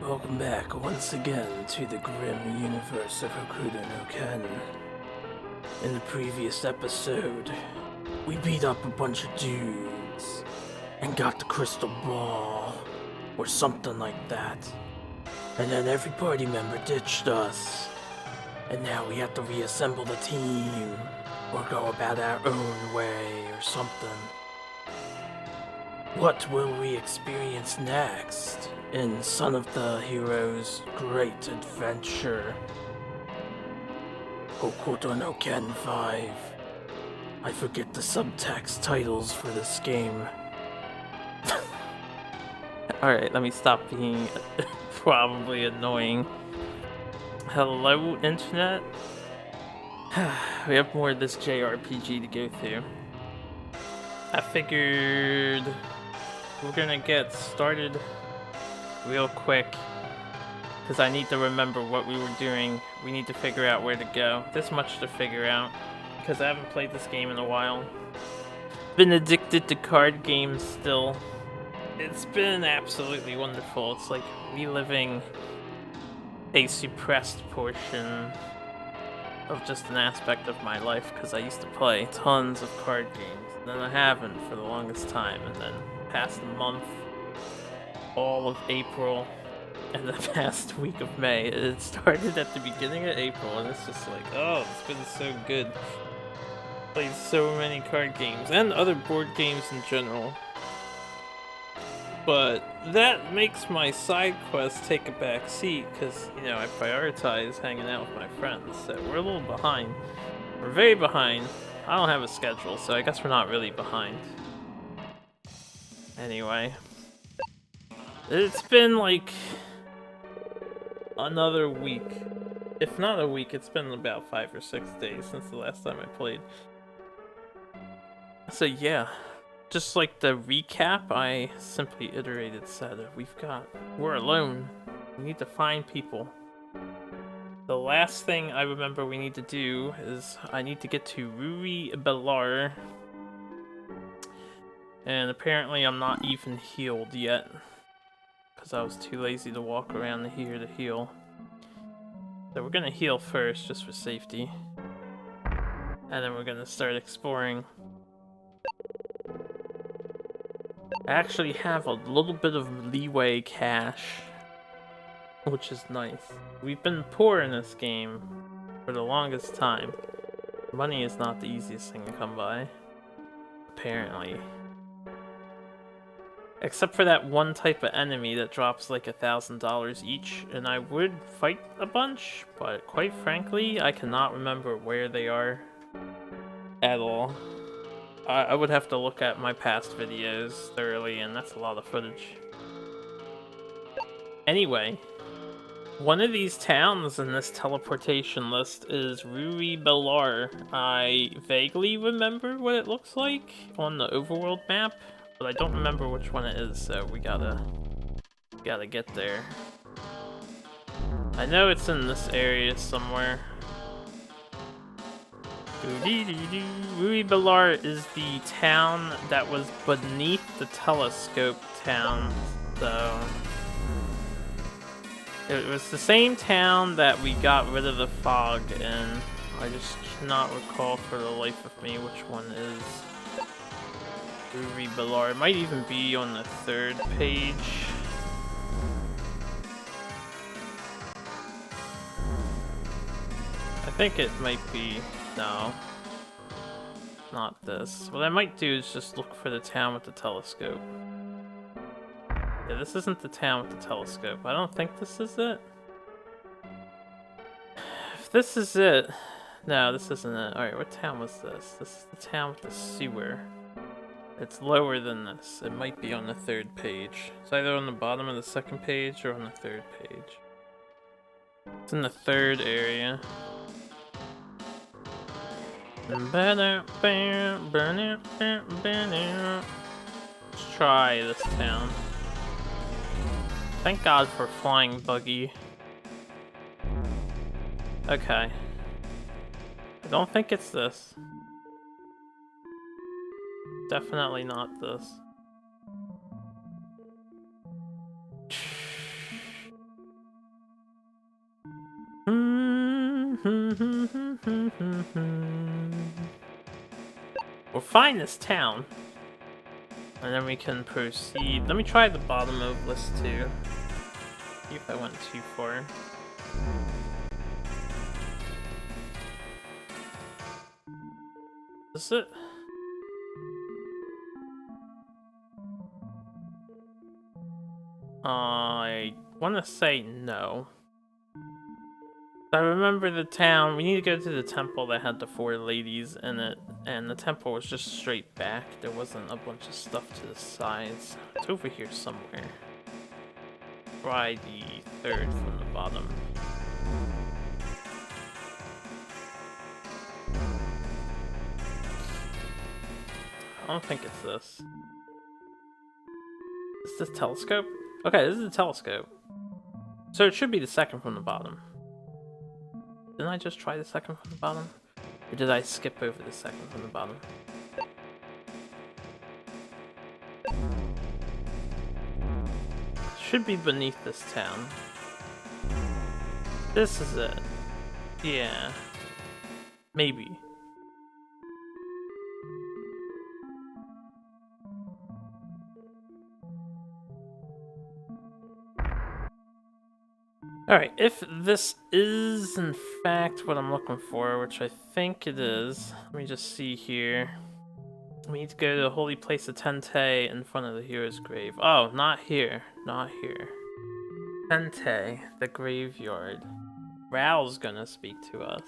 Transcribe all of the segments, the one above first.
Welcome back once again to the grim universe of Hokuto no Ken. In the previous episode, we beat up a bunch of dudes and got the crystal ball, or something like that. And then every party member ditched us. And now we have to reassemble the team, or go about our own way, or something. What will we experience next in Son of the Hero's Great Adventure? Hokuto no Ken 5. I forget the subtext titles for this game. Alright, let me stop being probably annoying. Hello, Internet? We have more of this JRPG to go through. I figured we're gonna get started real quick because I need to remember what we were doing. We need to figure out where to go. There's much to figure out because I haven't played this game in a while. Been addicted to card games still. It's been absolutely wonderful. It's like reliving a suppressed portion of just an aspect of my life because I used to play tons of card games and then I haven't for the longest time, and then past a month, all of April, and the past week of May. It started at the beginning of April and it's just like, oh, it's been so good. Played so many card games and other board games in general. But that makes my side quests take a back seat because, you know, I prioritize hanging out with my friends. So we're a little behind. We're very behind. I don't have a schedule, so I guess we're not really behind. Anyway. It's been like another week. If not a week, it's been about 5 or 6 days since the last time I played. So yeah. Just like the recap, I simply iterated, said, we're alone. We need to find people. The last thing I remember we need to do is I need to get to Ryuuseiden. And apparently I'm not even healed yet. Because I was too lazy to walk around here to heal. So we're gonna heal first, just for safety. And then we're gonna start exploring. I actually have a little bit of leeway cash, which is nice. We've been poor in this game for the longest time. Money is not the easiest thing to come by, apparently. Except for that one type of enemy that drops like $1,000 each, and I would fight a bunch, but quite frankly, I cannot remember where they are at all. I would have to look at my past videos thoroughly, and that's a lot of footage. Anyway, one of these towns in this teleportation list is Ryuuseiden. I vaguely remember what it looks like on the overworld map, but I don't remember which one it is, so we gotta get there. I know it's in this area somewhere. Ryuuseiden is the town that was beneath the telescope town, so it was the same town that we got rid of the fog in. I just cannot recall for the life of me which one is Ryuuseiden. It might even be on the 3rd page. I think it might be. No, not this. What I might do is just look for the town with the telescope. Yeah, this isn't the town with the telescope. I don't think this is it. If this is it... No, this isn't it. Alright, what town was this? This is the town with the sewer. It's lower than this. It might be on the 3rd page. It's either on the bottom of the 2nd page or on the 3rd page. It's in the 3rd area. Let's try this town. Thank God for flying buggy. Okay. I don't think it's this. Definitely not this. We'll find this town. And then we can proceed. Let me try the bottom of list too. See if I went too far. Is it? I want to say no. I remember the town. We need to go to the temple that had the 4 ladies in it, and the temple was just straight back. There wasn't a bunch of stuff to the sides. It's over here somewhere. Try the 3rd from the bottom. I don't think it's this. Is this telescope? Okay, this is a telescope. So it should be the 2nd from the bottom. Didn't I just try the 2nd from the bottom? Or did I skip over the 2nd from the bottom? Should be beneath this town. This is it. Yeah. Maybe. Alright, if this is in fact what I'm looking for, which I think it is, let me just see here. We need to go to the holy place of Tente in front of the hero's grave. Oh, not here. Not here. Tente, the graveyard. Rao's gonna speak to us.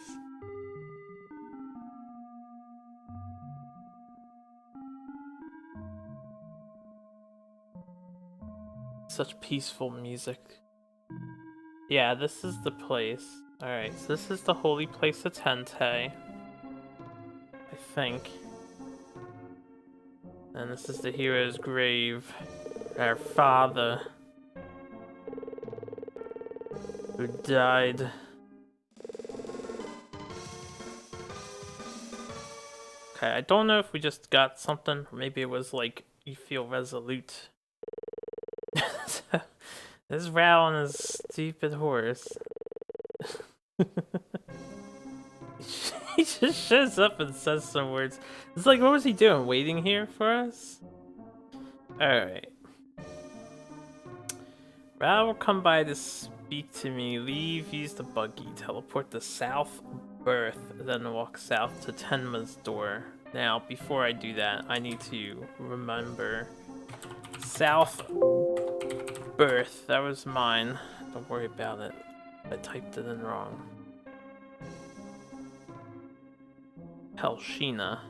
Such peaceful music. Yeah, this is the place. Alright, so this is the holy place of Tente. I think. And this is the hero's grave. Our father. Who died. Okay, I don't know if we just got something. Maybe it was like, you feel resolute. This Rao on his stupid horse. He just shows up and says some words. It's like, what was he doing? Waiting here for us? Alright. Rao will come by to speak to me. Leave, use the buggy. Teleport to South Birth. Then walk south to Tenma's door. Now, before I do that, I need to remember South Birth. That was mine. Don't worry about it. I typed it in wrong. Pelshina.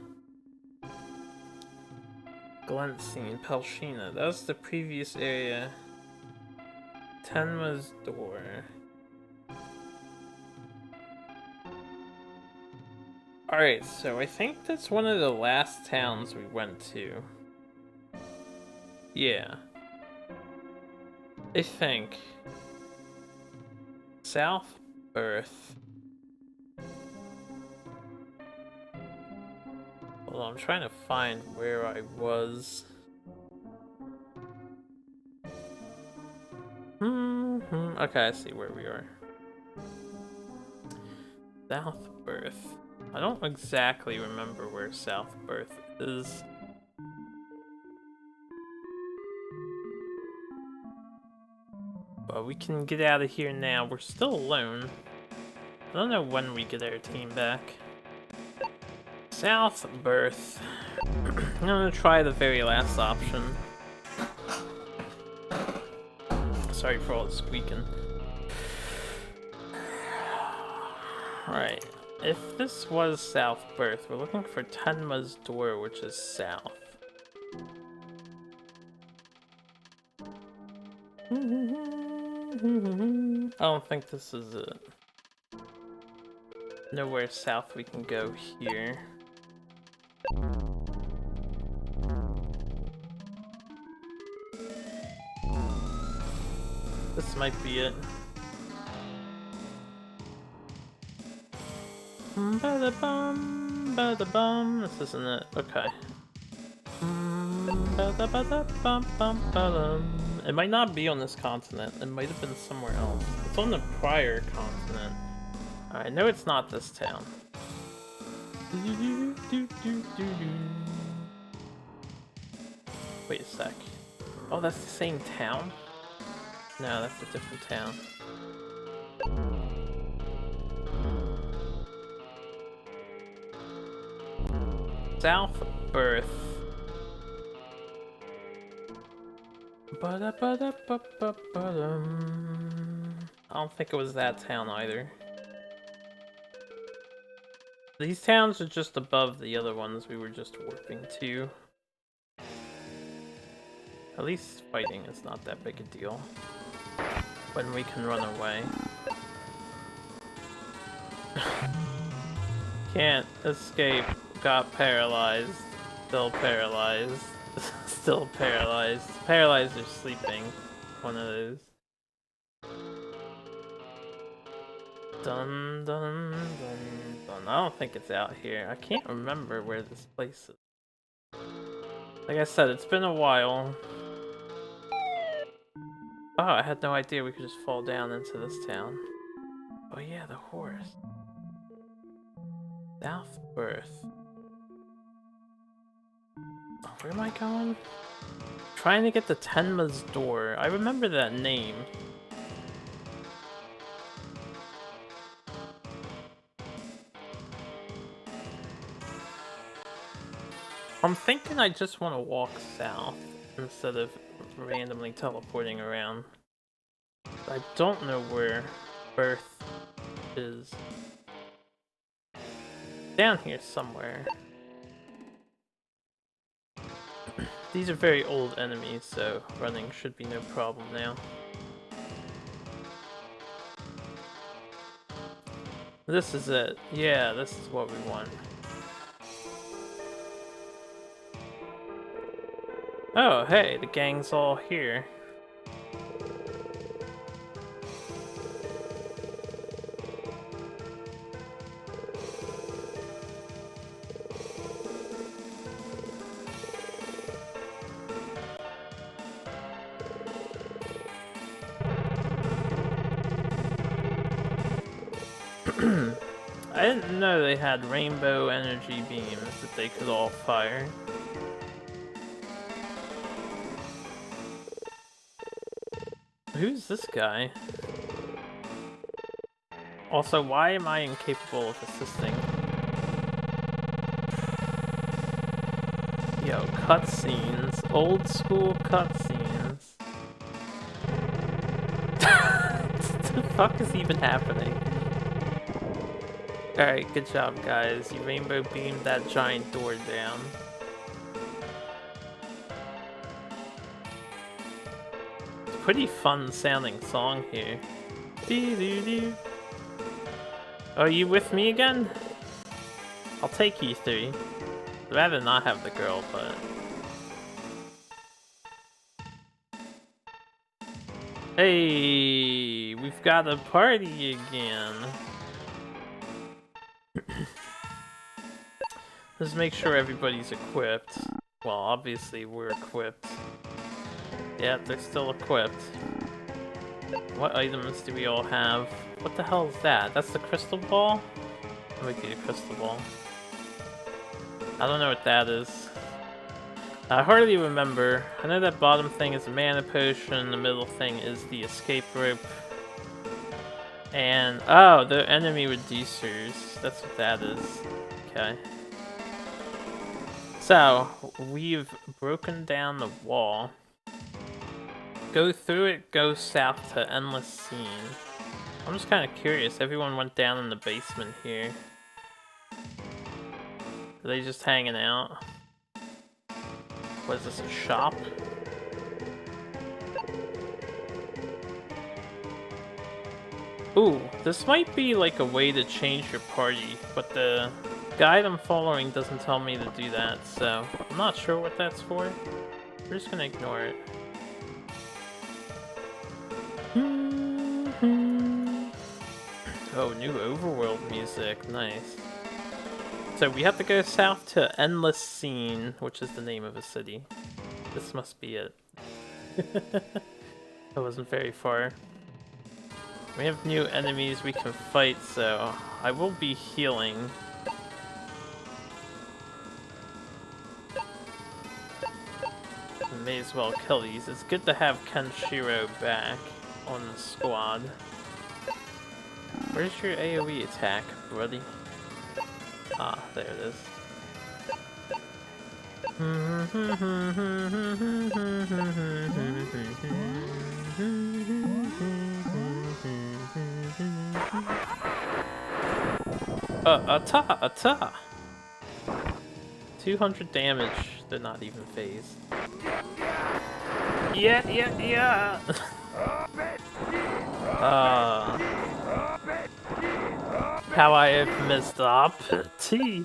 Glensine, Pelshina. That was the previous area. Tenma's door. Alright, so I think that's one of the last towns we went to. Yeah. I think. South Birth. Hold on, I'm trying to find where I was. Okay, I see where we are. South Birth. I don't exactly remember where South Birth is. But we can get out of here now. We're still alone. I don't know when we get our team back. South Birth. I'm gonna try the very last option. Sorry for all the squeaking. Alright. If this was South Birth, we're looking for Tenma's door, which is south. I don't think this is it. Nowhere south we can go here. This might be it. Ba-da-bum, ba-da-bum. This isn't it. Okay. It might not be on this continent. It might have been somewhere else. It's on the prior continent. I know it's not this town. Wait a sec. Oh, that's the same town? No, that's a different town. South Earth. I don't think it was that town either. These towns are just above the other ones we were just warping to. At least fighting is not that big a deal when we can run away. Can't escape, got paralyzed, still paralyzed, still paralyzed. Paralyzed or sleeping, one of those. Dun dun dun dun. I don't think it's out here. I can't remember where this place is. Like I said, it's been a while. Oh, I had no idea we could just fall down into this town. Oh yeah, the horse. South Earth. Oh, where am I going? Trying to get to Tenma's door. I remember that name. I'm thinking I just want to walk south instead of randomly teleporting around. I don't know where Earth is. Down here somewhere. These are very old enemies, so running should be no problem now. This is it. Yeah, this is what we want. Oh, hey, the gang's all here. I didn't know they had rainbow energy beams that they could all fire. Who's this guy? Also, why am I incapable of assisting? Yo, cutscenes. Old school cutscenes. What the fuck is even happening? Alright, good job guys. You rainbow beamed that giant door down. Pretty fun sounding song here. Doo-doo-doo. Are you with me again? I'll take you three. I'd rather not have the girl, but... Hey, we've got a party again. Let's make sure everybody's equipped. Well, obviously we're equipped. Yeah, they're still equipped. What items do we all have? What the hell is that? That's the crystal ball? That might be the crystal ball. I don't know what that is. I hardly remember. I know that bottom thing is a mana potion, the middle thing is the escape rope. And, oh, the enemy reducers. That's what that is. Okay. So, we've broken down the wall. Go through it, go south to Endless Scene. I'm just kind of curious. Everyone went down in the basement here. Are they just hanging out? What is this, a shop? Ooh, this might be like a way to change your party, but the guide I'm following doesn't tell me to do that, so I'm not sure what that's for. We're just gonna ignore it. Oh, new overworld music, nice. So we have to go south to Endless Scene, which is the name of a city. This must be it. I wasn't very far. We have new enemies we can fight, so I will be healing. We may as well kill these. It's good to have Kenshiro back on the squad. Where's your AoE attack, buddy? Ah, there it is. Ata! 200 damage. They're not even phased. Yeah! How I have messed up. T.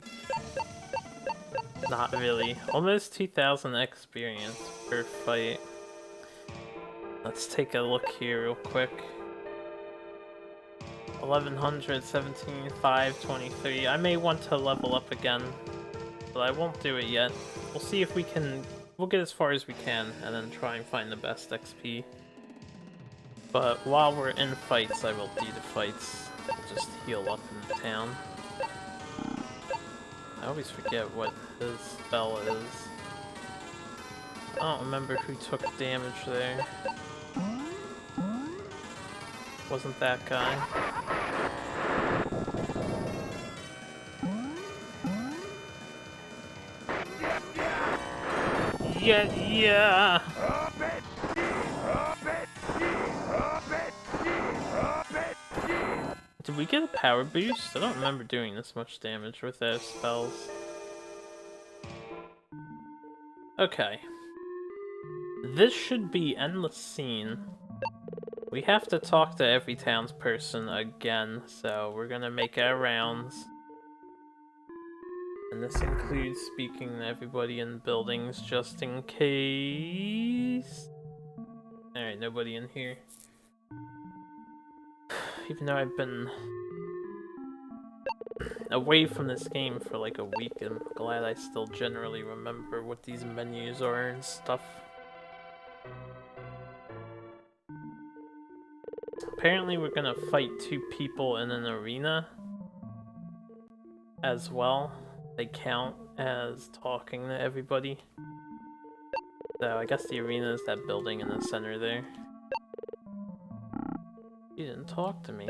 Not really. Almost 2,000 experience per fight. Let's take a look here real quick. 1100, 17, 5, 23. I may want to level up again, but I won't do it yet. We'll see if we can. We'll get as far as we can, and then try and find the best XP. But while we're in fights, I will do the fights. We'll just heal up in the town. I always forget what his spell is. I don't remember who took damage there. Wasn't that guy. Yeah! Did we get a power boost? I don't remember doing this much damage with those spells. Okay. This should be endless scene. We have to talk to every townsperson again, so we're gonna make our rounds. And this includes speaking to everybody in buildings just in case. Alright, nobody in here. Even though I've been away from this game for like a week, I'm glad I still generally remember what these menus are and stuff. Apparently we're gonna fight 2 people in an arena as well. They count as talking to everybody. So I guess the arena is that building in the center there. You didn't talk to me.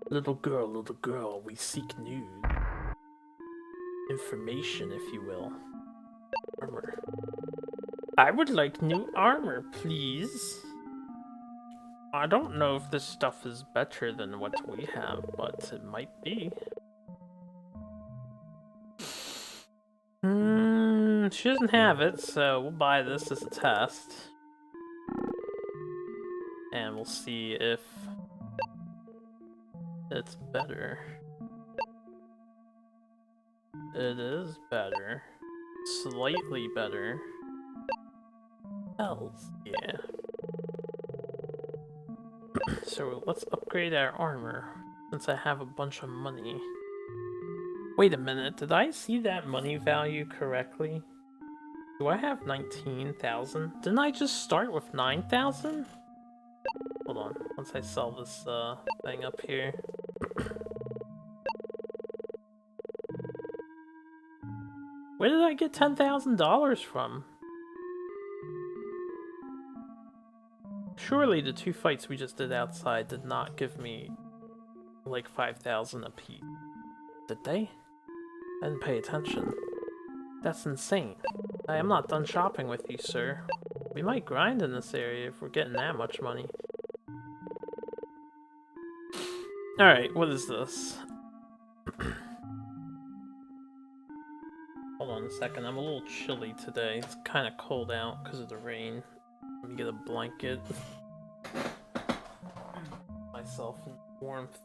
Little girl, we seek news. Information, if you will. Armor. I would like new armor, please. I don't know if this stuff is better than what we have, but it might be. She doesn't have it, so we'll buy this as a test. And we'll see if it's better. It is better. Slightly better. Hells yeah. So let's upgrade our armor, since I have a bunch of money. Wait a minute, did I see that money value correctly? Do I have 19,000? Didn't I just start with 9,000? Hold on, once I sell this thing up here. Where did I get $10,000 from? Surely the 2 fights we just did outside did not give me like 5,000 apiece. Did they? I didn't pay attention. That's insane. I am not done shopping with you, sir. We might grind in this area if we're getting that much money. Alright, what is this? Hold on a second, I'm a little chilly today. It's kind of cold out because of the rain. Let me get a blanket. Myself in warmth.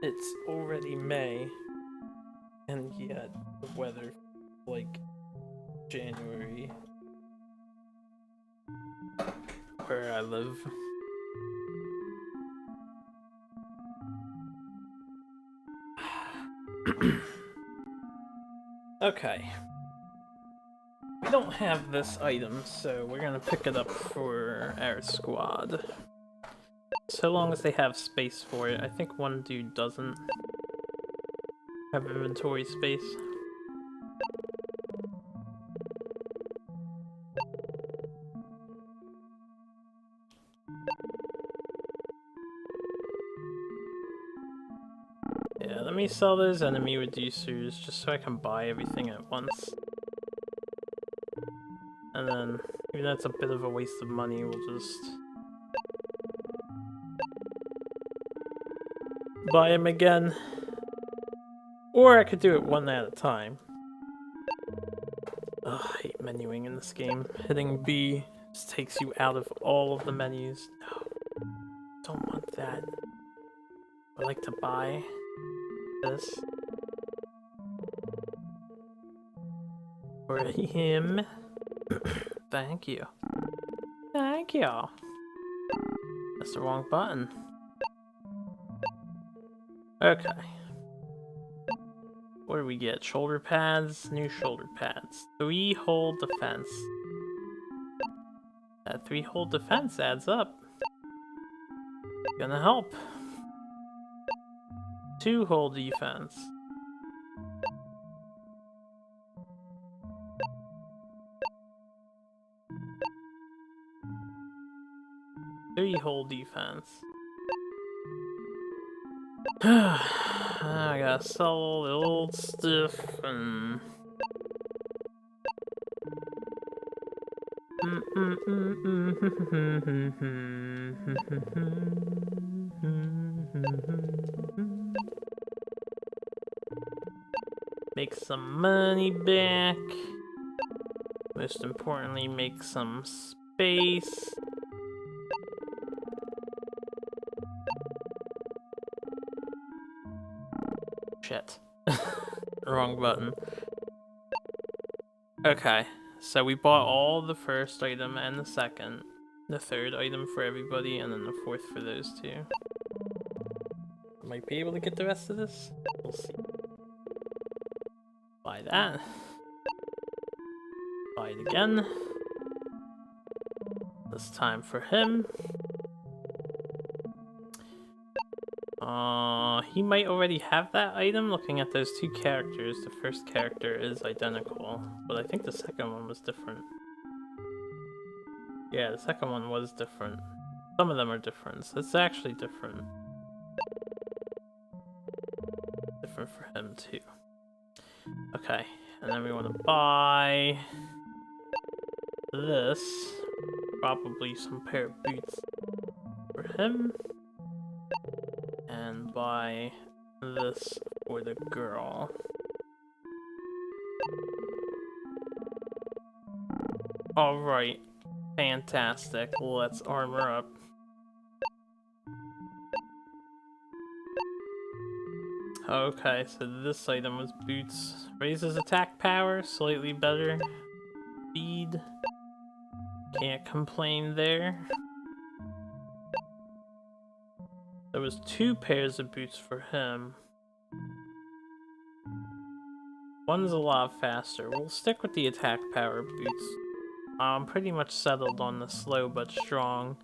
It's already May, and yet the weather like January where I live. Okay. We don't have this item, so we're gonna pick it up for our squad. So long as they have space for it. I think one dude doesn't have inventory space. Yeah, let me sell those enemy reducers just so I can buy everything at once. And then, even though it's a bit of a waste of money, we'll just buy him again. Or I could do it one at a time. Ugh, I hate menuing in this game. Hitting B just takes you out of all of the menus. No, don't want that. I like to buy this for him. Thank you. Thank you. That's the wrong button. Okay. What do we get? Shoulder pads? New shoulder pads. 3 hold defense. That 3 hold defense adds up. Gonna help. 2 hold defense. Three hold defense. I gotta sell all the old stuff and make some money back. Most importantly, make some space. Shit. Wrong button. Okay, so we bought all the first item and the second. The third item for everybody, and then the fourth for those two. Might be able to get the rest of this? We'll see. Buy that. Buy it again. This time for him. He might already have that item. Looking at those two characters, the first character is identical, but I think the second one was different. Yeah, the second one was different. Some of them are different, so it's actually different. Different for him too. Okay, and then we want to buy this. Probably some pair of boots for him. And buy this for the girl. Alright, fantastic. Let's armor up. Okay, so this item was boots. Raises attack power, slightly better. Speed. Can't complain there. There was 2 pairs of boots for him. One's a lot faster. We'll stick with the attack power boots. I'm pretty much settled on the slow but strong.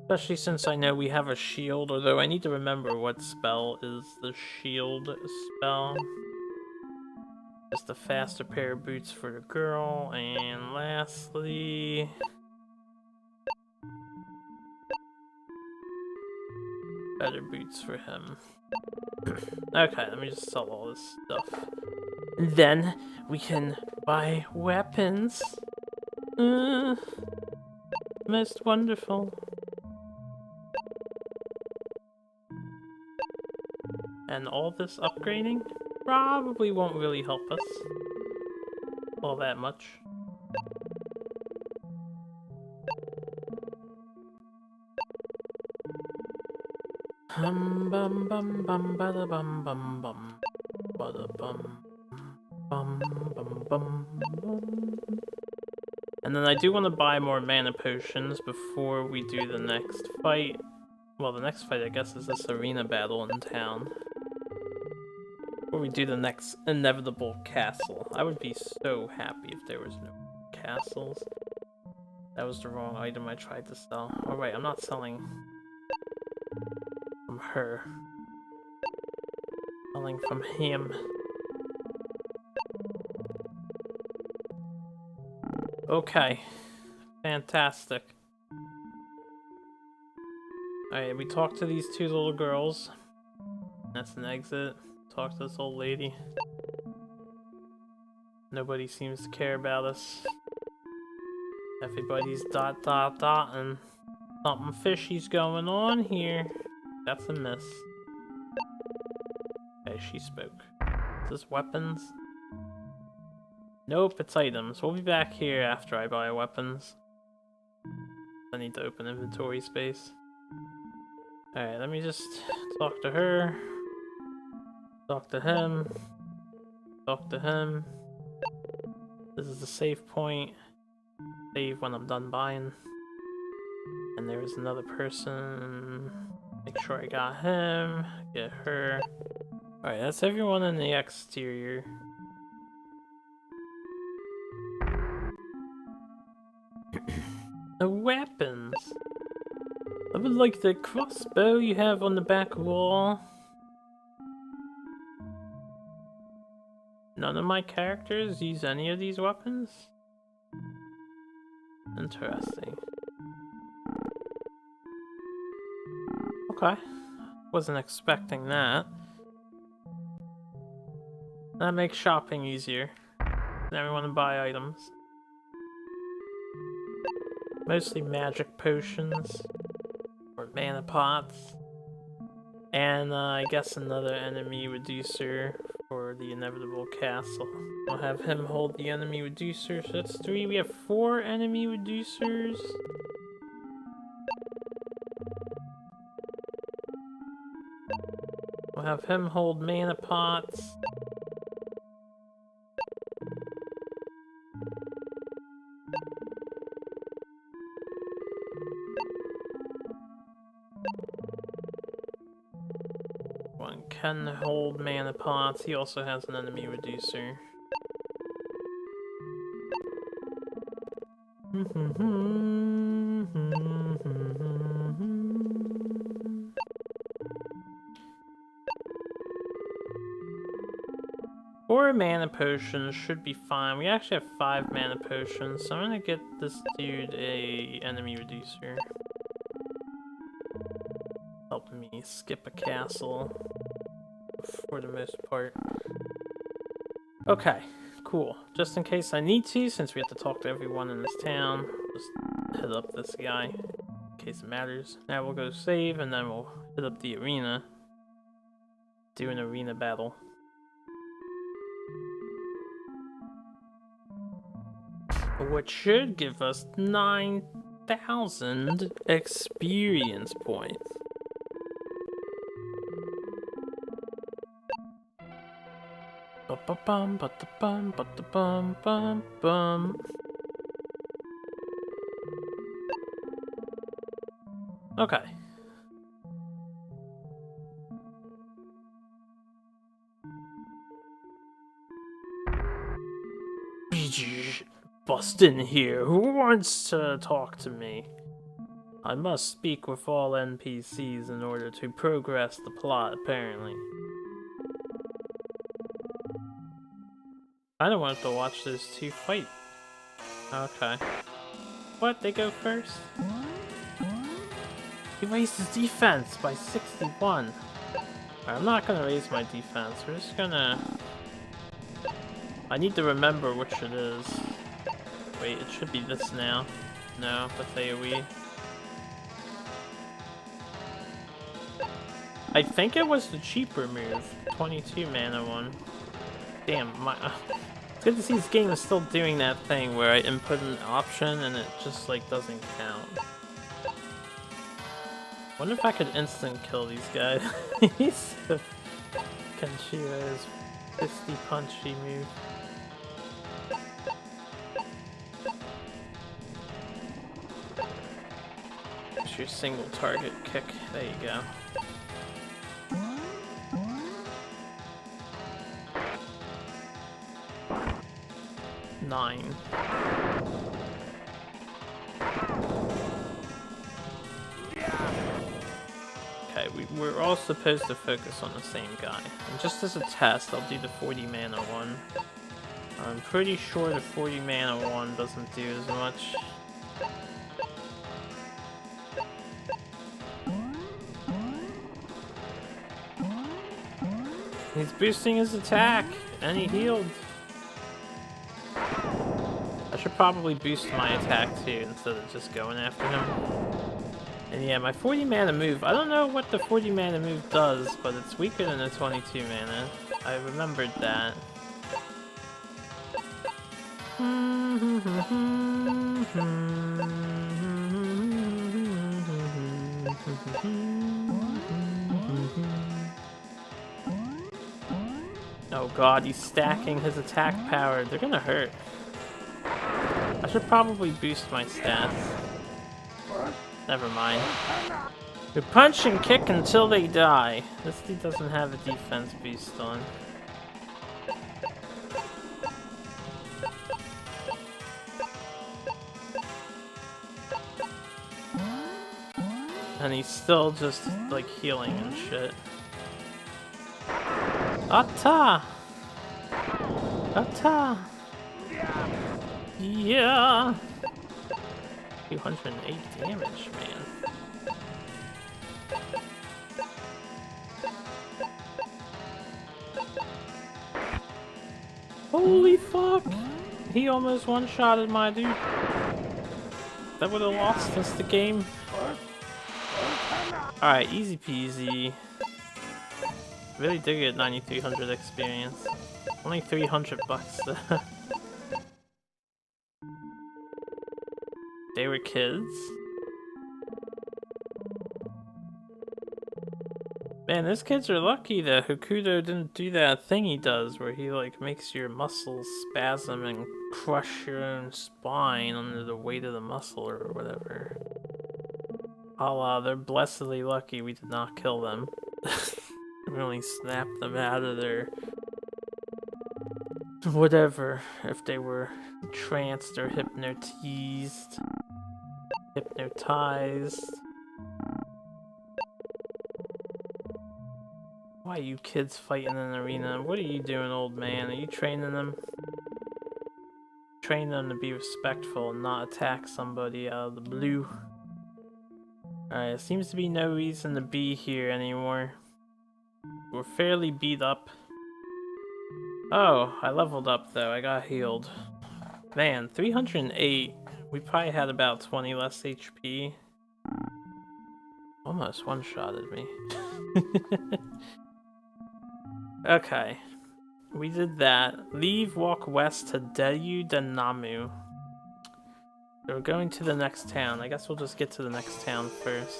Especially since I know we have a shield, although I need to remember what spell is the shield spell. Just a faster pair of boots for the girl, and lastly... better boots for him. Okay, let me just sell all this stuff. Then we can buy weapons. Most wonderful. And all this upgrading probably won't really help us all that much. Bum bum bum bum bada bum bum bum bada bum bum bum bum bum. And then I do want to buy more mana potions before we do the next fight. Well, the next fight I guess is this arena battle in town. Before before we do the next inevitable castle. I would be so happy if there was no castles. That was the wrong item I tried to sell. Oh wait, I'm not selling from her. Selling from him. Okay. Fantastic. Alright, we talked to these two little girls. That's an exit. Talk to this old lady. Nobody seems to care about us. Everybody's dotting. Something fishy's going on here. That's a miss. Okay, she spoke. Is this weapons? Nope, it's items. We'll be back here after I buy weapons. I need to open inventory space. Alright, let me just talk to her. Talk to him. Talk to him. This is the save point. Save when I'm done buying. And there is another person. Make sure I got him. Get her. Alright, that's everyone in the exterior. The weapons. I would like the crossbow you have on the back wall. None of my characters use any of these weapons? Interesting. Okay. Wasn't expecting that. That makes shopping easier. And everyone to buy items. Mostly magic potions. Or mana pots. And I guess another enemy reducer for the inevitable castle. We'll have him hold the enemy reducer. So that's 3. We have 4 enemy reducers. We'll have him hold mana pots. One can hold mana pots. He also has an enemy reducer. Four mana potions should be fine. We actually have 5 mana potions, so I'm gonna get this dude a enemy reducer. Help me skip a castle for the most part. Okay, cool. Just in case I need to, since we have to talk to everyone in this town, just hit up this guy in case it matters. Now we'll go save and then we'll hit up the arena. Do an arena battle. Which should give us 9,000 experience points. Ba-ba-bum, ba-da-bum, ba-da-bum, bum, bum. Okay. Bust in here. Who wants to talk to me? I must speak with all NPCs in order to progress the plot, apparently. I don't want to watch those two fight. Okay. What? They go first? He raised his defense by 61. I'm not gonna raise my defense. We're just gonna... I need to remember which it is. Wait, it should be this now. No, that's AoE. I think it was the cheaper move. 22 mana one. Damn, it's good to see this game is still doing that thing where I input an option and it just like doesn't count. Wonder if I could instant kill these guys. He's so Kenshiro's fisty punchy move. It's your single target kick. There you go. 9. Okay, we're all supposed to focus on the same guy. And just as a test, I'll do the 40 mana one. I'm pretty sure the 40 mana one doesn't do as much. He's boosting his attack, and he healed. I should probably boost my attack too, instead of just going after him. And yeah, my 40 mana move, I don't know what the 40 mana move does, but it's weaker than the 22 mana. I remembered that. Oh god, he's stacking his attack power. They're gonna hurt. I should probably boost my stats. Never mind. We punch and kick until they die. This dude doesn't have a defense boost on. And he's still just like healing and shit. Atta! Atta! Yeah! 208 damage, man. Holy fuck! He almost one-shotted my dude. That would have lost us the game. Alright, easy peasy. Really dig it, 9,300 experience. Only 300 bucks though. They were kids. Man, those kids are lucky that Hokuto didn't do that thing he does where he like makes your muscles spasm and crush your own spine under the weight of the muscle or whatever. Allah, they're blessedly lucky we did not kill them. We only snapped them out of their whatever, if they were tranced or hypnotized. Why are you kids fighting in an arena? What are you doing, old man? Are you training them? Train them to be respectful and not attack somebody out of the blue. Alright, there seems to be no reason to be here anymore. We're fairly beat up. Oh, I leveled up though. I got healed. Man, 308. We probably had about 20 less HP. Almost one-shotted me. Okay. We did that. Leave, walk west to Ryuuseiden. So we're going to the next town. I guess we'll just get to the next town first.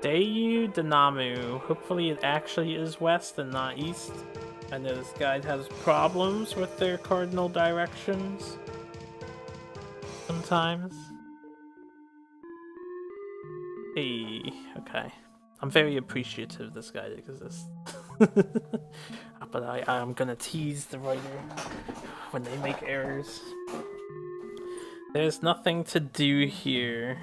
Ryuuseiden. Hopefully it actually is west and not east. I know this guide has problems with their cardinal directions. Sometimes. Hey, okay. I'm very appreciative this guide exists. But I'm gonna tease the writer when they make errors. There's nothing to do here.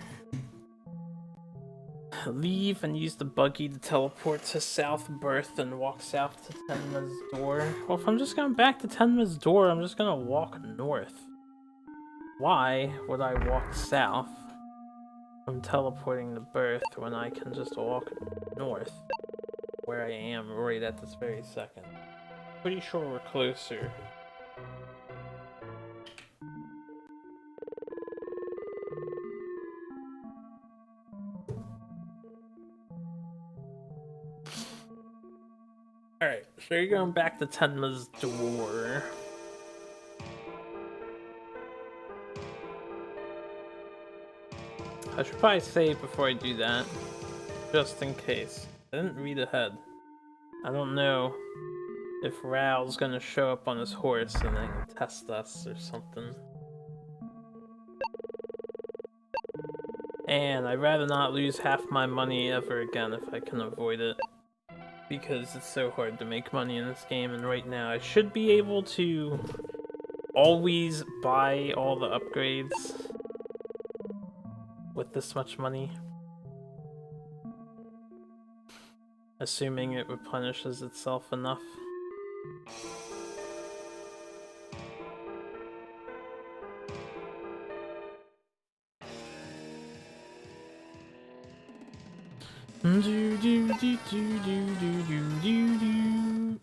Leave and use the buggy to teleport to South Birth and walk south to Tenma's door. Well, if I'm just going back to Tenma's door, I'm just gonna walk north. Why would I walk south from teleporting to Birth when I can just walk north where I am right at this very second? Pretty sure we're closer. Alright, so you're going back to Tenma's door. I should probably save before I do that, just in case. I didn't read ahead. I don't know if Rao's gonna show up on his horse and then test us or something. And I'd rather not lose half my money ever again if I can avoid it. Because it's so hard to make money in this game, and right now I should be able to always buy all the upgrades with this much money? Assuming it replenishes itself enough. Do do do do do do do do do.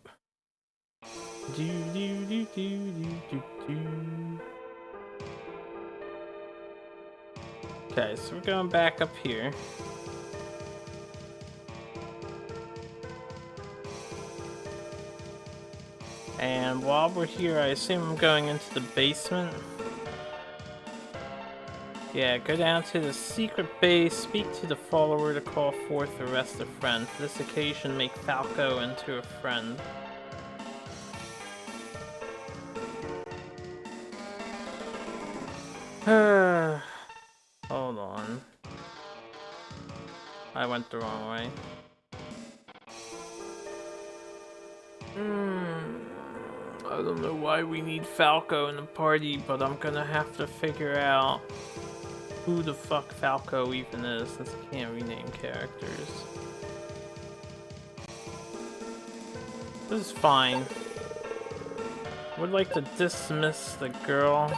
Do do do do do do. Okay, so we're going back up here. And while we're here, I assume I'm going into the basement. Yeah, go down to the secret base, speak to the follower to call forth the rest of friend. For this occasion, make Falco into a friend. Hold on. I went the wrong way. I don't know why we need Falco in the party, but I'm gonna have to figure out who the fuck Falco even is, since I can't rename characters. This is fine. Would like to dismiss the girl.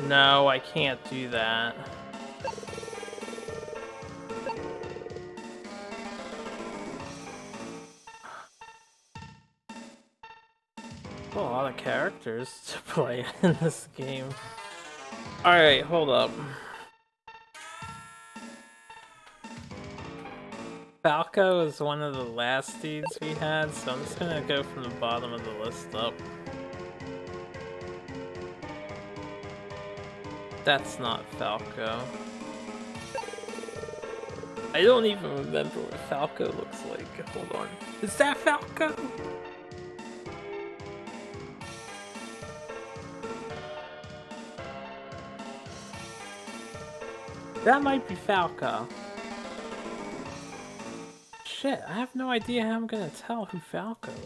No, I can't do that. A lot of characters to play in this game. Alright, hold up. Falco is one of the last dudes we had, so I'm just gonna go from the bottom of the list up. That's not Falco. I don't even remember what Falco looks like. Hold on. Is that Falco? That might be Falco. Shit, I have no idea how I'm gonna tell who Falco is.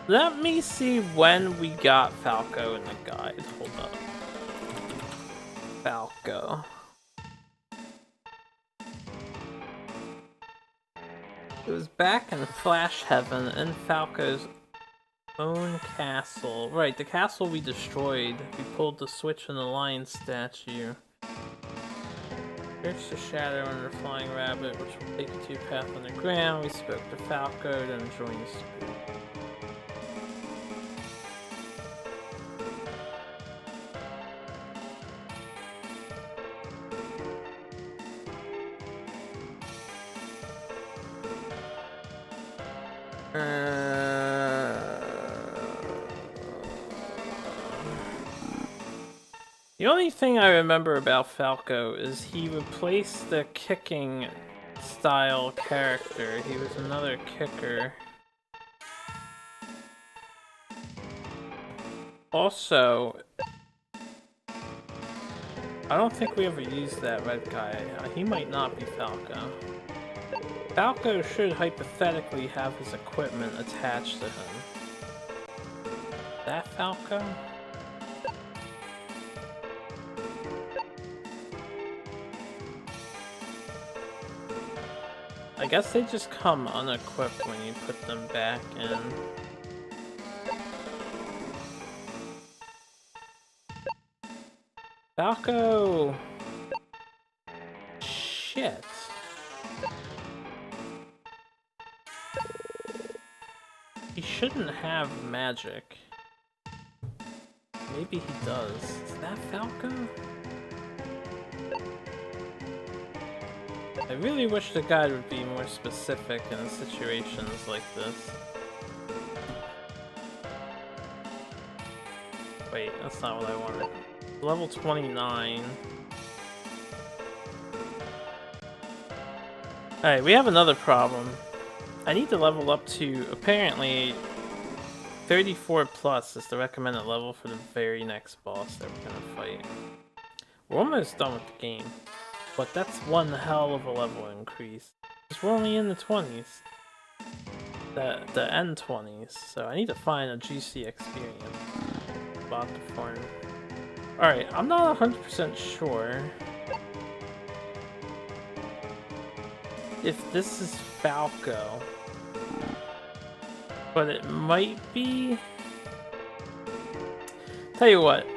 Let me see when we got Falco in the guide. Hold up. Falco. It was back in Flash Heaven in Falco's own castle. Right, the castle we destroyed. We pulled the switch on the lion statue. Search the shadow under the flying rabbit, which will take you to a path underground. We spoke to Falco, then joined the school. The only thing I remember about Falco is he replaced the kicking style character. He was another kicker. Also, I don't think we ever used that red guy. He might not be Falco. Falco should hypothetically have his equipment attached to him. Is that Falco? I guess they just come unequipped when you put them back in. Falco! Shit. He shouldn't have magic. Maybe he does. Is that Falco? I really wish the guide would be more specific in situations like this. Wait, that's not what I wanted. Level 29. Alright, we have another problem. I need to level up to, apparently, 34 plus is the recommended level for the very next boss that we're gonna fight. We're almost done with the game, but that's one hell of a level increase. Because we're only in the 20s. The end 20s, so I need to find a GC experience spot to farm. Alright, I'm not 100% sure if this is Falco, but it might be. Tell you what,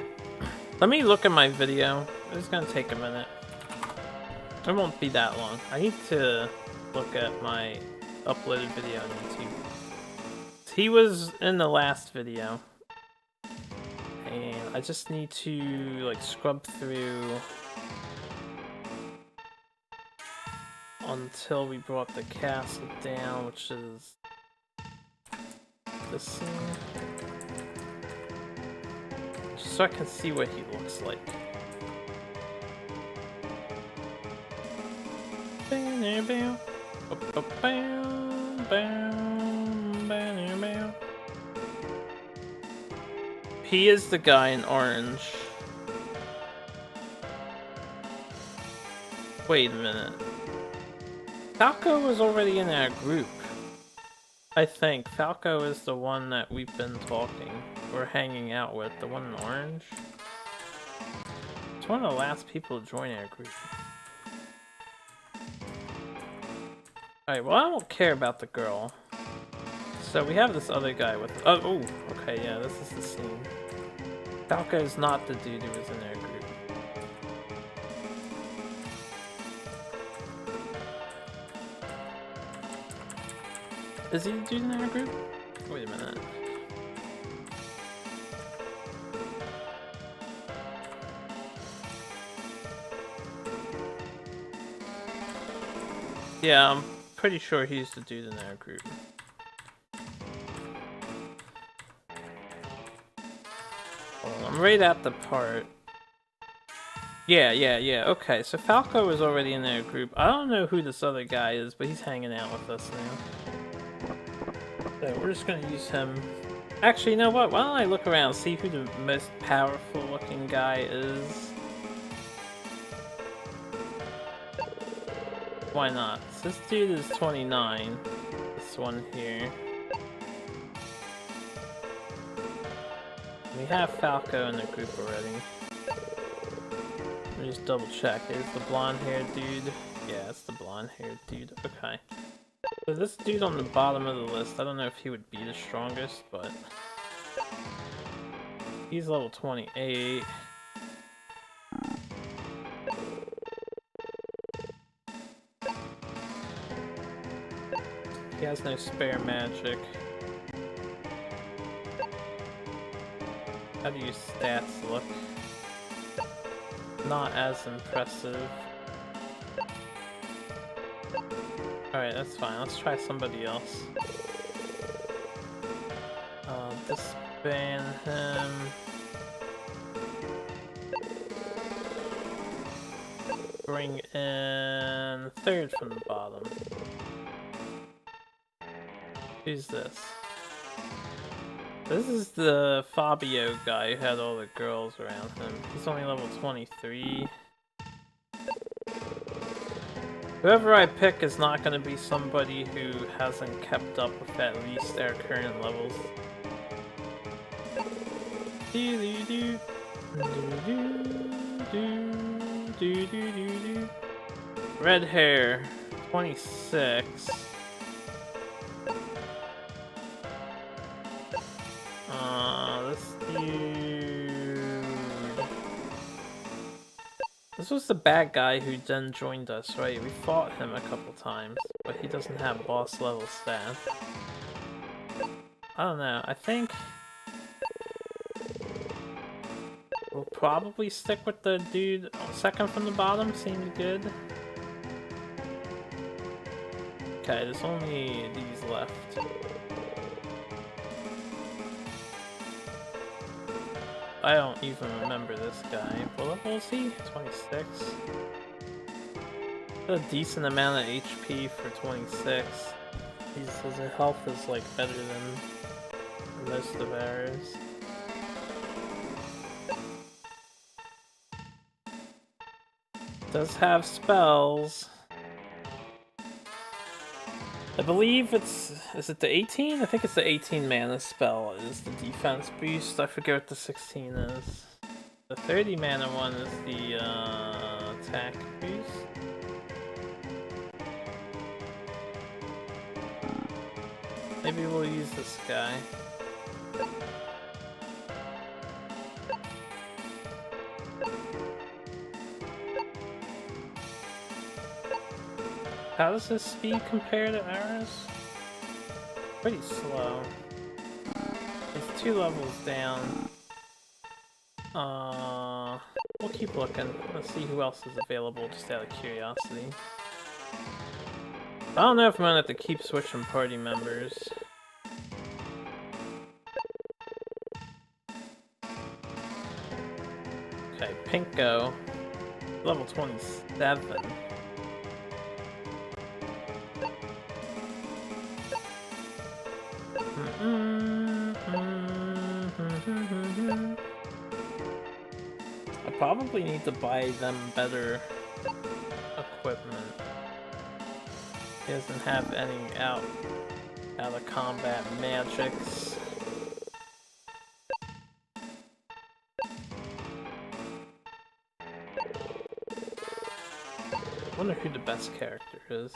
let me look at my video. It's gonna take a minute. It won't be that long. I need to look at my uploaded video on YouTube. He was in the last video, and I just need to like scrub through until we brought the castle down, which is this scene, just so I can see what he looks like. He is the guy in orange. Wait a minute. Falco was already in our group. I think Falco is the one that we've been talking or hanging out with, the one in orange. It's one of the last people to join our group. Alright, well, I don't care about the girl. So we have this other guy with. Oh, okay, yeah, this is the scene. Falco is not the dude who was in our group. Is he the dude in our group? Wait a minute. Yeah, I'm pretty sure he's the dude in our group. Hold on, I'm right at the part. Yeah, okay, so Falco is already in their group. I don't know who this other guy is, but he's hanging out with us now. So we're just gonna use him. Actually, you know what? Why don't I look around, see who the most powerful looking guy is? Why not? So this dude is 29. This one here. We have Falco in the group already. Let me just double check. Is the blonde haired dude? Yeah, it's the blonde haired dude. Okay. So this dude on the bottom of the list, I don't know if he would be the strongest, but he's level 28. He has no spare magic. How do your stats look? Not as impressive. Alright, that's fine. Let's try somebody else. Disband him. Bring in third from the bottom. Who's this? This is the Fabio guy who had all the girls around him. He's only level 23. Whoever I pick is not going to be somebody who hasn't kept up with at least their current levels. Red hair, 26. This dude. This was the bad guy who then joined us, right? We fought him a couple times, but he doesn't have boss level stats. I don't know, I think we'll probably stick with the dude second from the bottom, seems good. Okay, there's only these left. I don't even remember this guy. What level is he? 26? A decent amount of HP for 26. His health is like better than most of ours. Does have spells. I believe is it the 18? I think it's the 18 mana spell is the defense boost. I forget what the 16 is. The 30 mana one is the attack boost. Maybe we'll use this guy. How does his speed compare to ours? Pretty slow. He's 2 levels down. We'll keep looking. Let's see who else is available, just out of curiosity. I don't know if I'm gonna have to keep switching party members. Okay, Pinko. Level 27. I probably need to buy them better equipment. He doesn't have any out of combat magics. I wonder who the best character is.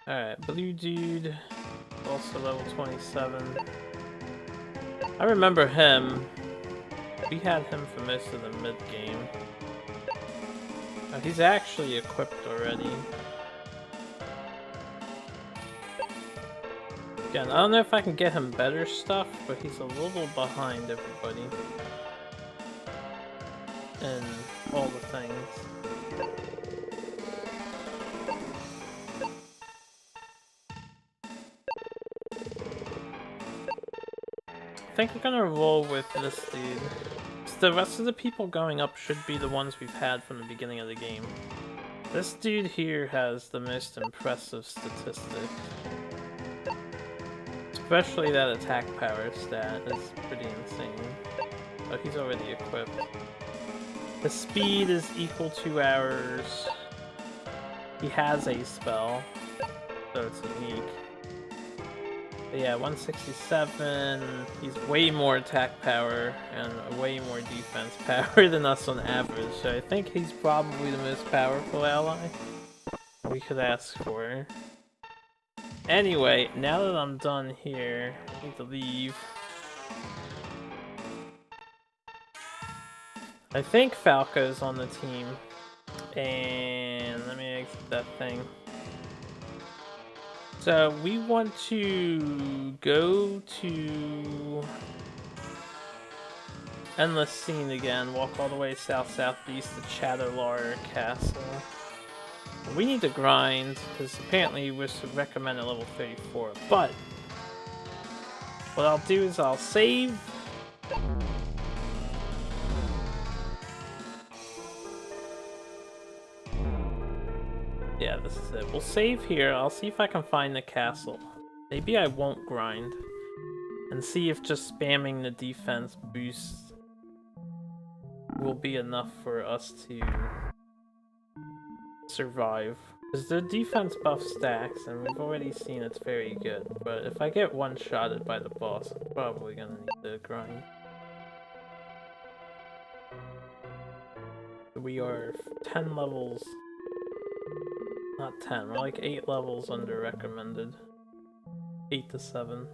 Alright, blue dude, also level 27. I remember him. We had him for most of the mid-game. He's actually equipped already. Again, I don't know if I can get him better stuff, but he's a little behind everybody. In all the things. I think we're gonna roll with this dude. The rest of the people going up should be the ones we've had from the beginning of the game. This dude here has the most impressive statistics. Especially that attack power stat is pretty insane. Oh, he's already equipped. His speed is equal to ours. He has a spell, so it's unique. But yeah, 167, he's way more attack power and way more defense power than us on average, so I think he's probably the most powerful ally we could ask for. Anyway, now that I'm done here, I need to leave. I think Falco's on the team, and let me exit that thing. So we want to go to Endless Scene again, walk all the way south-southeast to Chatterlar Castle. We need to grind, because apparently we're recommended level 34, but what I'll do is I'll save. Yeah, this is it. We'll save here. I'll see if I can find the castle. Maybe I won't grind. And see if just spamming the defense boost will be enough for us to survive. Because the defense buff stacks, and we've already seen it's very good. But if I get one-shotted by the boss, I'm probably gonna need to grind. We are 10 levels... Not 10, we're like 8 levels under recommended. 8 to 7.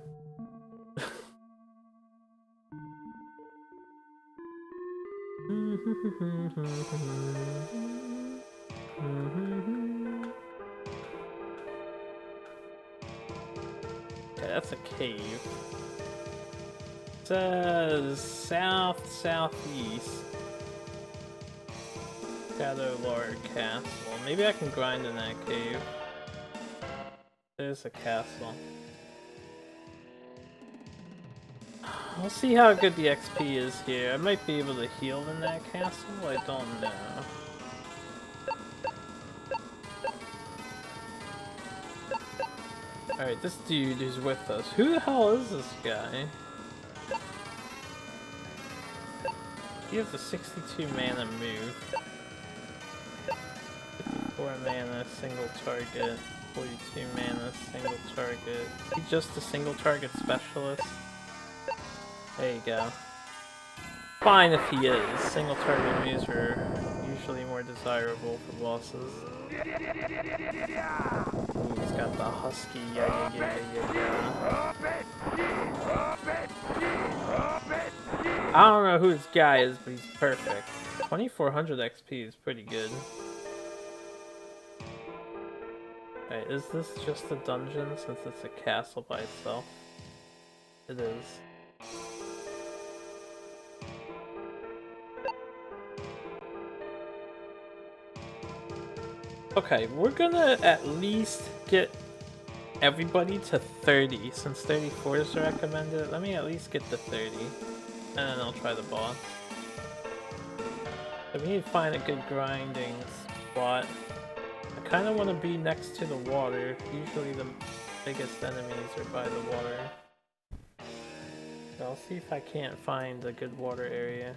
Okay, that's a cave. It says south-southeast. Shadow Lord Castle. Maybe I can grind in that cave. There's a castle. We'll see how good the XP is here. I might be able to heal in that castle, I don't know. Alright, this dude is with us. Who the hell is this guy? He has a 62 mana move. 54 mana, single target. 42 mana, single target. Is he just a single target specialist? There you go. Fine if he is. Single target moves are usually more desirable for bosses. Ooh, he's got the husky, yeah. I don't know who this guy is, but he's perfect. 2400 XP is pretty good. Alright, is this just a dungeon since it's a castle by itself? It is. Okay, we're gonna at least get everybody to 30, since 34 is recommended. Let me at least get to 30, and then I'll try the boss. So we need to find a good grinding spot. I kind of want to be next to the water. Usually the biggest enemies are by the water. So I'll see if I can't find a good water area.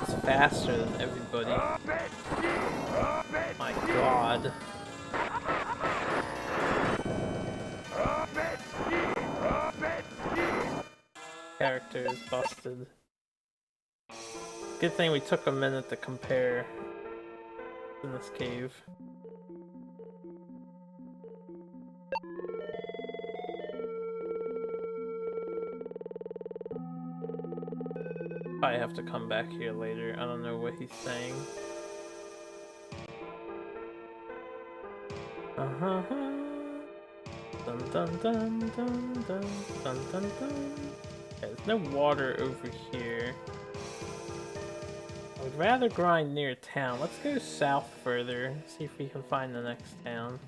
It's faster than everybody. My god. Character is busted. Good thing we took a minute to compare in this cave. Probably have to come back here later. I don't know what he's saying. Dun dun dun dun dun dun dun dun. Okay, there's no water over here. I would rather grind near town. Let's go south further, see if we can find the next town.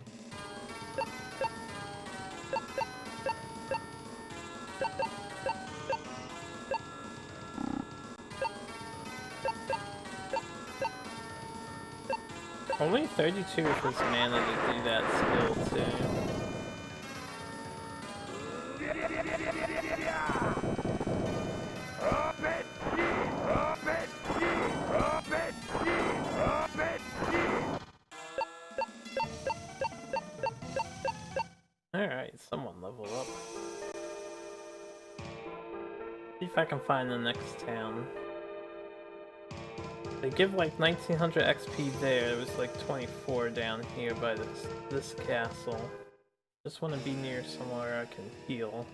Only 32 of his mana to do that skill too. Alright, someone level up. See if I can find the next town. They give like 1900 XP there. It was like 24 down here by this castle. Just want to be near somewhere I can heal.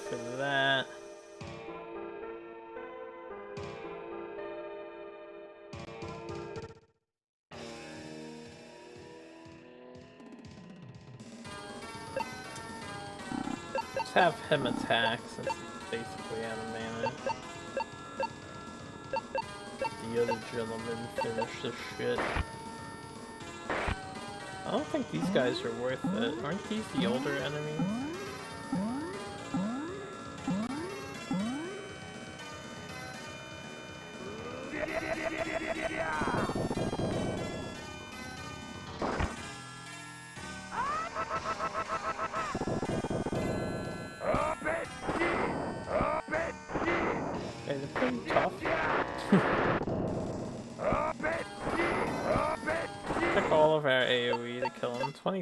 For that. Just have him attack since he's basically out of mana. The other gentleman finish this shit. I don't think these guys are worth it. Aren't these the older enemies?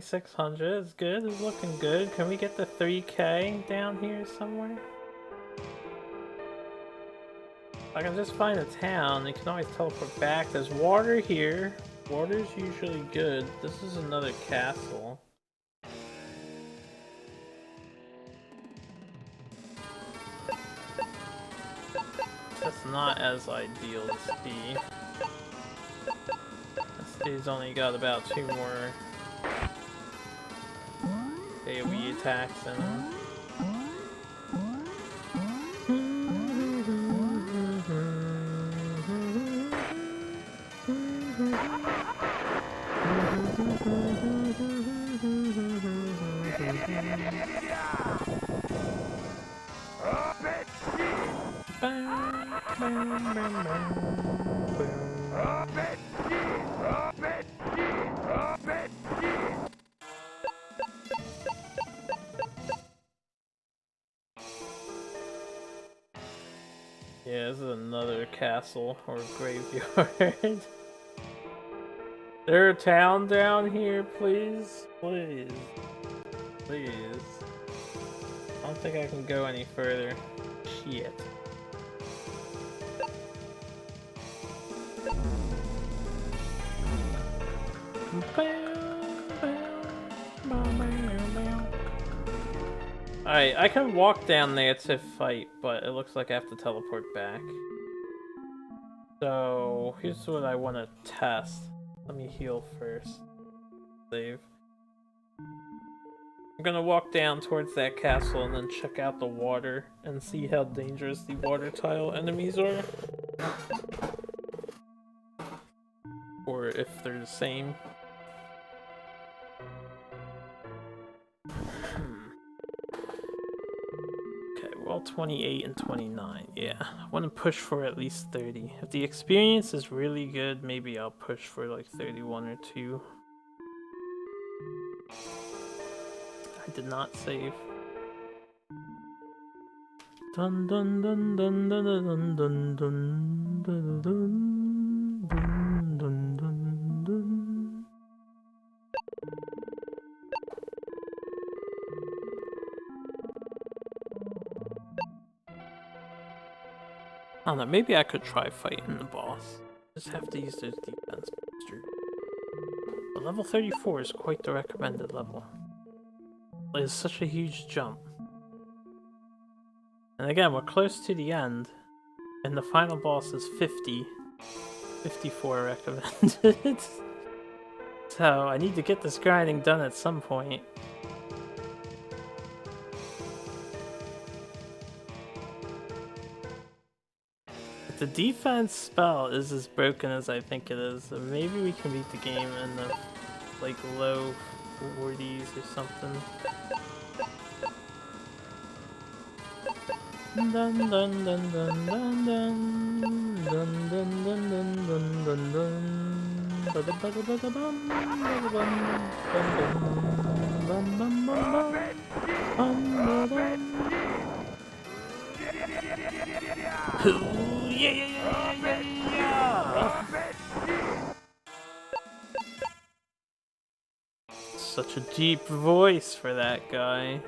2600 is good, it's looking good. Can we get the 3K down here somewhere? I can just find a town, you can always teleport back. There's water here. Water's usually good. This is another castle. That's not as ideal to see. This dude's only got about 2 more AoE attacks in him. Yeah, this is another castle or graveyard. There a town down here, please? Please. Please. I don't think I can go any further. Shit. Alright, I can walk down there to fight, but it looks like I have to teleport back. So, here's what I want to test. Let me heal first. Save. I'm gonna walk down towards that castle and then check out the water and see how dangerous the water tile enemies are. Or if they're the same. Okay, well 28 and 29. Yeah, I want to push for at least 30. If the experience is really good, maybe I'll push for like 31 or 2. I did not save. Dun dun dun dun dun dun dun dun dun dun dun dun dun. I don't know, maybe I could try fighting the boss. Just have to use those defense boosters. But level 34 is quite the recommended level. It's such a huge jump. And again, we're close to the end, and the final boss is 50. 54 recommended. So I need to get this grinding done at some point. If the defense spell is as broken as I think it is, then maybe we can beat the game in the like low 40s or something. Dun dun dun dun dun dun dun dun dun dun dun dun dun. Such a deep voice for that guy.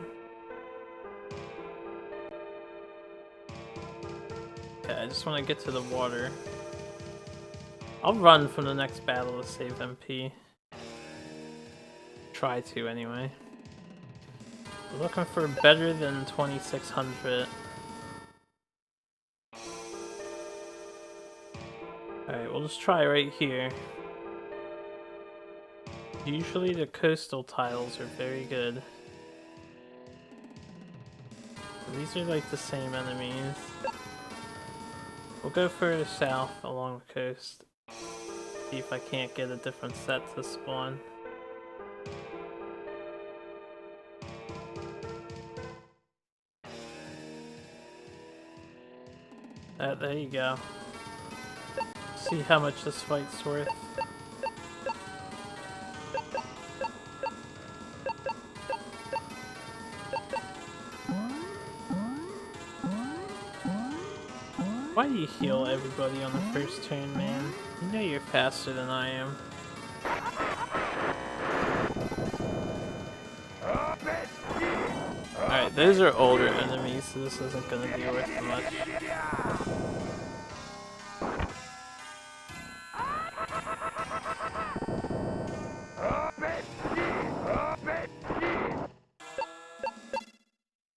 Okay, I just want to get to the water. I'll run from the next battle to save MP. Try to, anyway. We're looking for better than 2600. Alright, we'll just try right here. Usually the coastal tiles are very good. These are like the same enemies. We'll go further south along the coast. See if I can't get a different set to spawn. There you go. See how much this fight's worth. Why do you heal everybody on the first turn, man? You know you're faster than I am. those are older enemies, so this isn't gonna be worth much.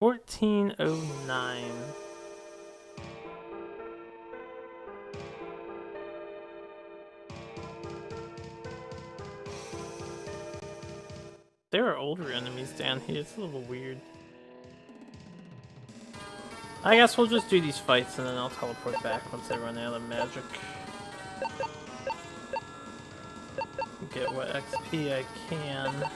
$14.09. There are older enemies down here, it's a little weird. I guess we'll just do these fights and then I'll teleport back once I run out of magic. Get what XP I can.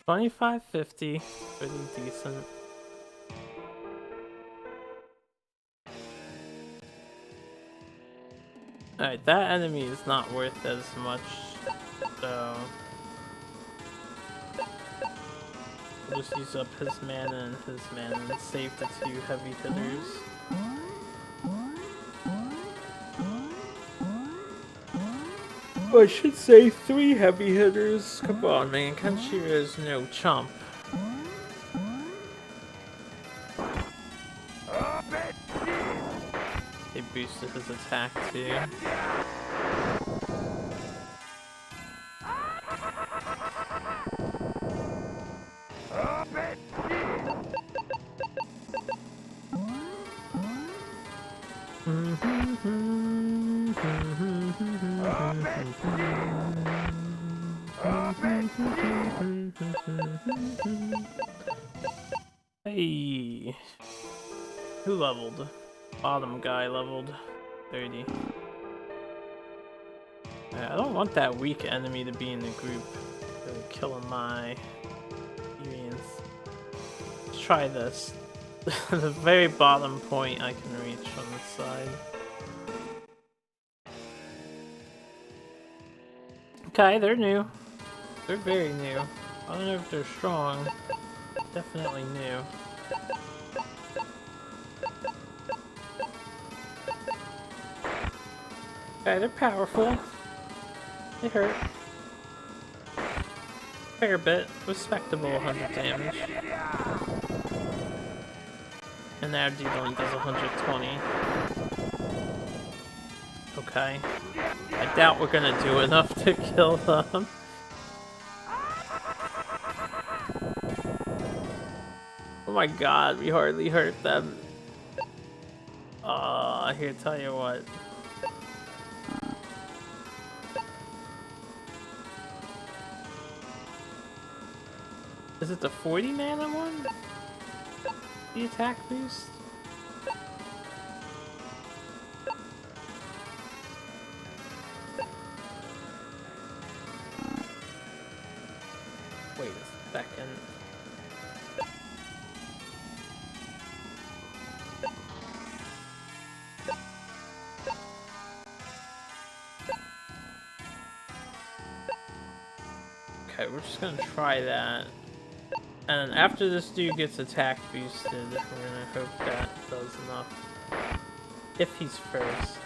$25.50, pretty decent. Alright, that enemy is not worth as much, so we'll just use up his mana and save the 2 heavy hitters. I should say 3 heavy hitters. Come on, man. Kenshiro is no chump. They boosted his attack too. Hey, who leveled? Bottom guy leveled 30. I don't want that weak enemy to be in the group. Really killing my experience. Let's try this. The very bottom point I can reach on the side. Okay, they're new. They're very new. I don't know if they're strong. Definitely new. Okay, they're powerful. They hurt. Fair bit. Respectable 100 damage. And now dude only does 120. Okay. I doubt we're gonna do enough to kill them. Oh my god, we hardly hurt them. Here, tell you what. Is it the 40 mana one? The attack boost? Wait a second. Okay, we're just gonna try that. And after this dude gets attack boosted, we're gonna hope that does enough. If he's first.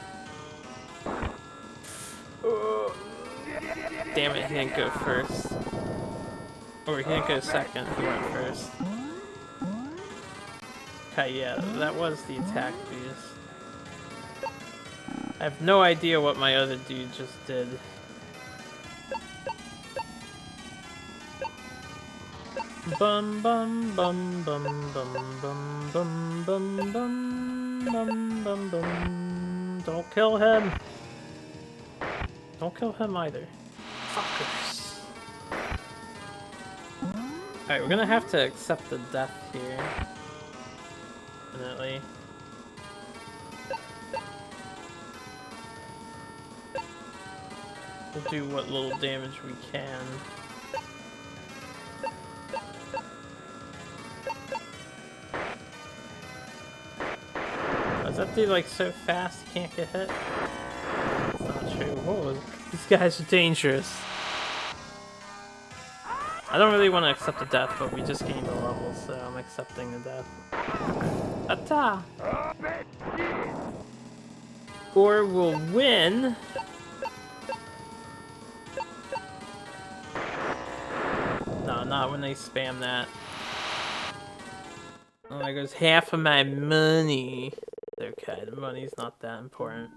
Damn it, he didn't go first. Or he didn't go second, he went first. Okay, yeah, that was the attack boost. I have no idea what my other dude just did. Bum bum bum bum bum bum bum bum bum bum bum bum. Don't kill him. Don't kill him either. Fuckers. Alright, we're gonna have to accept the death here. Definitely. We'll do what little damage we can. he like so fast he can't get hit? That's not true. Whoa, these guys are dangerous. I don't really want to accept the death, but we just gained a level, so I'm accepting the death. Atta! Or we'll win. No, not when they spam that. Oh, there goes half of my money. Okay, the money's not that important.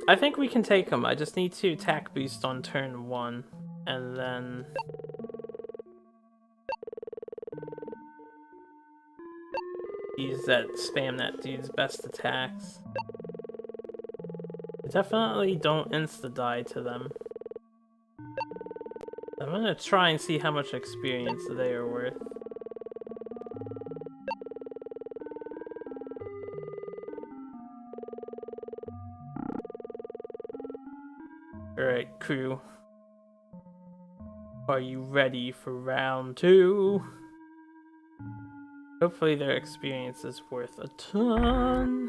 I think we can take them. I just need to attack boost on turn 1. And then... use that, spam that dude's best attacks. Definitely don't insta-die to them. I'm gonna try and see how much experience they are worth. Alright, crew. Are you ready for round 2? Hopefully their experience is worth a ton.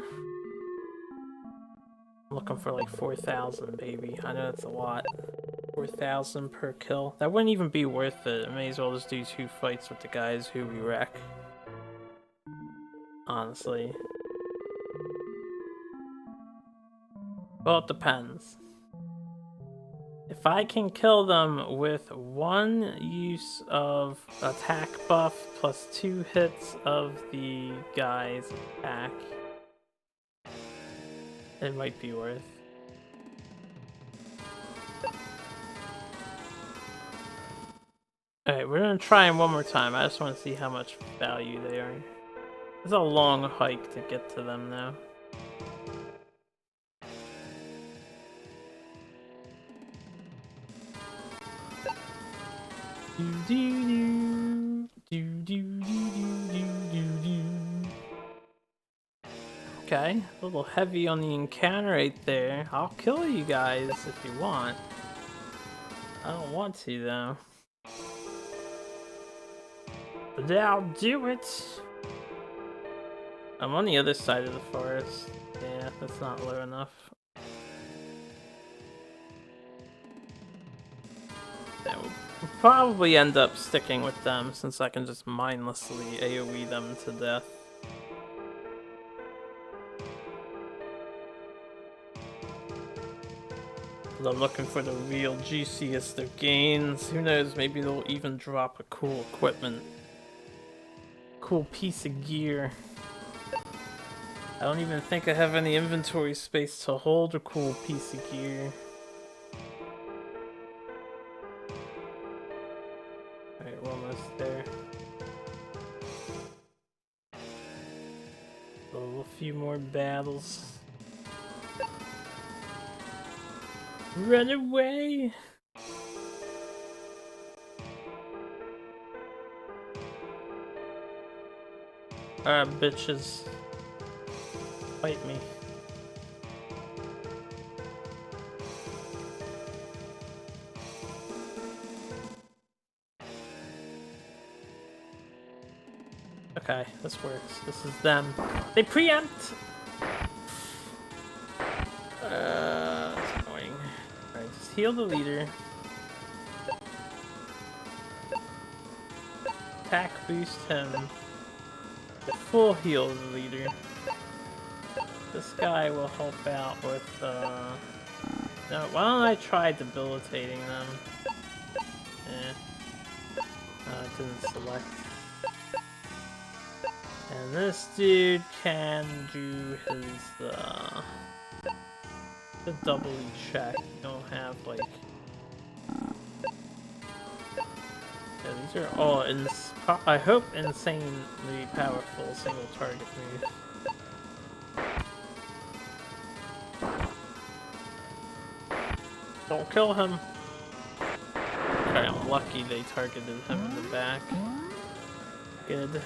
I'm looking for like 4,000, baby. I know that's a lot. 4,000 per kill. That wouldn't even be worth it. I may as well just do 2 fights with the guys who we wreck. Honestly. Well, it depends. If I can kill them with 1 use of attack buff plus 2 hits of the guy's attack, it might be worth. Alright, we're gonna try them one more time. I just want to see how much value they are. It's a long hike to get to them now. Okay, a little heavy on the encounter right there. I'll kill you guys if you want. I don't want to though. But I'll do it! I'm on the other side of the forest. Yeah, that's not low enough. Yeah, we'll probably end up sticking with them since I can just mindlessly AoE them to death. But I'm looking for the real juiciest of gains. Who knows, maybe they'll even drop a cool equipment. Cool piece of gear. I don't even think I have any inventory space to hold a cool piece of gear. Alright, we're almost there. So a few more battles. Run away! Alright, bitches. Fight me. Okay, this works. This is them. They preempt! That's annoying. Alright, just heal the leader. Attack boost him. Full heal the leader. This guy will help out with, no, why don't I try debilitating them? It didn't select. And this dude can do his, the doubly check. You don't have, like... Yeah, these are all, I hope, insanely powerful single target moves. Don't kill him! Okay, I'm lucky they targeted him in the back. Good.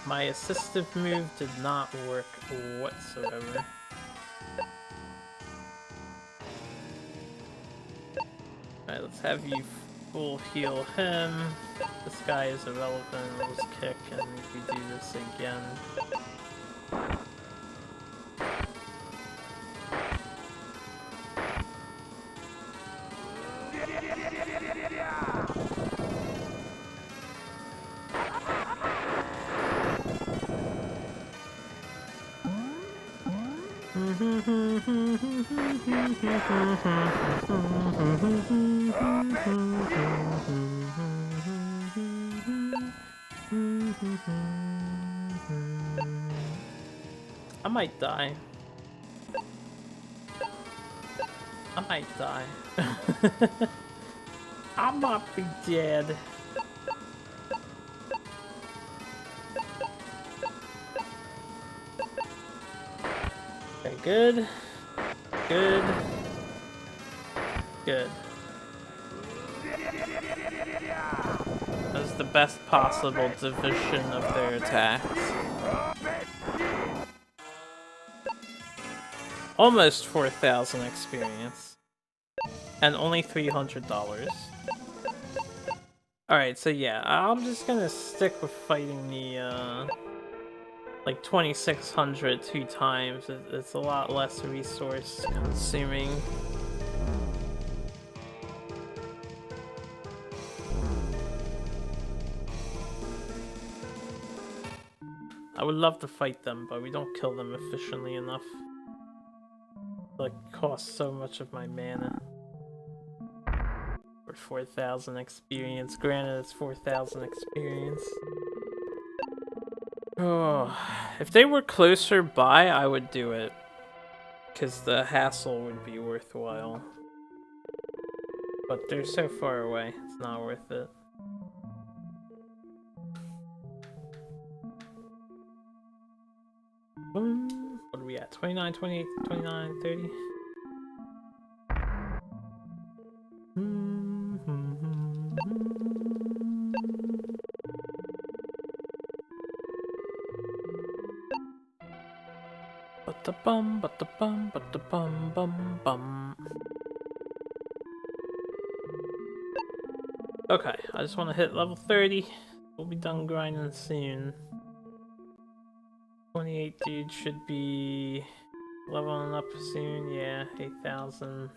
My assistive move did not work whatsoever. Alright, let's have you full heal him. This guy is irrelevant. We'll just kick and we do this again. I might die. I might die. I might be dead. Okay, good. Good. Good. That's the best possible division of their attacks. Almost 4,000 experience. And only $300. Alright, so yeah, I'm just gonna stick with fighting the, like 2,600 2 times. It's a lot less resource consuming. I would love to fight them, but we don't kill them efficiently enough. Like, costs so much of my mana. For 4,000 experience. Granted, it's 4,000 experience. Oh, if they were closer by, I would do it. Because the hassle would be worthwhile. But they're so far away, it's not worth it. What are we at? 29, 28, 29, 30? Ba-da-bum, ba-da-bum, ba-da-bum, bum, bum. Okay, I just want to hit level 30. We'll be done grinding soon. 28 dude should be leveling up soon, yeah, 8,000.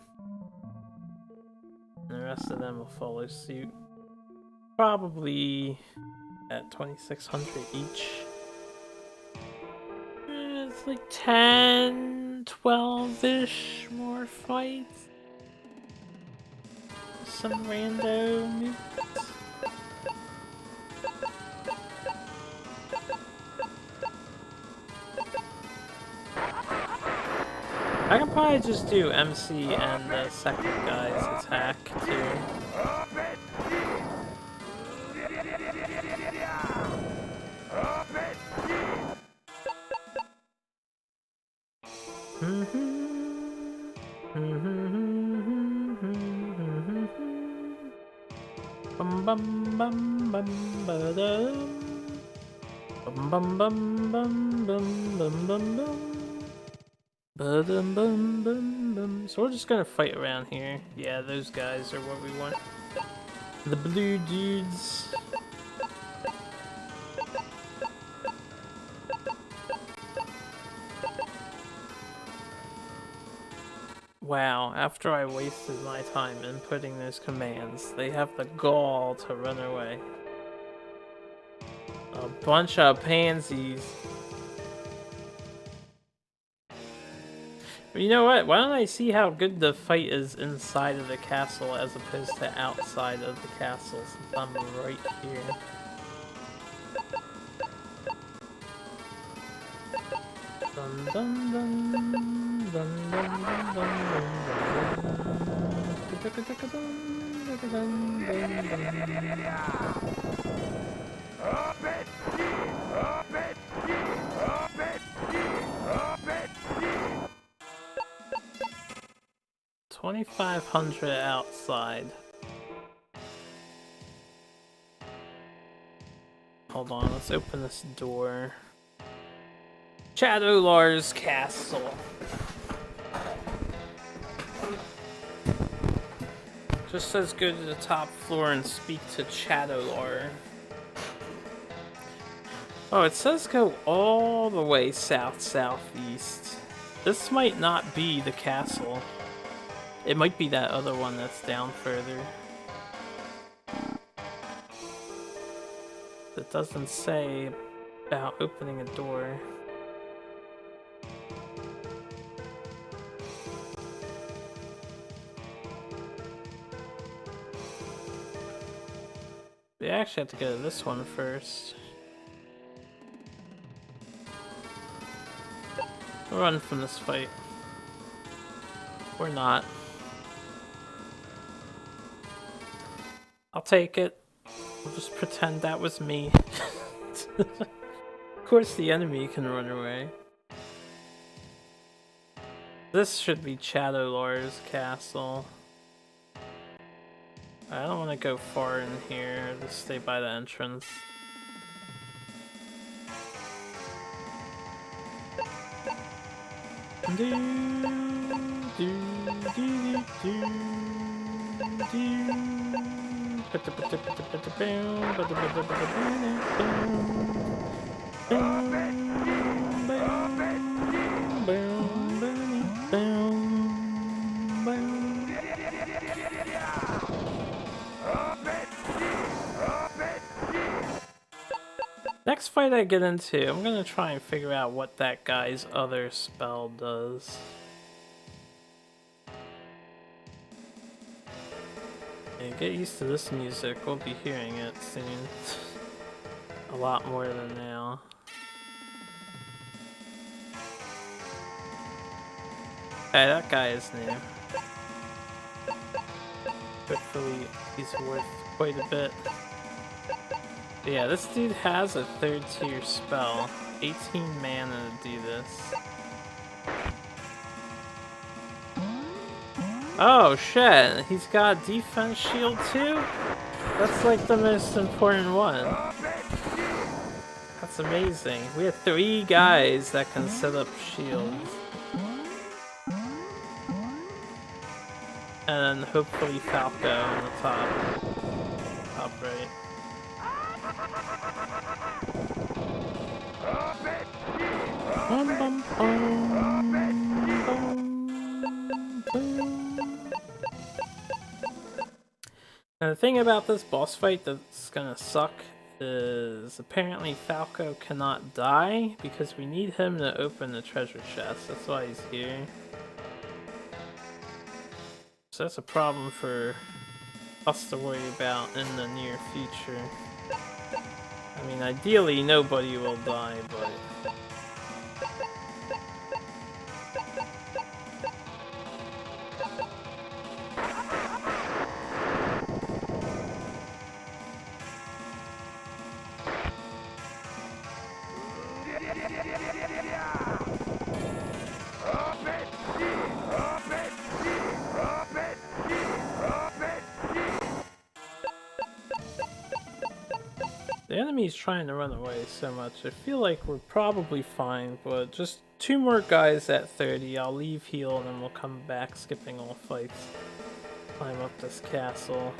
And the rest of them will follow suit. Probably at 2,600 each. It's like 10, 12-ish more fights. Some rando movements. I can probably just do MC and the second guy's attack too. Bum bum bum bum ba dum. Bum bum bum bum bum bum bum bum. Ba-dum, bum, bum, bum. So we're just gonna fight around here. Yeah, those guys are what we want. The blue dudes. Wow, after I wasted my time inputting those commands, they have the gall to run away. A bunch of pansies. You know what? Why don't I see how good the fight is inside of the castle as opposed to outside of the castle, since I'm right here. Dun dun dun dun dun dun dun dun. 2,500 outside. Hold on, let's open this door. Chadolar's castle. Just says go to the top floor and speak to Chadolor. Oh, it says go all the way south-southeast. This might not be the castle. It might be that other one that's down further. It doesn't say about opening a door. We actually have to go to this one first. We'll run from this fight. Or not. I'll take it. We'll just pretend that was me. Of course the enemy can run away. This should be Chadolor's castle. I don't want to go far in here, just stay by the entrance. Next fight I get into, I'm gonna try and figure out what that guy's other spell does. And get used to this music, we'll be hearing it soon. A lot more than now. Okay, that guy is new. Hopefully he's worth quite a bit. Yeah, this dude has a 3rd tier spell. 18 mana to do this. Oh shit, he's got a defense shield too? That's like the most important one. That's amazing. We have 3 guys that can set up shields. And then hopefully Falco on the top. Top right. Bum, bum, bum, bum, bum. Now the thing about this boss fight that's gonna suck is apparently Falco cannot die because we need him to open the treasure chest. That's why he's here. So that's a problem for us to worry about in the near future. I mean, ideally nobody will die, but... The enemy's trying to run away so much. I feel like we're probably fine, but just 2 more guys at 30. I'll leave heal and then we'll come back skipping all fights. Climb up this castle.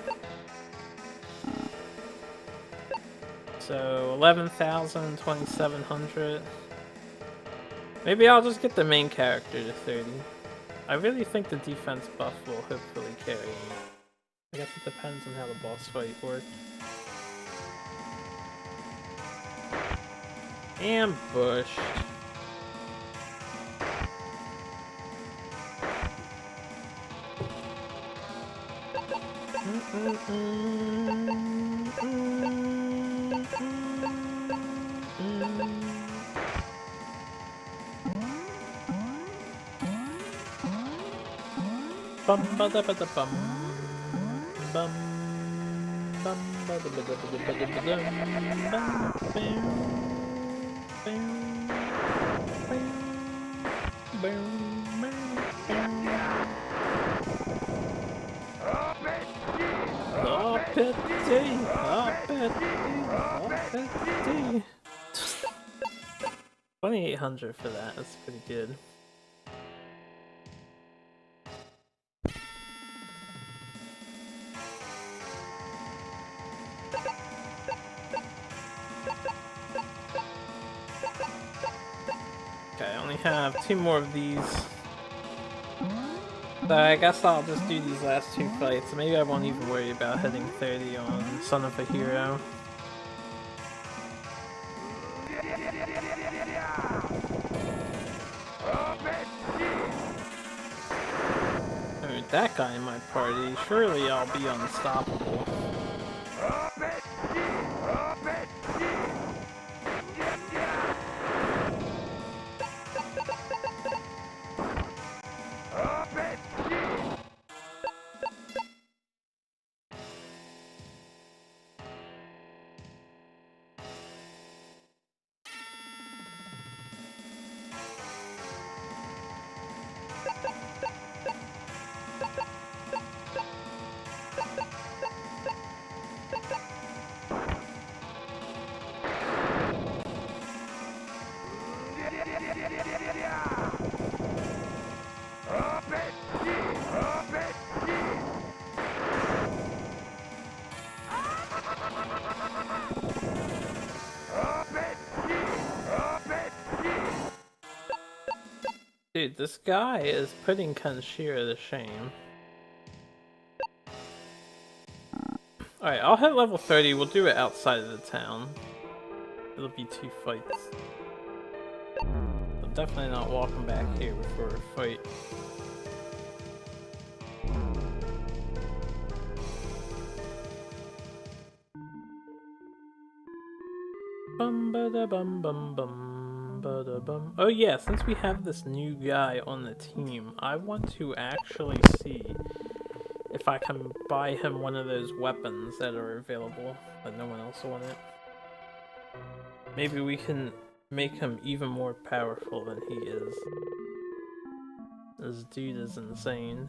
So 11,000, 2,700. Maybe I'll just get the main character to 30. I really think the defense buff will hopefully carry me. I guess it depends on how the boss fight works. Ambushed. Bum ba da ba da bum bum bum ba da ba da ba da ba da ba dum bum. $2,800 for that, that's pretty good. have 2 more of these. So I guess I'll just do these last 2 fights. Maybe I won't even worry about hitting 30 on Son of a Hero. Oh, that guy in my party. Surely I'll be unstoppable. Dude, this guy is putting Kanshiro to shame. Alright, I'll hit level 30. We'll do it outside of the town. It'll be 2 fights. I'm definitely not walking back here before a fight. Bum ba da bum bum bum ba da bum. Oh yeah, since we have this new guy on the team, I want to actually see if I can buy him one of those weapons that are available that no one else wanted. Maybe we can make him even more powerful than he is. This dude is insane.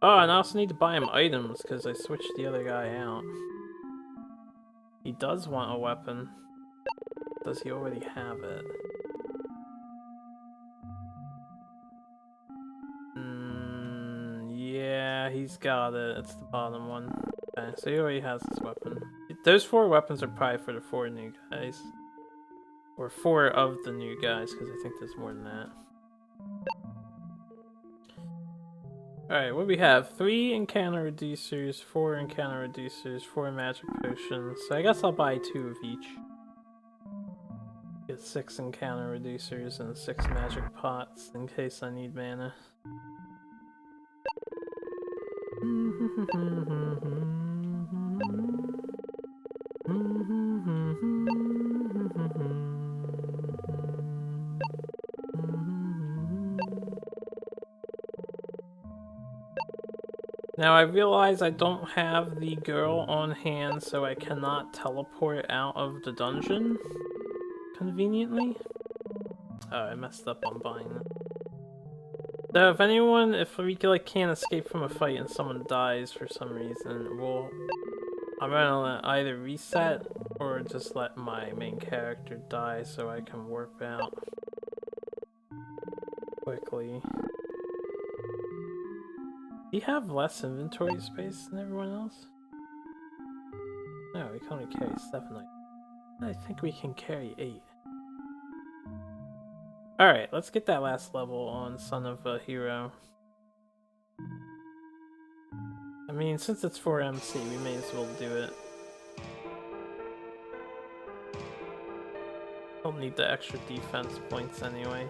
Oh, and I also need to buy him items because I switched the other guy out. He does want a weapon. Does he already have it? Yeah, he's got it. It's the bottom one. Okay, so he already has his weapon. Those 4 weapons are probably for the 4 new guys. Or 4 of the new guys, because I think there's more than that. Alright, what do we have? 3 encounter reducers, 4 encounter reducers, 4 magic potions. So I guess I'll buy 2 of each. Get 6 encounter reducers and 6 magic pots in case I need mana. Now I realize I don't have the girl on hand, so I cannot teleport out of the dungeon conveniently. Oh, I messed up on buying it. So if we can't escape from a fight and someone dies for some reason, I'm gonna either reset or just let my main character die so I can warp out quickly. Do you have less inventory space than everyone else? No, we can only carry 7 items. I think we can carry 8. Alright, let's get that last level on Son of a Hero. I mean, since it's for MC, we may as well do it. Don't need the extra defense points anyway.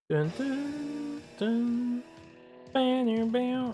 Dun dun dun, banner bound.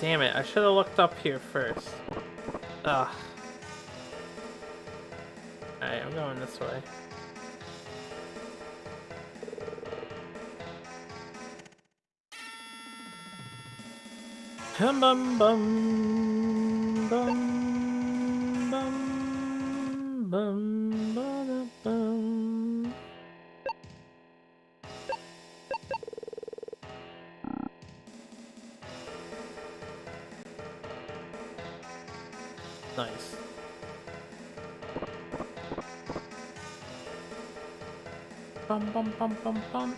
Damn it, I should have looked up here first. Ugh. Alright, I'm going this way. Bum bum bum bum bum bum bum bum. Nice. Bum bum bum bum bum.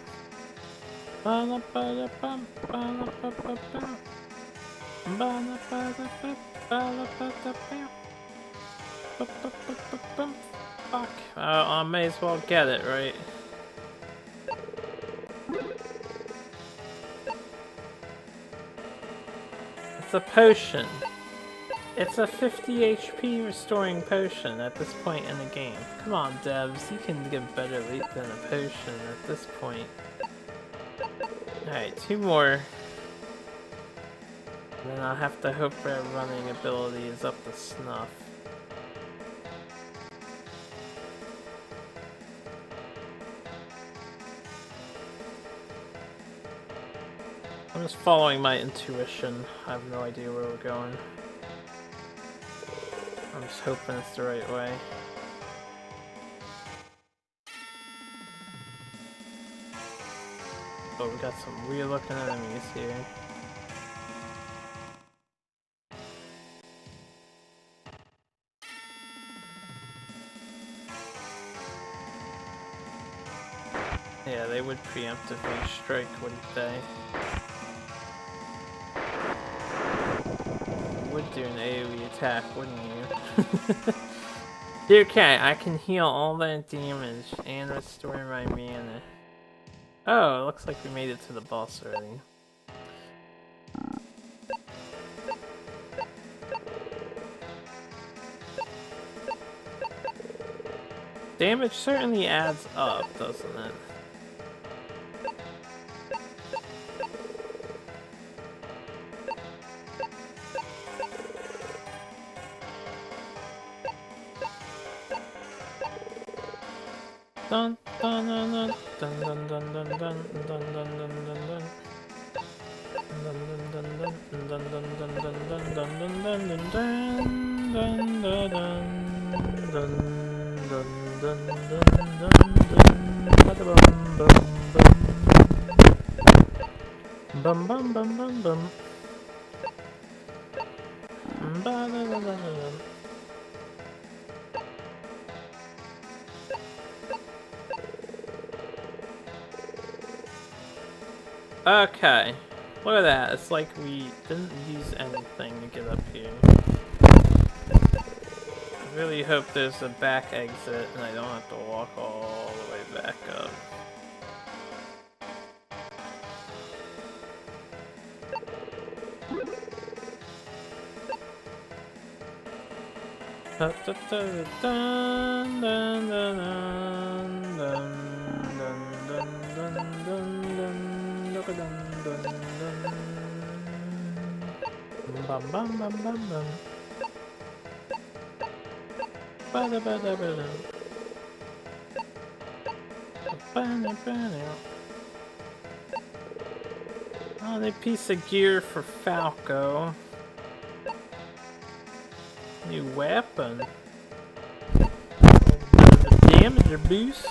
Ba ba bum ba ba ba bum. Fuck. I may as well get it, right? It's a potion. It's a 50 HP restoring potion at this point in the game. Come on, devs, you can get better late than a potion at this point. Alright, 2 more. Then I'll have to hope their running ability is up to snuff. I'm just following my intuition. I have no idea where we're going. I'm just hoping it's the right way. Oh, we got some weird looking enemies here. Yeah, they would preemptively strike, wouldn't they? You would do an AoE attack, wouldn't you? Okay, I can heal all that damage and restore my mana. Oh, it looks like we made it to the boss already. Damage certainly adds up, doesn't it? Dun dun dun dun dun dun dun dun dun dun dun dun dun dun. Bum bum bum bum bum. Okay, look at that. It's like we didn't use anything to get up here. I really hope there's a back exit and I don't have to walk all the way back up. Dun dun dun dun dun dun dun dun dun dun. Dun, dun, dun. Bum bum bum bum bum. Bada bada bada. Bada bada. Oh, a piece of gear for Falco. New weapon. Damage boost.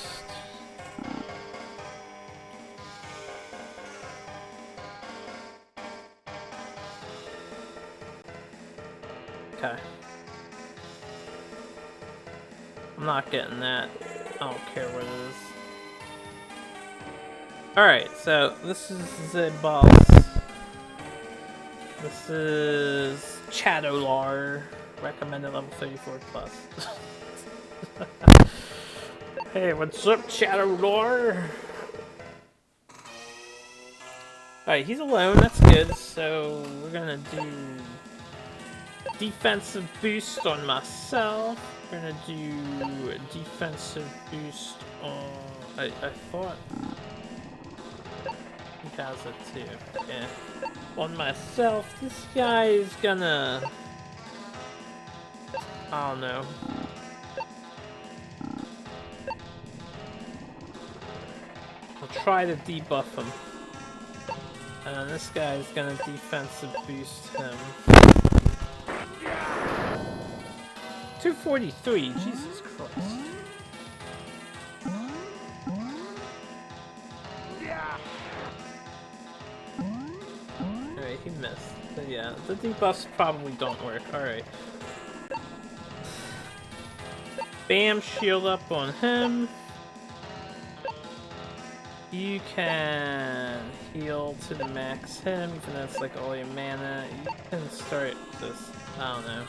Okay. I'm not getting that. I don't care what it is. Alright, so this is the boss. This is Chadolar. Recommended level 34 plus. Hey, what's up, Chadolar? Alright, he's alone, that's good. So we're gonna do defensive boost on myself. We're gonna do a defensive boost on... I thought he has it too. Yeah. On myself, this guy is gonna... I don't know. I'll try to debuff him. And this guy is gonna defensive boost him. 243, Jesus Christ. Alright, he missed. But yeah, the debuffs probably don't work. Alright. Bam, shield up on him. You can heal to the max him, even though that's like all your mana. You can start just, I don't know,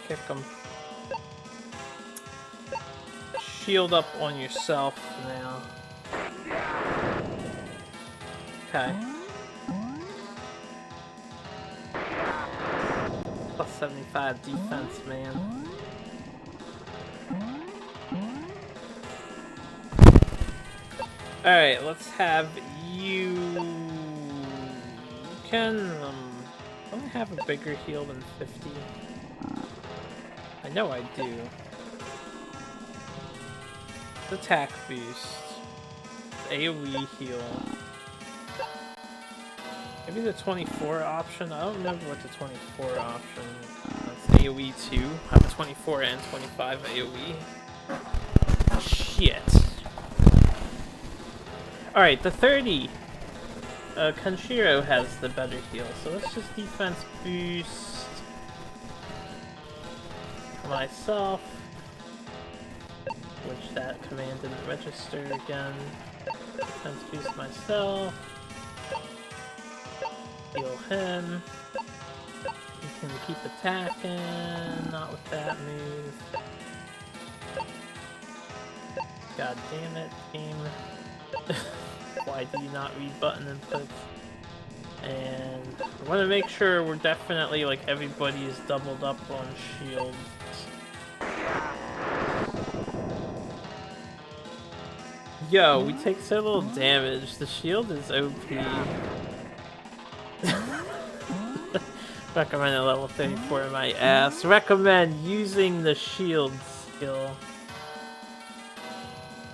kick him. Shield up on yourself now. Okay. Plus 75 defense, man. Alright, let's have you... can only have a bigger heal than 50. I know I do. Attack boost. AoE heal. Maybe the 24 option? I don't remember what the 24 option is. That's AoE 2. I have a 24 and 25 AoE. Shit. Alright, the 30. Kanshiro has the better heal, so let's just defense boost myself. Which that command didn't register again. Defense boost myself. Heal him. He can keep attacking, not with that move. God damn it, game. Why do you not read button inputs? And I want to make sure we're definitely, like, everybody is doubled up on shields. Yo, we take so little damage. The shield is OP. Recommend a level 34 in my ass. Recommend using the shield skill.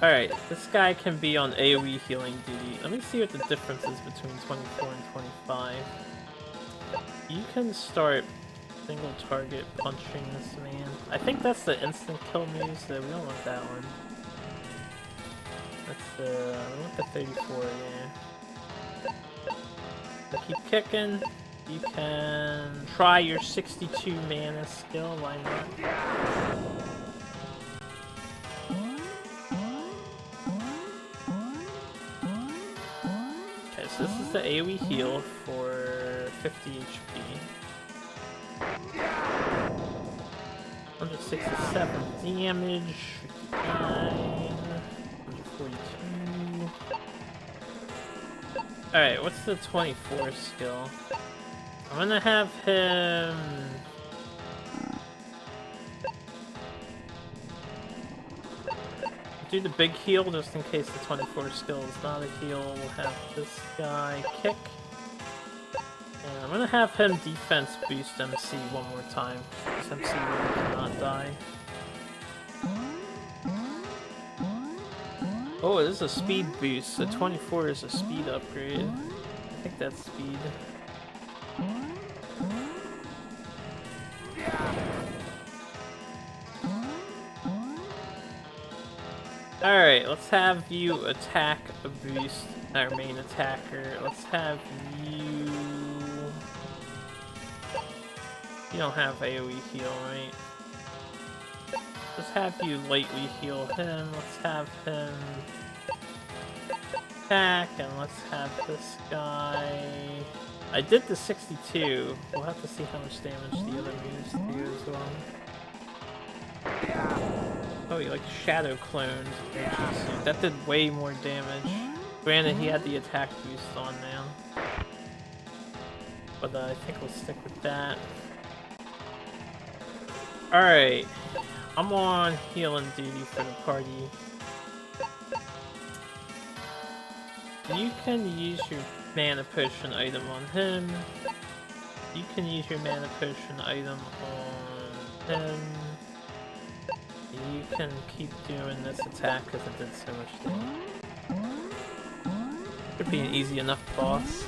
Alright, this guy can be on AoE healing duty. Let me see what the difference is between 24 and 25. You can start single target punching this man. I think that's the instant kill move, so we don't want that one. That's the... I want the 34, yeah. So keep kicking. You can try your 62 mana skill, why not? So this is the AoE heal for 50 HP. 167 damage, 59, 142. Alright, what's the 24 skill? I'm gonna have him... do the big heal just in case the 24 skill is not a heal. We'll have this guy kick. And I'm gonna have him defense boost MC one more time. Because MC really cannot die. Oh, it is a speed boost. The 24 is a speed upgrade. I think that's speed. Alright, let's have you attack a boost, our main attacker. Let's have you... You don't have AoE heal, right? Let's have you lightly heal him. Let's have him attack, and let's have this guy... I did the 62. We'll have to see how much damage the other moves do as well. Oh, he like shadow cloned. That did way more damage. Granted, he had the attack boost on now. But I think we'll stick with that. Alright. I'm on healing duty for the party. You can use your mana potion item on him. You can use your mana potion item on him. You can keep doing this attack because it did so much damage. Could be an easy enough boss.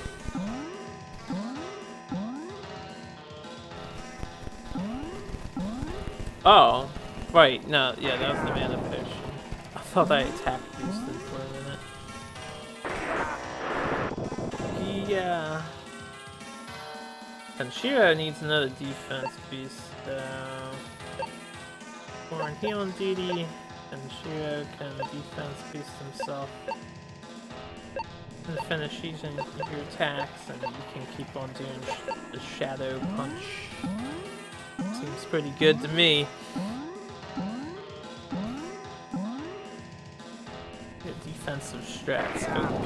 Oh, right, no, yeah, that was the mana potion. I thought I attack boosted for a minute. Yeah. And Shiro needs another defense boost, so... We're on healing duty, and Shiro can defense boost himself. And finish using your attacks, and you can keep on doing the shadow punch. Seems pretty good to me. Your defensive strats OP.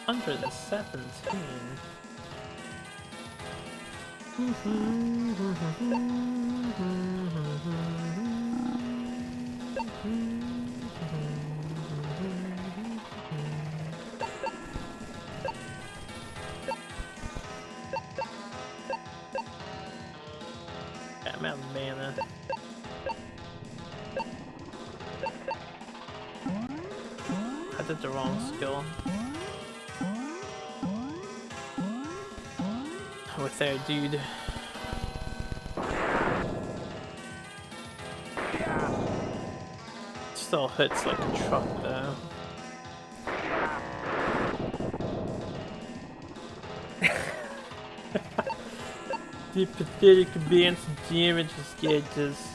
117. I'm out of mana. I did the wrong skill. With their dude. Still hits like a truck though. The pathetic advance of damage is gadgets.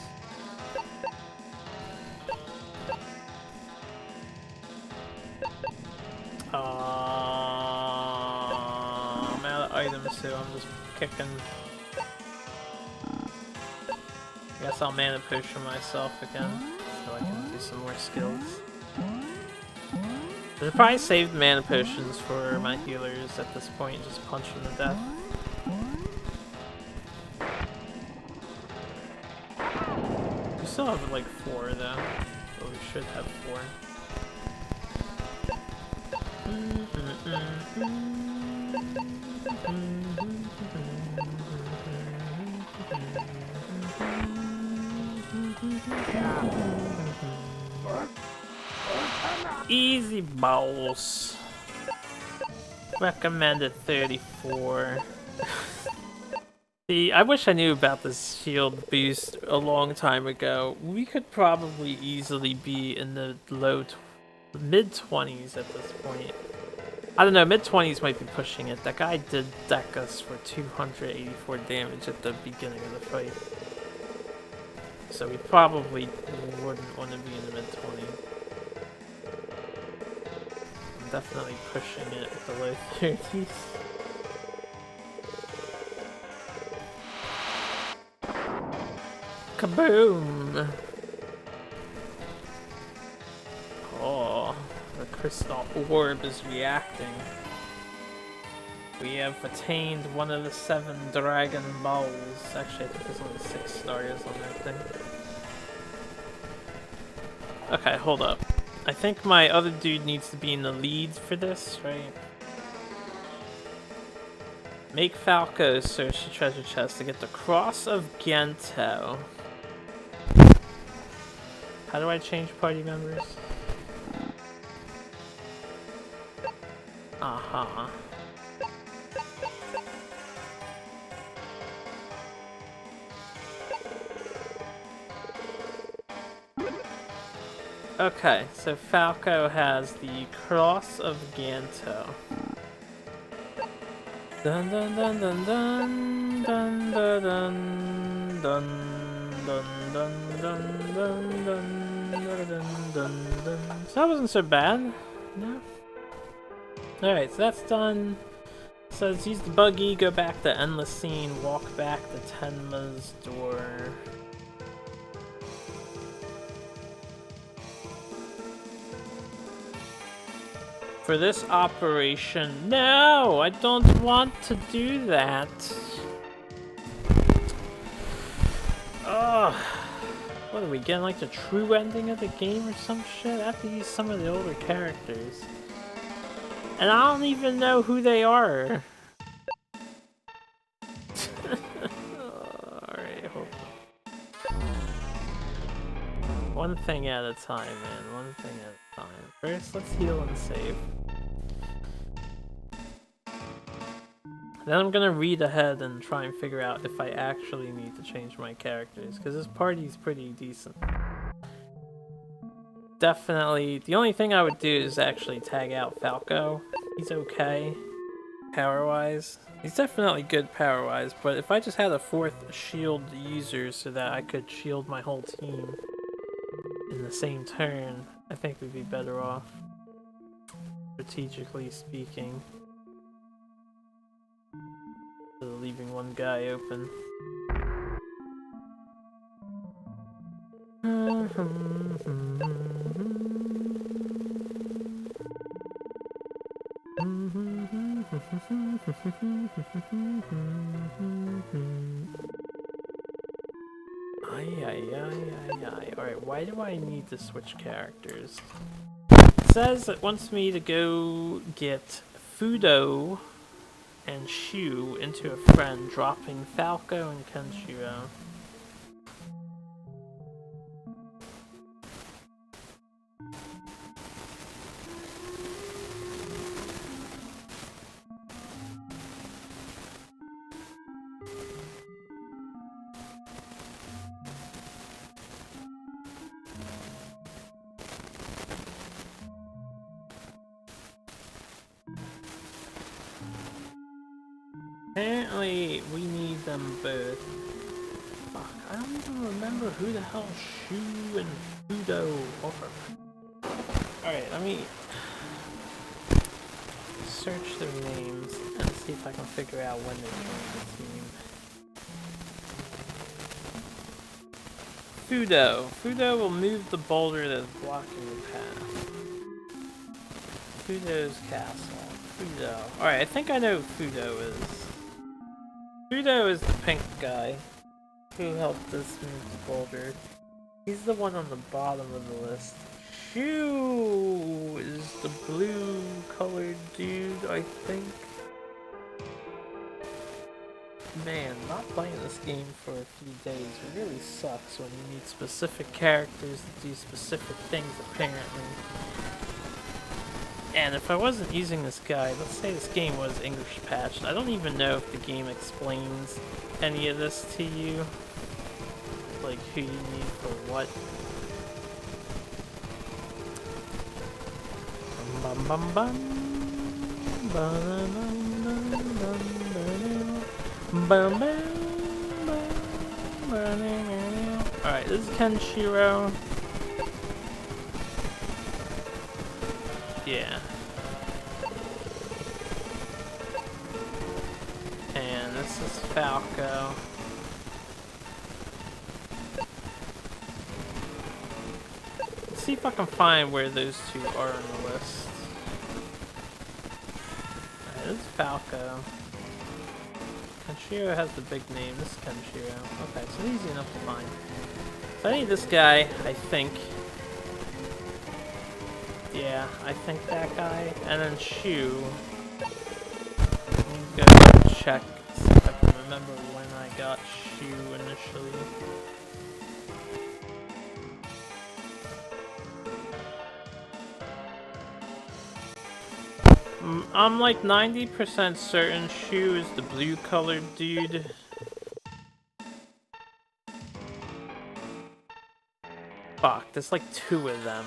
I'm out of items, so I'm just kicking. I guess I'll mana potion myself again, so I can do some more skills. I should probably save the mana potions for my healers at this point, just punch them to death. We still have like 4 though, but we should have 4. Easy boss. Recommended 34. See, I wish I knew about this shield boost a long time ago. We could probably easily be in the mid-20s at this point. I don't know, mid-20s might be pushing it. That guy did deck us for 284 damage at the beginning of the fight. So we probably wouldn't want to be in the mid-20s. I'm definitely pushing it at the low 30s. Kaboom! Oh, the crystal orb is reacting. We have attained one of the 7 Dragon Balls. Actually, I think there's only 6 stars on that thing. Okay, hold up. I think my other dude needs to be in the lead for this, right? Make Falco search the treasure chest to get the Cross of Gento. How do I change party members? Uh-huh. Okay, so Falco has the Cross of Ganto. Dun dun dun dun dun dun dun dun dun dun dun dun dun dun dun. So that wasn't so bad. No. Alright, so that's done. Says use the buggy, go back to Endless Scene, walk back to Tenma's door. For this operation, no, I don't want to do that. Ugh. What are we getting, like the true ending of the game or some shit? I have to use some of the older characters. And I don't even know who they are. Alright, hold on. One thing at a time, man. One thing at a time. First, let's heal and save. Then I'm gonna read ahead and try and figure out if I actually need to change my characters, because this party's pretty decent. Definitely, the only thing I would do is actually tag out Falco. He's okay, power-wise. He's definitely good power-wise, but if I just had a 4th shield user so that I could shield my whole team in the same turn, I think we'd be better off, strategically speaking. Leaving one guy open. Alright, why do I need to switch characters? It says it wants me to go get Fudo and Shu into a friend, dropping Falco and Kenshiro. Apparently, we need them both. Fuck, I don't even remember who the hell Shu and Fudo are. Alright, let me search their names and see if I can figure out when they joined the team. Fudo. Fudo will move the boulder that's blocking the path. Fudo's castle. Fudo. Alright, I think I know who Fudo is. Hokuto is the pink guy who helped us move the boulder. He's the one on the bottom of the list. Shu is the blue colored dude, I think. Man, not playing this game for a few days really sucks when you need specific characters to do specific things, apparently. And if I wasn't using this guy, let's say this game was English patched, I don't even know if the game explains any of this to you. Like who you need for what. Bum bum bum. Bum bum bum bum. Alright, this is Kenshiro. Yeah. And this is Falco. Let's see if I can find where those two are on the list. Alright, this is Falco. Kenshiro has the big name. This is Kenshiro. Okay, so easy enough to find. So I need this guy, I think. Yeah, I think that guy. And then Shu. Let me go check, see if I can remember when I got Shu initially. I'm like 90% certain Shu is the blue colored dude. Fuck, there's like two of them.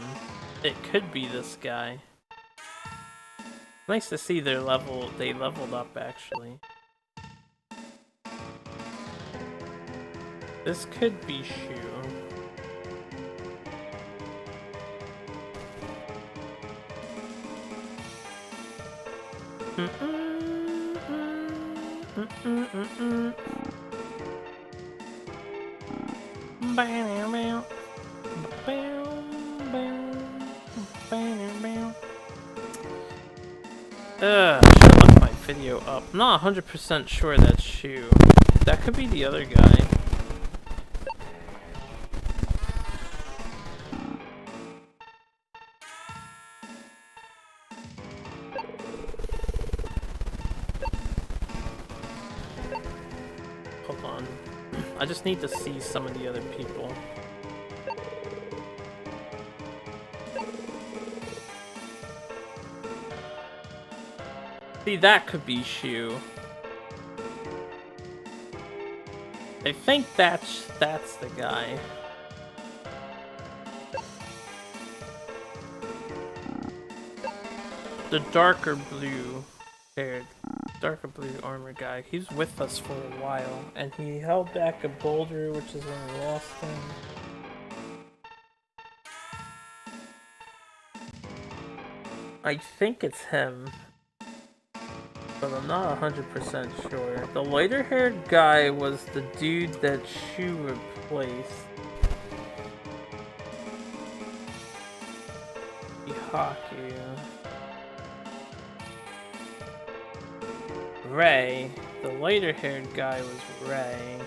It could be this guy. Nice to see they leveled up actually. This could be Shu. I should have left my video up. I'm not 100% sure that's Shu. That could be the other guy. Hold on. I just need to see some of the other people. See, that could be Shu. I think that's the guy. The darker blue armor guy. He's with us for a while, and he held back a boulder, which is when we lost him. I think it's him, but I'm not 100% sure. The lighter-haired guy was the dude that Shu replaced. Haku. Ray. The lighter-haired guy was Ray.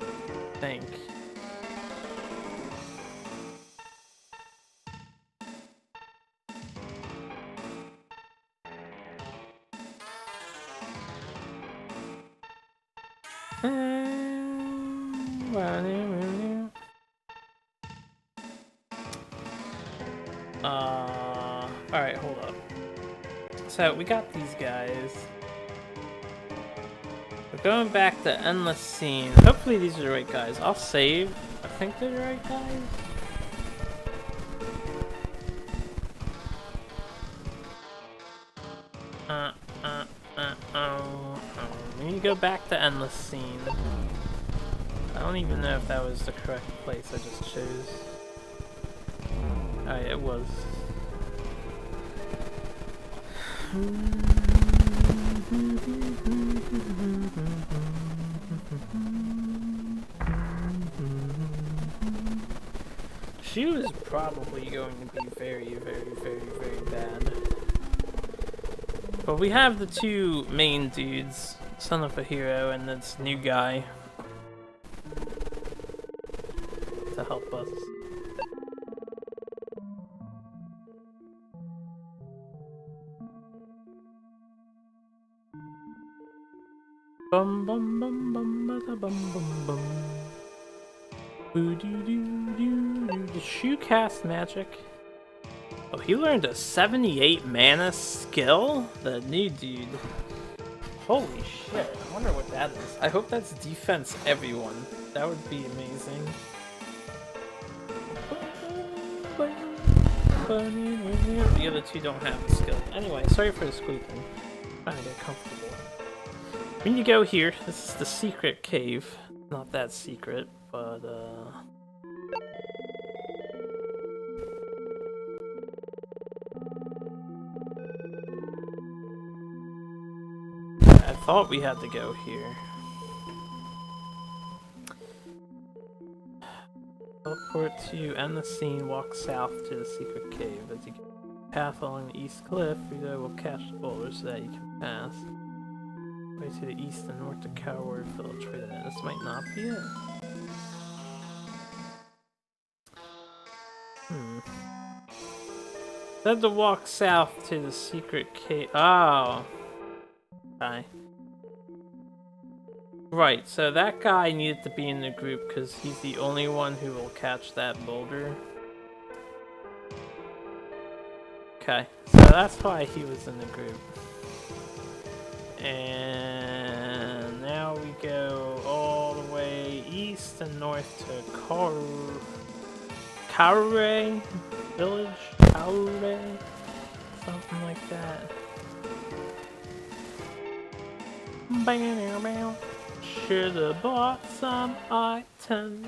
I think. Alright, hold up. So, we got these guys. We're going back to Endless Scene. Hopefully these are the right guys. I'll save. I think they're the right guys. We need to go back to Endless Scene. I don't even know if that was the correct place I just chose. Alright, it was. She was probably going to be very, very, very, very bad. But we have the two main dudes, Son of a Hero and this new guy, to help us. Bum bum bum bum bum bum bum bum. Boo doo doo doo. Did Shu cast magic? Oh, he learned a 78 mana skill? The new dude. Holy shit, I wonder what that is. I hope that's defense everyone. That would be amazing. The other two don't have the skill. Anyway, sorry for the squeaking. I'm trying to get comfortable. When you go here, this is the secret cave. Not that secret, but I thought we had to go here. Teleport to end the scene, walk south to the secret cave. As you get the path along the east cliff, Ryuuseiden will catch the boulders so that you can pass. Way to the east and north to Coward Village. Wait a minute, this might not be it. Said to walk south to the secret cave. Oh. Okay. Right, so that guy needed to be in the group because he's the only one who will catch that boulder. Okay, so that's why he was in the group. And now we go all the way east and north to Kaure Village? Kaure? Something like that. Bam. Should've bought some items.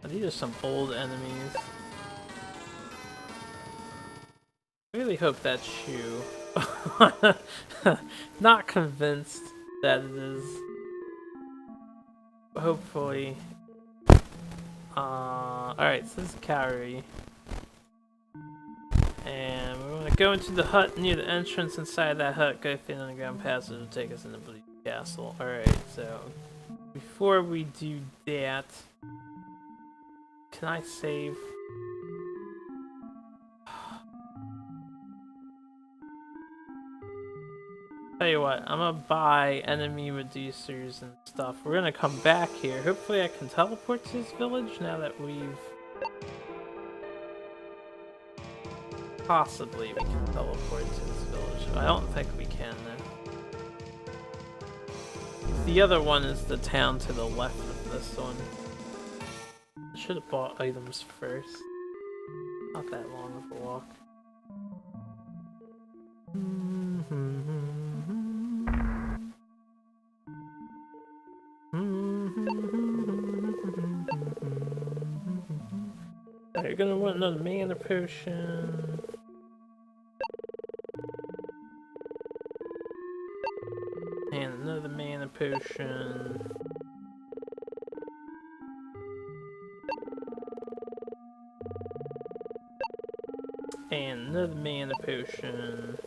Oh, these are some old enemies. I really hope that's Shu. Not convinced that it is. Hopefully. Alright, so this is Kaori. And we want to go into the hut near the entrance. Inside that hut, go through the underground passage to take us into Blue Castle. Alright, so before we do that, can I save? Tell you what, I'm gonna buy enemy reducers and stuff. We're gonna come back here. Hopefully I can teleport to this village now that we've... Possibly we can teleport to this village. I don't think we can though. The other one is the town to the left of this one. I should have bought items first. Not that long of a walk. You're gonna want another mana potion. And another mana potion. And another mana potion.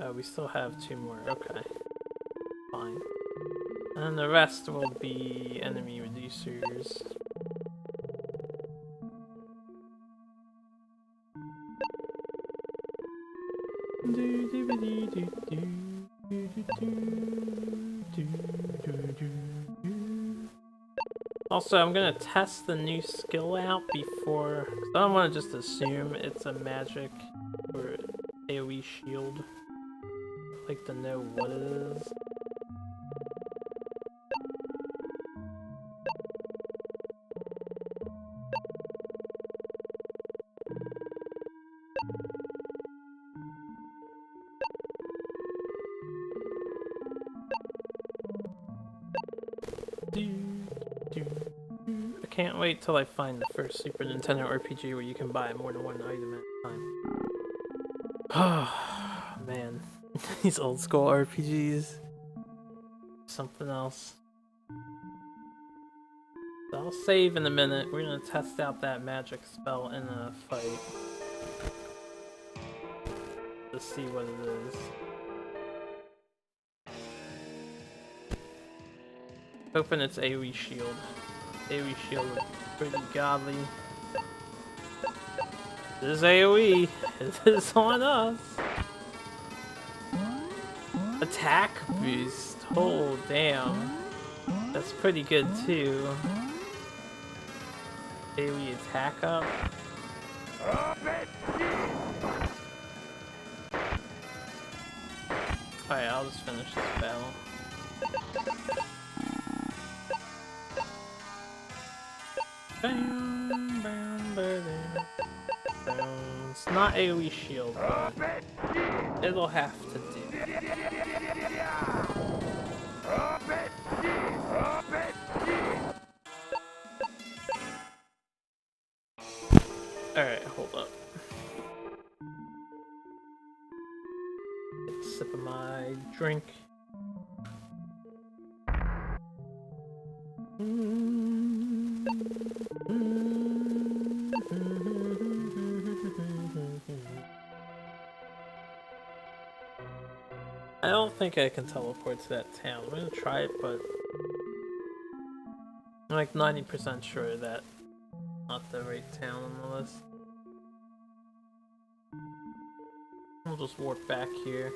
Oh, we still have 2 more. Okay. Fine. And the rest will be enemy reducers. Also, I'm gonna test the new skill out before, cause I don't want to just assume it's a magic or AoE shield. I'd like to know what it is. I can't wait till I find the first Super Nintendo RPG where you can buy more than one item at a time. Oh man, these old school RPGs. Something else. So I'll save in a minute. We're gonna test out that magic spell in a fight. To see what it is. Hoping it's AoE shield. AoE shield is pretty godly. This is AoE. It is on us. Attack boost. Oh damn. That's pretty good too. AoE attack up. Alright, I'll just finish this battle. Bam, bam, bam, bam. It's not AoE shield, but it'll have to do. Alright, hold up. Take a sip of my drink. I don't think I can teleport to that town. I'm gonna try it, but I'm like 90% sure that's not the right town on the list. We'll just warp back here.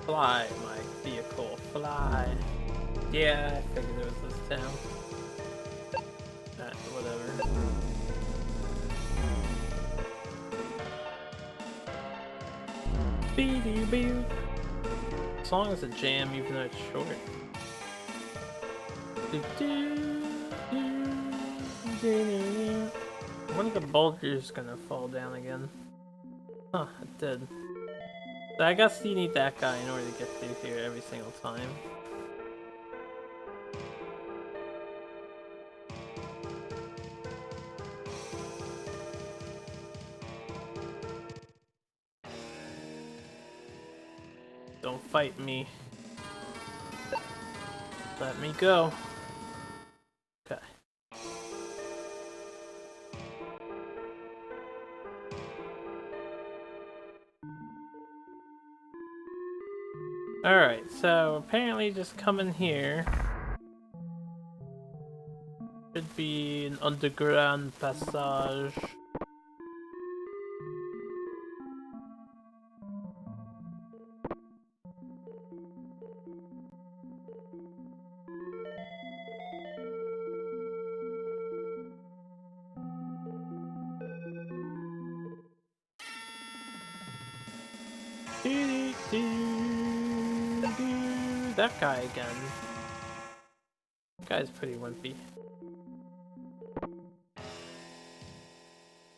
Fly, my vehicle, fly. Yeah, I figured it was this town. Whatever. As long as a jam, even though it's short. One of the boulders gonna fall down again. Huh, it did. So I guess you need that guy in order to get through here every single time. Don't fight me. Let me go. Okay. Alright, so apparently just come in here. Should be an underground passage. That guy again. That guy's pretty wimpy.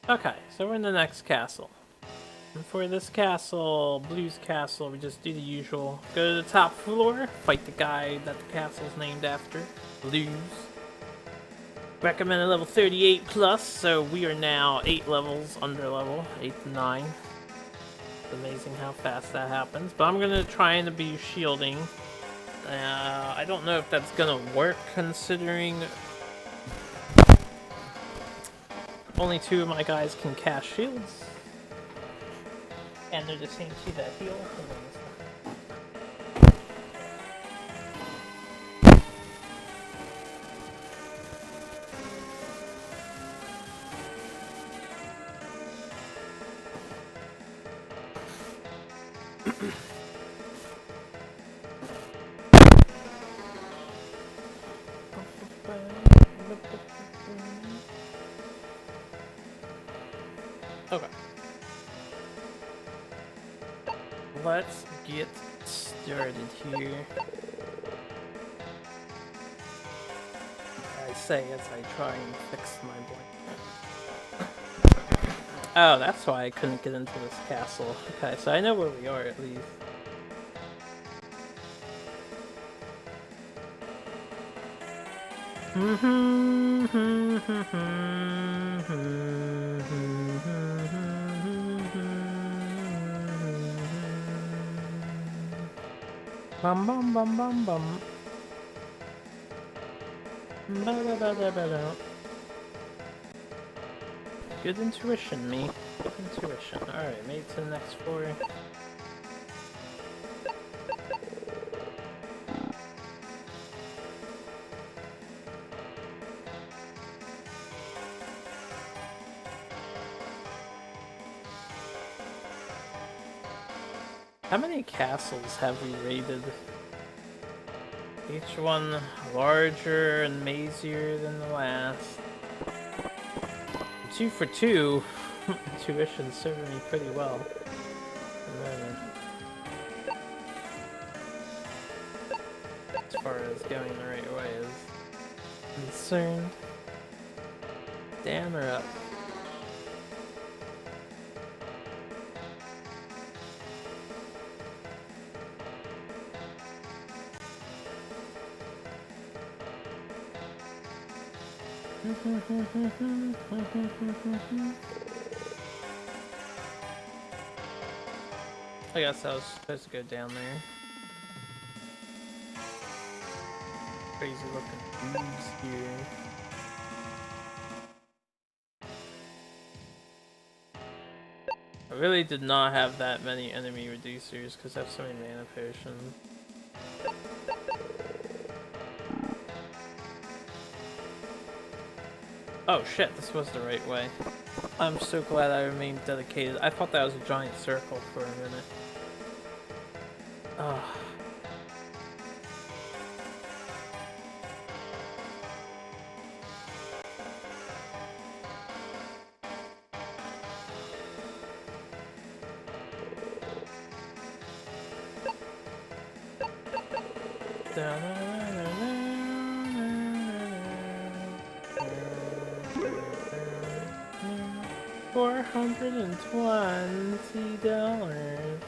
Okay, so we're in the next castle. And for this castle, Blue's castle, we just do the usual. Go to the top floor, fight the guy that the castle's named after. Blues. Recommended level 38 plus, so we are now 8 levels under level, 8 to 9. It's amazing how fast that happens. But I'm gonna try and be shielding. I don't know if that's gonna work considering only 2 of my guys can cast shields. And they're the same 2 that heal. Okay. Let's get started here. I say as I try and fix my blanket. Oh, that's why I couldn't get into this castle. Okay, so I know where we are at least. Bum bum bum bum bum. Ba-da-ba-da-ba-da. Good intuition, me. Good intuition. Alright, made it to the next floor. How many castles have we raided? Each one larger and mazier than the last. 2 for 2. Intuition's serving me pretty well. As far as going the right way is concerned. Down or up? I guess I was supposed to go down there. Crazy looking dudes here. I really did not have that many enemy reducers because I have so many mana potions. Oh shit, this was the right way. I'm so glad I remained dedicated. I thought that was a giant circle for a minute. Ugh. $420.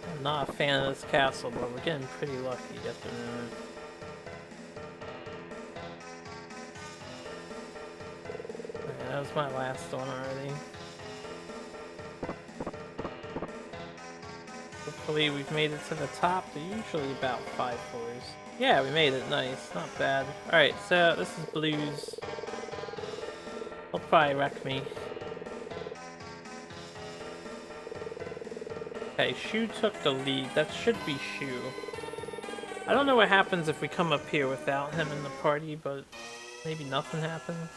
I'm not a fan of this castle, but we're getting pretty lucky at the moment. Okay, that was my last one already. Hopefully we've made it to the top. They're usually about 5 floors. Yeah, we made it. Nice. Not bad. Alright, so this is Blues. He'll probably wreck me. Okay, Shu took the lead. That should be Shu. I don't know what happens if we come up here without him in the party, but maybe nothing happens.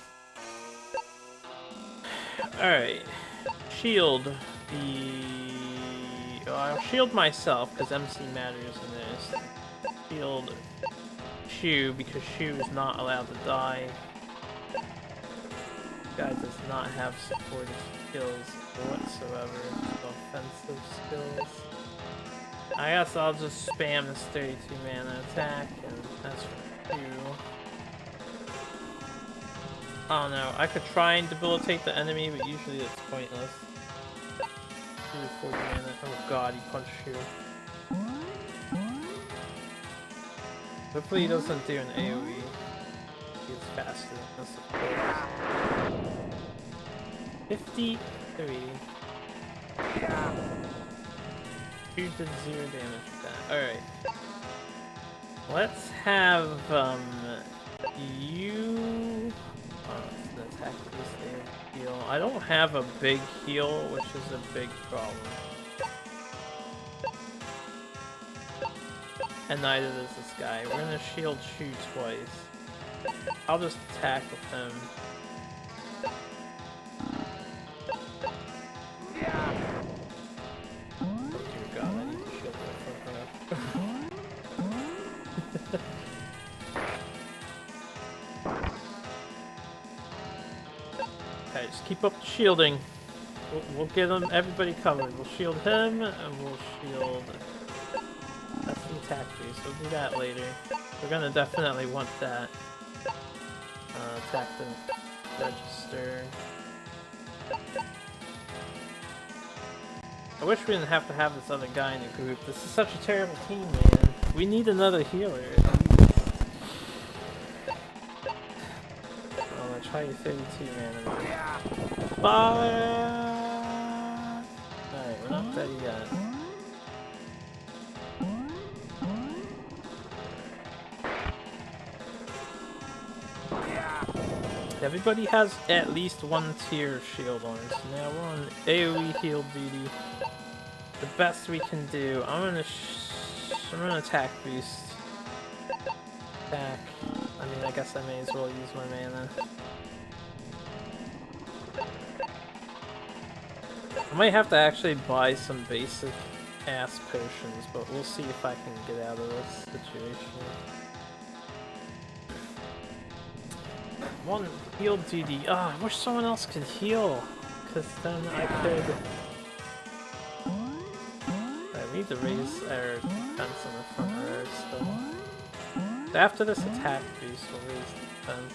Alright. Shield I'll shield myself because MC matters in this. Shield Shu because Shu is not allowed to die. This guy does not have supportive skills whatsoever. Offensive skills. I guess I'll just spam this 32 mana attack, and that's for Shu. I don't know. I could try and debilitate the enemy, but usually it's pointless. 40 mana. Oh god, he punched Shu. Hopefully he doesn't do an AoE. He is faster than this, of course. 53. Shu did 0 damage with that. Alright. Let's have, you... Oh, it's an attack boost there. Heal. I don't have a big heal, which is a big problem. And neither does this guy. We're gonna shield Shu twice. I'll just attack with him. Oh dear god, I need to shield my front. Okay, just keep up the shielding. We'll get him, everybody covered. We'll shield him, and we'll shield... That's the attack boost, we'll do that later. We're gonna definitely want that. Attack the register. I wish we didn't have to have this other guy in the group. This is such a terrible team, man. We need another healer. Try your 32 mana. Fire! Alright, we're not dead yet. Everybody has at least one tier shield on, so now we're on AoE heal duty. The best we can do. I'm gonna attack boost. Attack. I mean, I guess I may as well use my mana. I might have to actually buy some basic ass potions, but we'll see if I can get out of this situation. One heal duty. Ah, I wish someone else could heal, because then I could... I need to raise our defense in the front row still. So after this attack boost, we'll raise the defense.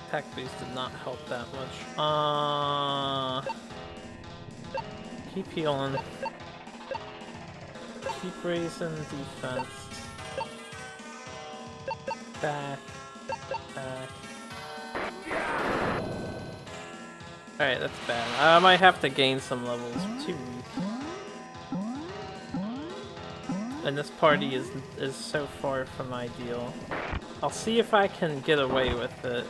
Attack boost did not help that much. Keep healing. Keep raising defense. Back. Back. Alright, that's bad. I might have to gain some levels. I'm too weak. And this party is so far from ideal. I'll see if I can get away with it.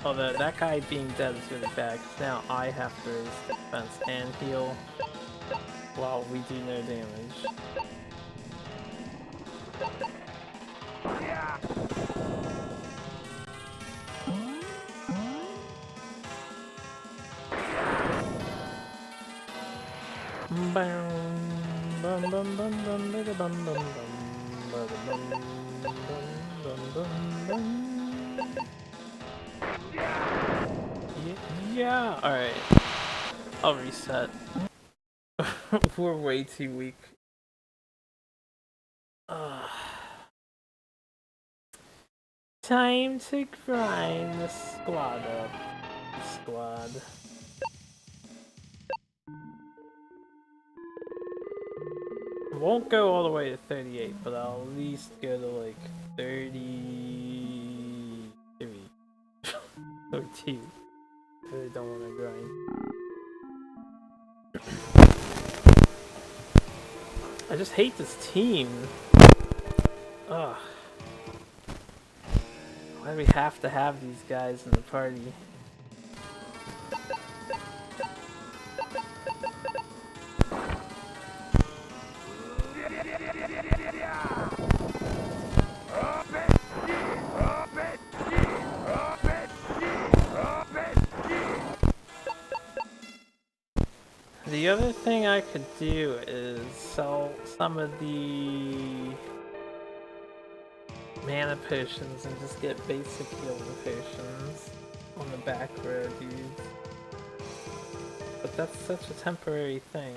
Although that guy being dead is really bad, because now I have to raise defense and heal while we do no damage. Yeah, alright. I'll reset. We're way too weak. Time to grind the squad up. Squad. Won't go all the way to 38, but I'll at least go to like 33 or 2. I really don't want to grind. I just hate this team. Ugh. Why do we have to have these guys in the party? The other thing I could do is sell some of the mana potions and just get basic healing potions on the back row, dudes. But that's such a temporary thing.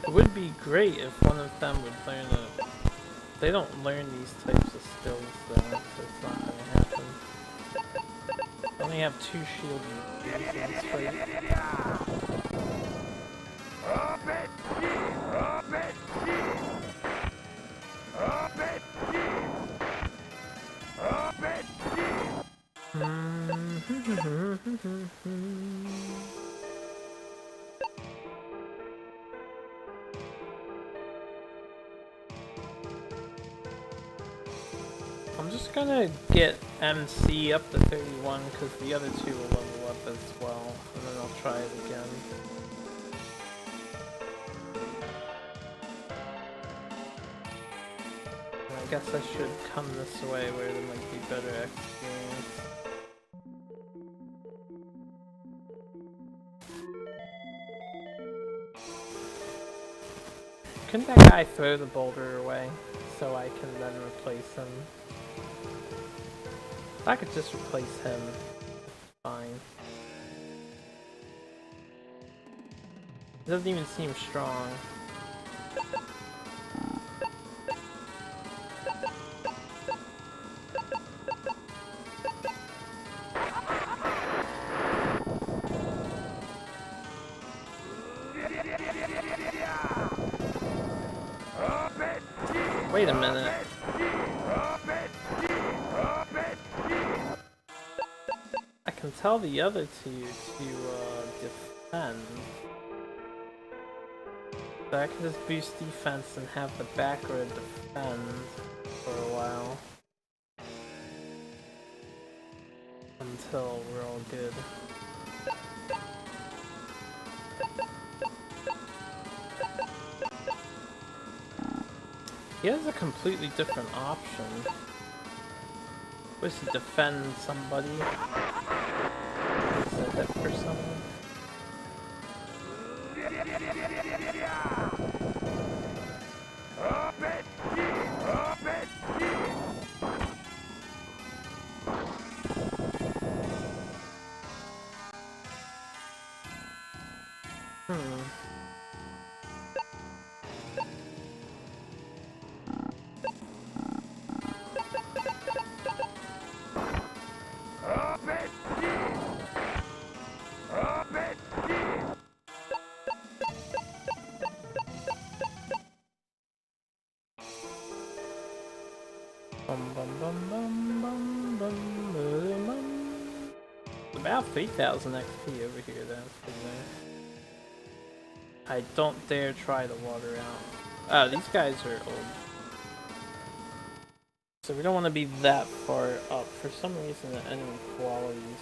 It would be great if one of them would learn it. They don't learn these types of skills though, so it's not going to happen. I only have 2 shield users in this fight. I'm just gonna get MC up to 31 because the other 2 will level up as well, and then I'll try it again. And I guess I should come this way where there might be better experience. Couldn't that guy throw the boulder away so I can then replace him? If I could just replace him, fine. It doesn't even seem strong. Wait a minute. I can tell the other 2 to defend. So I can just boost defense and have the back row defend for a while. Until we're all good. He has a completely different option. Was he defend somebody? Is that hit for someone? About 3,000 XP over here, that's pretty nice. I don't dare try the water out. Oh, these guys are old. So we don't want to be that far up. For some reason the enemy qualities.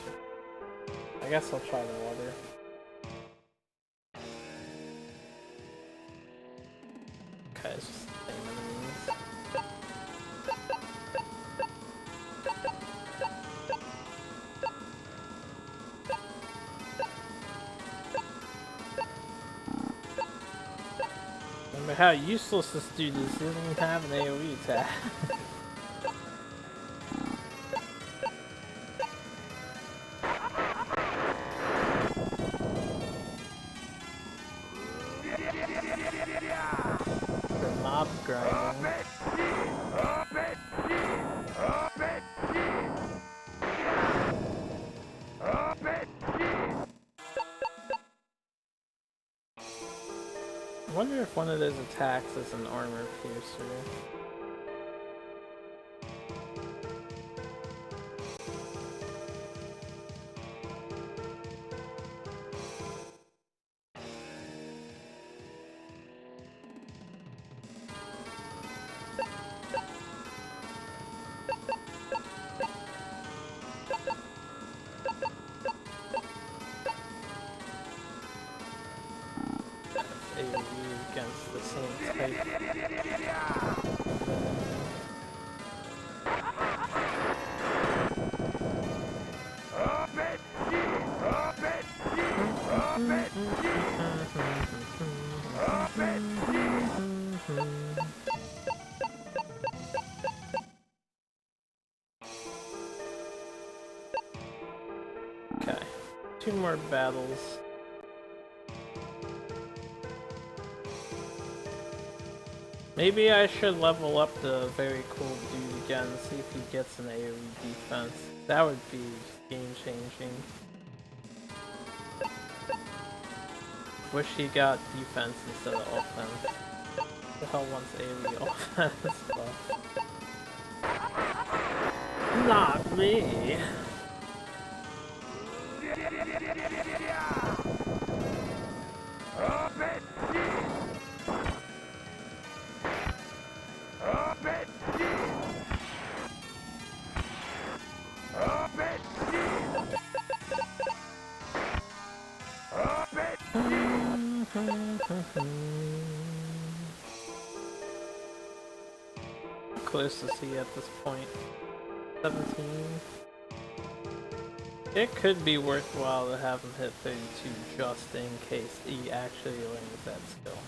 I guess I'll try the water. Okay, it's just the same enemies. Remember how useless this dude is, he doesn't even have an AoE attack. The mob grinding. I wonder if one of those attacks is an armor piercer. Against the same type. Okay, 2 more battles. Maybe I should level up the very cool dude again, see if he gets an AoE defense. That would be game changing. Wish he got defense instead of offense. The hell wants AoE offense buff? Not me! How close is he at this point? 17? It could be worthwhile to have him hit 32 just in case he actually learns that skill.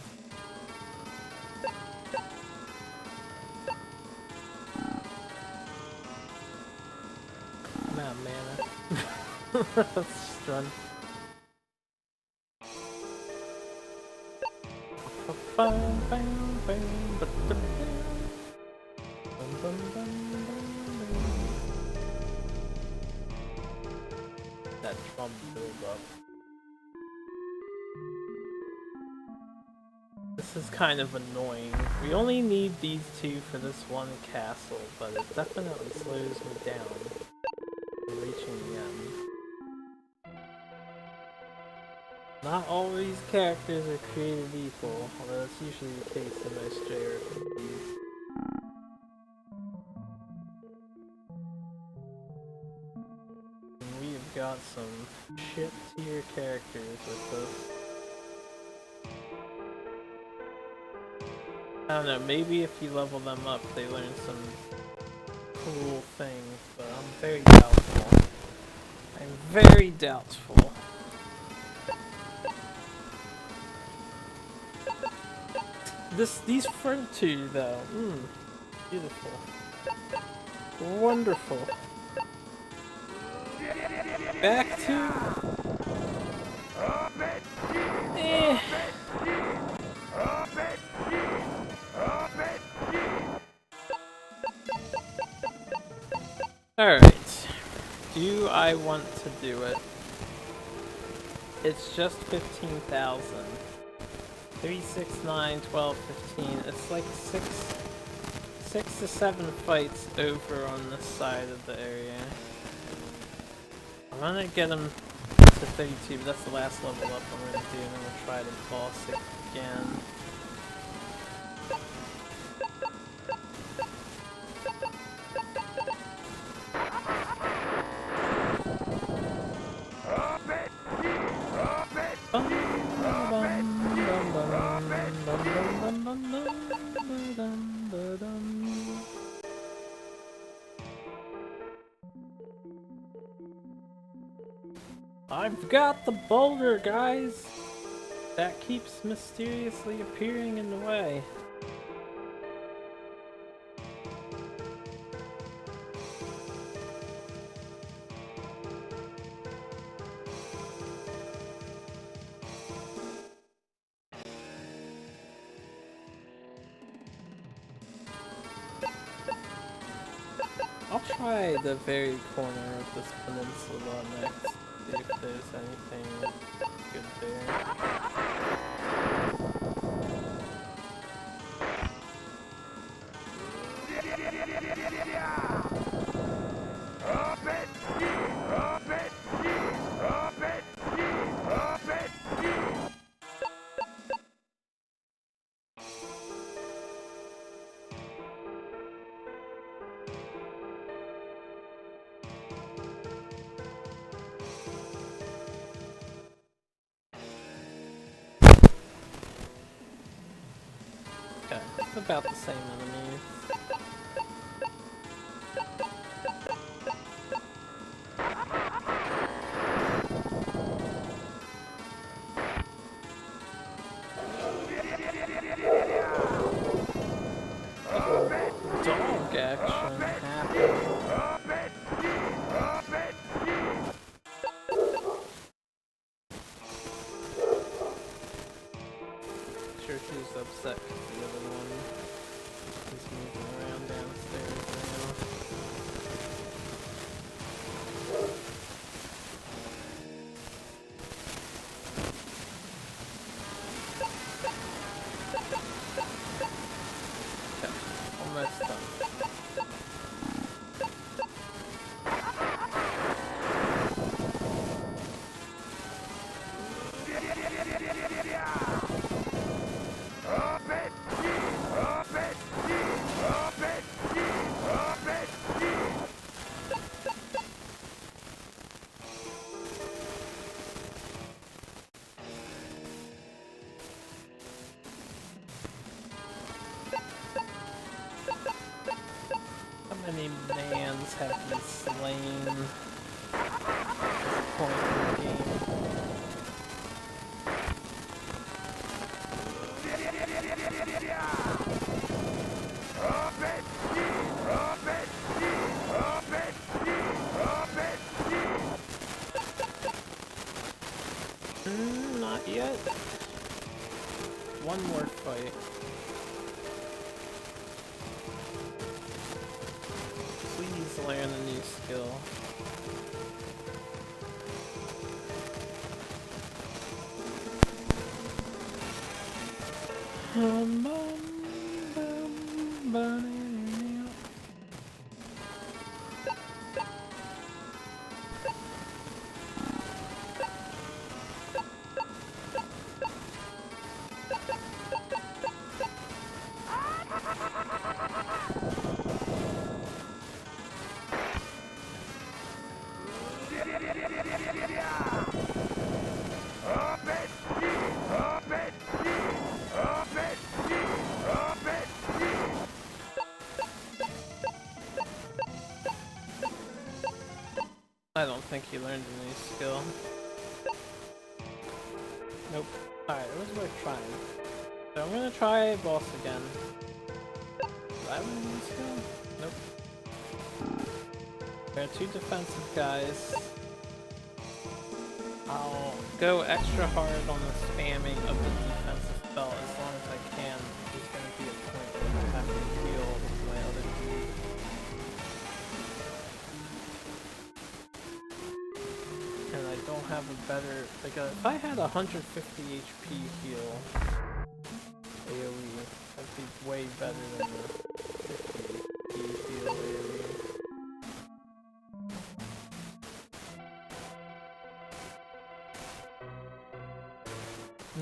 Nah, mana. Let's run. That drum build up. This is kind of annoying. We only need these 2 for this one castle, but it definitely slows me down from reaching the end. Not all these characters are created equal, although that's usually the case in most JRPGs. And we've got some shit tier characters with this. I don't know, maybe if you level them up they learn some cool things, but I'm very doubtful. I'm very doubtful. These front 2 though, beautiful. Wonderful. Back to... Alright. Do I want to do it? It's just 15,000. 3, 6, 9, 12, 15. It's like 6 to 7 fights over on this side of the area. I'm gonna get him to 32, but that's the last level up I'm gonna do, and then we'll try the boss again. I've got the boulder, guys! that keeps mysteriously appearing in the way. I'll try the very corner of this peninsula next, see if there's anything good there. Okay, it's about the same enemies. Dog action happened. Sure she's upset because the other one is moving around downstairs now. Okay, almost done. How many mans have you slain at this point in the game? Not yet. One more fight. Please learn a new skill. I don't think he learned a new skill. Nope. Alright, it was worth trying. So I'm gonna try boss again. Did I learn a new skill? Nope. There are two defensive guys. I'll go extra hard on the spamming of the defensive spell as long as I can. There's gonna be a point where I have to heal with my other dude. And I don't have a better, like if I had 150 HP heal AoE, that'd be way better than the 50 HP heal AoE.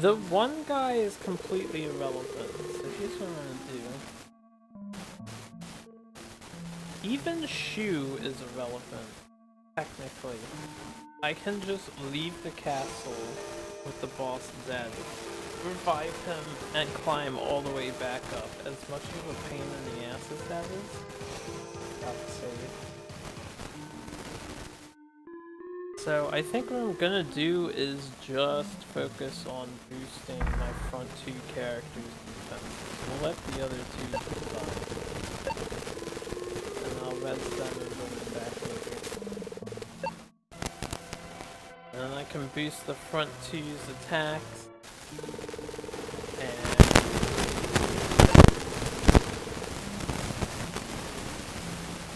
The one guy is completely irrelevant, so here's what I'm gonna do. Even Shu is irrelevant, technically. I can just leave the castle with the boss dead, revive him, and climb all the way back up. As much of a pain in the ass as that is, I'll say. So I think what I'm gonna do is just focus on boosting my front two characters' defenses. We'll let the other two decide. And I'll res them and bring them back later. And then I can boost the front two's attacks. And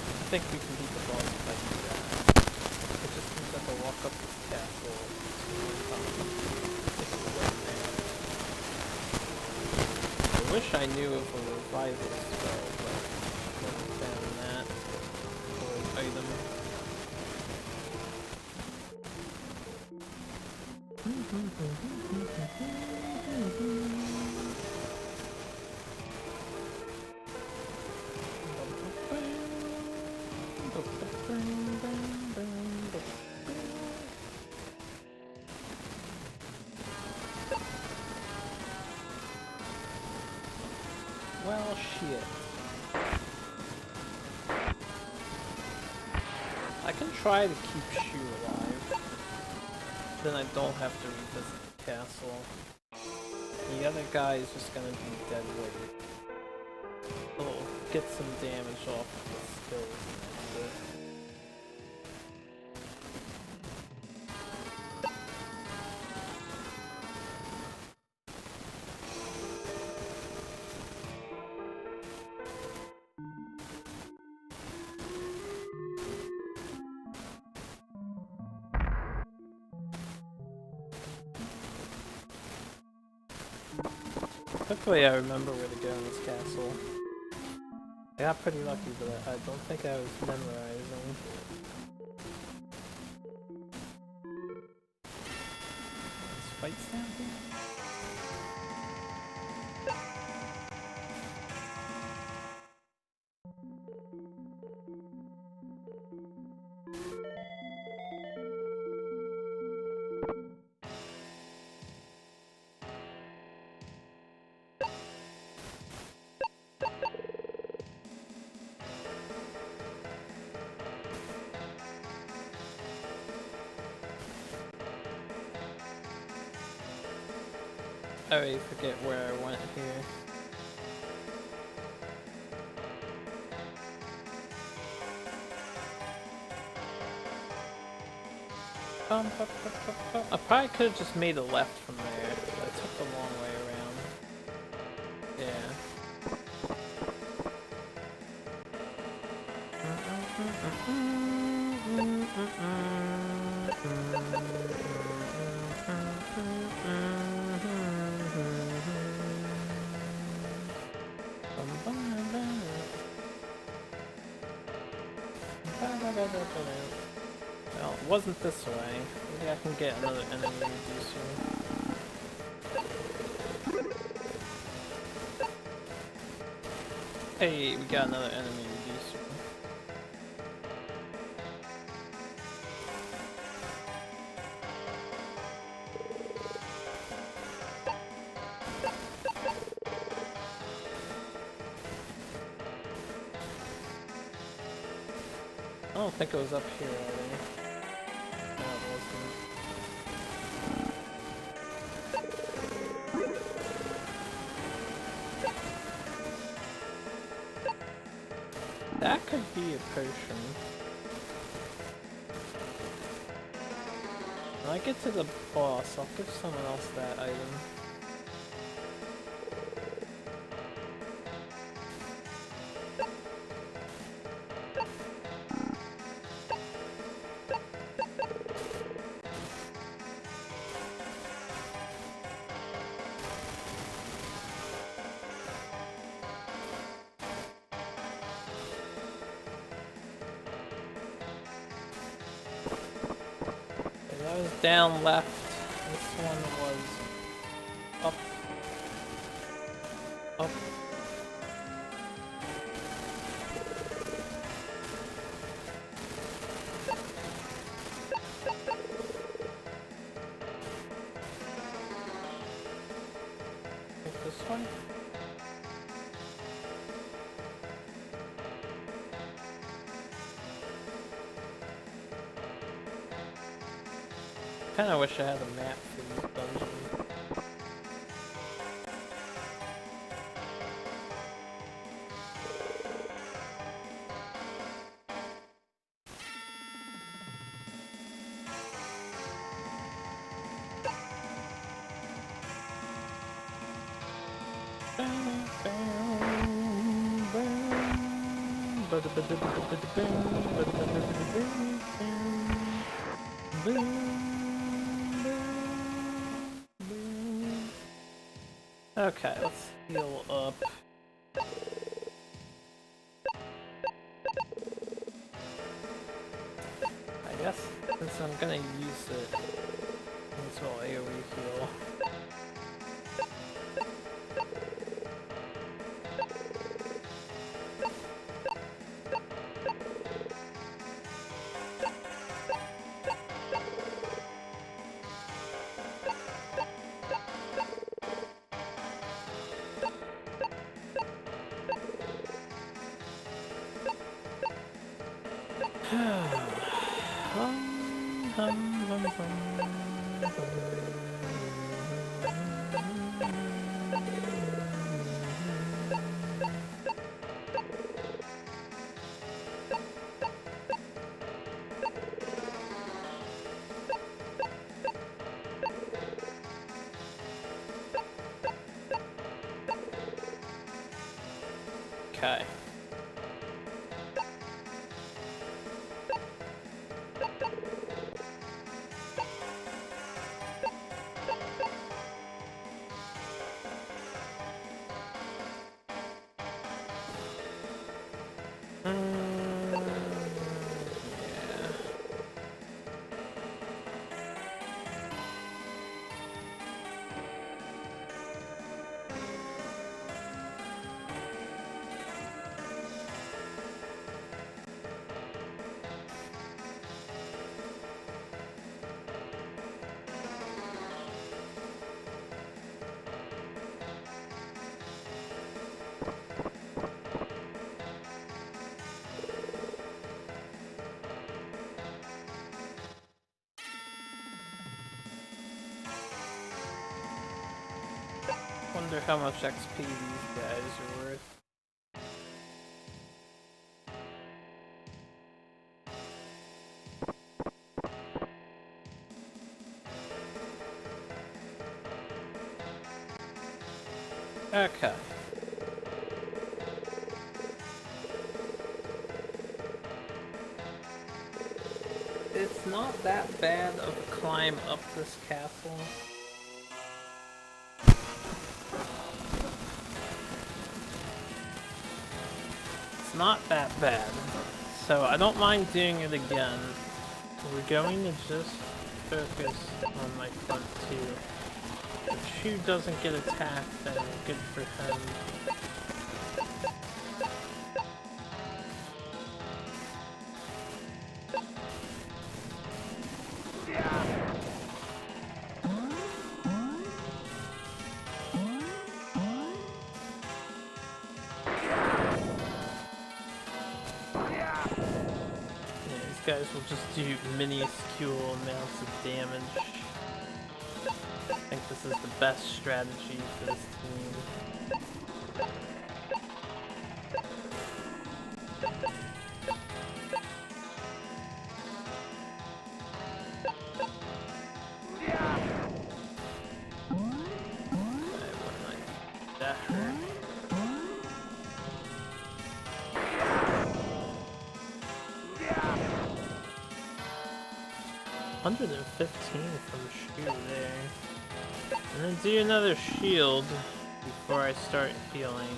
I think we can beat the boss if I do that. It just means I have to walk up this castle. I wish I knew of a revival spell, but I haven't found that. Or an item. Well, shit. I can try to keep Shu alive. Then I don't have to revisit the castle. The other guy is just gonna be dead weight. He'll get some damage off of his skills and that's it. Hopefully I remember where to go in this castle. I got pretty lucky, but I don't think I was memorizing. There's fights down here? I already forget where I went here. I probably could have just made a left from there, but I took the long way around. Yeah. Well, it wasn't this way. Maybe I can get another enemy reducer. Hey, we got another enemy reducer. I don't think it was up here already. No, it wasn't. That could be a potion. When I get to the boss, I'll give someone else that item. That was down left. This one was up. Up. Take this one. kinda wish I had a map for this dungeon. Okay, let's heal up. I guess since I'm gonna use it, this will AoE heal. Okay. Wonder how much XP these guys are worth. Okay. It's not that bad of a climb up this castle. Not that bad, so I don't mind doing it again. We're going to just focus on my front two. If Shu doesn't get attacked, then good for him. Guys will just do minuscule amounts of damage. I think this is the best strategy for this team. That hurt. 115 from Shu there. And then do another shield before I start healing.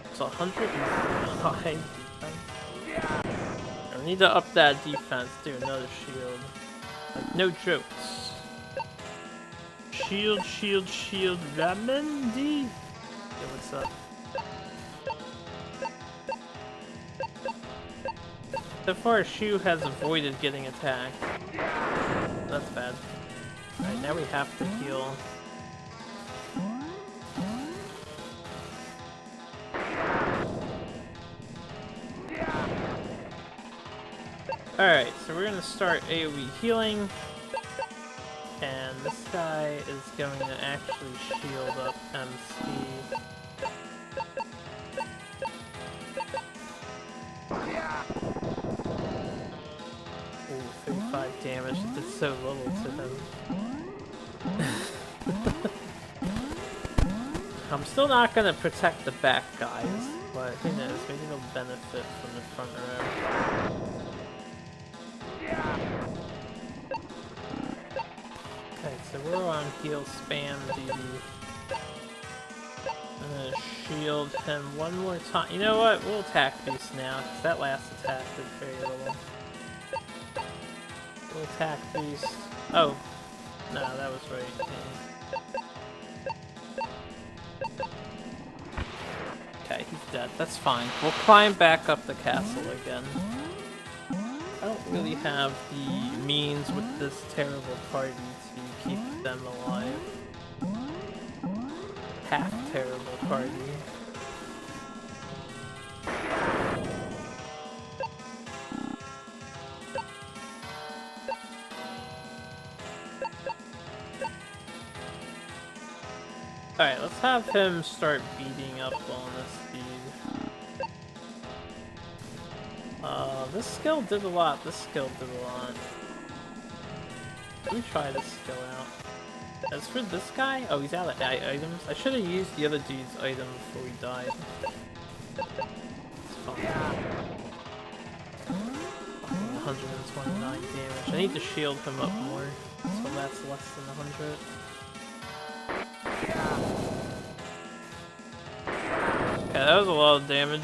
It's 105 defense. I need to up that defense, do another shield. Like, no jokes. Shield, shield, shield, Ramen D. Okay, what's up? so far Shu has avoided getting attacked. That's bad. Alright, now we have to heal. Alright, so we're gonna start AoE healing. And this guy is going to actually shield up MC. Ooh, 35 damage. It did so little to him. I'm still not going to protect the back guys, but who knows, maybe they'll benefit from the front row. Okay, so we're on heal spam duty. I'm gonna shield him one more time. You know what? We'll attack Beast now, because that last attack did very little. We'll attack Beast. Oh. No, that was right. Okay, he's dead. That's fine. We'll climb back up the castle again. I don't really have the means with this terrible party to keep them alive. Half terrible party. Alright, let's have him start beating up on this dude. This skill did a lot, this skill did a lot. Let me try this skill out. As for this guy, oh, he's out of items. I should have used the other dude's item before he died. It's fine. 129 damage. I need to shield him up more, so that's less than 100. Okay, that was a lot of damage.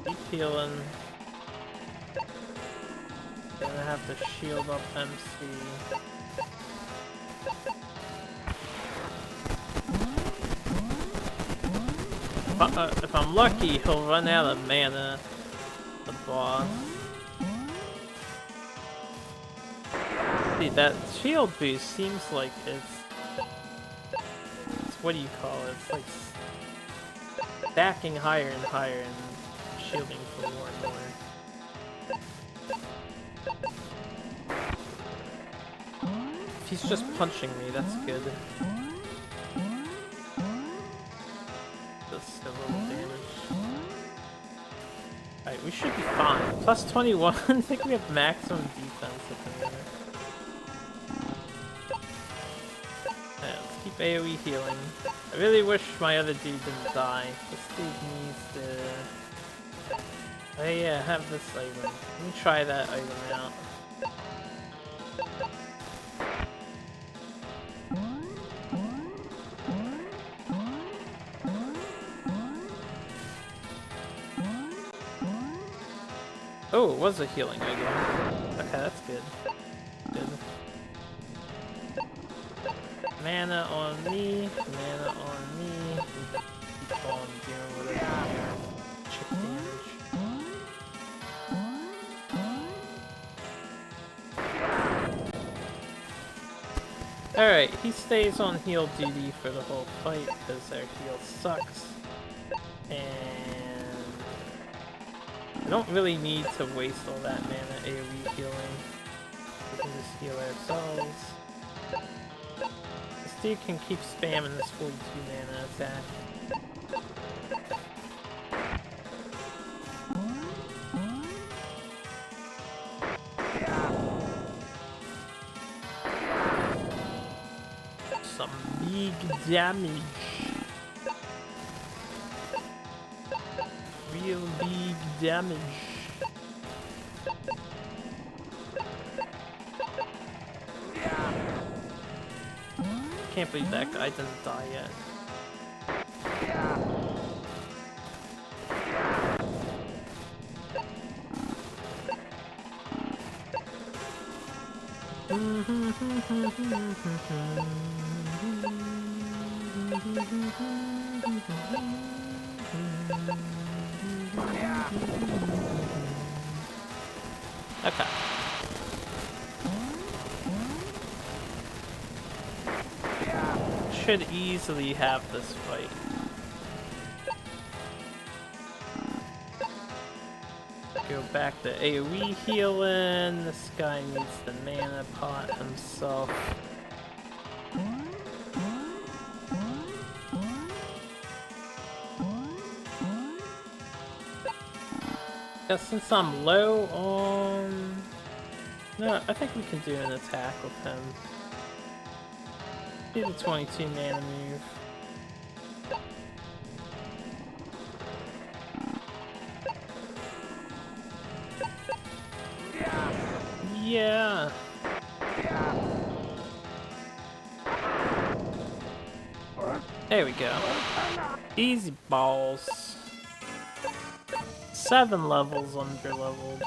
Keep healing. Gonna have to shield up MC. If I'm lucky, he'll run out of mana, the boss. See, that shield boost seems like it's what do you call it? It's like stacking higher and higher and shielding for more and more. If he's just punching me, that's good. Just a little damage. Alright, we should be fine. Plus 21, I think we have maximum defense at the minute. Keep AoE healing. I really wish my other dude didn't die. This dude needs to... Oh yeah, have this item. Let me try that item out. Oh, it was a healing item. Okay, that's good. Good. Mana on me, mana on me. Keep on doing whatever. Chip damage. Alright, he stays on heal duty for the whole fight because their heal sucks. And I don't really need to waste all that mana AoE healing. We can just heal ourselves. Dude can keep spamming this 42 mana attack. Some big damage. Real big damage. Can't believe that guy didn't die yet. Okay. Should easily have this fight. Go back to AoE healing. This guy needs the mana pot himself. Guess since I'm low on... No, I think we can do an attack with him. Do the 22 mana move. Yeah. There we go. Easy balls. 7 levels under-leveled.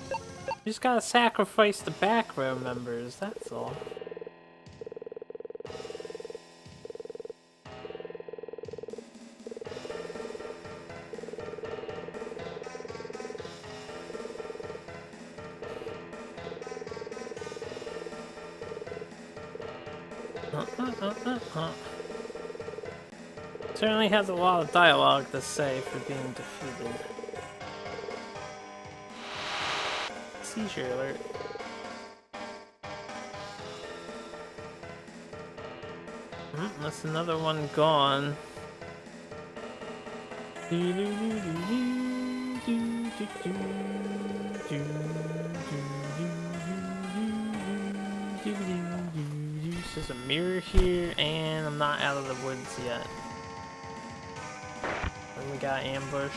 You just gotta sacrifice the back row members, that's all. Certainly has a lot of dialogue to say for being defeated. Seizure alert. That's another one gone. There's a mirror here, and I'm not out of the woods yet. And we got ambushed.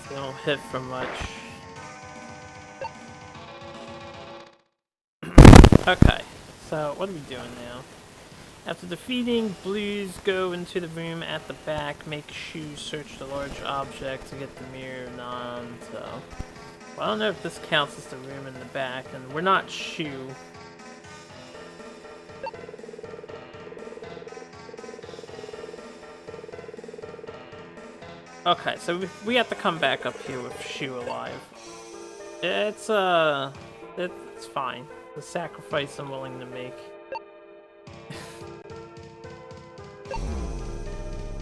They don't hit for much. Okay, so what are we doing now? After defeating Blues, go into the room at the back, make Shu search the large object to get the mirror non, so... Well, I don't know if this counts as the room in the back, and we're not Shu. Okay, so we have to come back up here with Shu alive. It's fine. The sacrifice I'm willing to make.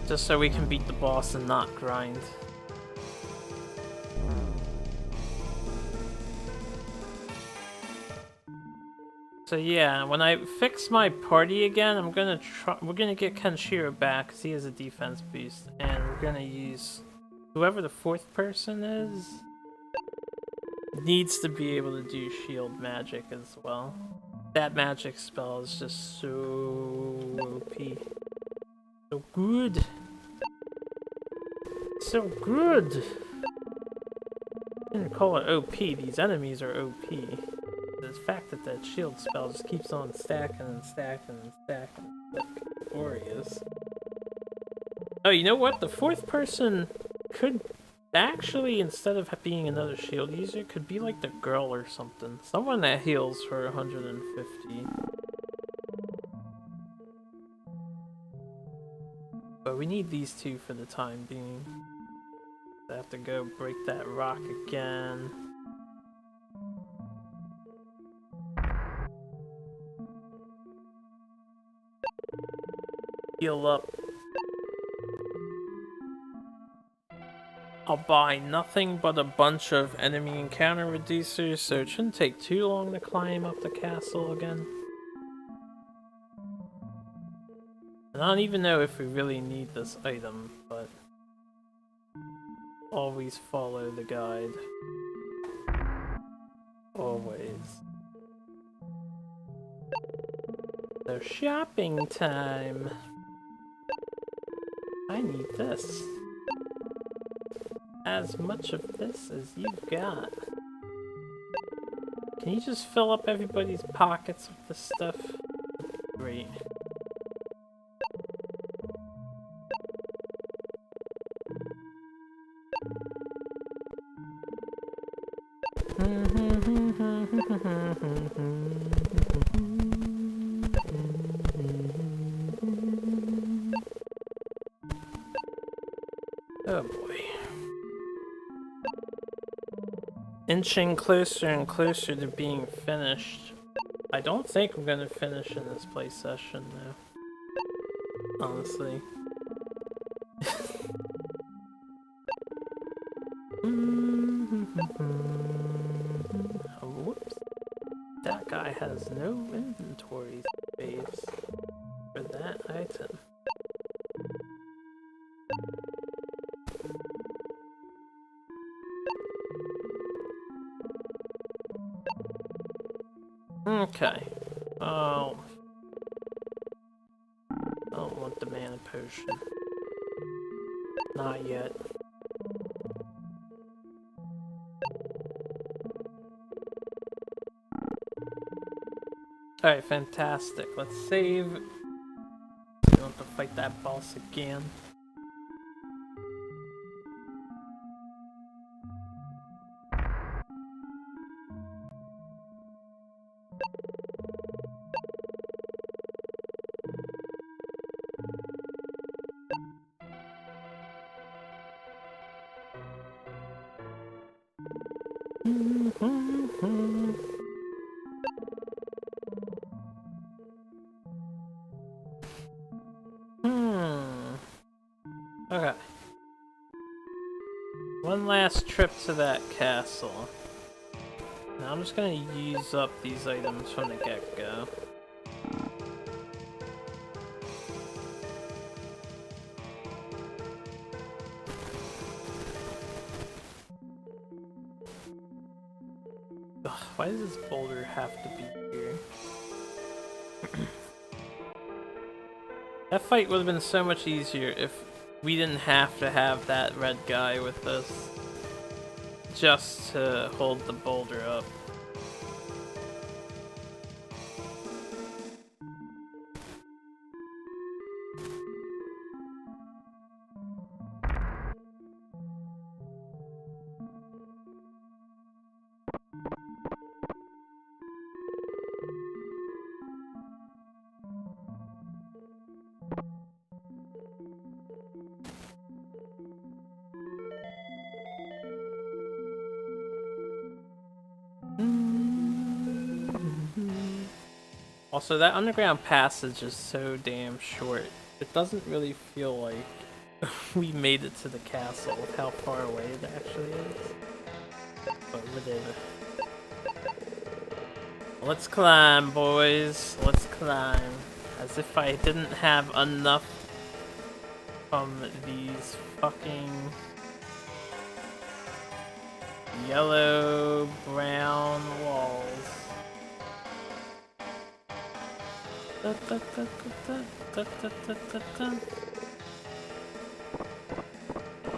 Just so we can beat the boss and not grind. So yeah, when I fix my party again, we're gonna get Kenshiro back because he has a defense boost, and we're gonna use whoever the 4th person is needs to be able to do shield magic as well. That magic spell is just so OP. So good. So good. I didn't call it OP, these enemies are OP. The fact that that shield spell just keeps on stacking and stacking and stacking is glorious. Oh, you know what? The 4th person could actually, instead of being another shield user, could be like the girl or something. Someone that heals for 150. But we need these two for the time being. I have to go break that rock again. Heal up. I'll buy nothing but a bunch of enemy encounter reducers, so it shouldn't take too long to climb up the castle again. And I don't even know if we really need this item, but always follow the guide. Always. So shopping time. I need this. As much of this as you've got. Can you just fill up everybody's pockets with this stuff? Great. Oh boy. Inching closer and closer to being finished. I don't think I'm gonna finish in this play session though. Honestly. Oh, whoops. That guy has no inventory space for that item. Okay. Oh. I don't want the mana potion. Not yet. Alright, fantastic. Let's save. We don't have to fight that boss again. Okay. One last trip to that castle. Now I'm just gonna use up these items from the get-go. Ugh, why does this boulder have to be here? That fight would have been so much easier if we didn't have to have that red guy with us just to hold the boulder up. Also, that underground passage is so damn short. It doesn't really feel like we made it to the castle with how far away it actually is. But we did. Let's climb, boys. Let's climb. As if I didn't have enough from these fucking yellow brown walls.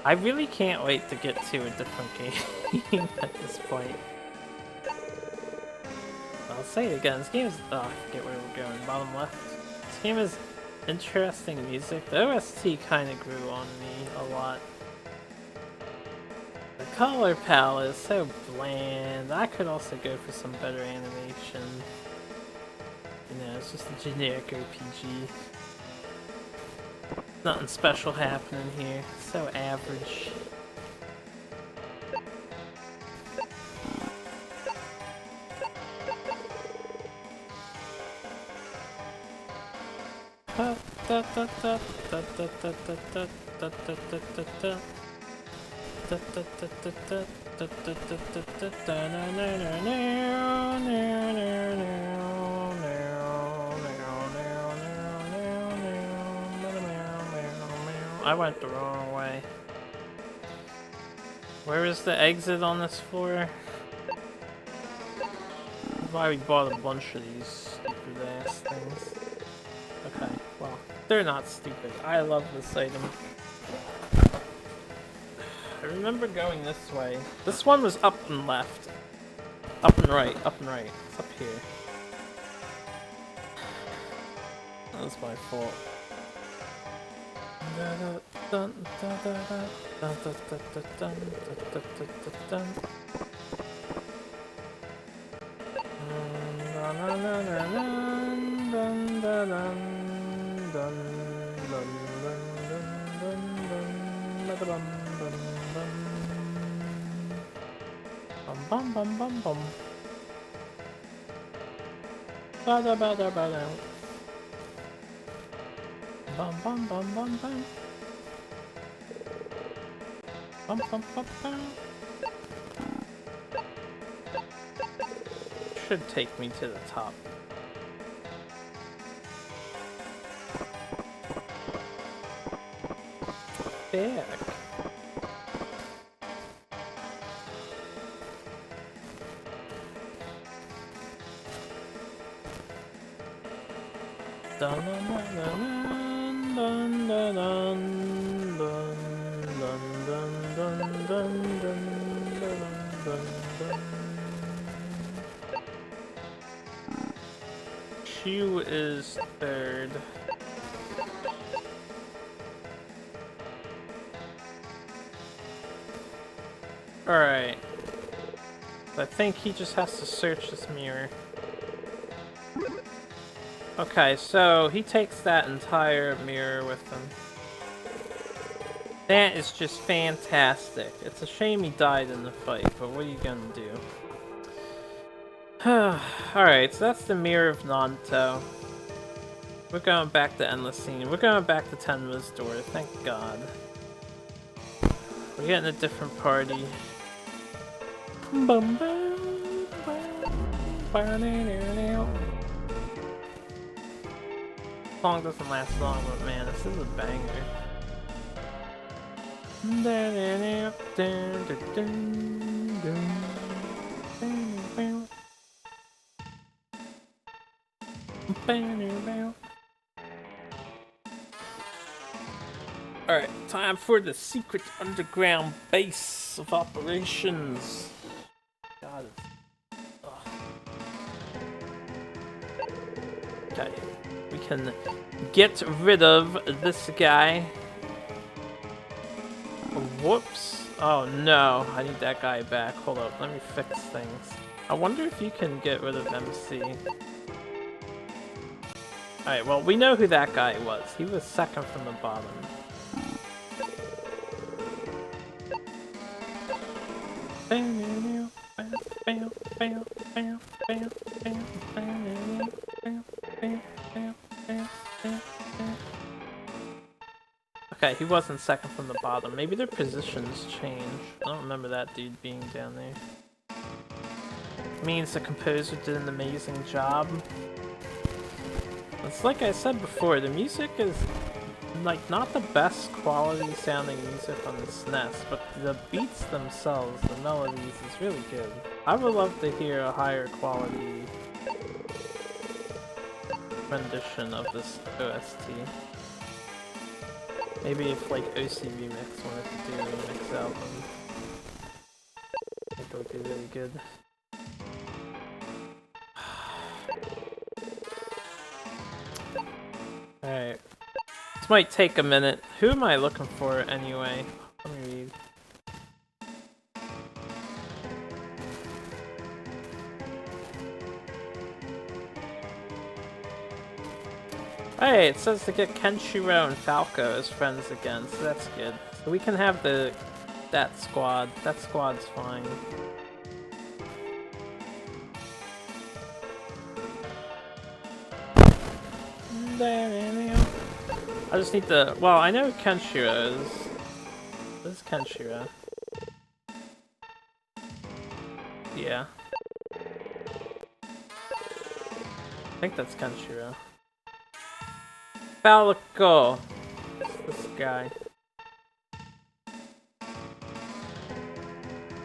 I really can't wait to get to a different game at this point. I'll say it again, this game is... oh, I forget where we're going, bottom left. This game is interesting music. The OST kind of grew on me a lot. The color palette is so bland. I could also go for some better animation. You know, it's just a generic RPG. Nothing special happening here. So average. I went the wrong way. Where is the exit on this floor? That's why we bought a bunch of these stupid ass things. Okay, well, they're not stupid. I love this item. I remember going this way. This one was up and left. Up and right, up and right. It's up here. That was my fault. Bum bum bum bum. Bada bada bada. Bum bum bum bum bum. Bum bum bum bum. Should take me to the top. Back. Dun dun dun dun dun dun dun dun dun dun dun dun. Shu is third. Alright. I think he just has to search this mirror. Okay, so he takes that entire mirror with him. That is just fantastic. It's a shame he died in the fight, but what are you gonna do? Alright, so that's the mirror of Nanto. We're going back to Endless Scene. We're going back to Tenma's door, thank God. We're getting a different party. Bum, bum, bum, song doesn't last long, but man, this is a banger. Alright, time for the secret underground base of operations. God, okay, we can get rid of this guy. Whoops. Oh no, I need that guy back. Hold up, let me fix things. I wonder if you can get rid of MC. Alright, well, we know who that guy was. He was second from the bottom. Okay, he wasn't second from the bottom. Maybe their positions changed. I don't remember that dude being down there. Means the composer did an amazing job. It's like I said before, the music is like not the best quality sounding music on the SNES, but the beats themselves, the melodies, is really good. I would love to hear a higher quality rendition of this OST. Maybe if like OC Remix wanted to do a remix album, I think it would be really good. Alright. This might take a minute. Who am I looking for anyway? Let me read. Hey, it says to get Kenshiro and Falco as friends again, so that's good. So we can have that squad. That squad's fine. I just need to. Well, I know Kenshiro is. This is Kenshiro. Yeah. I think that's Kenshiro. Falco! This guy.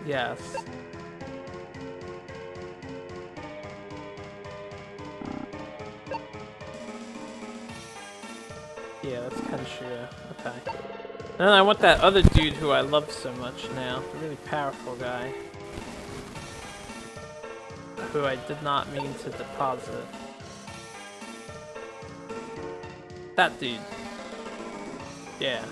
Yes. Yeah, that's Kenshiro. Okay. And then I want that other dude who I love so much now. The really powerful guy. Who I did not mean to deposit. That dude. Yeah.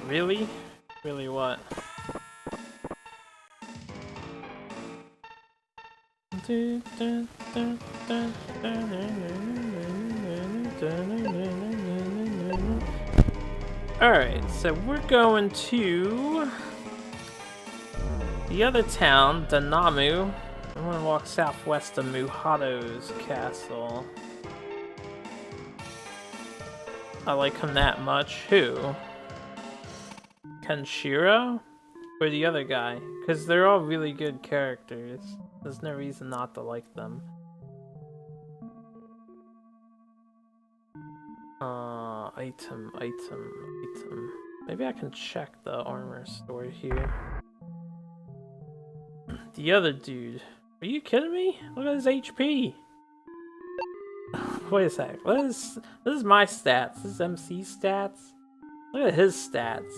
Really? Really what? Alright, so we're going to the other town, Danamu. I'm gonna walk southwest of Muhato's castle. I like him that much. Who? Kenshiro? Or the other guy? Because they're all really good characters. There's no reason not to like them. Item. Maybe I can check the armor store here. The other dude. Are you kidding me? Look at his HP. Wait a sec. This is my stats. This is MC stats. Look at his stats.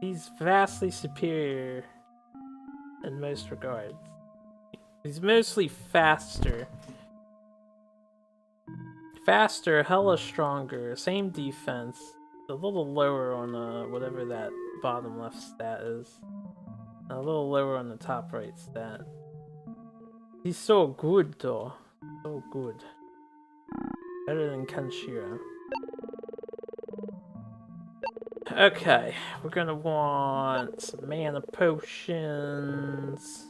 He's vastly superior in most regards. He's mostly faster. Faster, hella stronger, same defense. A little lower on whatever that bottom left stat is. A little lower on the top right stat. He's so good though. So good. Better than Kenshiro. Okay, we're gonna want some mana potions.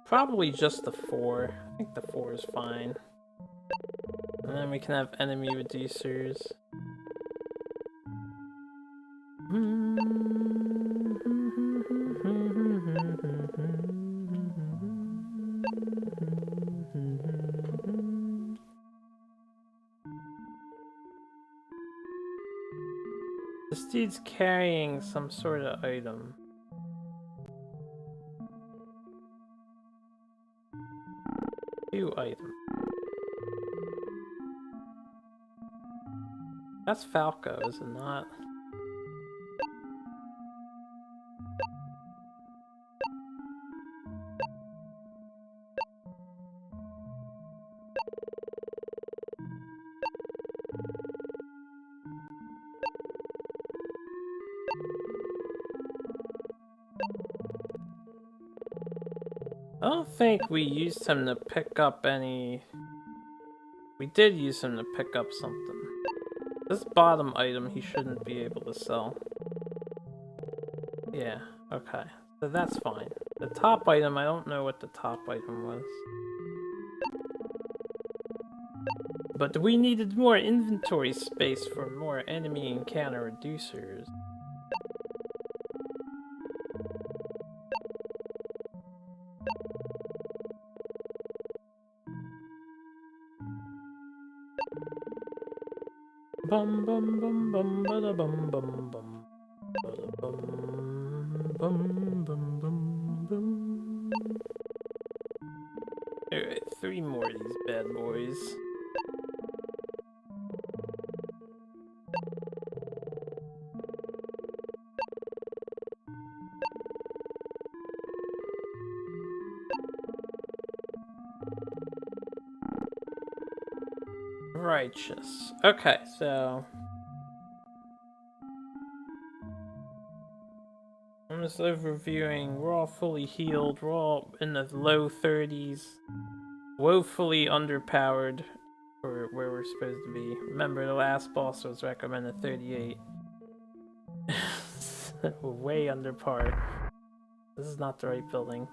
Probably just the 4. I think the 4 is fine. And then we can have enemy reducers. This dude's carrying some sort of item. New item. That's Falco, is it not? I don't think we used him to pick up any... We did use him to pick up something. This bottom item he shouldn't be able to sell. Yeah, okay. So that's fine. The top item, I don't know what the top item was. But we needed more inventory space for more enemy encounter reducers. Bum bum bum bum bada bum bum bum bada bum bum bum bum bum. Alright, 3 more of these bad boys. Righteous. Okay, so I'm just overviewing. We're all fully healed. We're all in the low 30s. Woefully underpowered for where we're supposed to be. Remember, the last boss was recommended 38. We're way under par. This is not the right building.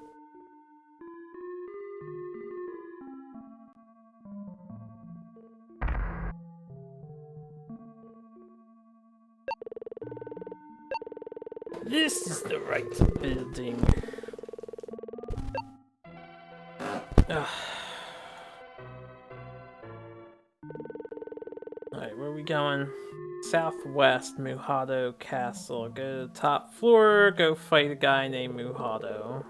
This is the right building. Alright, where are we going? Southwest, Muhato Castle. Go to the top floor, go fight a guy named Muhato.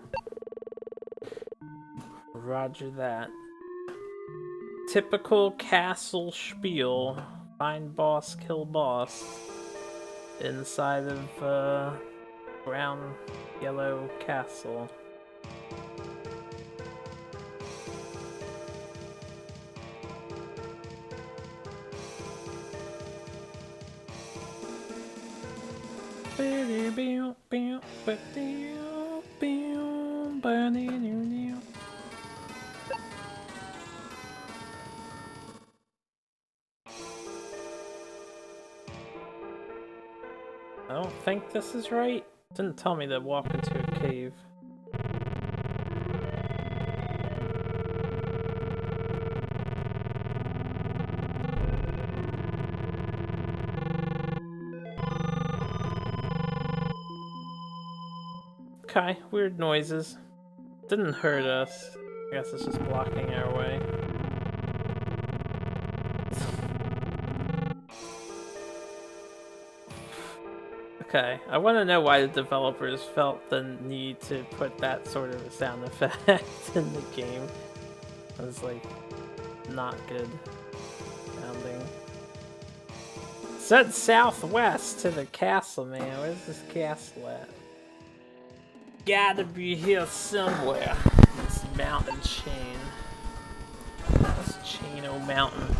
Roger that. Typical castle spiel. Find boss, kill boss. Inside of, brown, yellow castle. I don't think this is right. Didn't tell me to walk into a cave. Okay, weird noises. Didn't hurt us. I guess it's just blocking our way. Okay, I want to know why the developers felt the need to put that sort of a sound effect in the game. It was like not good sounding. It said southwest to the castle, man. Where's this castle at? Gotta be here somewhere. This mountain chain. This chain o' mountain.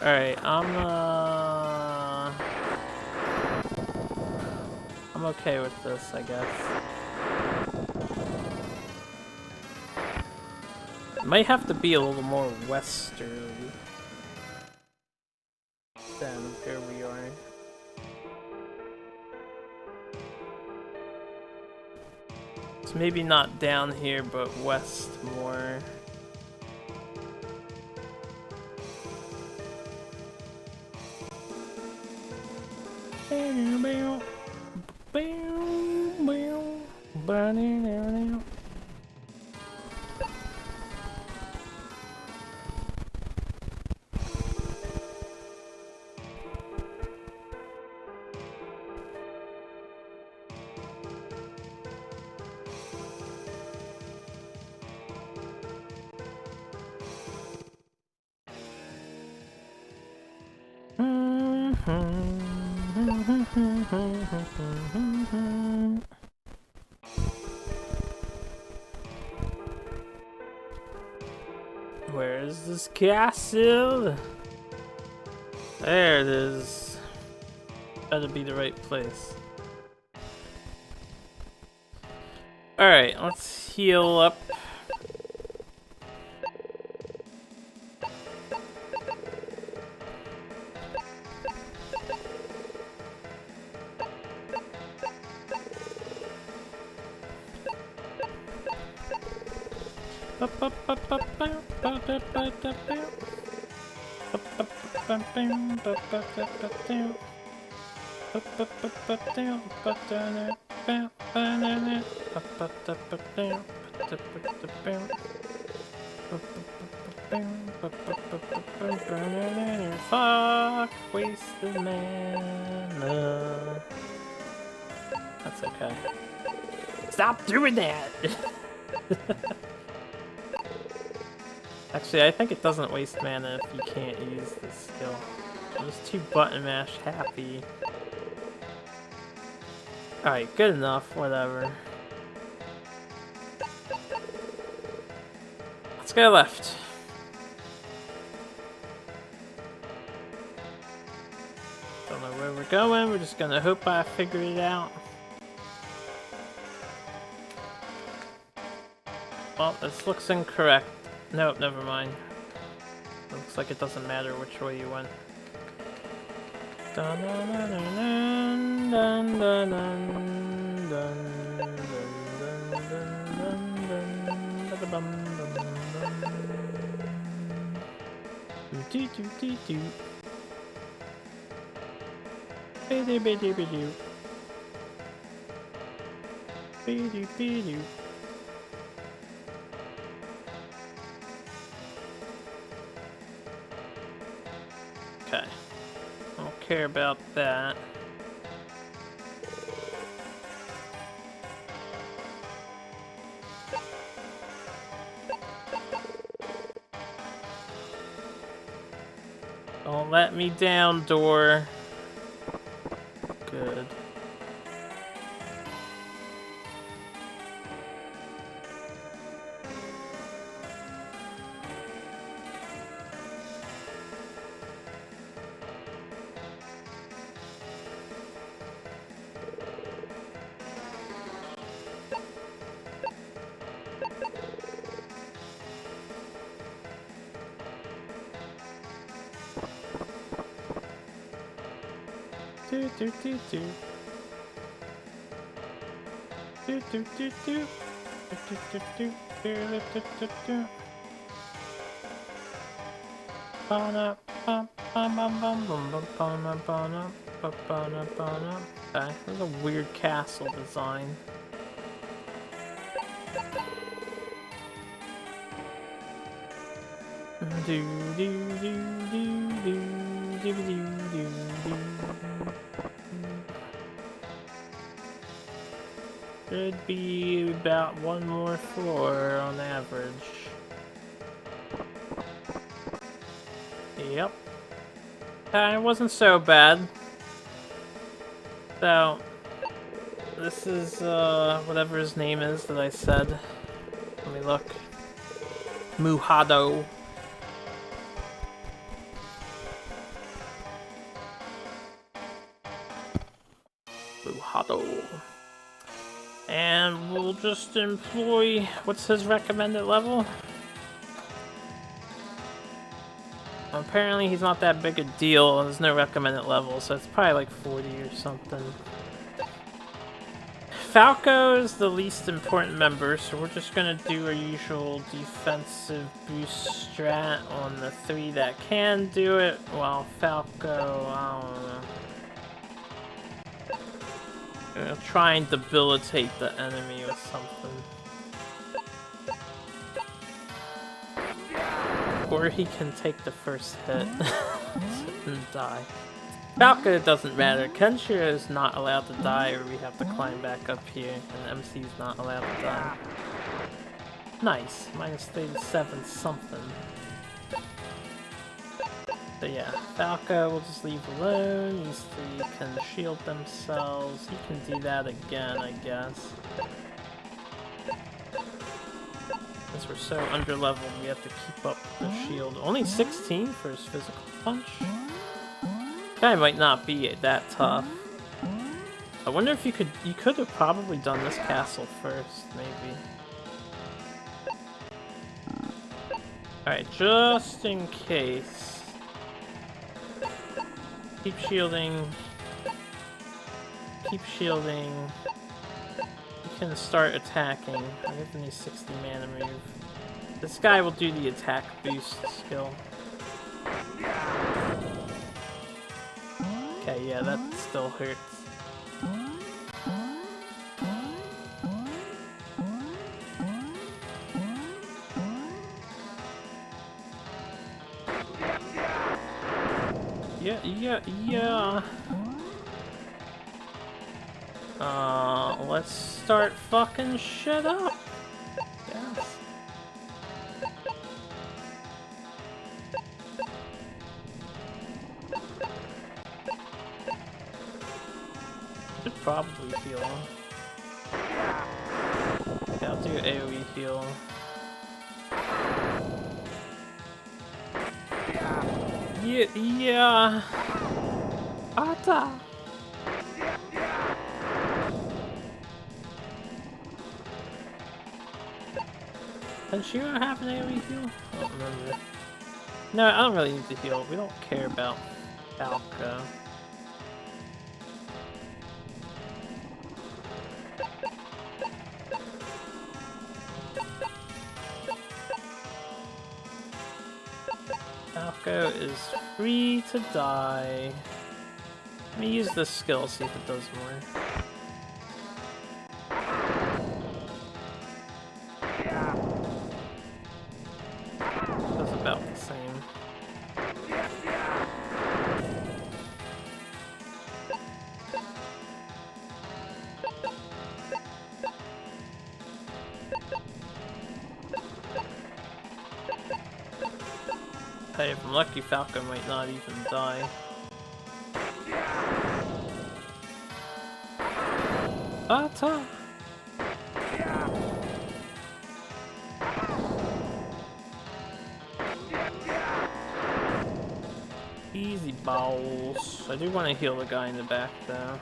Alright, I'm okay with this, I guess. It might have to be a little more westerly than where we are. So maybe not down here, but west more. Where is this castle? There it is. Better be the right place. Alright, let's heal up. Fuck, wasted mana. That's okay. Stop doing that! Actually, I think it doesn't waste mana if you can't use this skill. I'm just too button mash happy. Alright, good enough, whatever. Let's go left. Don't know where we're going, we're just gonna hope I figure it out. Well, this looks incorrect. Nope, never mind. Looks like it doesn't matter which way you went. Dun, dun, dun, dun, dun, dun, dun, dun, okay. Don't care about that. Don't let me down, door. Good. Do do do do. Do do do do. Do do do do do do do do. Ba-na, bum, bum, bum, bum, bum, bum, ba-na, ba-na, ba-ba-na, ba-na. Okay, that's a weird castle design. Do do do do do do do do do. Should be about one more floor on average. Yep. It wasn't so bad. So, this is whatever his name is that I said. Let me look. Muhado. Hokuto. And we'll just employ, what's his recommended level? Apparently he's not that big a deal, there's no recommended level, so it's probably like 40 or something. Falco is the least important member, so we're just gonna do our usual defensive boost strat on the 3 that can do it, while Falco, I don't know. Gonna try and debilitate the enemy with something. Or he can take the first hit and die. Falco doesn't matter. Kenshiro is not allowed to die, or we have to climb back up here, and MC is not allowed to die. Nice. Minus 37 something. So yeah, Falco we'll just leave alone. These 3 can shield themselves. He can do that again, I guess. Since we're so under-leveled, we have to keep up the shield. Only 16 for his physical punch. Guy might not be that tough. I wonder if you could have probably done this castle first, maybe. Alright, just in case. Keep shielding. Keep shielding. You can start attacking. I have any 60 mana move. This guy will do the attack boost skill. Okay, yeah, that still hurts. Yeah. Let's start fucking shit up. Yes. Should probably heal him. Yeah, I'll do AoE heal. Yeah. Ata. Does she have an AoE heal? I don't remember. No, I don't really need to heal. We don't care about Falco. Falco is free to die. Let me use this skill, see if it does more. Does about the same. Hey, if I'm lucky, Falco might not even die. Ata! Easy balls. I do want to heal the guy in the back though.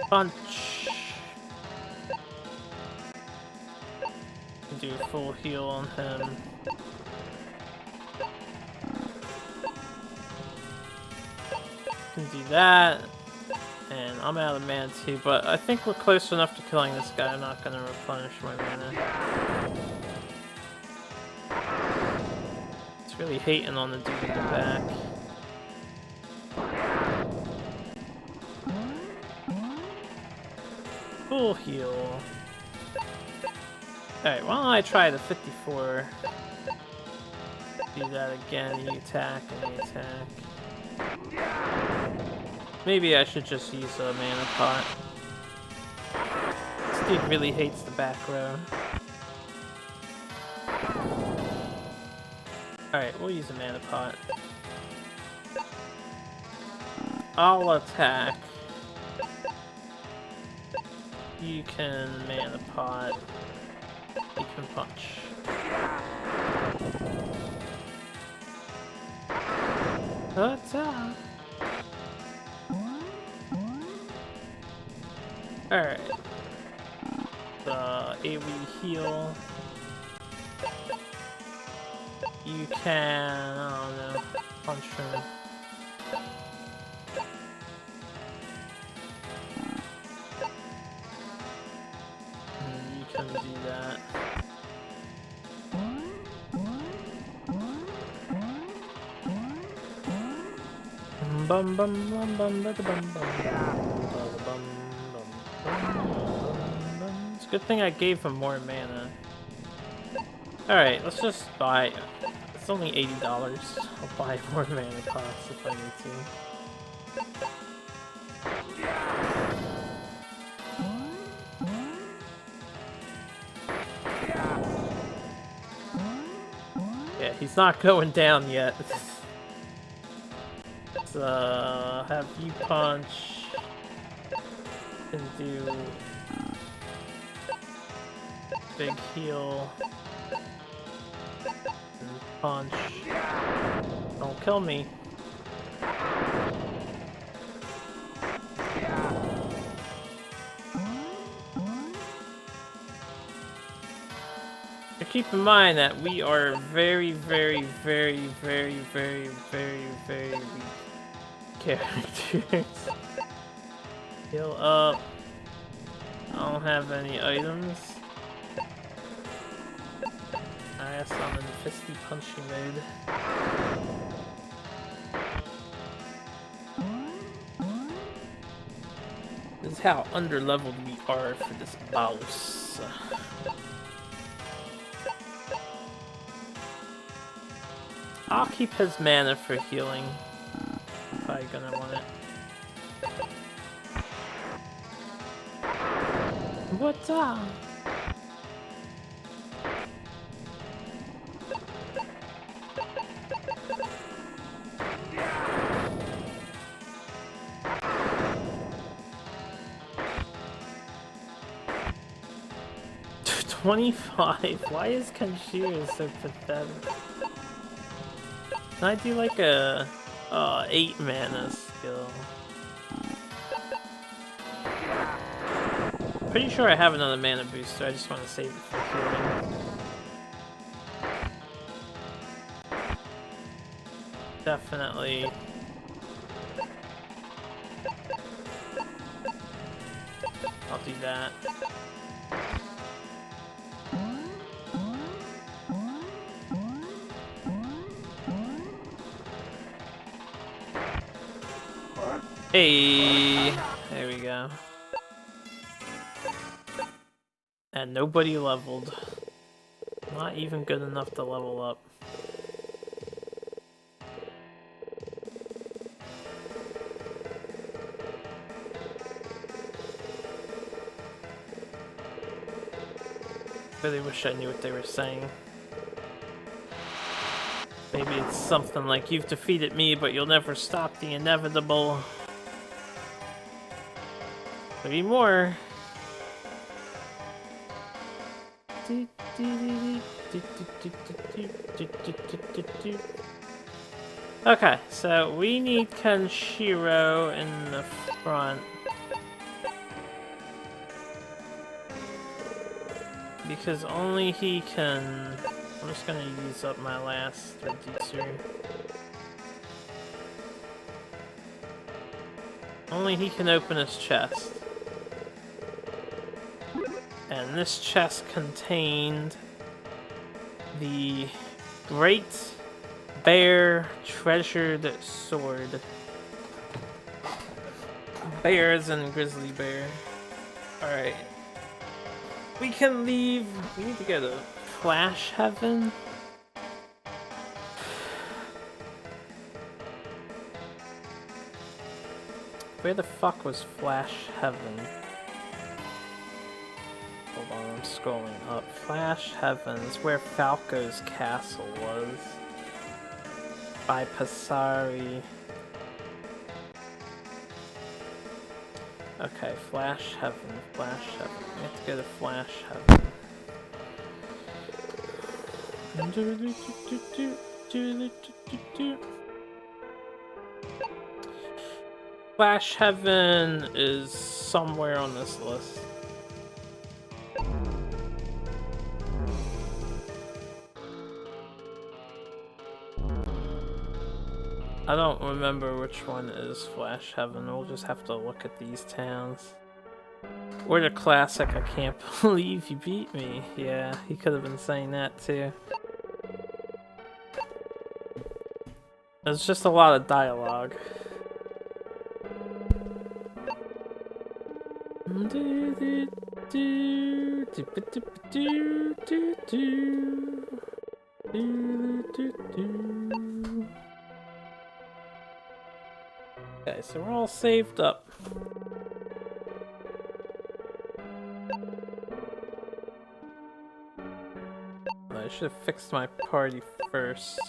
Punch! Do a full heal on him. Can do that. And I'm out of mana too, but I think we're close enough to killing this guy. I'm not gonna replenish my mana. It's really hating on the dude in the back. Full heal. Alright, why don't I try the 54? Do that again, you attack and you attack. Maybe I should just use a mana pot. This dude really hates the back row. Alright, we'll use a mana pot. I'll attack. You can mana pot. You can punch. Attack! Alright. AoE heal. You can, I don't know, punch him. You can do that. Bum bum bum bum bum bum bum. It's a good thing I gave him more mana. Alright, let's just buy. It's only $80. I'll buy more mana pots if I need to. Yeah, he's not going down yet. Let's have you punch and do big heal and punch. Don't kill me. But keep in mind that we are very, very, very, very, very, very, very weak characters. Heal up. I don't have any items. I guess I'm in fisty punchy mode. This is how underleveled we are for this boss. I'll keep his mana for healing. Probably gonna want it. What's up? $25? Why is Kenshiro so pathetic? Can I do like a 8 mana skill? Pretty sure I have another mana booster, I just want to save it for healing. Definitely. I'll do that. Hey, there we go. And nobody leveled. Not even good enough to level up. Really wish I knew what they were saying. Maybe it's something like, you've defeated me, but you'll never stop the inevitable. Maybe more. Okay, so we need Kenshiro in the front. Because only he can... I'm just gonna use up my last reducer. Only he can open his chest. And this chest contained the Great Bear Treasured Sword. Bears and grizzly bear. Alright. We can leave. We need to go to Flash Heaven. Where the fuck was Flash Heaven? Hold on, I'm scrolling up. Flash Heaven is where Falco's castle was. By Passari. Okay, Flash Heaven, Flash Heaven. We have to go to Flash Heaven. Flash Heaven is somewhere on this list. I don't remember which one is Flash Heaven. We'll just have to look at these towns. Or the classic, I can't believe you beat me. Yeah, he could have been saying that too. There's just a lot of dialogue. Okay, so we're all saved up. I should have fixed my party first.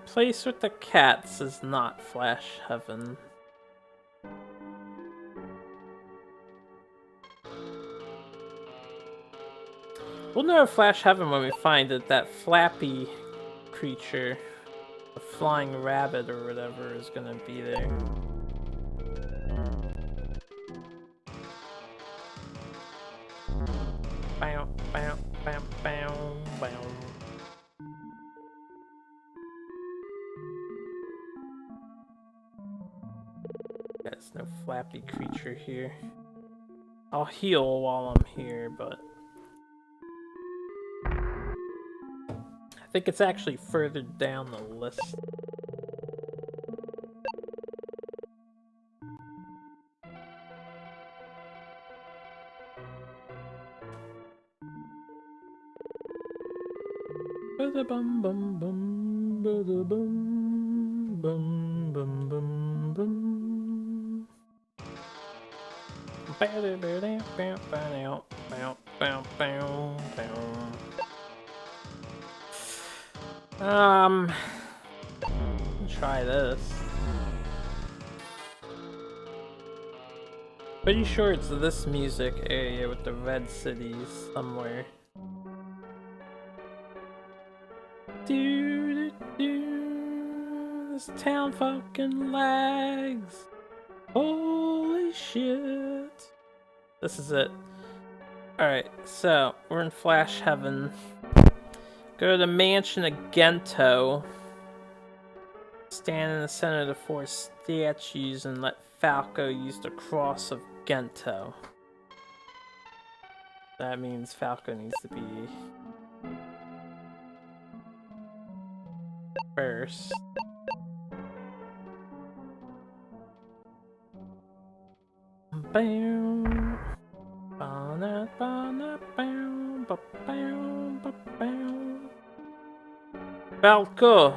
Place with the cats is not Flash Heaven. We'll know Flash Heaven when we find it. That flappy creature, the flying rabbit or whatever, is gonna be there. Bow, bow, bow, bow, bow. There's no flappy creature here. I'll heal while I'm here, but I think it's actually further down the list. Bum bum bum bum bum bum bum bum bum. Try this. Pretty sure it's this music area with the red cities somewhere. This town fucking lags. Holy shit. This is it. Alright, so we're in Flash Heaven. Go to the mansion of Gento. Stand in the center of the four statues and let Falco use the cross of Gento. That means Falco needs to be first. Bam. Falco,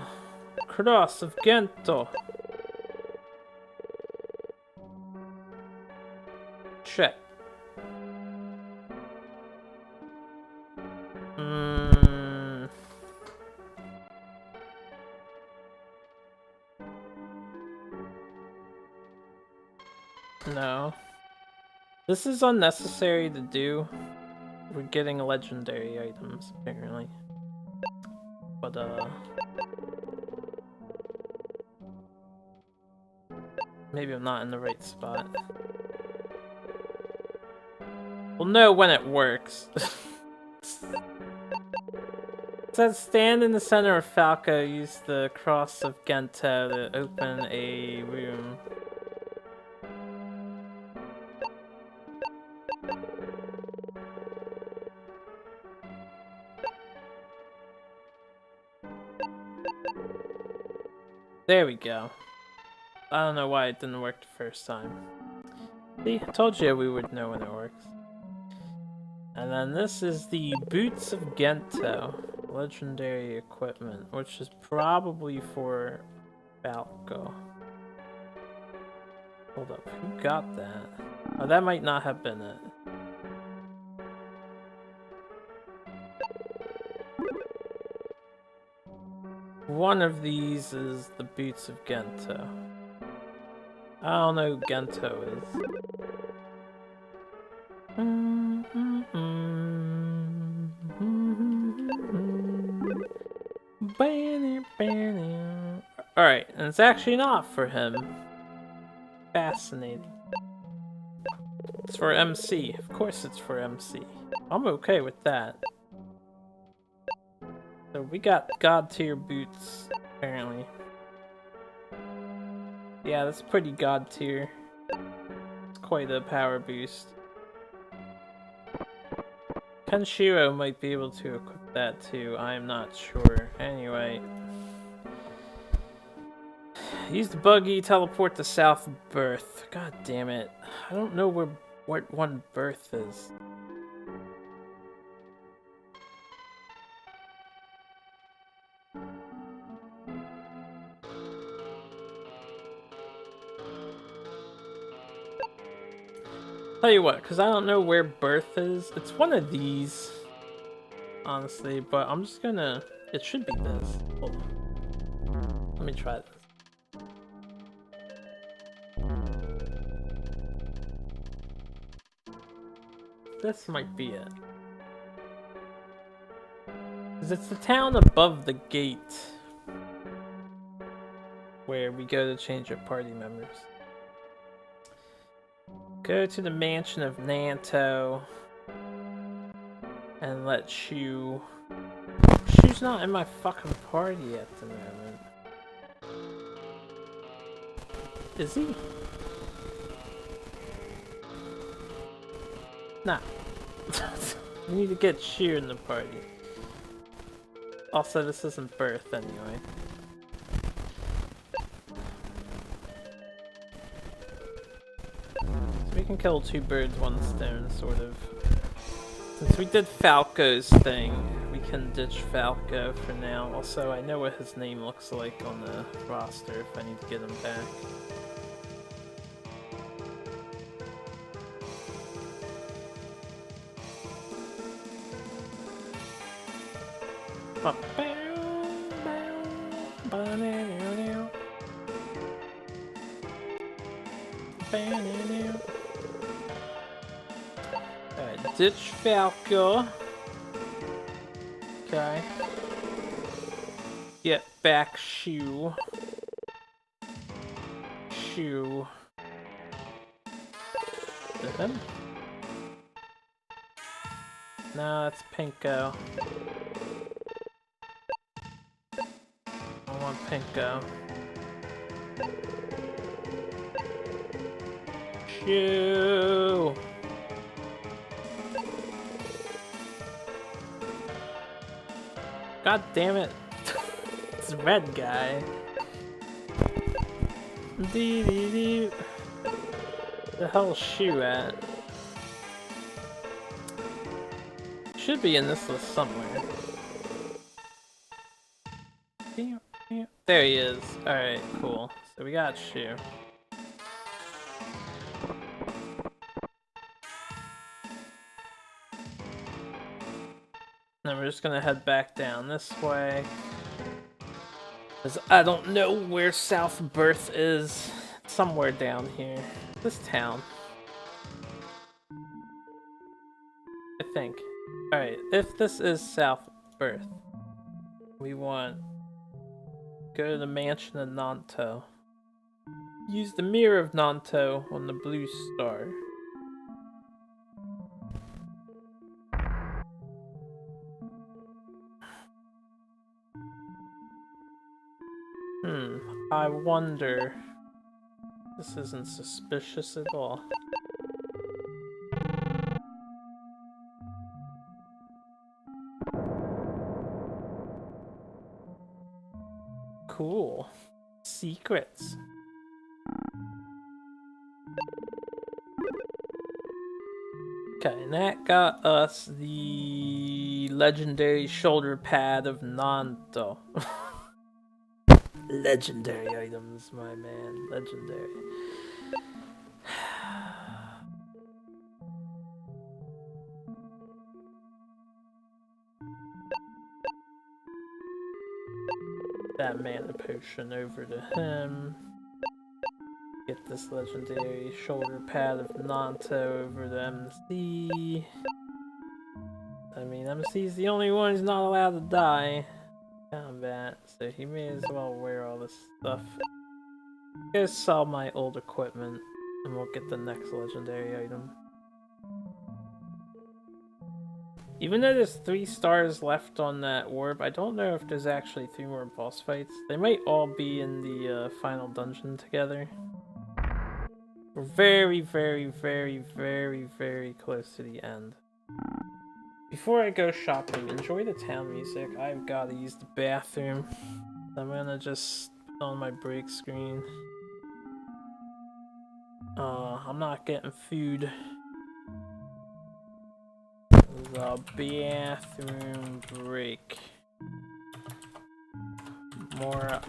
cross of Gento. Check. No. This is unnecessary to do. We're getting legendary items, apparently. But, maybe I'm not in the right spot. We'll know when it works. It says stand in the center of Falco, use the cross of Gento to open a room. There we go. I don't know why it didn't work the first time. See, I told you we would know when it works. And then this is the Boots of Gento. Legendary equipment, which is probably for Falco. Hold up, who got that? Oh, that might not have been it. One of these is the Boots of Gento. I don't know who Gento is. Alright, and it's actually not for him. Fascinating. It's for MC. Of course it's for MC. I'm okay with that. So we got God tier boots, apparently. Yeah, that's pretty God tier. It's quite a power boost. Kenshiro might be able to equip that too, I'm not sure. Anyway. Use the buggy, teleport to South Birth. God damn it. I don't know what one Birth is. Tell you what, because I don't know where Birth is. It's one of these, honestly, but I'm just gonna... It should be this. Hold on. Let me try this. This might be it. Because it's the town above the gate where we go to change our party members. Go to the mansion of Nanto and let Shu... Shu's not in my fucking party at the moment. Is he? Nah. We need to get Shu in the party. Also, this isn't Birth anyway. So we can kill two birds, one stone, sort of. Since we did Falco's thing, we can ditch Falco for now. Also, I know what his name looks like on the roster if I need to get him back. Alright, ditch Falco. Okay. Get back Shu. Shu. Is it him? No, that's Pinko. I want Pinko. Shu! God damn it. This red guy. Dee. The hell's Shu at? Should be in this list somewhere. There he is. Alright, cool. So we got Shu. Then we're just gonna head back down this way. Because I don't know where South Birth is. It's somewhere down here. This town. I think. Alright, if this is South Birth, we want... Go to the mansion of Nanto. Use the mirror of Nanto on the blue star. I wonder. This isn't suspicious at all. Cool. Secrets. Okay, and that got us the legendary shoulder pad of Nanto. Legendary items, my man. Legendary. That mana potion over to him. Get this legendary shoulder pad of Nanto over to MC. I mean, MC's the only one who's not allowed to die in combat, so he may as well wear all this stuff. Go sell my old equipment, and we'll get the next legendary item. Even though there's 3 stars left on that orb, I don't know if there's actually 3 more boss fights. They might all be in the final dungeon together. We're very, very, very, very, very close to the end. Before I go shopping, enjoy the town music. I've got to use the bathroom. I'm gonna just put on my break screen. I'm not getting food. The bathroom break. More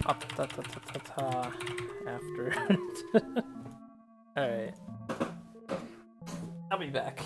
up after. Alright. I'll be back.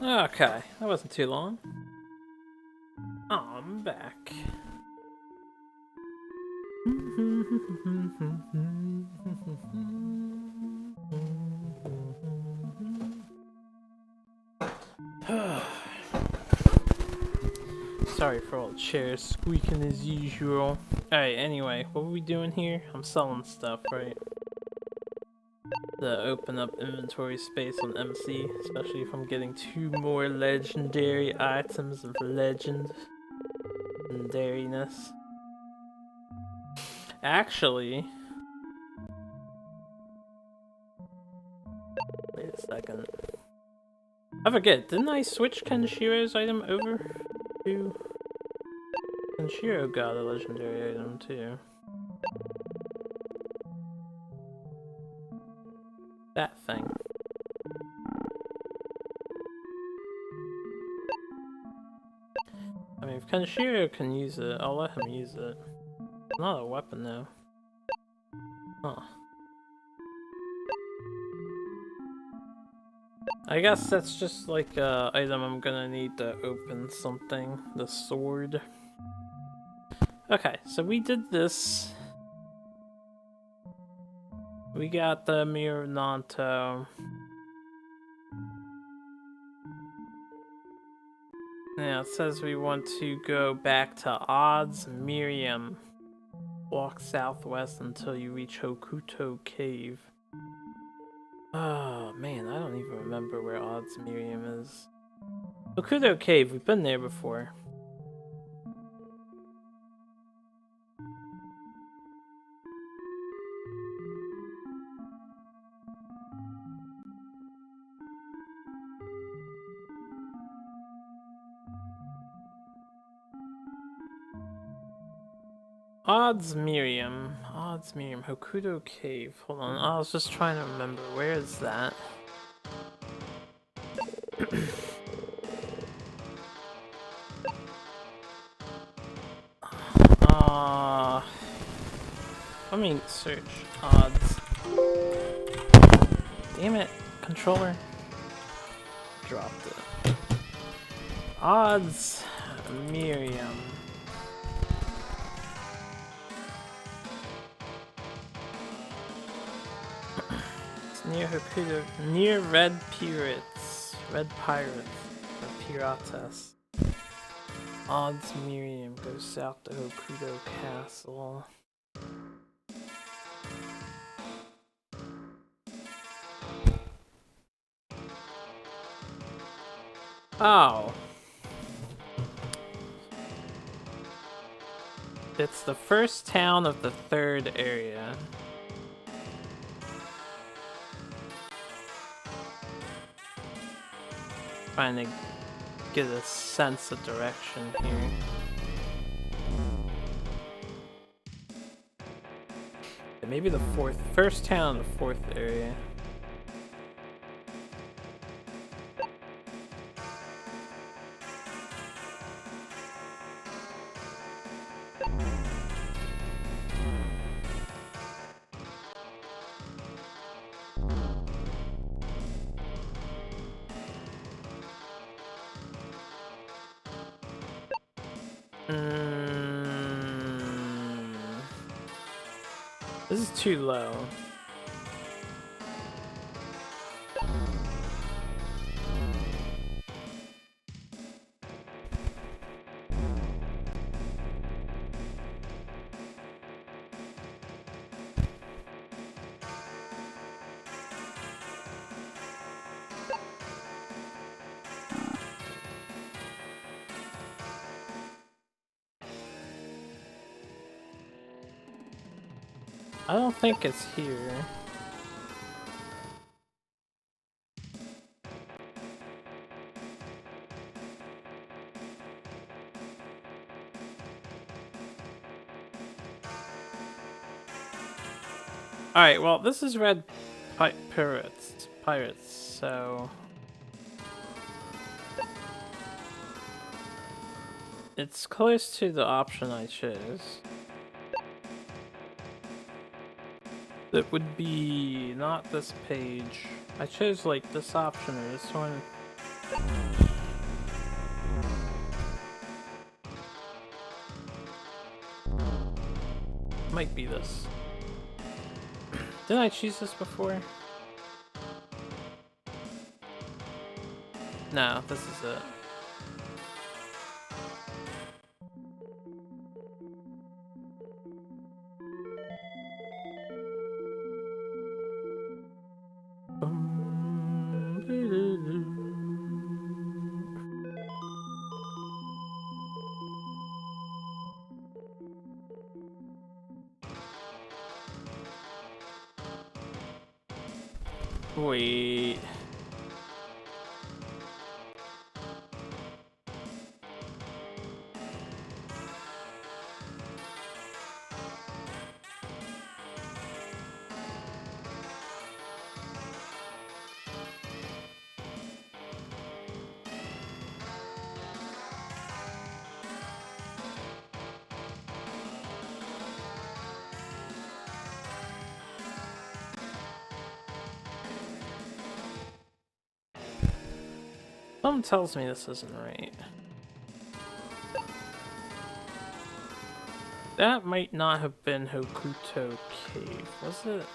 Okay, that wasn't too long. I'm back. Sorry for all the chairs squeaking as usual. Alright, anyway, what were we doing here? I'm selling stuff, right? To open up inventory space on MC, especially if I'm getting 2 more legendary items of legendariness. Actually, wait a second. I forget, didn't I switch Kenshiro's item over to... Kenshiro got a legendary item too. That thing. I mean, if Kenshiro can use it, I'll let him use it. It's not a weapon though. Huh. I guess that's just like a item I'm gonna need to open something. The sword. Okay, so we did this. We got the Mirror of Nanto. Yeah, it says we want to go back to Odds Miriam. Walk southwest until you reach Hokuto Cave. Oh man, I don't even remember where Odds Miriam is. Hokuto Cave, we've been there before. Odds Miriam, Hokuto Cave. Hold on, I was just trying to remember. Where is that? Let me search odds. Damn it, controller. Dropped it. Odds Miriam. It's near Hokuto, near Red Pirates. Red Pirates. Or Piratas. Odds Miriam goes south to Hokuto Castle. Oh. It's the first town of the 3rd area. Trying to get a sense of direction here. Maybe the first town in the 4th area. This is too low. I don't think it's here. Alright, well, this is Red Pirates, so... It's close to the option I chose. That would be not this page. I chose like this option or this one. might be this. Didn't I choose this before? No, this is it. Wait. Something tells me this isn't right. That might not have been Hokuto Cave, was it?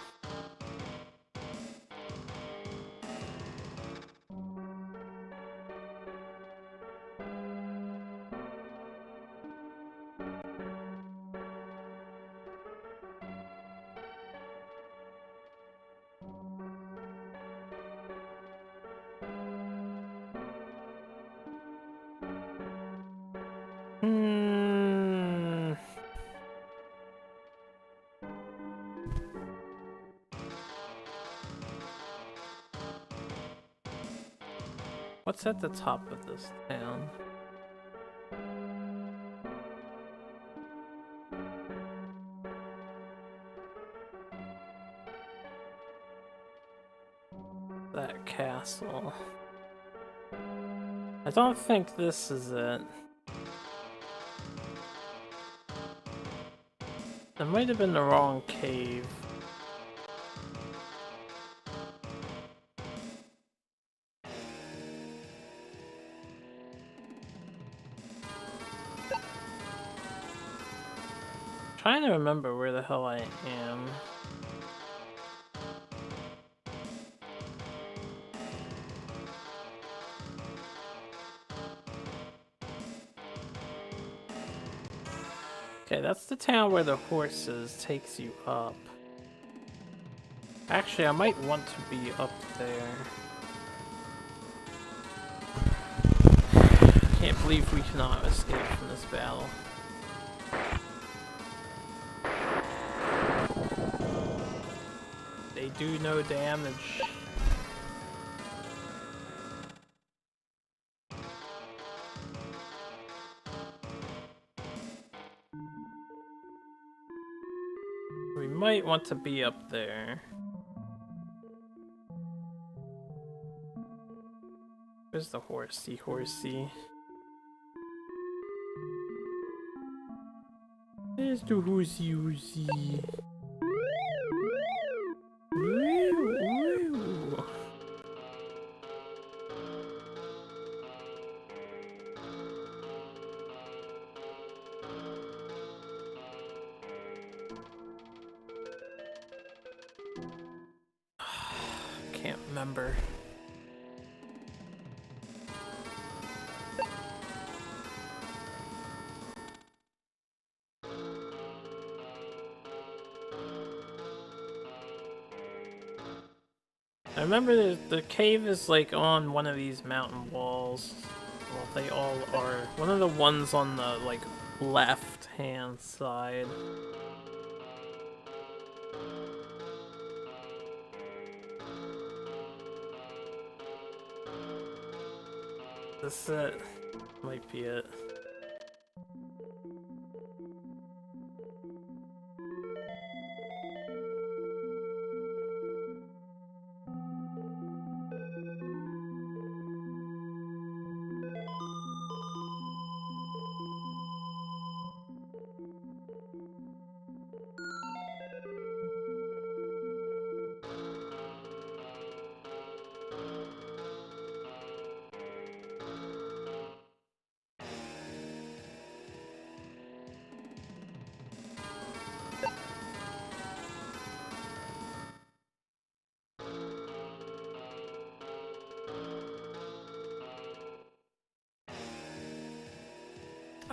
What's at the top of this town? That castle. I don't think this is it. That might have been the wrong cave. Trying to remember where the hell I am. Okay, that's the town where the horses takes you up. Actually, I might want to be up there. Can't believe we cannot escape from this battle. They do no damage. We might want to be up there. Where's the horsey? There's the horsey. Can't remember. I remember the cave is like on one of these mountain walls. Well, they all are. One of the ones on the like left hand side. This might be it.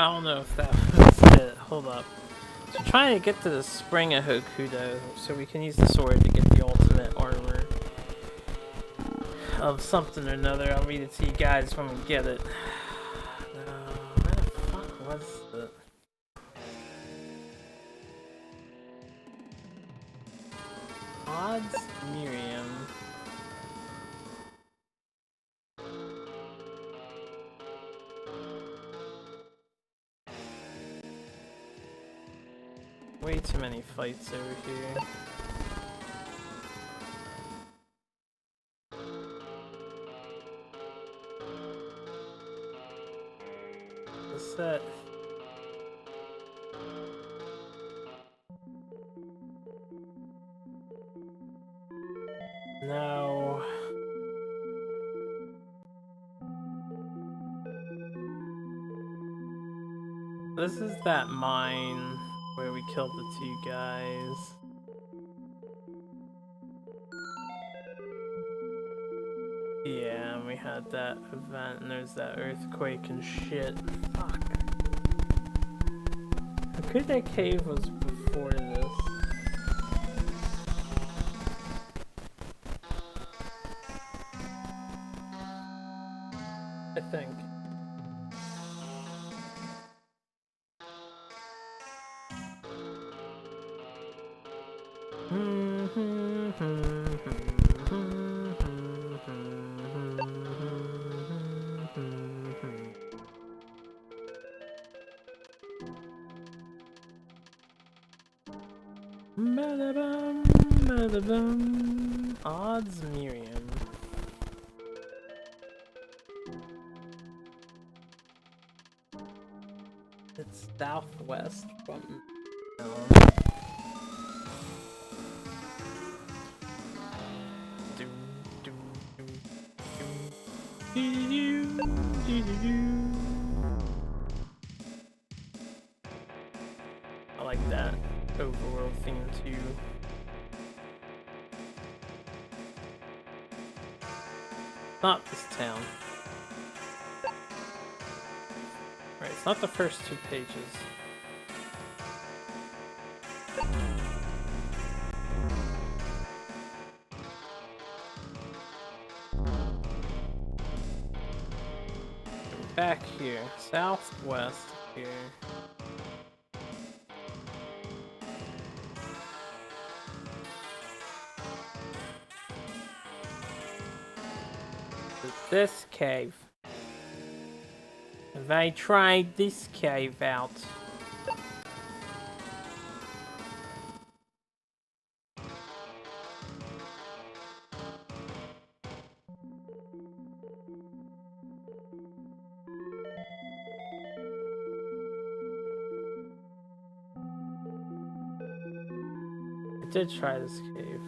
I don't know if that was it. Hold up. So trying to get to the spring of Hokuto so we can use the sword to get the ultimate armor of something or another. I'll read it to you guys when we get it. Where the fuck was it? Odds Miriam. Way too many fights over here. What's that? No. This is that mine where we killed the two guys. Yeah, and we had that event and there's that earthquake and shit. Fuck. Hokuto Cave was before this. I think. Odds Miriam. It's southwest from I like that overworld theme too. Not this town. Right, it's not the first 2 pages. Back here, southwest here. This cave. Have I tried this cave out? I did try this cave.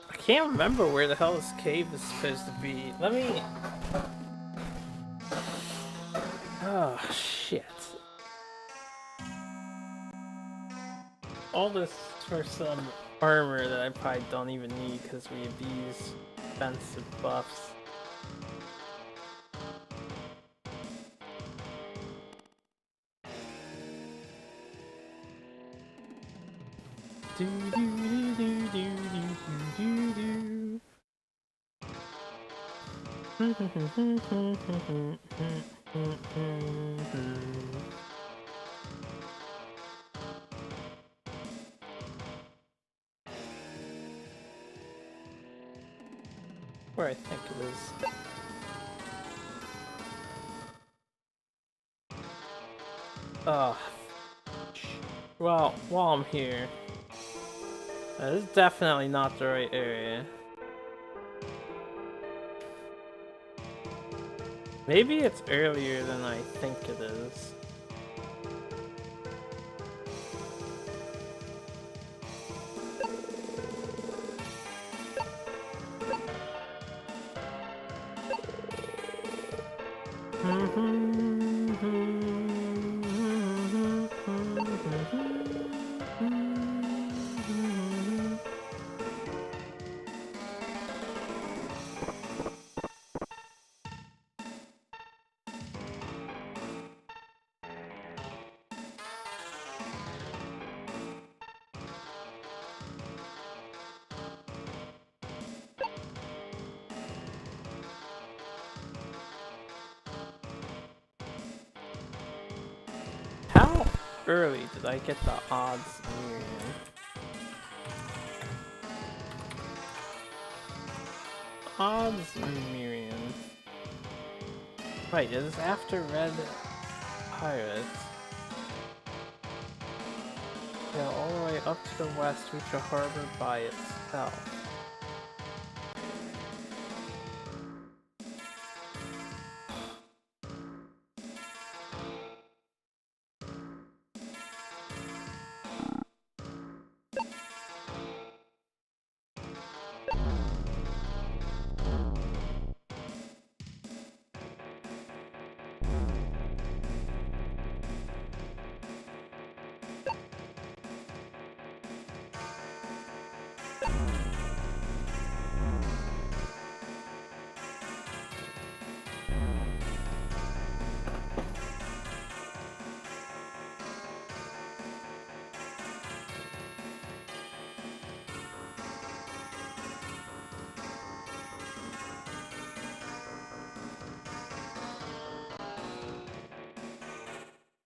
I can't remember where the hell this cave is supposed to be. Let me... Oh, shit. All this for some armor that I probably don't even need because we have these expensive buffs. Do do do do do do do where I think it is. Well, while I'm here, this is definitely not the right area. Maybe it's earlier than I think it is. early did I get the odds Miriam? Odds Miriam. Right, it is after Red Pirates. Yeah, all the way up to the west, reach a harbor by itself.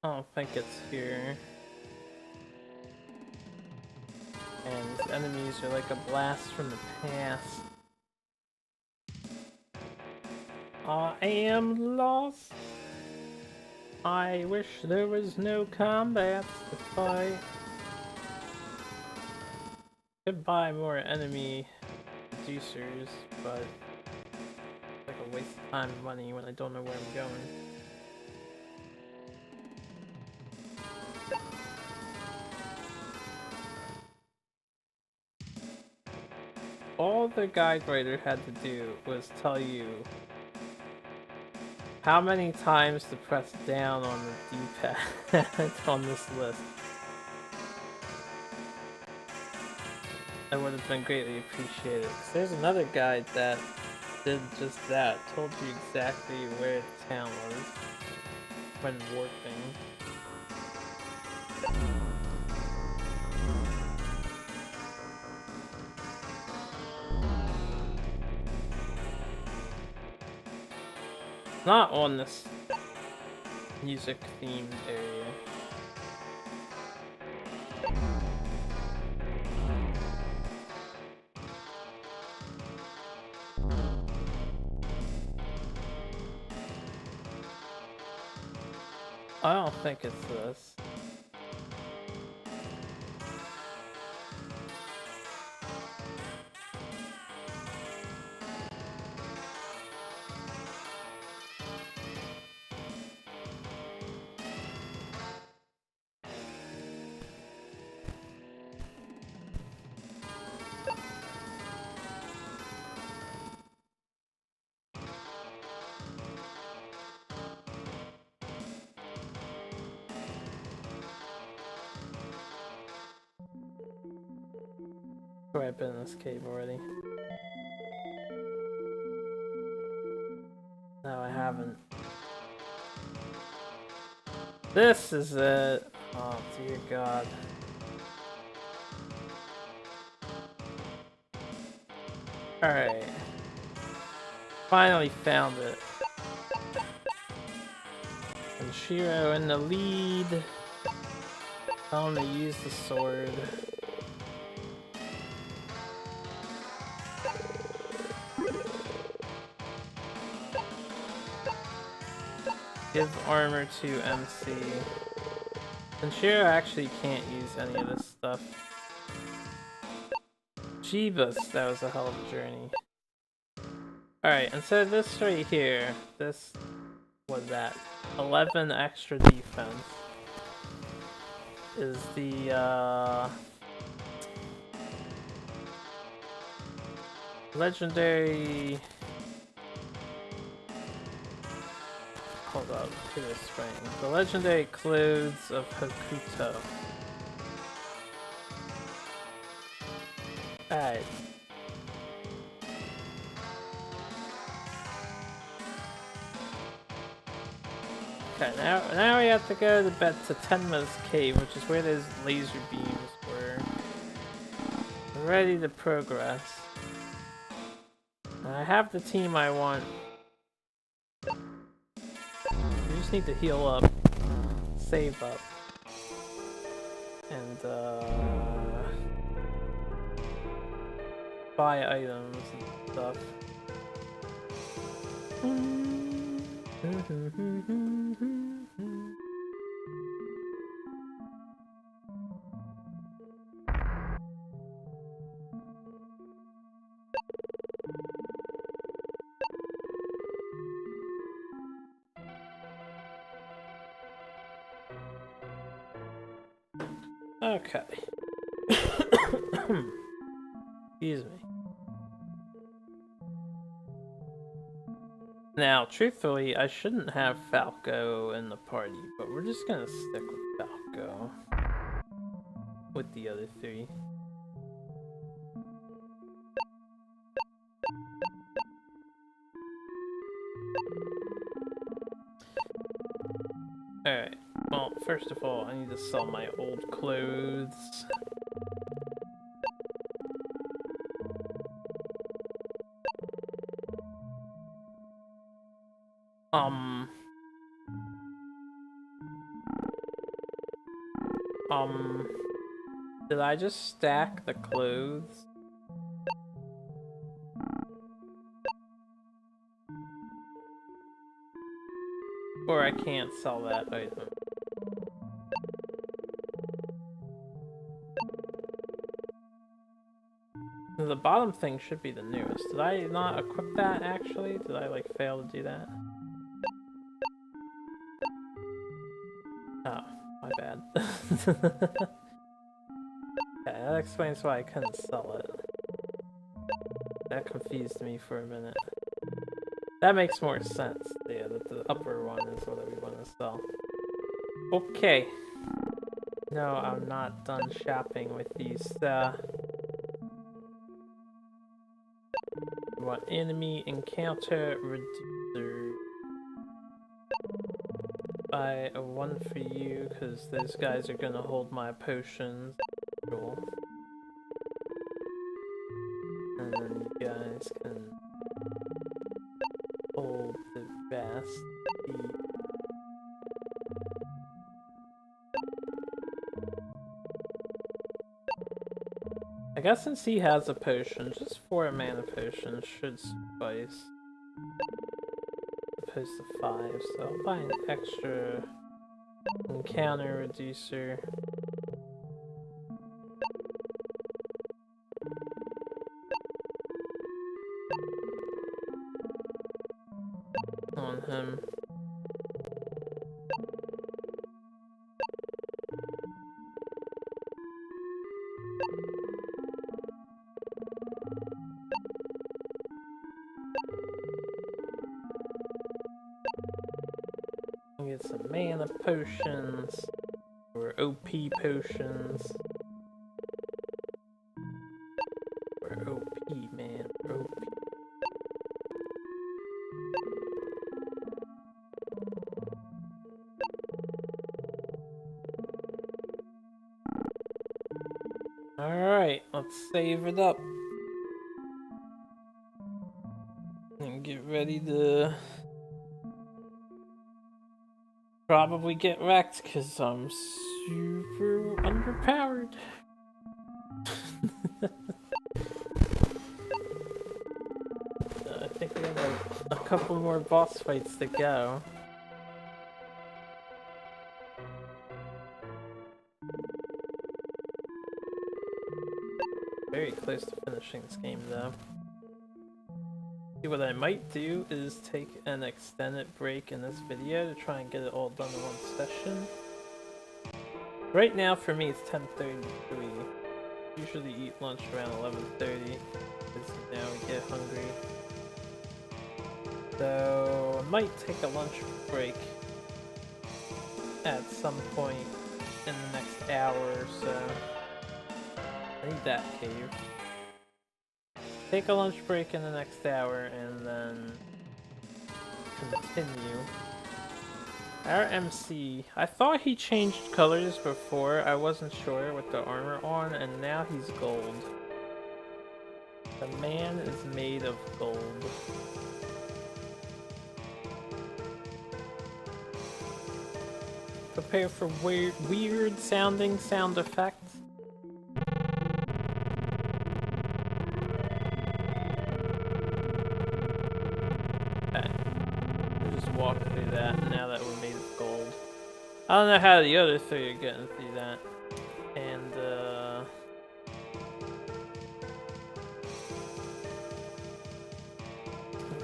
I don't think it's here. And these enemies are like a blast from the past. I am lost. I wish there was no combat to fight. Could buy more enemy reducers, but it's like a waste of time and money when I don't know where I'm going. All the guide writer had to do was tell you how many times to press down on the D-pad on this list. That would have been greatly appreciated. 'Cause there's another guide that did just that, told you exactly where the town was when warping. Not on this music themed area. I don't think it's this. I've been in this cave already. No, I haven't. This is it! Oh dear god. Alright. Finally found it. And Shiro in the lead. Tell him to use the sword. Give armor to MC. And Shiro actually can't use any of this stuff. Jeebus, that was a hell of a journey. Alright, and so this right here, this was that 11 extra defense is the legendary. Hold up, to the spring. The legendary clothes of Hokuto. Alright. Okay, now we have to go to Tenma's cave, which is where those laser beams were. I'm ready to progress. I have the team I want. We just need to heal up. Save up. and buy items and stuff. Okay. Excuse me. Now, truthfully, I shouldn't have Falco in the party, but we're just gonna stick with Falco. With the other three. Alright, well, first of all, I need to sell my old clothes. Did I just stack the clothes? Or I can't sell that item. The bottom thing should be the newest. Did I not equip that actually? Did I like fail to do that? Oh, my bad. Okay, that explains why I couldn't sell it. That confused me for a minute. That makes more sense. Yeah, that the upper one is what we want to sell. Okay. No, I'm not done shopping with these. We want enemy encounter reducer. Buy a one for you because those guys are gonna hold my potions. Cool. And then you guys can hold the best. I guess since he has a potion, just 4 mana potions should suffice. Opposed to 5, so I'll buy an extra encounter reducer. On him. Get some mana potions, or OP potions. Or OP, man, OP. Alright, let's save it up. And get ready to probably get wrecked because I'm super underpowered. I think we have like a couple more boss fights to go. Very close to finishing this game though. See, what I might do is take an extended break in this video to try and get it all done in one session. Right now for me it's 10:33. Usually eat lunch around 11:30 because now we get hungry. So I might take a lunch break at some point in the next hour or so. I need that cave. Take a lunch break in the next hour and then continue. Our MC, I thought he changed colors before, I wasn't sure with the armor on, and now he's gold. The man is made of gold. Prepare for weird sounding sound effects. Okay. We'll just walk through that now that we're made of gold. I don't know how the other three are getting through that. And,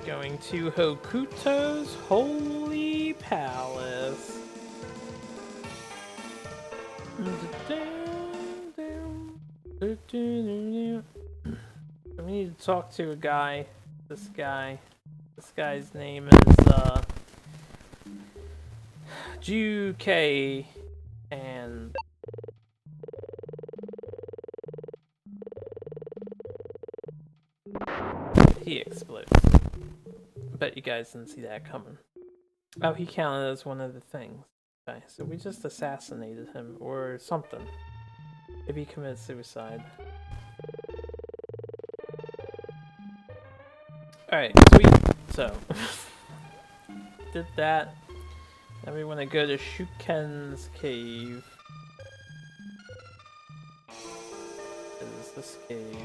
going to Hokuto's Holy Palace. We need to talk to a guy. This guy's name is Juke, and he explodes. Bet you guys didn't see that coming. Oh, he counted as one of the things. Okay, so we just assassinated him, or something. Maybe he committed suicide. Alright, sweet. So, did that. Now we want to go to Shuken's cave. What is this cave?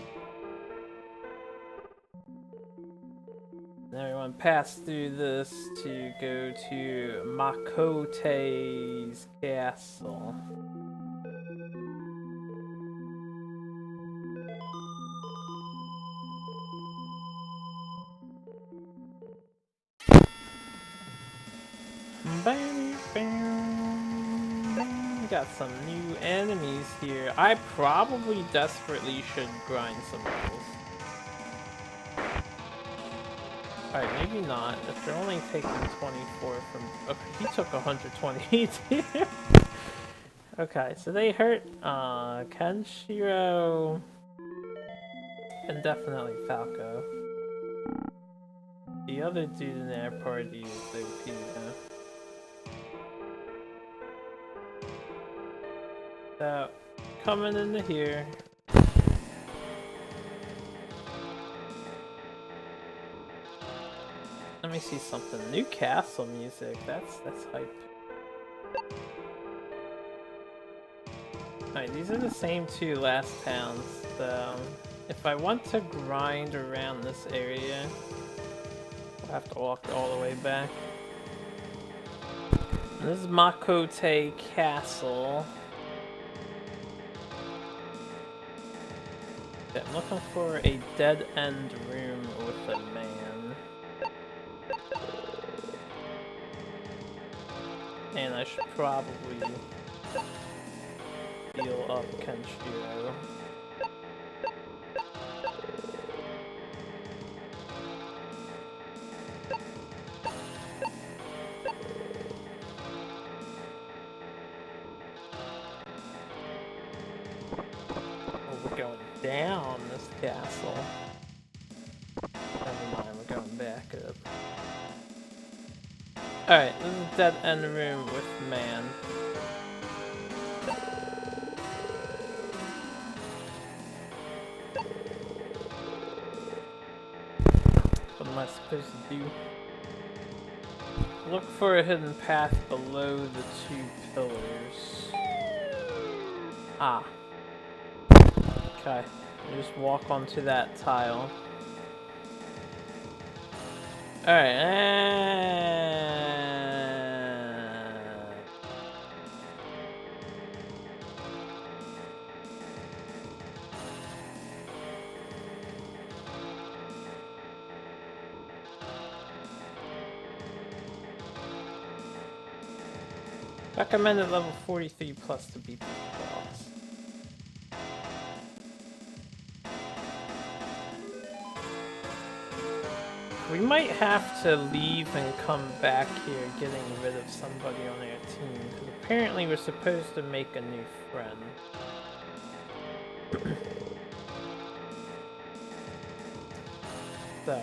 Now we want to pass through this to go to Makote's castle. We got some new enemies here. I probably desperately should grind some levels. Alright, maybe not. If they're only taking 24 from... Okay, he took 120 here. Okay, so they hurt Kenshiro and definitely Falco. The other dude in their party is OP, though. So, coming into here. Let me see something. New castle music. That's hype. Alright, these are the same two last towns. So, if I want to grind around this area, I'll have to walk all the way back. And this is Makote Castle. Okay, I'm looking for a dead-end room with a man. And I should probably heal up Kenshiro. Going down this castle. Never mind, we're going back up. Alright, this is dead end room with man. What am I supposed to do? Look for a hidden path below the two pillars. Ah. Okay, just walk onto that tile. Alright, recommended level 43 plus to beat the boss. We might have to leave and come back here getting rid of somebody on our team, because apparently we're supposed to make a new friend. So,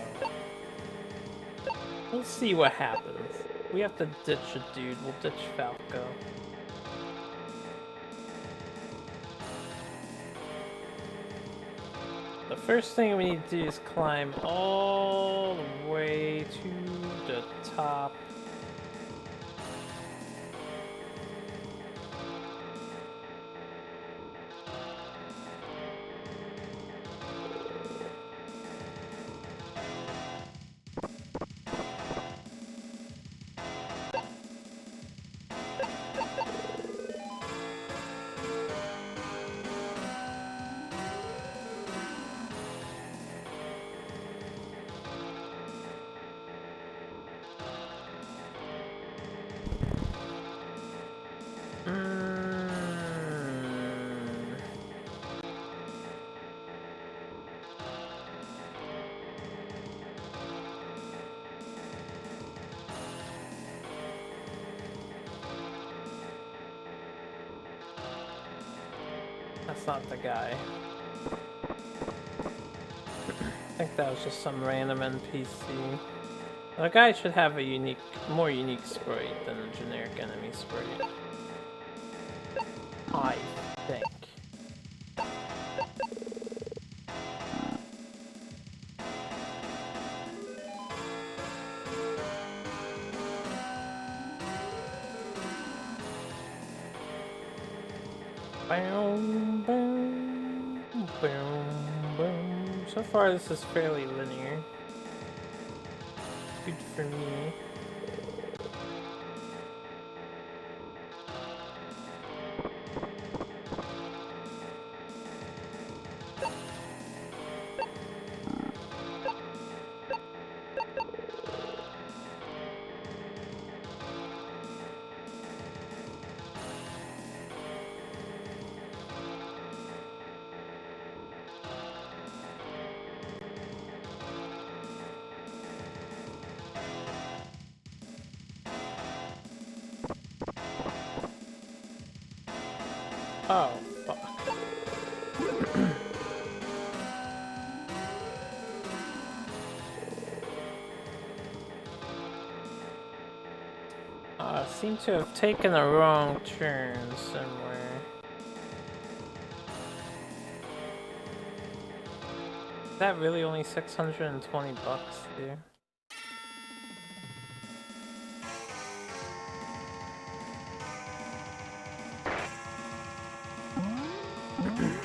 we'll see what happens. We have to ditch a dude, we'll ditch Falco. The first thing we need to do is climb all the way to the top. That's not the guy. I think that was just some random NPC. The guy should have a more unique sprite than a generic enemy sprite. I think. Boom, boom, boom, boom. So far, this is fairly linear. Good for me. Oh, fuck. Seem to have taken a wrong turn somewhere. Is that really only 620 bucks, dude?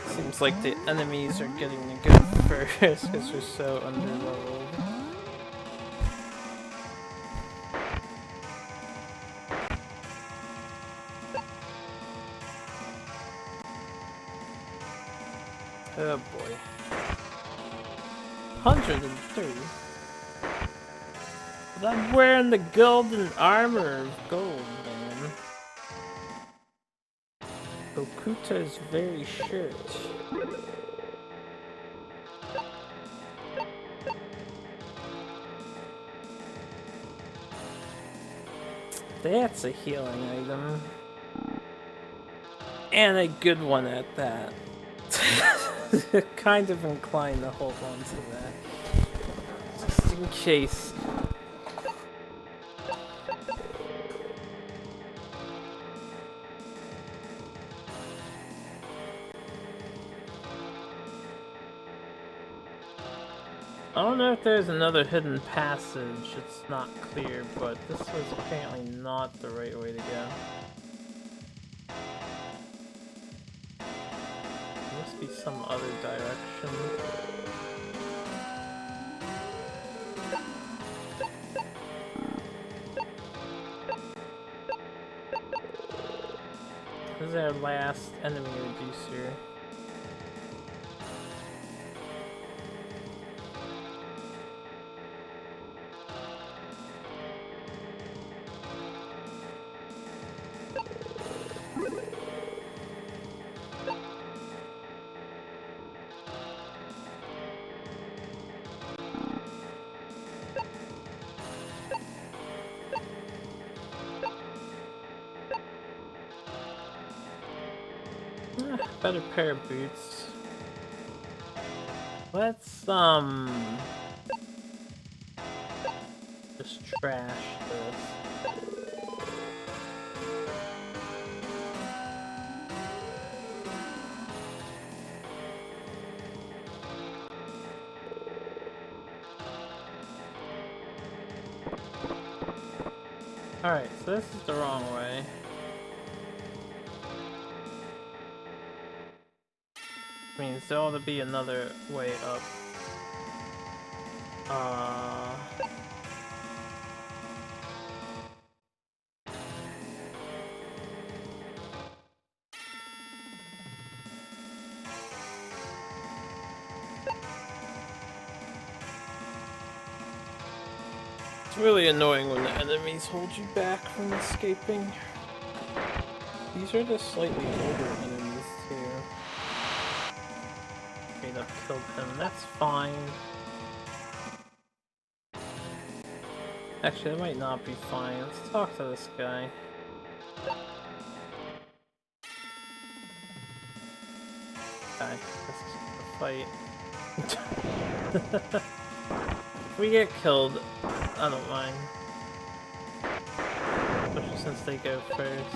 Seems like the enemies are getting the good first because they're so underleveled. Oh boy. 130? But I'm wearing the golden armor of gold, man. Hokuto's very shirt. That's a healing item. And a good one at that. Kind of inclined to hold on to that. Just in case. I don't know if there's another hidden passage, it's not clear, but this was apparently not the right way to go. There must be some other direction. This is our last enemy reducer. Better pair of boots. Let's just trash this. Alright, so this is the wrong way. Means there ought to be another way up. It's really annoying when the enemies hold you back from escaping. These are just slightly older enemies too. Straight up killed him, that's fine. Actually, that might not be fine. Let's talk to this guy. fight. If we get killed, I don't mind. Especially since they go first.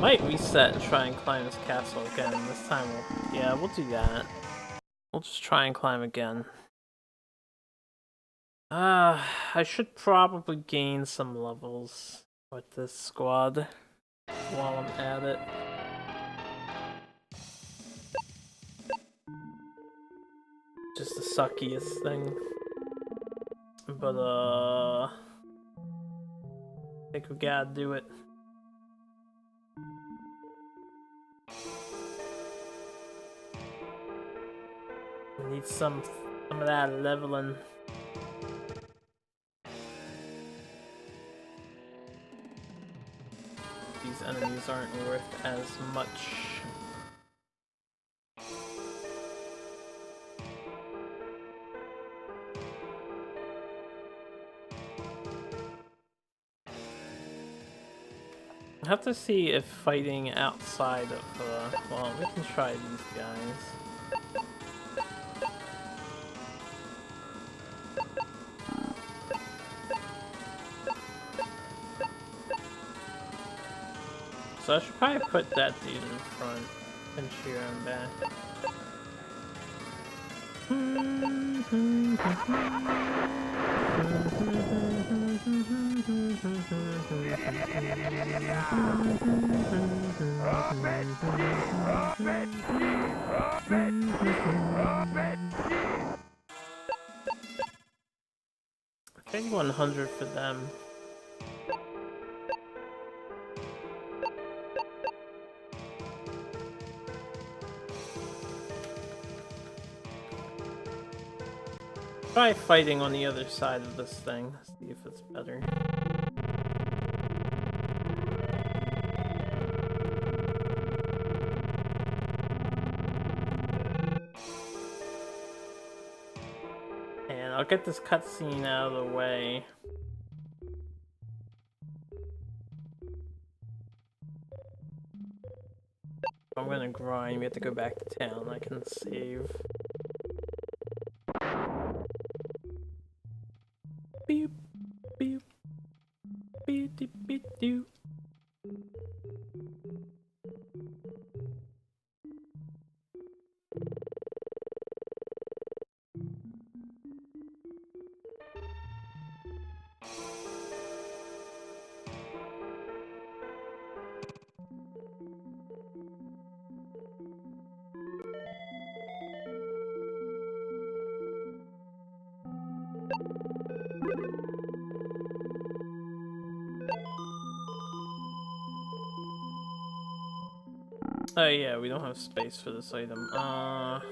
Might reset and try and climb this castle again. This time we'll do that. We'll just try and climb again. I should probably gain some levels with this squad while I'm at it. Just the suckiest thing. But I think we gotta do it. We need some of that leveling. These enemies aren't worth as much. I have to see if fighting outside of well, we can try these guys. So I should probably put that dude in front and cheer him back. I think 100 for them. Try fighting on the other side of this thing, see if it's better. And I'll get this cutscene out of the way. I'm gonna grind, we have to go back to town, I can save. Beep, beep, beep, beep, beep, beep. Oh yeah, we don't have space for this item. I'll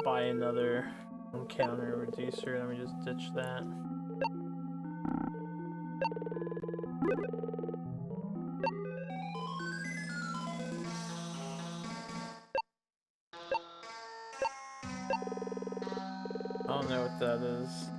buy another encounter reducer, let me just ditch that. I don't know what that is.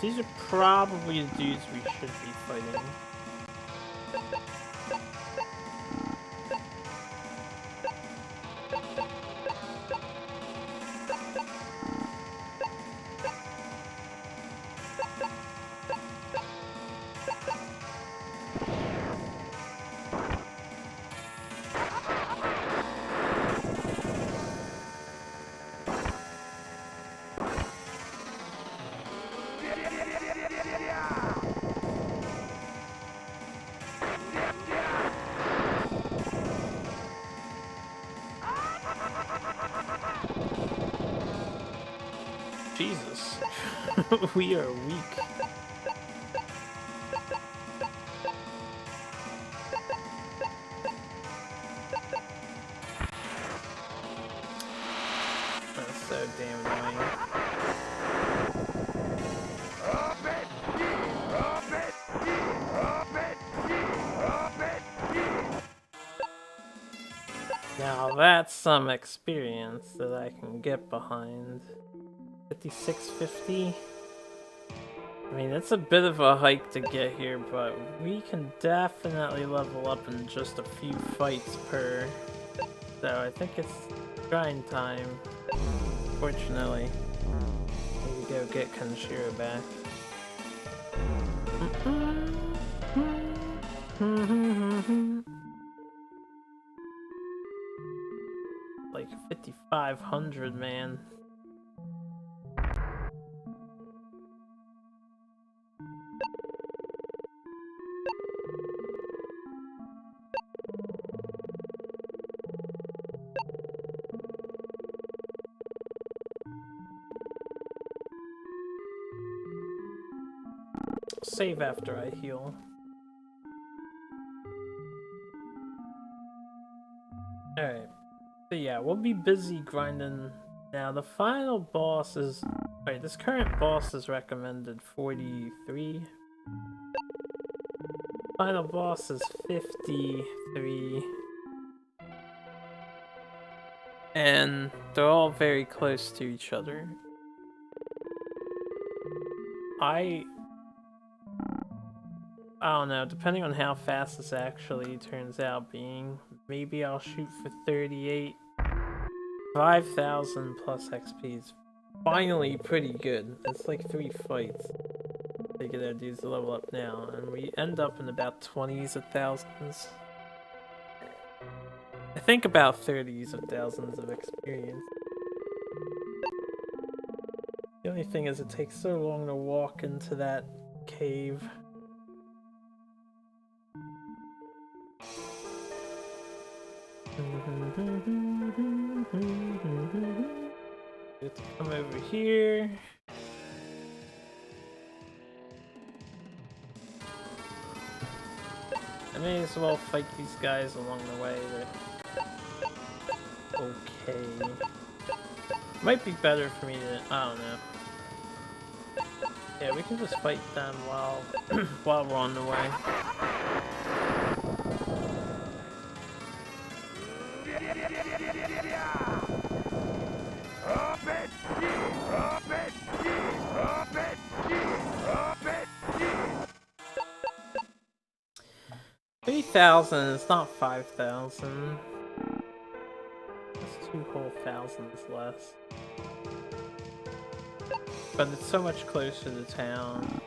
These are probably the dudes we should be fighting. Jesus. We are weak. That's so damn annoying. Now that's some experience that I can get behind. 5650. I mean, it's a bit of a hike to get here, but we can definitely level up in just a few fights per. So I think it's grind time. Fortunately. Need to go get Kanshiro back. Like 5,500, man. Save after I heal. Alright. So yeah, we'll be busy grinding. Now the final boss is... Wait, this current boss is recommended 43. Final boss is 53. And they're all very close to each other. I don't know, depending on how fast this actually turns out being, maybe I'll shoot for 38. 5,000 plus XP is finally pretty good. It's like 3 fights to get our dudes to level up now, and we end up in about 20s of thousands. I think about 30s of thousands of experience. The only thing is it takes so long to walk into that cave. Get to come over here. I may as well fight these guys along the way. They're okay. Might be better for me to, I don't know. Yeah, we can just fight them while while we're on the way. $3,000 is not 5,000. That's 2 whole thousands less. But it's so much closer to town.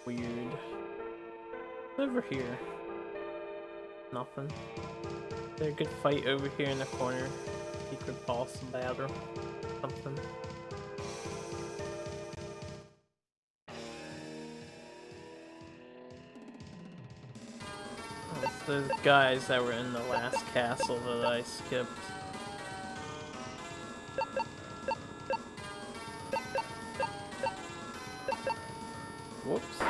Weird. Over here. Nothing. Is there a good fight over here in the corner? Secret boss ladder. Something. Oh, it's those guys that were in the last castle that I skipped. Whoops.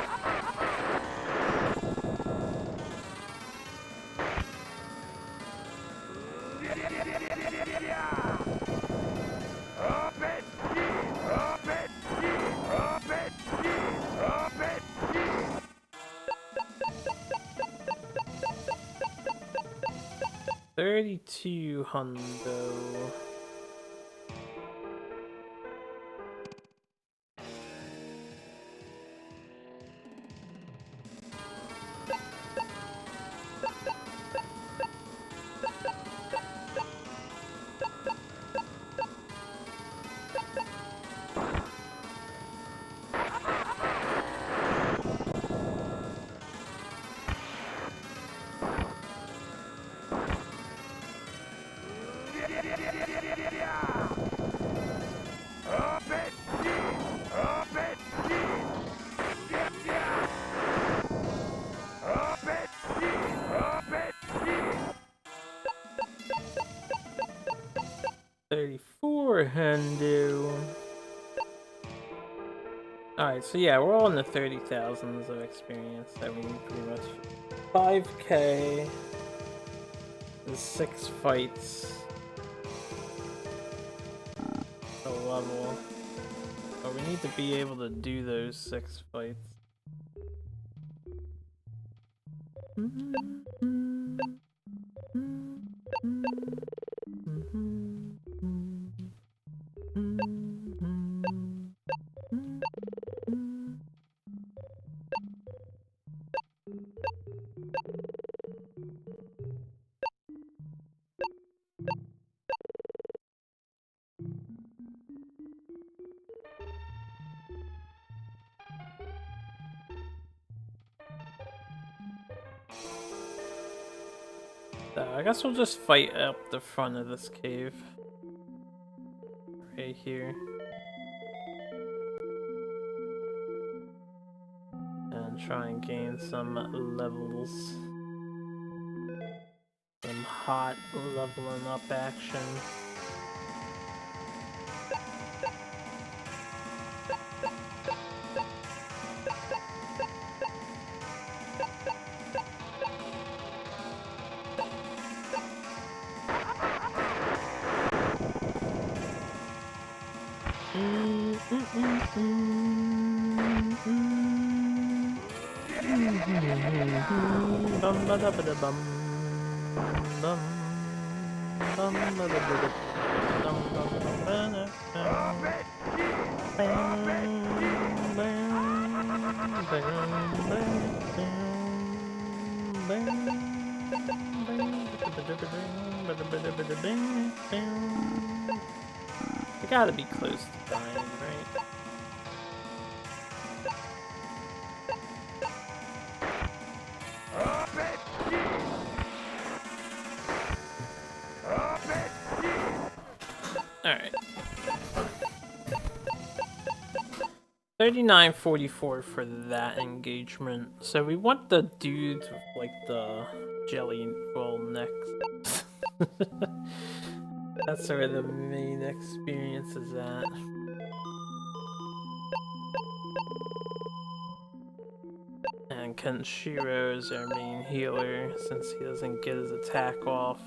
32 hundo. Alright, so yeah, we're all in the 30,000s of experience that we need pretty much. 5k, and 6 fights a level. But we need to be able to do those 6 fights. I guess we'll just fight up the front of this cave. Right here. And try and gain some levels. Some hot leveling up action. I gotta be close to dying, right? Alright. 39.44 for that engagement. So we want the dudes with like the jelly roll necks. That's where the main experience is at. And Kenshiro is our main healer since he doesn't get his attack off.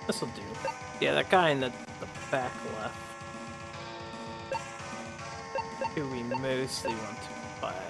This'll do. Yeah, that guy in the back left, who we mostly want to fight.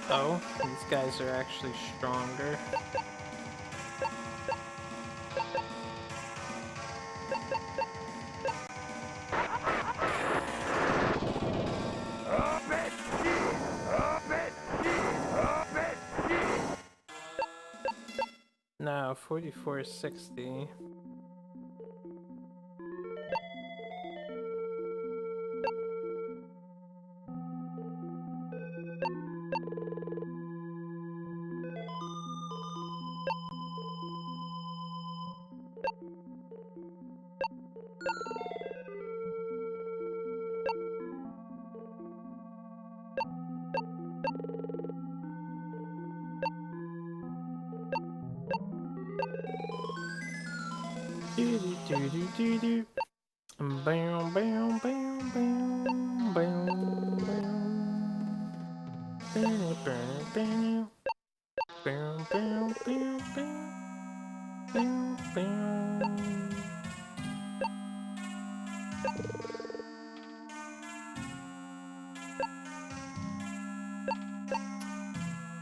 Oh, these guys are actually stronger. 4460. Bam, bam, bam, bam, bam, bam. Bam, bam, bam. Bam, bam, bam, bam. Bam, bam.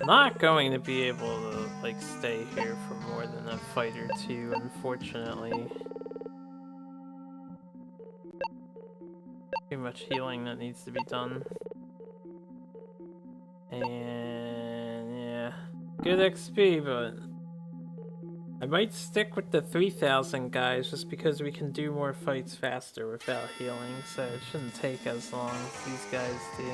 Not going to be able to like stay here for more than a fight or two, unfortunately. Too much healing that needs to be done. And yeah, good XP, but I might stick with the 3000 guys just because we can do more fights faster without healing, so it shouldn't take as long as these guys do.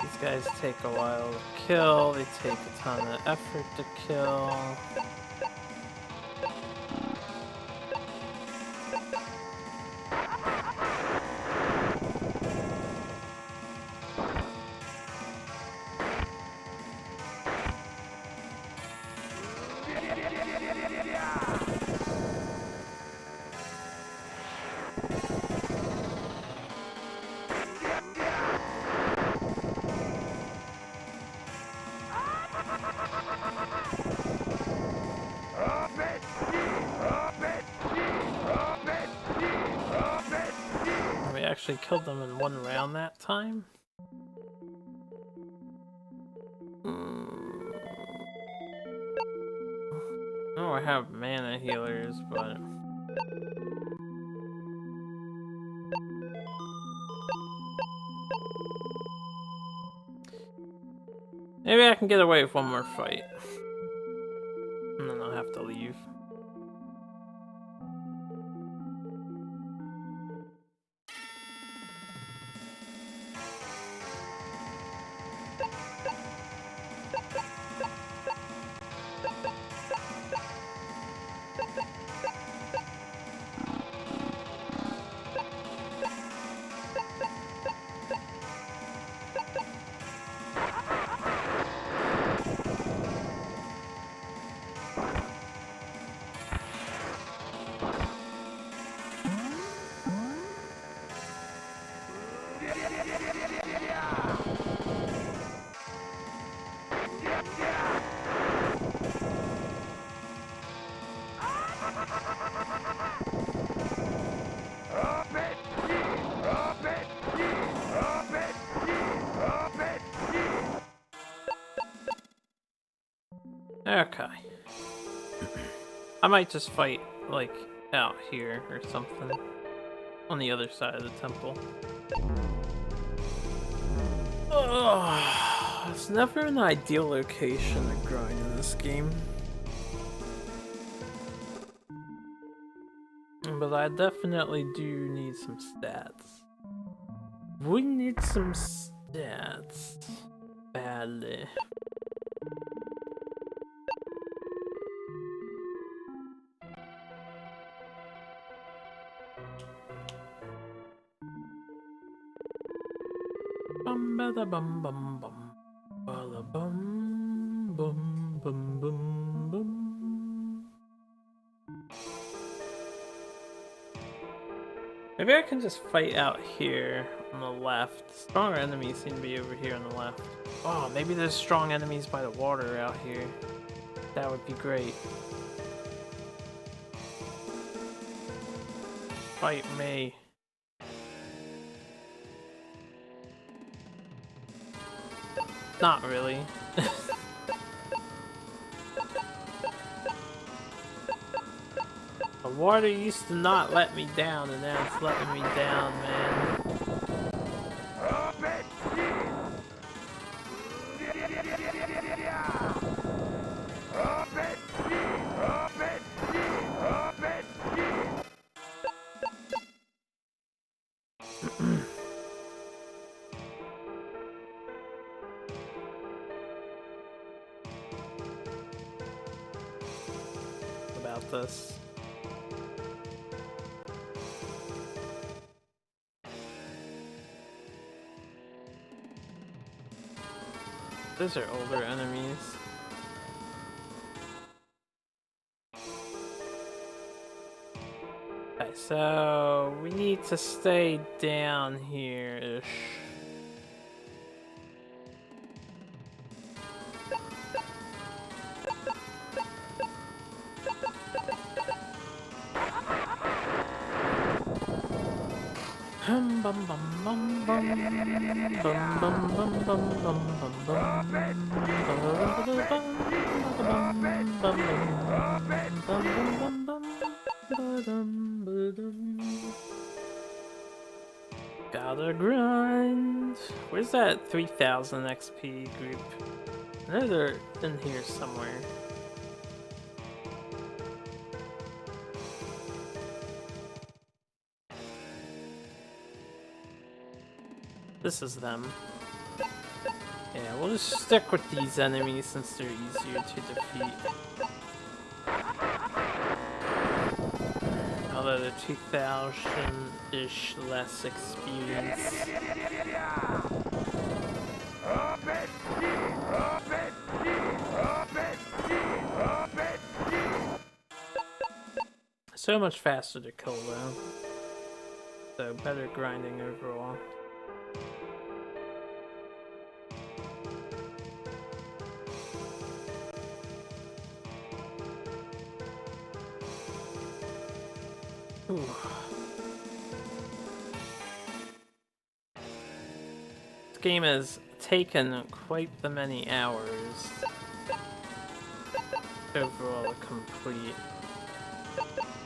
These guys take a while to kill, they take a ton of effort to kill. Actually killed them in one round that time. Oh, I have mana healers, but maybe I can get away with one more fight, and then I'll have to leave. Okay. I might just fight, like, out here or something. On the other side of the temple. Ugh, it's never an ideal location to grind in this game. But I definitely do need some stats. We need some stats. Badly. Bum bada bum bum bum. Bada bum bum bum bum bum. Maybe I can just fight out here on the left. Stronger enemies seem to be over here on the left. Oh, maybe there's strong enemies by the water out here. That would be great. Fight me. Not really. The water used to not let me down, and now it's letting me down, man. About this. Those are older enemies. Okay, so we need to stay down here-ish. Hum bum bum bum bum bum bum bum bum bum bum. Gotta grind. Where's that 3000 XP group? I know they're in here somewhere. This is them. Yeah, we'll just stick with these enemies since they're easier to defeat. Although they're 2000-ish less experience. So much faster to kill though. So better grinding overall. Ooh. This game has taken quite the many hours overall to complete.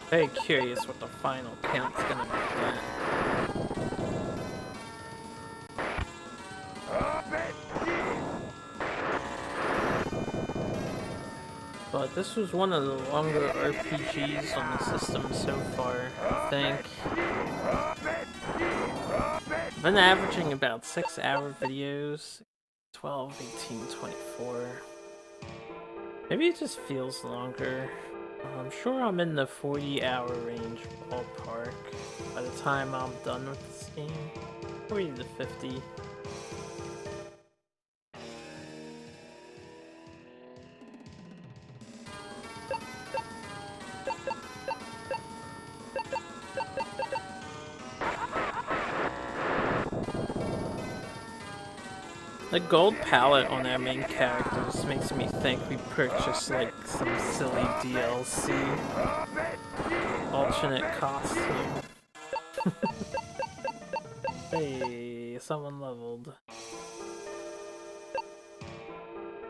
Very curious what the final count's gonna be at. But this was one of the longer RPGs on the system so far, I think. I've been averaging about 6-hour videos, 12, 18, 24. Maybe it just feels longer. I'm sure I'm in the 40-hour range ballpark by the time I'm done with this game. 40 to 50. The gold palette on our main character just makes me think we purchased like some silly DLC alternate costume. Hey, someone leveled.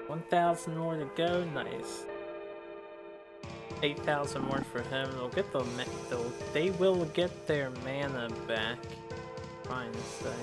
1,000 more to go, nice. 8,000 more for him. They will get their mana back. Fine to say.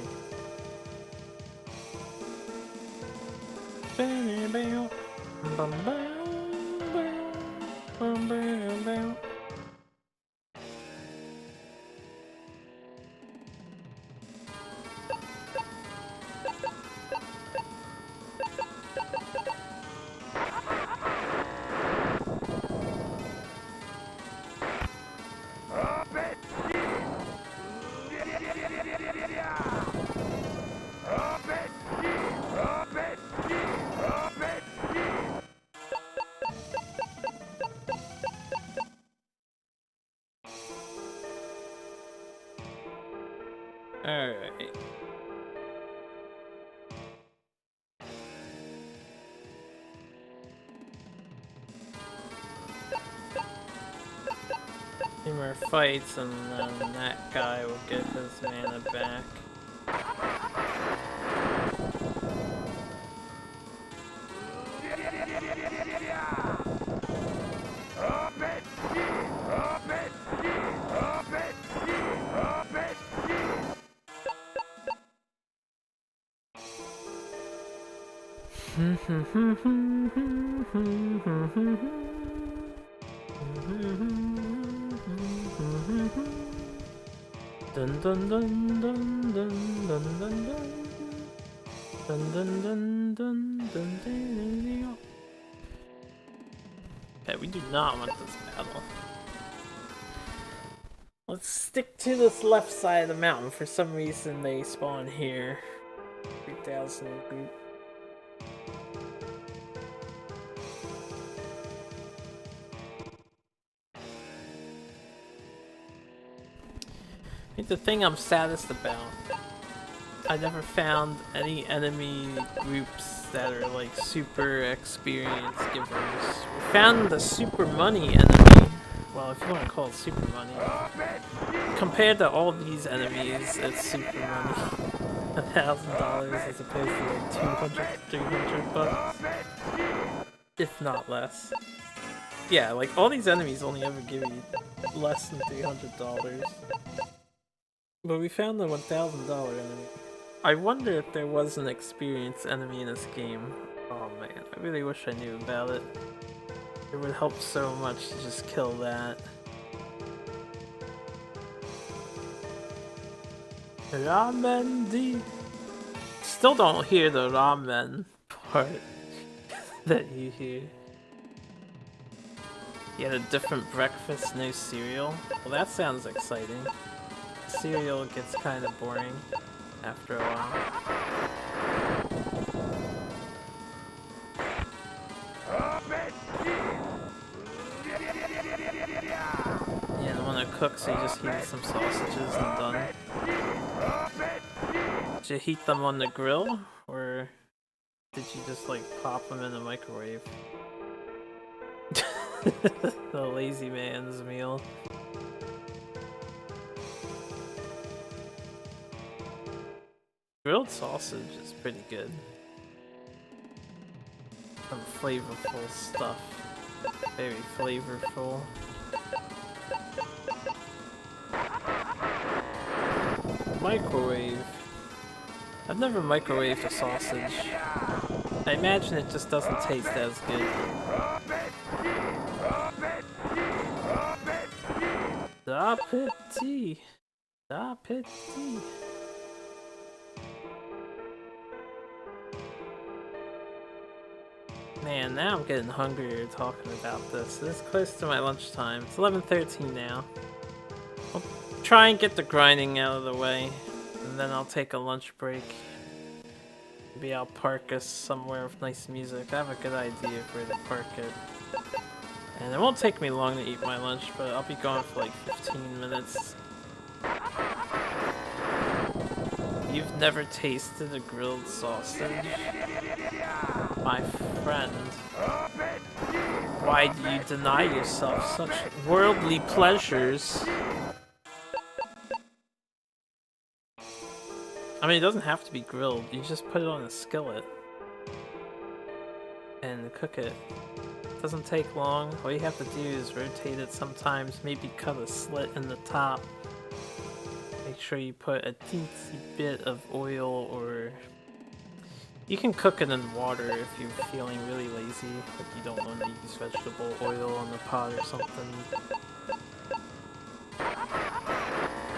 Alright. Two more fights and then that guy will get his mana back. Dun dun dun dun dun dun dun dun. Dun dun dun dun dun dun. Okay, we do not want this battle. Let's stick to this left side of the mountain. For some reason they spawn here. 3,000 group. I think the thing I'm saddest about, I never found any enemy groups that are like super experience givers. We found the super money enemy. Well, if you want to call it super money. Compared to all these enemies, it's super money. $1,000 as opposed to like 200, 300 bucks. If not less. Yeah, like all these enemies only ever give you less than $300. But we found the $1,000 enemy. I wonder if there was an experienced enemy in this game. Oh man, I really wish I knew about it. It would help so much to just kill that. Ramen D. Still don't hear the ramen part that you hear. You had a different breakfast, no cereal? Well, that sounds exciting. Cereal gets kind of boring after a while. Yeah, and when it cooks, you just heat some sausages and done. Did you heat them on the grill, or did you just like pop them in the microwave? The lazy man's meal. Grilled sausage is pretty good. Some flavorful stuff. Very flavorful. Microwave. I've never microwaved a sausage. I imagine it just doesn't taste as good. Da petit. Da petit. Man, now I'm getting hungrier talking about this. This is close to my lunchtime. It's 11:13 now. I'll try and get the grinding out of the way, and then I'll take a lunch break. Maybe I'll park us somewhere with nice music. I have a good idea of where to park it. And it won't take me long to eat my lunch, but I'll be gone for like 15 minutes. You've never tasted a grilled sausage? My friend, why do you deny yourself such worldly pleasures? I mean, it doesn't have to be grilled. You just put it on a skillet and cook it. It doesn't take long. All you have to do is rotate it sometimes, maybe cut a slit in the top. Make sure you put a teensy bit of oil, or you can cook it in water if you're feeling really lazy, like you don't want to use vegetable oil on the pot or something.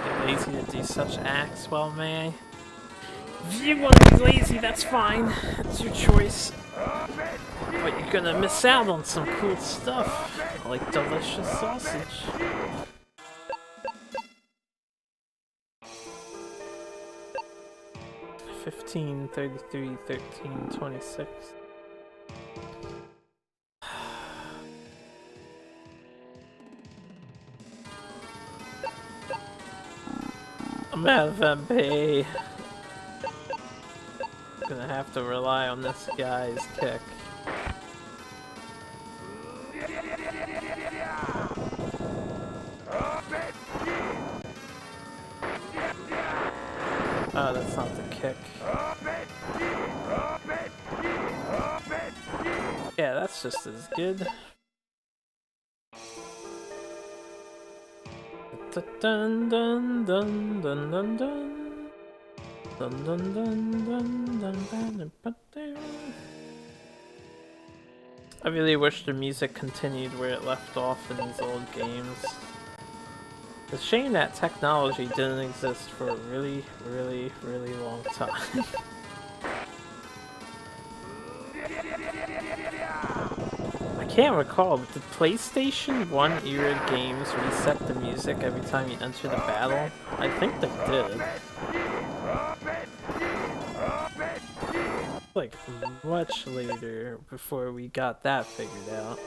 You're lazy to do such acts, well, may I? If you want to be lazy, that's fine. It's your choice. But you're gonna miss out on some cool stuff, like delicious sausage. $15, $33, $13, $26. I'm out of MP. Gonna have to rely on this guy's kick. Oh, that's not the kick. Yeah, that's just as good. Dun dun dun dun dun dun. Dun dun dun dun dun dun. I really wish the music continued where it left off in these old games. It's a shame that technology didn't exist for a really, really, really long time. I can't recall, but did PlayStation 1 era games reset the music every time you enter the battle? I think they did. Like, much later before we got that figured out.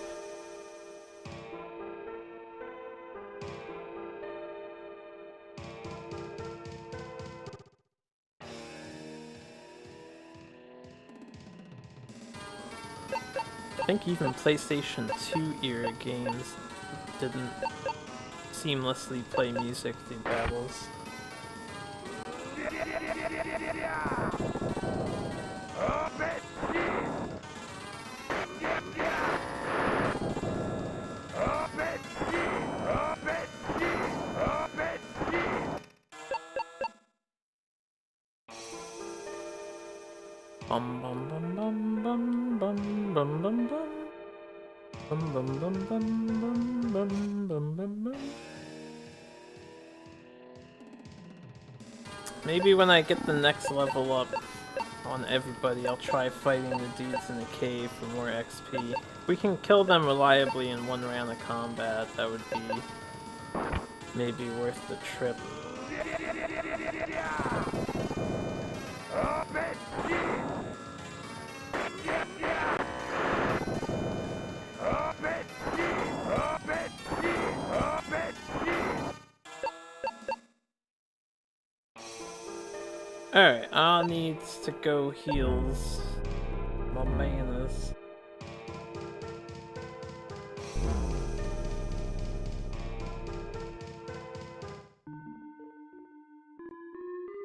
I think even PlayStation 2 era games didn't seamlessly play music through battles. Bum bum bum bum bum bum bum bum bum bum bum bum bum bum bum bum bum. Maybe when I get the next level up on everybody, I'll try fighting the dudes in the cave for more XP. If we can kill them reliably in one round of combat, that would be maybe worth the trip. Alright, I needs to go heals my manas.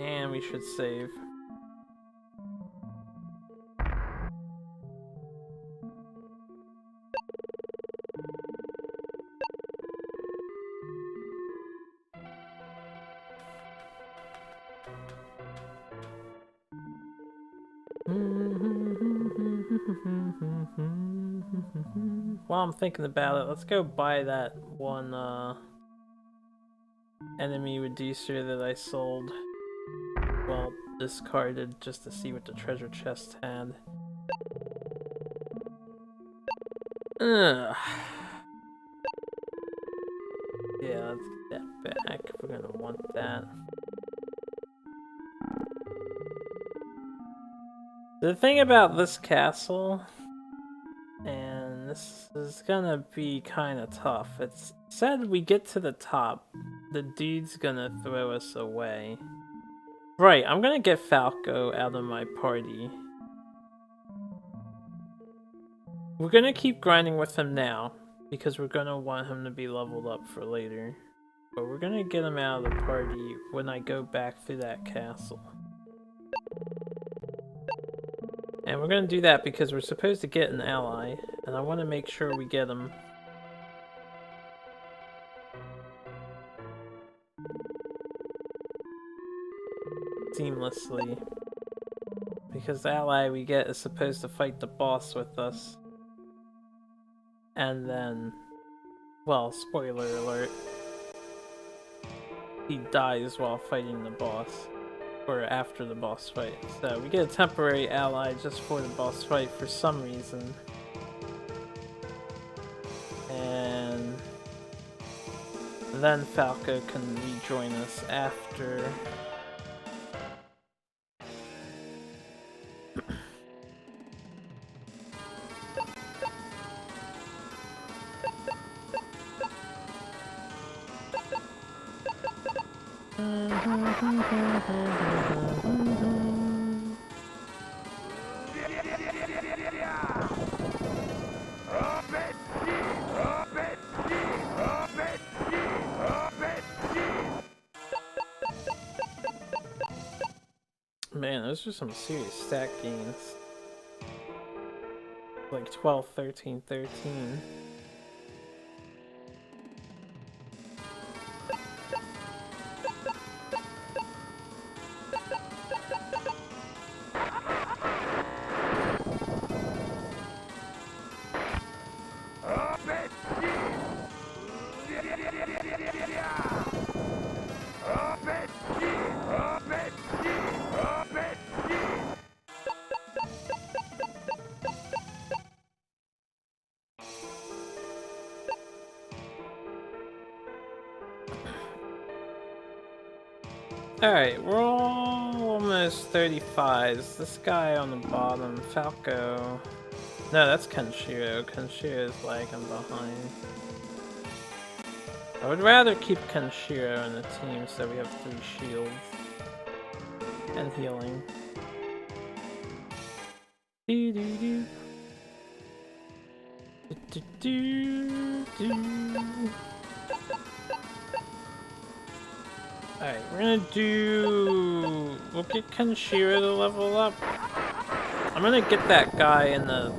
And we should save. While I'm thinking about it, let's go buy that one enemy reducer that I sold. Well, discarded just to see what the treasure chest had. Ugh. Yeah, let's get that back if we're gonna want that. The thing about this castle, and this is gonna be kinda tough, it's said we get to the top, the dude's gonna throw us away. Right, I'm gonna get Falco out of my party. We're gonna keep grinding with him now, because we're gonna want him to be leveled up for later. But we're gonna get him out of the party when I go back through that castle. And we're gonna do that because we're supposed to get an ally, and I want to make sure we get him. Seamlessly. Because the ally we get is supposed to fight the boss with us. And then, well, spoiler alert, he dies while fighting the boss. Or after the boss fight. So we get a temporary ally just for the boss fight for some reason. And then Falco can rejoin us after. Man, those are some serious stat gains. Like 12, 13, 13. Alright, we're all almost 35s. This guy on the bottom, Falco. No, that's Kenshiro. Kenshiro is lagging behind. I would rather keep Kenshiro in the team so we have 3 shields. And healing. Do do do. Do do do do. Alright, we're gonna do... We'll get Kenshiro to level up. I'm gonna get that guy in the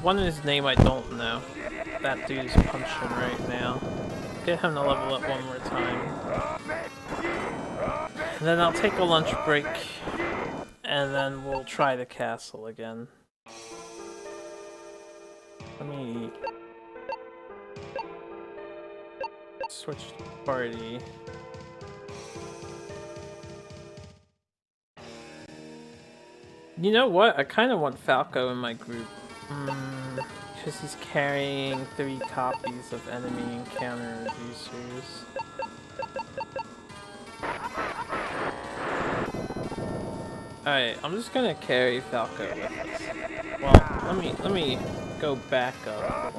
one whose name I don't know. That dude's punching right now. Get him to level up one more time. And then I'll take a lunch break. And then we'll try the castle again. Let me... switch to party. You know what? I kind of want Falco in my group. Because he's carrying 3 copies of enemy encounter reducers. Alright, I'm just gonna carry Falco with us. Well, let me go back up.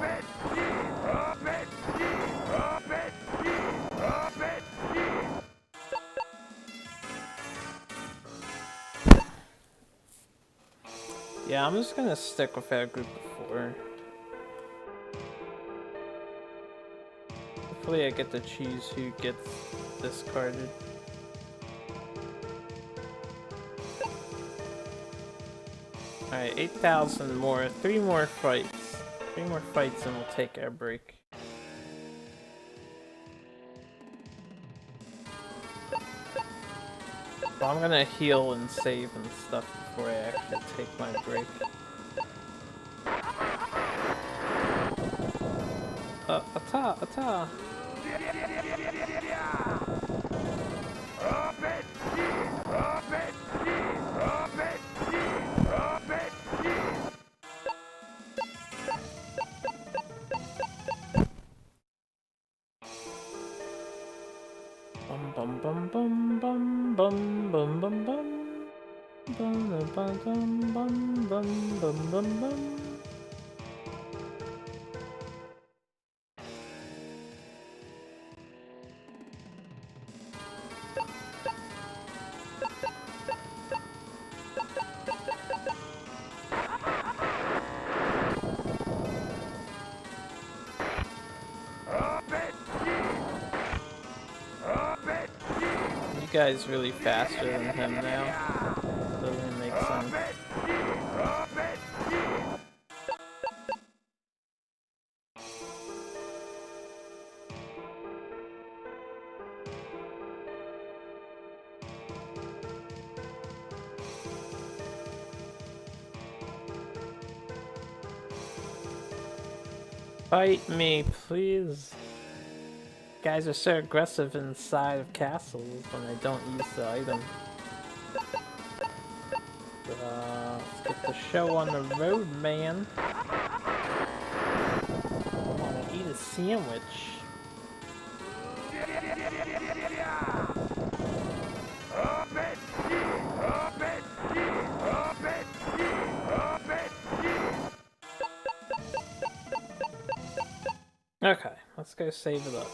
Yeah, I'm just gonna stick with our group before. Hopefully I get to choose who gets discarded. Alright, 8,000 more. 3 more fights. 3 more fights and we'll take our break. Well, I'm gonna heal and save and stuff before I actually take my break. Ata! Ata! Bum bum bum bum bum bum bum bum bum bum bum bum bum bum bum bum. You guys really faster than him now. Doesn't make sense. Fight me, please. Guys are so aggressive inside of castles when they don't use the item. Let's get the show on the road, man. I want to eat a sandwich. Okay, let's go save it up.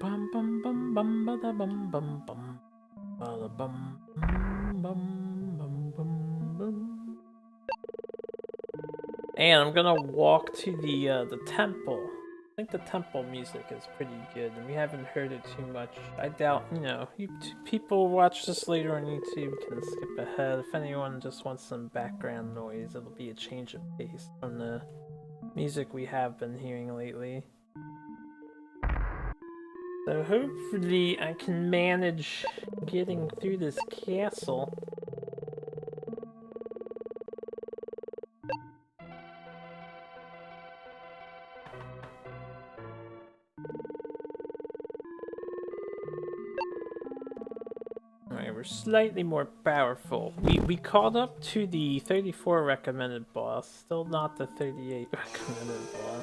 Bum bum bum bum ba da bum bum bum ba da bum bum bum bum bum. And I'm gonna walk to the temple. I think the temple music is pretty good, and we haven't heard it too much. I doubt, you know, people watch this later on YouTube can skip ahead. If anyone just wants some background noise, it'll be a change of pace from the music we have been hearing lately. So hopefully I can manage getting through this castle. Alright, we're slightly more powerful. We caught up to the 34 recommended boss, still not the 38 recommended boss.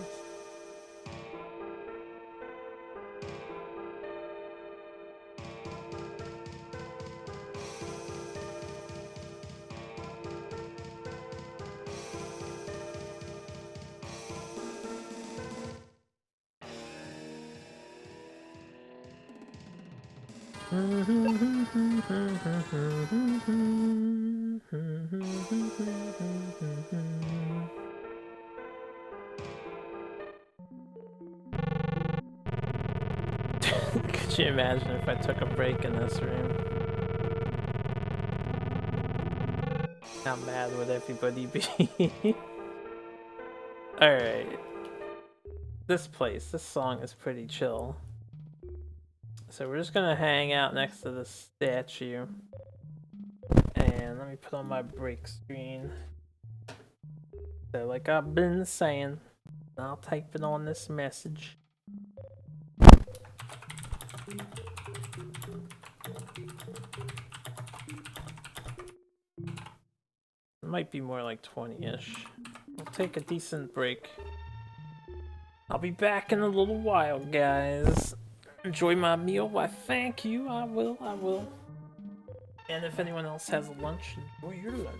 Could you imagine if I took a break in this room? How mad would everybody be? Alright. This song is pretty chill. So we're just gonna hang out next to the statue. And let me put on my break screen. So like I've been saying, I'll type it on this message. It might be more like 20-ish. We'll take a decent break. I'll be back in a little while, guys. Enjoy my meal. Why, thank you. I will. And if anyone else has a lunch, enjoy your lunch.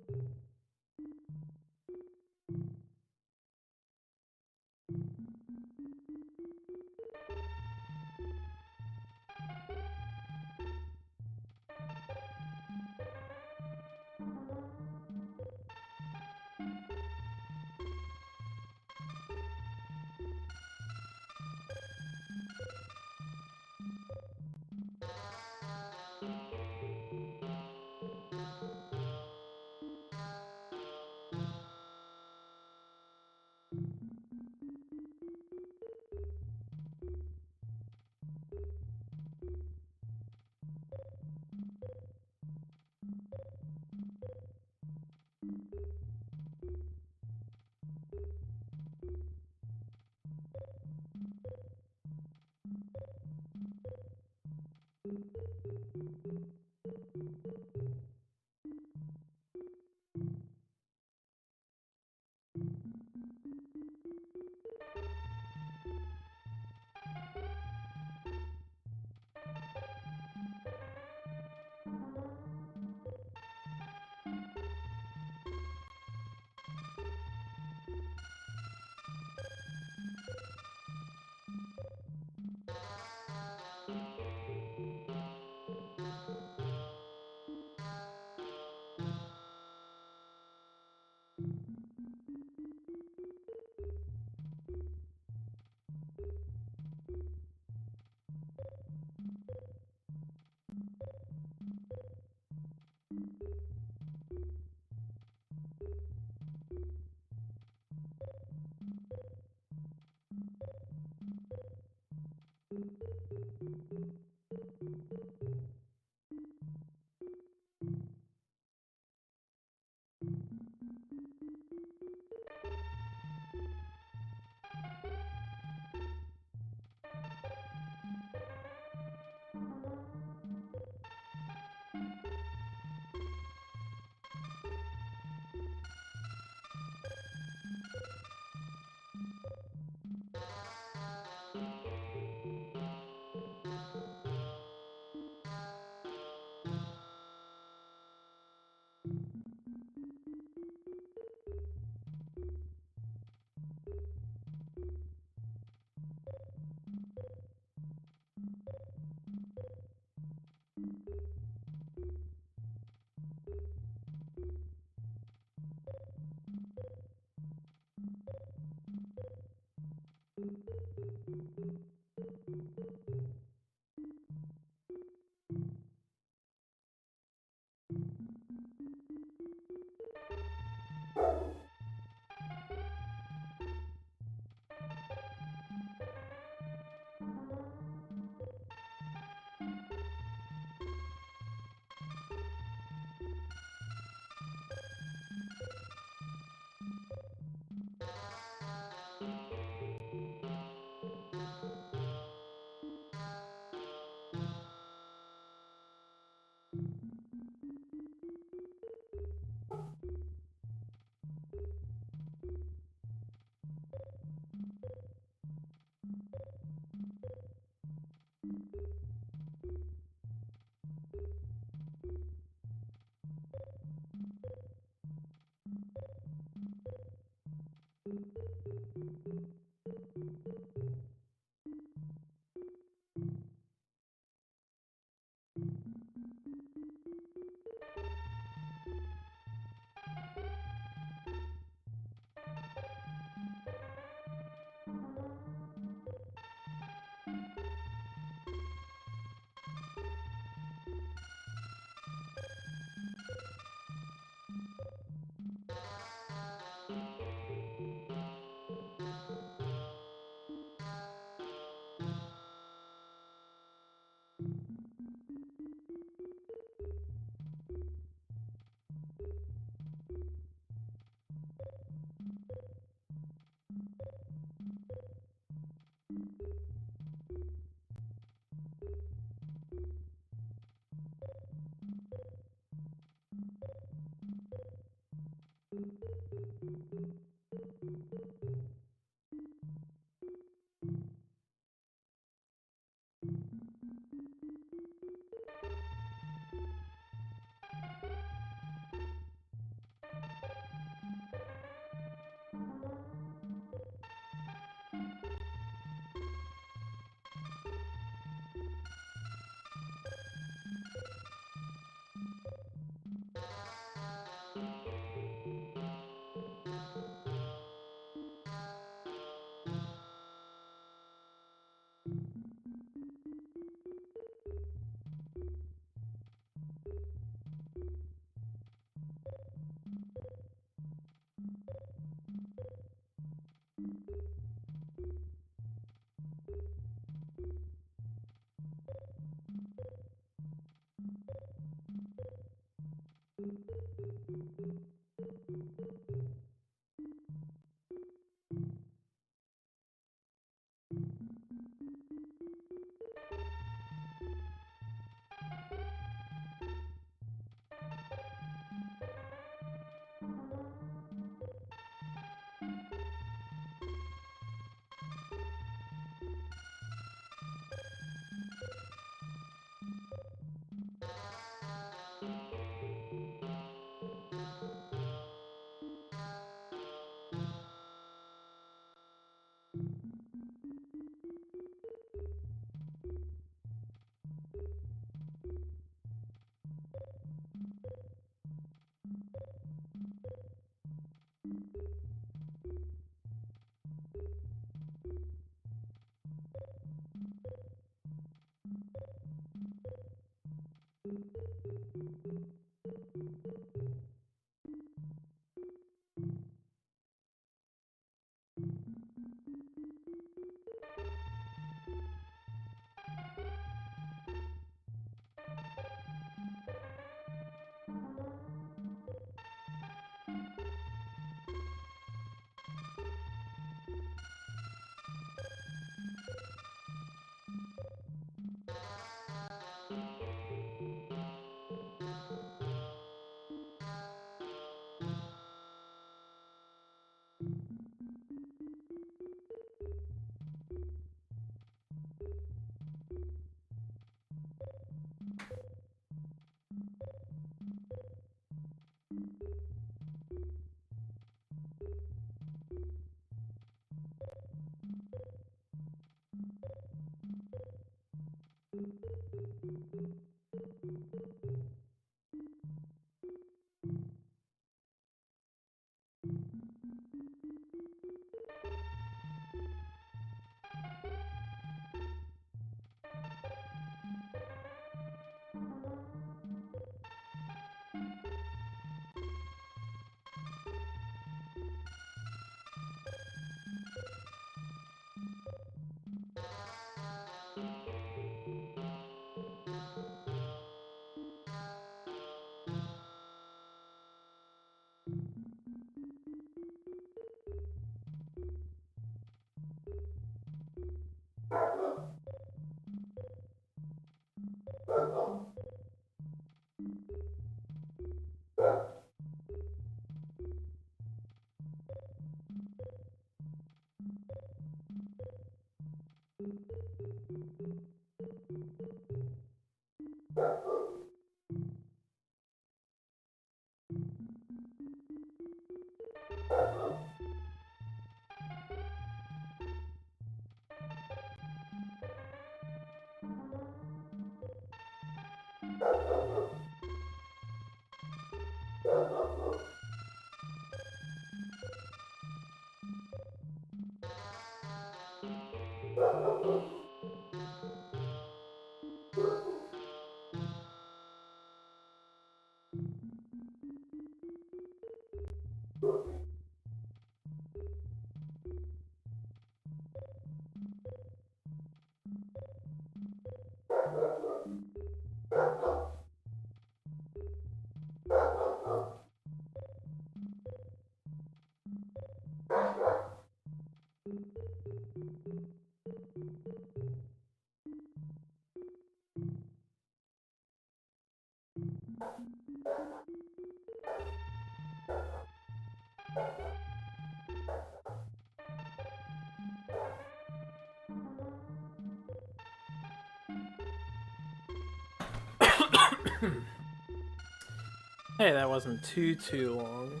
Hey, that wasn't too long.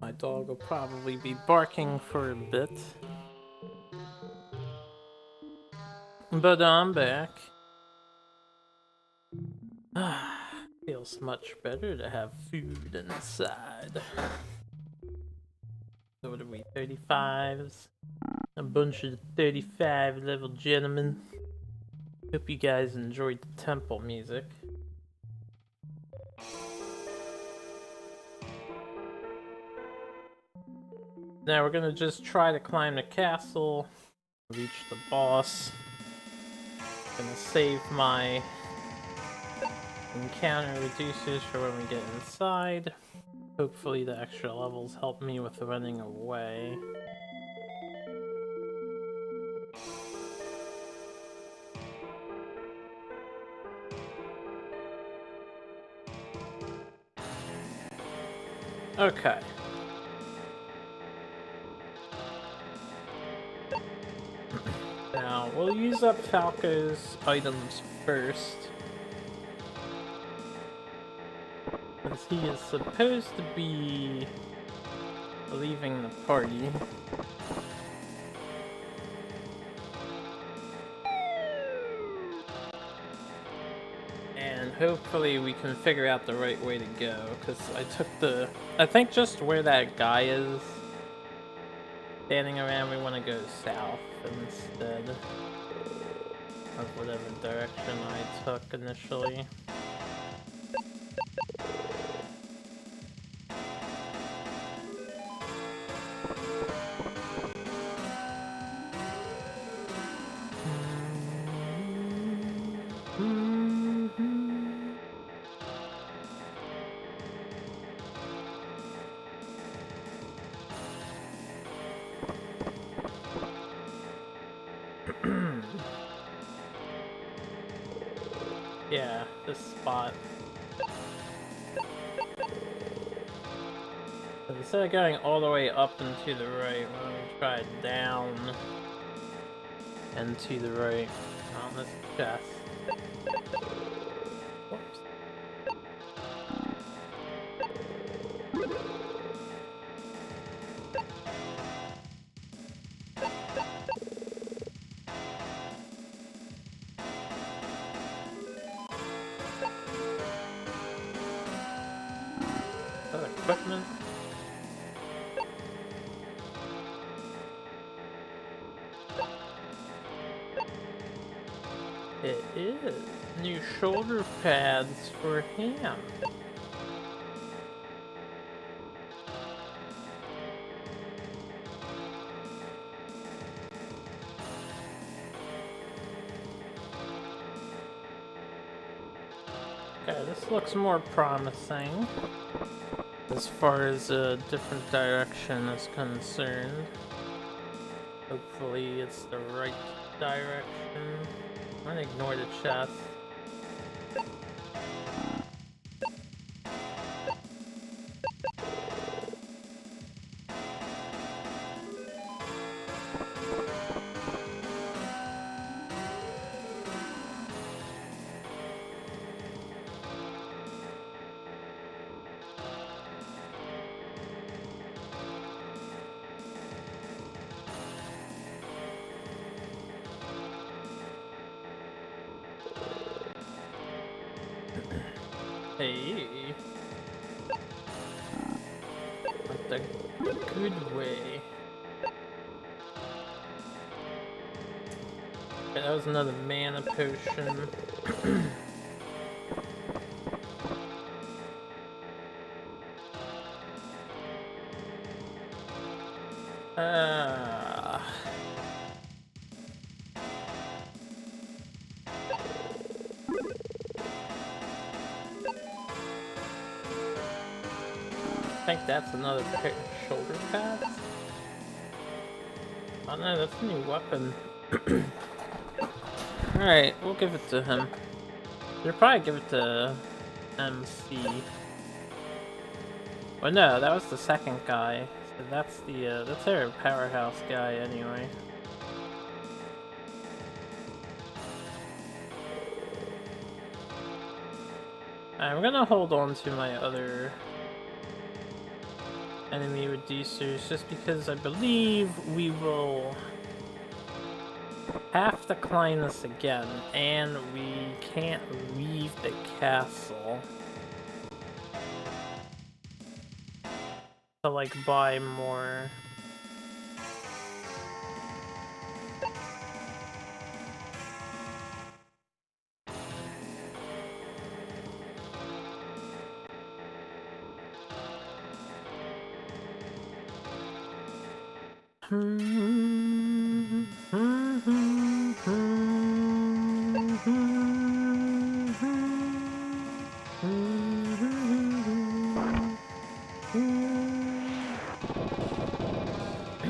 My dog will probably be barking for a bit. But I'm back. Feels much better to have food inside. So what are we, 35s? A bunch of 35 level gentlemen. Hope you guys enjoyed the temple music. Now we're gonna just try to climb the castle, reach the boss. Gonna save my encounter reducers for when we get inside. Hopefully the extra levels help me with running away. Okay. Now, we'll use up Falco's items first. Since he is supposed to be leaving the party. And hopefully we can figure out the right way to go, because I think just where that guy is standing around, we want to go south instead of whatever direction I took initially. Yeah, this spot. This instead of going all the way up and to the right, we're going to try down and to the right on this chest. Whoops. Is that equipment? It is. New shoulder pads for him. Okay, this looks more promising as far as a different direction is concerned. Hopefully it's the right direction. I'm gonna ignore the chest. Hey, but the good way. Okay, that was another mana potion. I think that's another pair of shoulder pads. Oh no, that's a new weapon. Alright, we'll give it to him. We'll probably give it to MC. Well, no, that was the second guy. So that's the that's our powerhouse guy anyway. I'm gonna hold on to my other enemy reducers just because I believe we will have to climb this again, and we can't leave the castle to like buy more.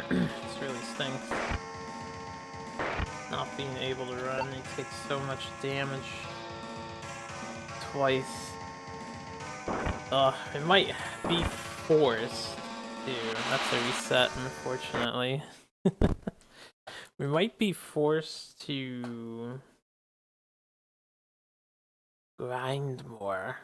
This really stinks. Not being able to run, it takes so much damage twice. It might be forced to. That's a reset, unfortunately. We might be forced to grind more.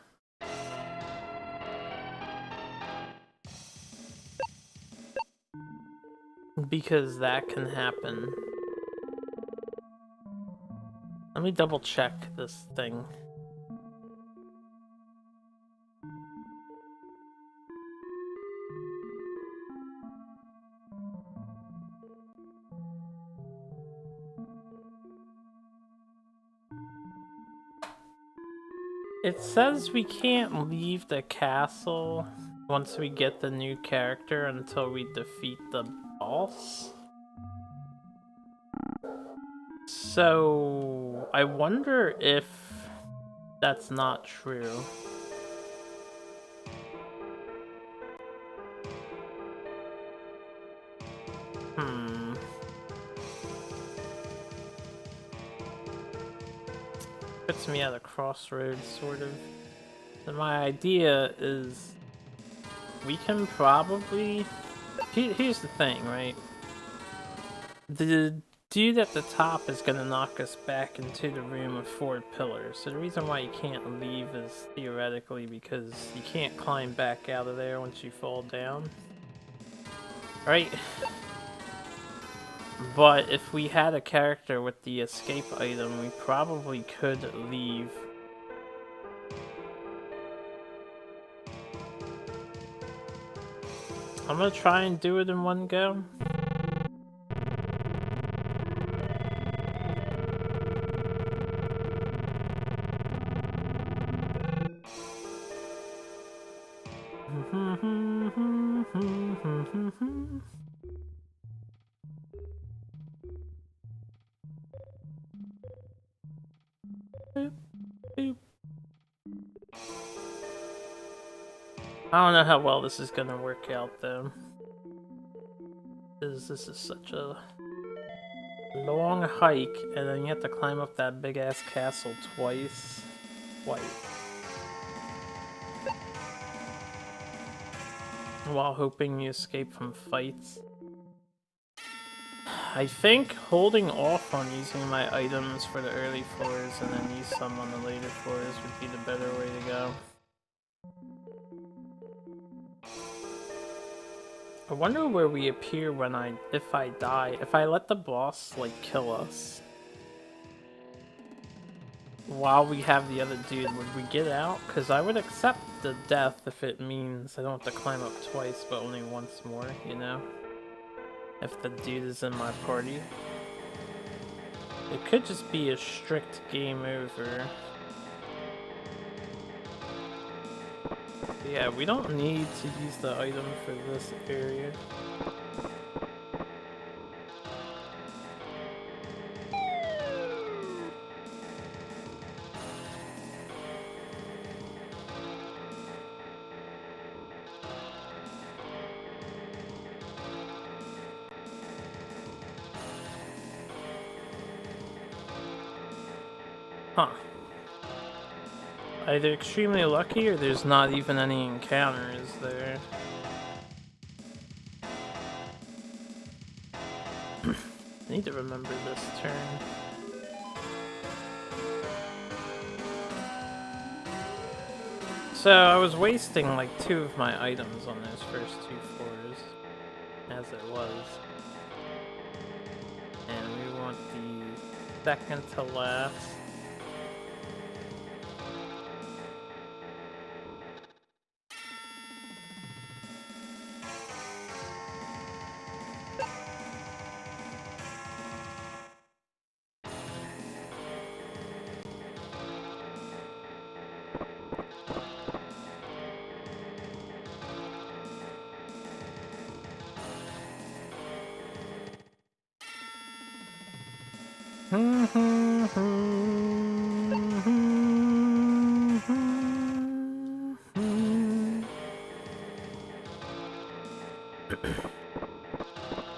Because that can happen. Let me double check this thing. It says we can't leave the castle once we get the new character until we defeat the boss. So I wonder if that's not true. Puts me at a crossroads, sort of. And my idea is we can probably... Here's the thing, right? The dude at the top is gonna knock us back into the room of 4 pillars. So the reason why you can't leave is theoretically because you can't climb back out of there once you fall down. Right? But if we had a character with the escape item, we probably could leave. I'm gonna try and do it in one go. Boop, boop. I don't know how well this is gonna work out though. Because this is such a long hike, and then you have to climb up that big ass castle twice. While hoping you escape from fights. I think holding off on using my items for the early floors and then use some on the later floors would be the better way to go. I wonder where we appear when if I die. If I let the boss, like, kill us while we have the other dude, would we get out? Because I would accept the death if it means I don't have to climb up twice, but only once more, you know? If the dude is in my party. It could just be a strict game over. Yeah, we don't need to use the item for this area. Huh. Either extremely lucky or there's not even any encounters there. I need to remember this turn. So I was wasting like 2 of my items on those first 2 floors, as it was. And we want the second to last.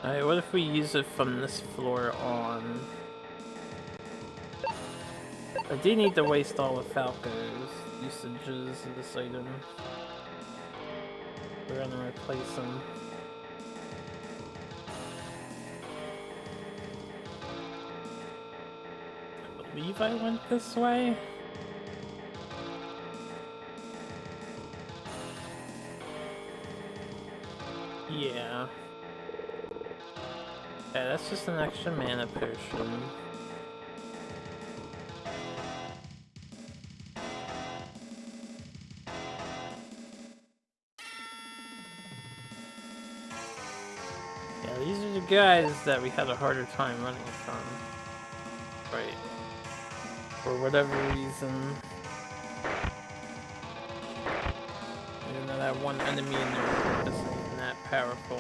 Alright, what if we use it from this floor on? I do need to waste all of Falco's usages of this item. We're gonna replace them. I believe I went this way. Yeah. Yeah, that's just an extra mana potion. Yeah, these are the guys that we had a harder time running from. Right. For whatever reason. Even though that one enemy in there isn't even that powerful.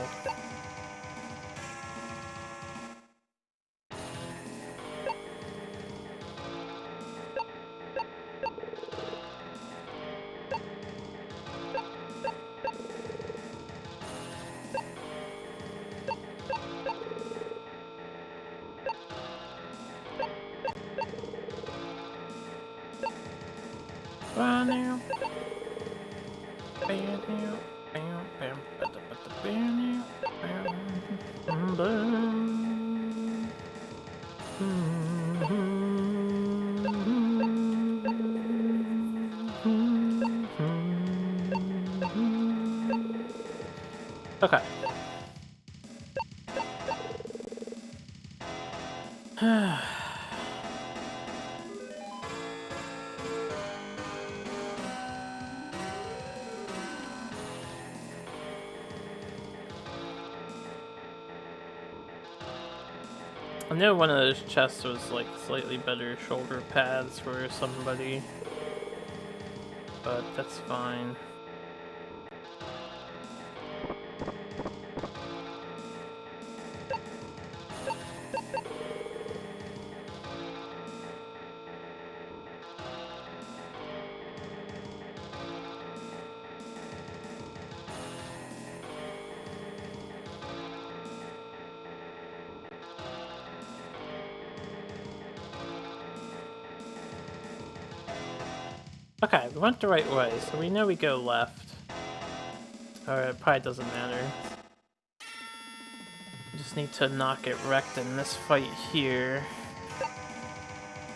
Okay. I know one of those chests was like slightly better shoulder pads for somebody, but that's fine. Okay, we went the right way, so we know we go left. Or it probably doesn't matter. We just need to knock it wrecked in this fight here.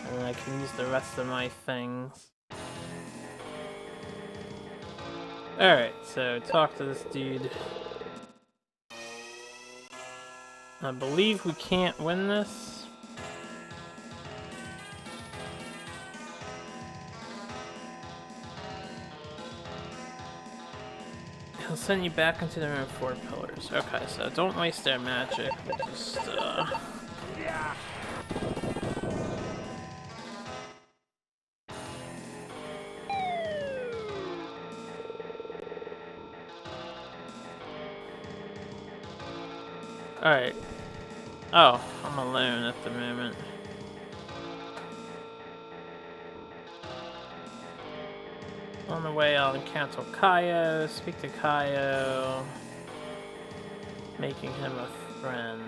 And then I can use the rest of my things. Alright, so talk to this dude. I believe we can't win this. He'll send you back into the room of 4 pillars. Okay, so don't waste their magic. We'll just, Alright. Oh, I'm alone at the moment. On the way, I'll encounter Kaio, speak to Kaio, making him a friend.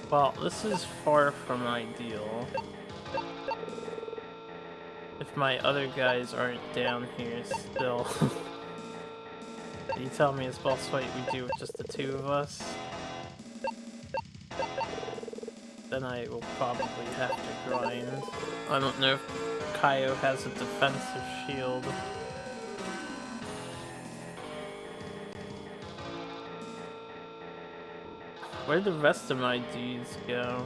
Well, this is far from ideal. If my other guys aren't down here still. You tell me it's boss fight we do with just the 2 of us? Then I will probably have to grind. I don't know if Kaio has a defensive shield. Where'd the rest of my dudes go?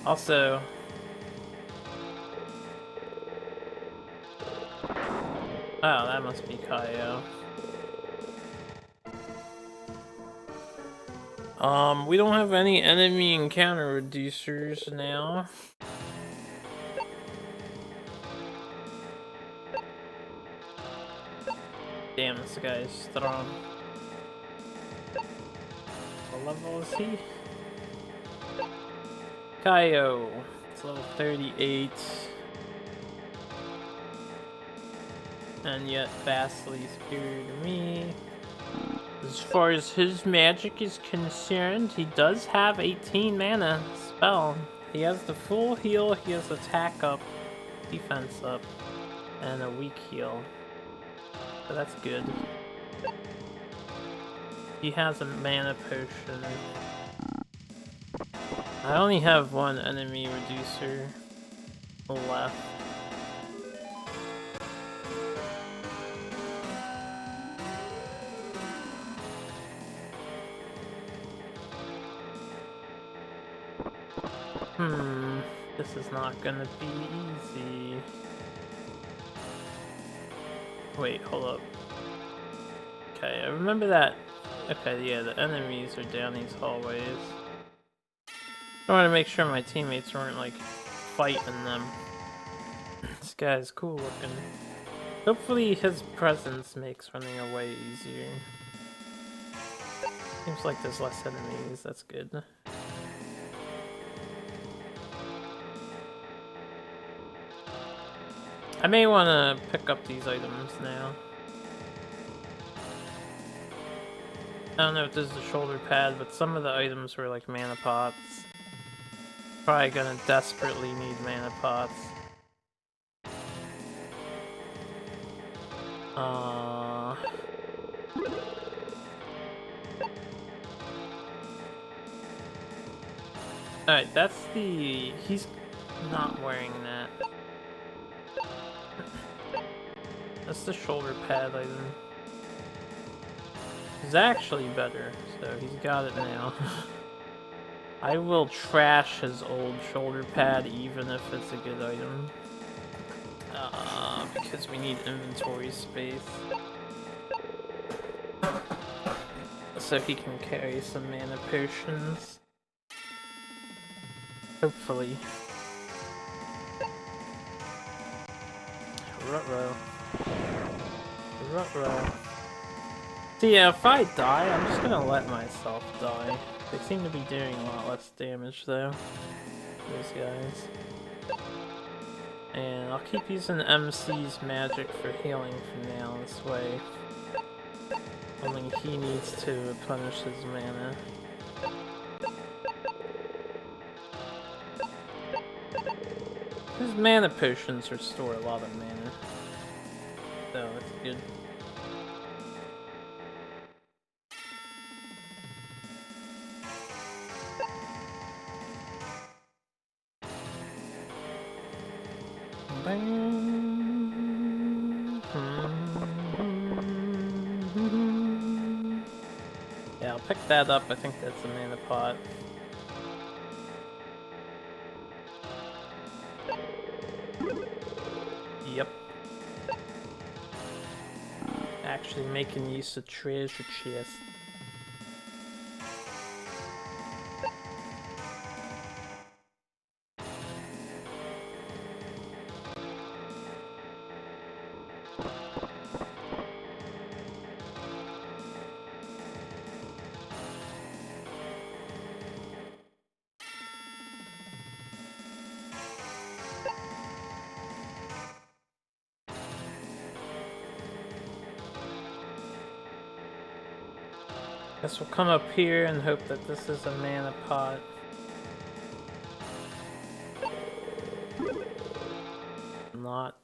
Also... Oh, that must be Kaio. We don't have any enemy encounter reducers now. Damn, this guy is strong. What level is he? Kaio. It's level 38. And yet vastly superior to me. As far as his magic is concerned, he does have 18 mana spell. He has the full heal, he has attack up, defense up, and a weak heal. So that's good. He has a mana potion. I only have 1 enemy reducer left. This is not gonna be easy. Wait, hold up. Okay, I remember that. Okay, yeah, the enemies are down these hallways. I want to make sure my teammates weren't, like, fighting them. This guy's cool looking. Hopefully his presence makes running away easier. Seems like there's less enemies, that's good. I may want to pick up these items now. I don't know if this is a shoulder pad, but some of the items were like mana pots. Probably gonna desperately need mana pots. Alright, that's the... Not wearing that. That's the shoulder pad item. It's actually better, so he's got it now. I will trash his old shoulder pad even if it's a good item. Because we need inventory space. So he can carry some mana potions. Hopefully. Ruh-roh. Ruh-roh. So yeah, if I die, I'm just gonna let myself die. They seem to be doing a lot less damage though. Those guys. And I'll keep using MC's magic for healing from now this way. Only he needs to replenish his mana. His mana potions restore a lot of mana. So that's good. Yeah, I'll pick that up. I think that's a mana pot. Yep. Actually making use of treasure chest. Guess we'll come up here and hope that this is a mana pot. Not.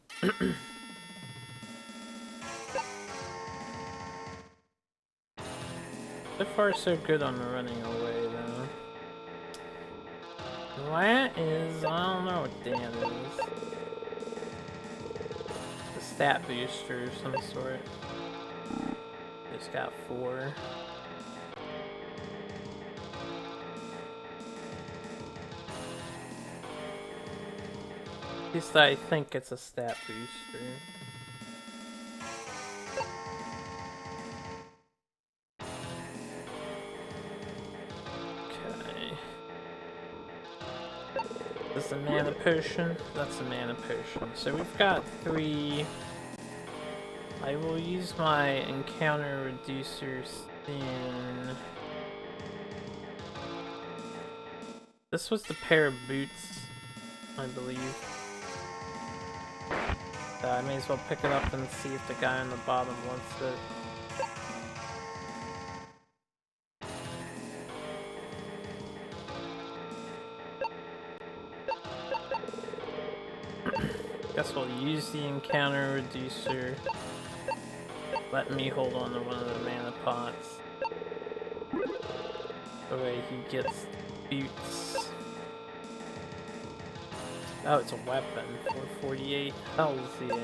So far so good on the running away though. That is, I don't know what that is. A stat booster of some sort. Just got 4. At least I think it's a stat booster. Okay. Is this a mana potion? That's a mana potion. So we've got 3. I will use my encounter reducer soon. This was the pair of boots, I believe. I may as well pick it up and see if the guy on the bottom wants it. Guess we'll use the encounter reducer. Let me hold on to one of the mana pots. The way he gets boots. Oh, it's a weapon. 448. Hells yeah.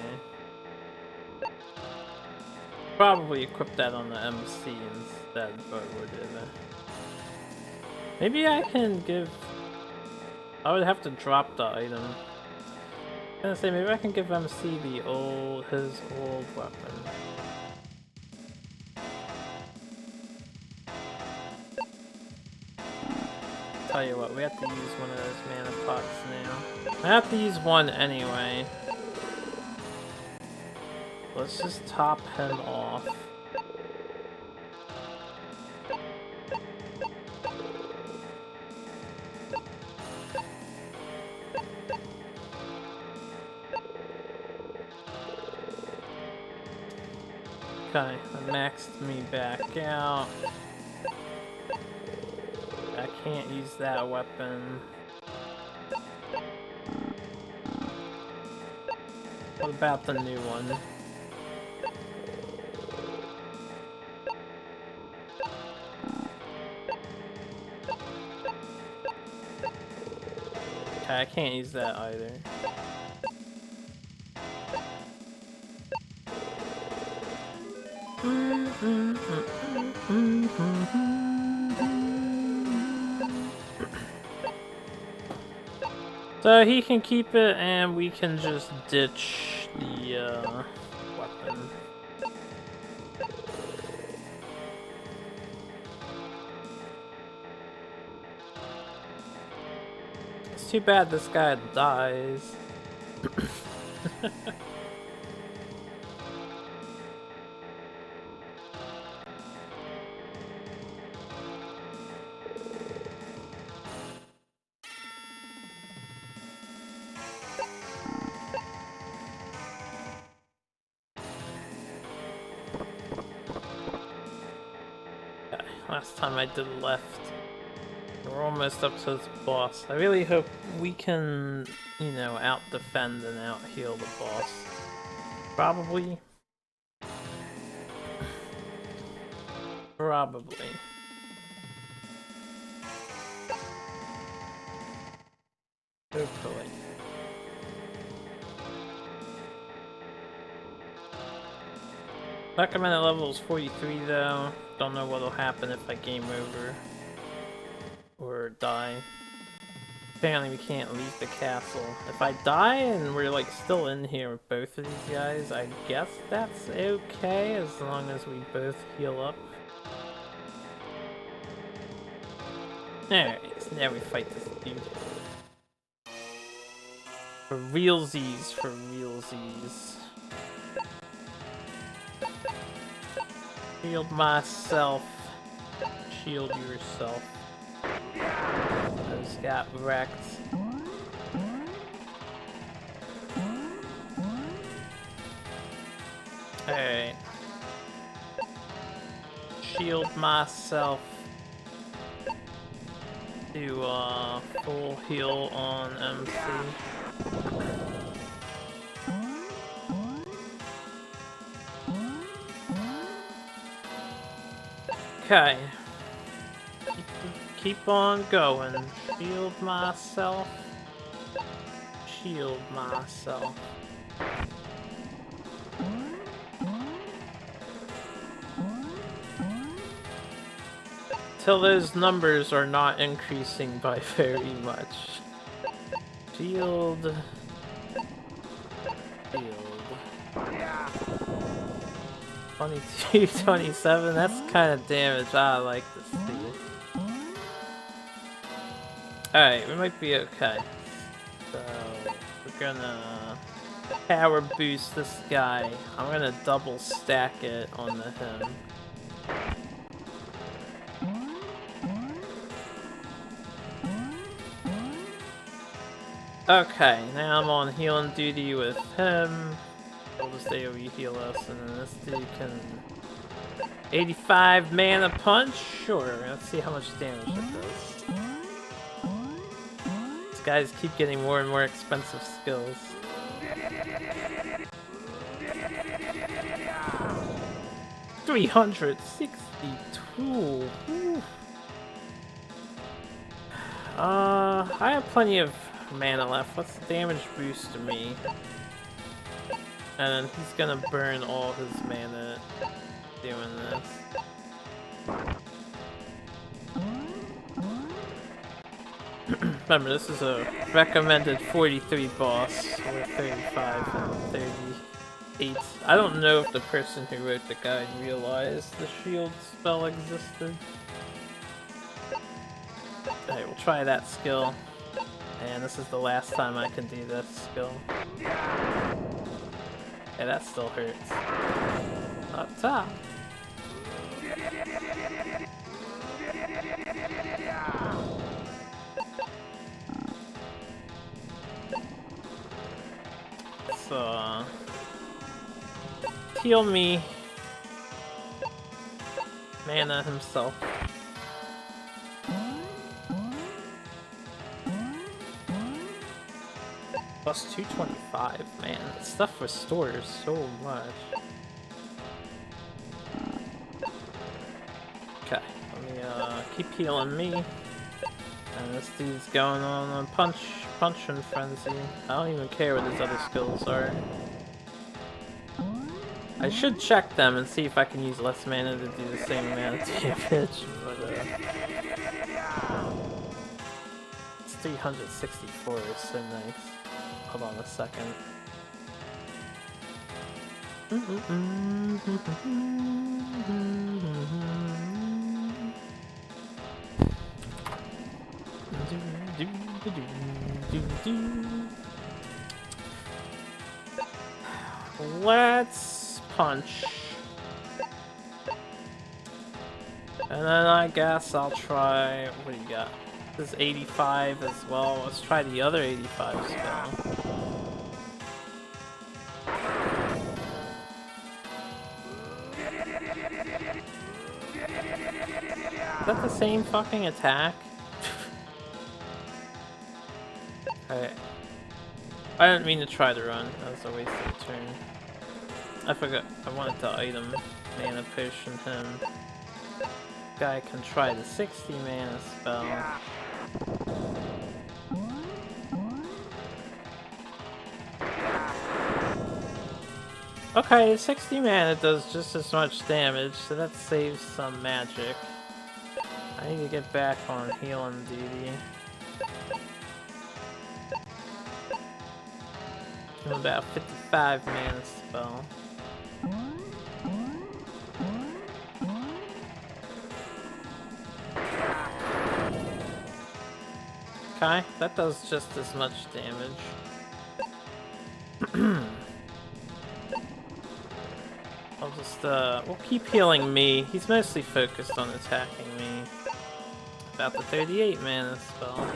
Probably equip that on the MC instead, but whatever. Maybe I can give... I would have to drop the item. I was gonna say, maybe I can give MC his old weapon. Tell you what, we have to use one of those mana pots now. I have to use one anyway. Let's just top him off. Okay, that maxed me back out. I can't use that weapon. What about the new one? Okay, I can't use that either. So he can keep it, and we can just ditch the weapon. It's too bad this guy dies. Last time I did left. We're almost up to this boss. I really hope we can, you know, out-defend and out-heal the boss. Probably. Probably. Hopefully. Recommended level is 43 though. Don't know what'll happen if I game over. Or die. Apparently we can't leave the castle. If I die and we're like still in here with both of these guys, I guess that's okay as long as we both heal up. Alright, so now we fight this dude. For realsies, for realsies. Shield myself. Shield yourself. I just got wrecked. Alright. Shield myself. Do full heal on MC. Okay. Keep on going. Shield myself. Shield myself. Till those numbers are not increasing by very much. Shield. Shield. 22, 27, that's kind of damage I like to see. Alright, we might be okay. So, we're gonna power boost this guy. I'm gonna double stack it onto him. Okay, now I'm on healing duty with him. We'll just AoE heal us, and then this dude can... 85 mana punch? Sure, let's see how much damage it does. These guys keep getting more and more expensive skills. $362. Ooh. I have plenty of mana left. What's the damage boost to me? And then he's gonna burn all his mana doing this. Remember, this is a recommended 43 boss, or 35 and 38. I don't know if the person who wrote the guide realized the shield spell existed. Alright, we'll try that skill. And this is the last time I can do this skill. Yeah, that still hurts. Up top. So, heal me. Mana himself. Plus 225, man. That stuff restores so much. Okay, let me keep healing me. And this dude's going on a punch Punch-in Frenzy. I don't even care what his other skills are. I should check them and see if I can use less mana to do the same amount of damage, but it's 364 is so nice. Hold on a second. Let's punch. And then I guess I'll try... What do you got? This is 85 as well. Let's try the other 85 spell. Is that the same fucking attack? Alright. I didn't mean to try to run. That was a waste of a turn. I forgot. I wanted to item mana potion him. Guy can try the 60 mana spell. Okay, 60 mana does just as much damage, so that saves some magic. I need to get back on healing duty. I'm about 55 mana spell. Okay, that does just as much damage. I'll just, we'll keep healing me. He's mostly focused on attacking me. About the 38 mana spell.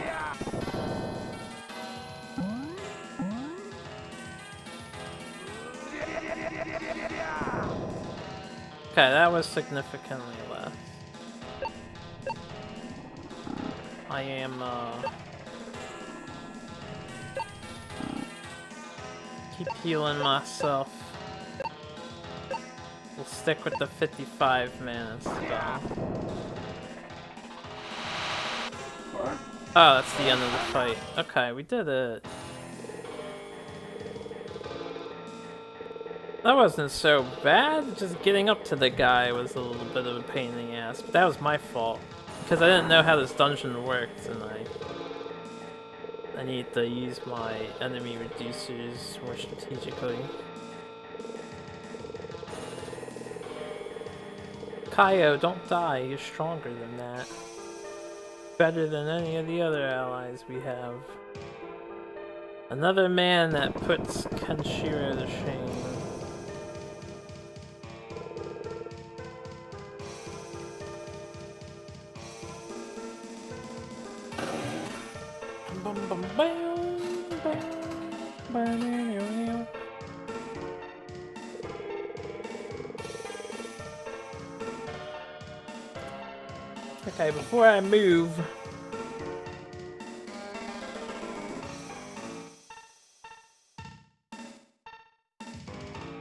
Okay, that was significantly less. I am, keep healing myself. We'll stick with the 55 mana spell. Oh, that's the end of the fight. Okay, we did it. That wasn't so bad. Just getting up to the guy was a little bit of a pain in the ass, but that was my fault. Because I didn't know how this dungeon worked, and I need to use my enemy reducers more strategically. Kaio, don't die. You're stronger than that. Better than any of the other allies we have. Another man that puts Kenshiro to shame. Okay, before I move,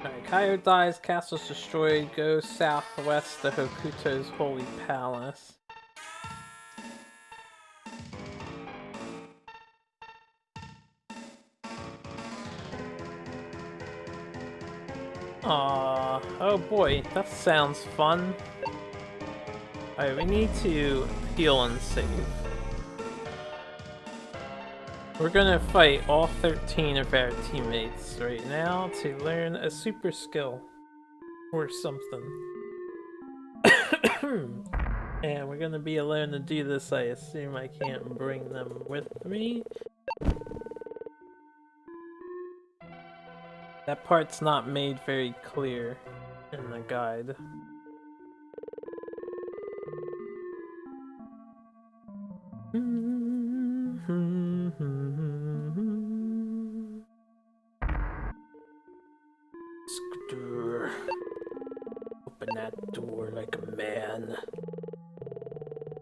alright, Kaio dies, castle's destroyed, go southwest to Hokuto's holy palace. Aww, oh boy, that sounds fun. Alright, we need to heal and save. We're gonna fight all 13 of our teammates right now to learn a super skill. Or something. And we're gonna be alone to do this, I assume I can't bring them with me. That part's not made very clear in the guide. Scooter. Open that door like a man.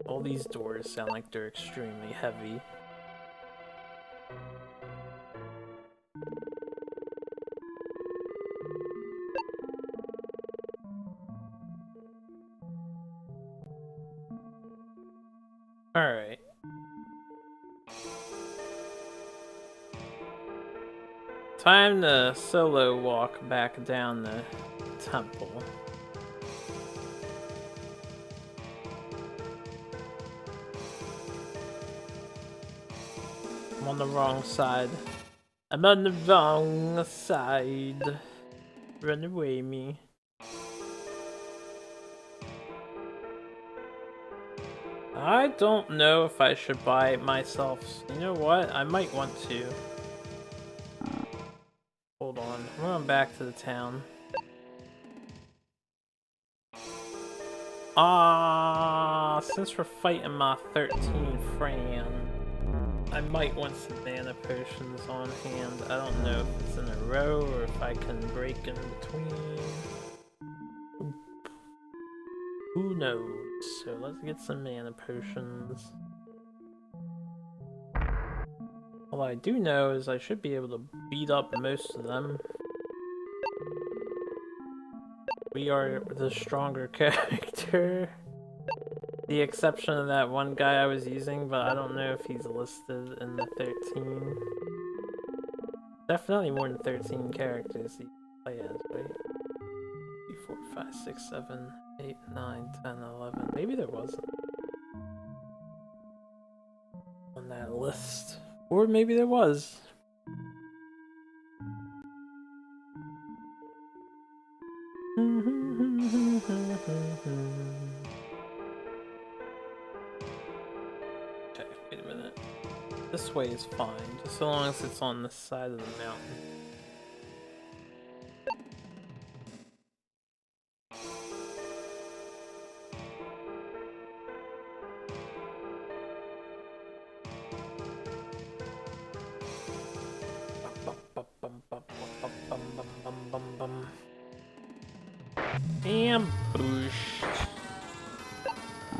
All these doors sound like they're extremely heavy. Alright. Time to solo walk back down the temple. I'm on the wrong side. I'm on the wrong side. Run away, me. I don't know if I should buy it myself. You know what? I might want to. Hold on. I'm going back to the town. Since we're fighting my 13 friend, I might want some mana potions on hand. I don't know if it's in a row or if I can break in between. Who knows? So let's get some mana potions. All I do know is I should be able to beat up most of them. We are the stronger character. The exception of that one guy I was using, but I don't know if he's listed in the 13. Definitely more than 13 characters he play as, right? 2, 4, 5, 6, 7, 8, 9, 10, 11. Maybe there wasn't on that list. Or maybe there was. Okay, wait a minute. This way is fine, just so long as it's on this side of the mountain. Ambushed.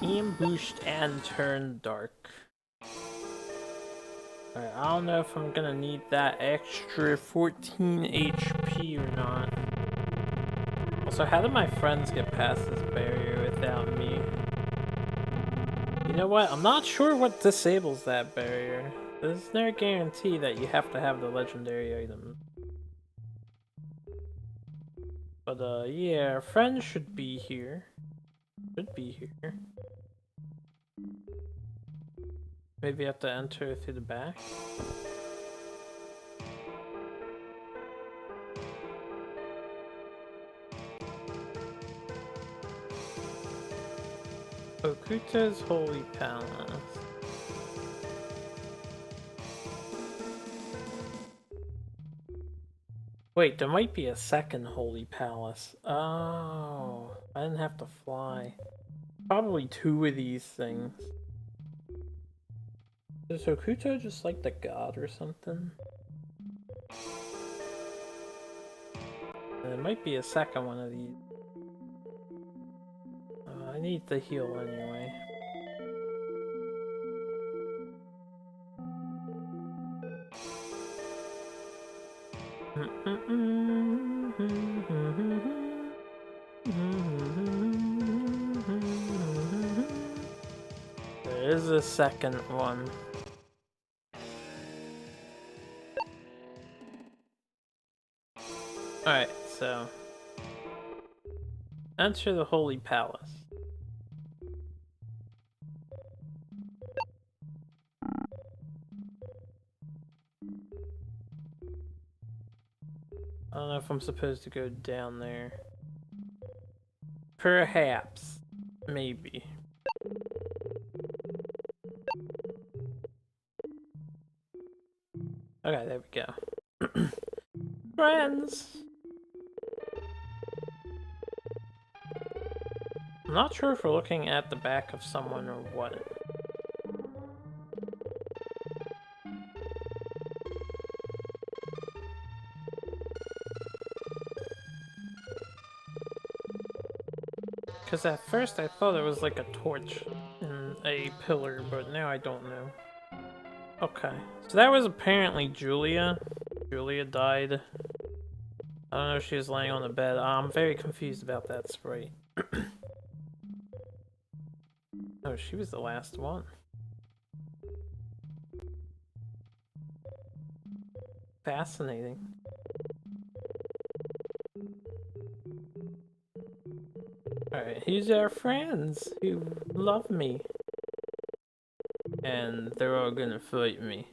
Ambushed and turned dark. Alright, I don't know if I'm gonna need that extra 14 HP or not. Also, how did my friends get past this barrier without me? You know what? I'm not sure what disables that barrier. There's no guarantee that you have to have the legendary item. But yeah, friends should be here. Should be here. Maybe I have to enter through the back. Hokuto's Holy Palace. Wait, there might be a second Holy Palace. Oh, I didn't have to fly. Probably 2 of these things. Is Hokuto just like the god or something? There might be a second one of these. I need the heal anyway. There is a second one. Alright, so enter the Holy Palace. I don't know if I'm supposed to go down there. Perhaps. Maybe. Okay, there we go. Friends! I'm not sure if we're looking at the back of someone or what. Because at first I thought it was like a torch in a pillar, but now I don't know. Okay, so that was apparently Julia. Julia died. I don't know if she was laying on the bed. I'm very confused about that sprite. Oh, she was the last one. Fascinating. Alright, these are friends who love me. And they're all gonna fight me.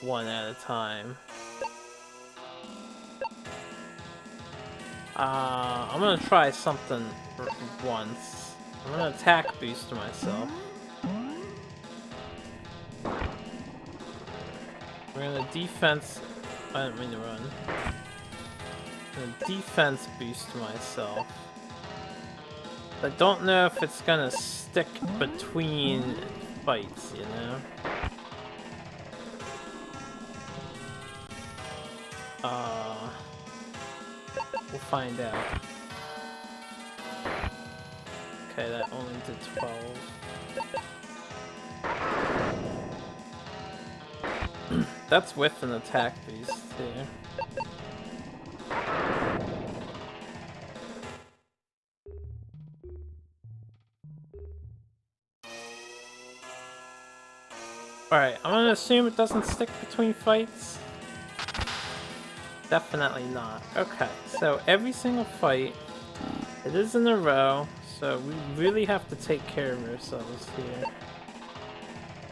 One at a time. I'm gonna try something once. I'm gonna attack boost myself. We're gonna defense. I didn't mean to run. I'm gonna defense boost myself. I don't know if it's gonna stick between fights, you know? We'll find out. Okay, that only did 12. That's with an attack boost, too. Alright, I'm gonna assume it doesn't stick between fights. Definitely not. Okay, so every single fight, it is in a row, so we really have to take care of ourselves here.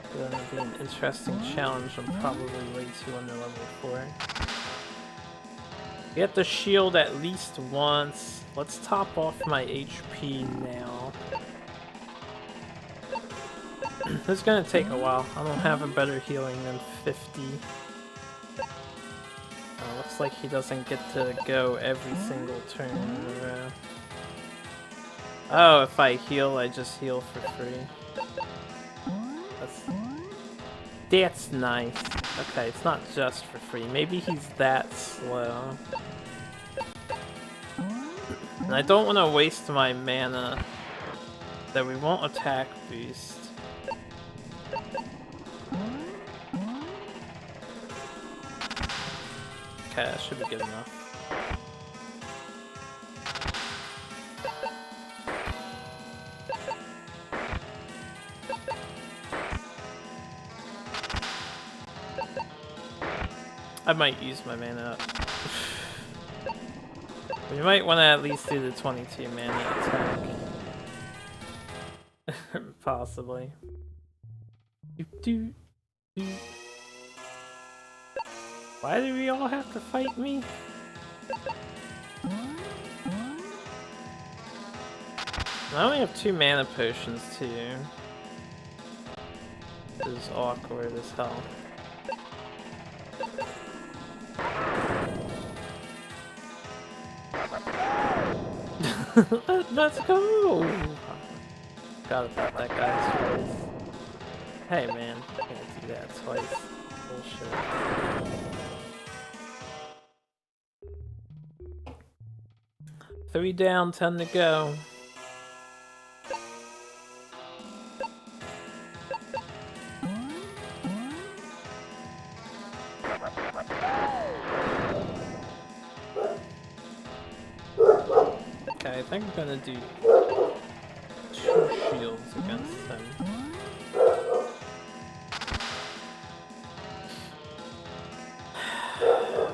It's gonna be an interesting challenge. I'm probably way too under level for it. We have to shield at least once. Let's top off my HP now. This is gonna take a while. I don't have a better healing than 50. Looks like he doesn't get to go every single turn in a row. Oh, if I heal, I just heal for free. That's nice. Okay, it's not just for free. Maybe he's that slow. And I don't want to waste my mana that we won't attack boost. Okay, that should be good enough. I might use my mana up. We might want to at least do the 22 mana attack. Possibly. Why do we all have to fight me? I only have 2 mana potions too. This is awkward as hell. Let's go! Forgot about that guy's face. Hey man, I can't do that twice. Bullshit. Three down, 10 to go. Okay, I think I'm gonna do 2 shields against them.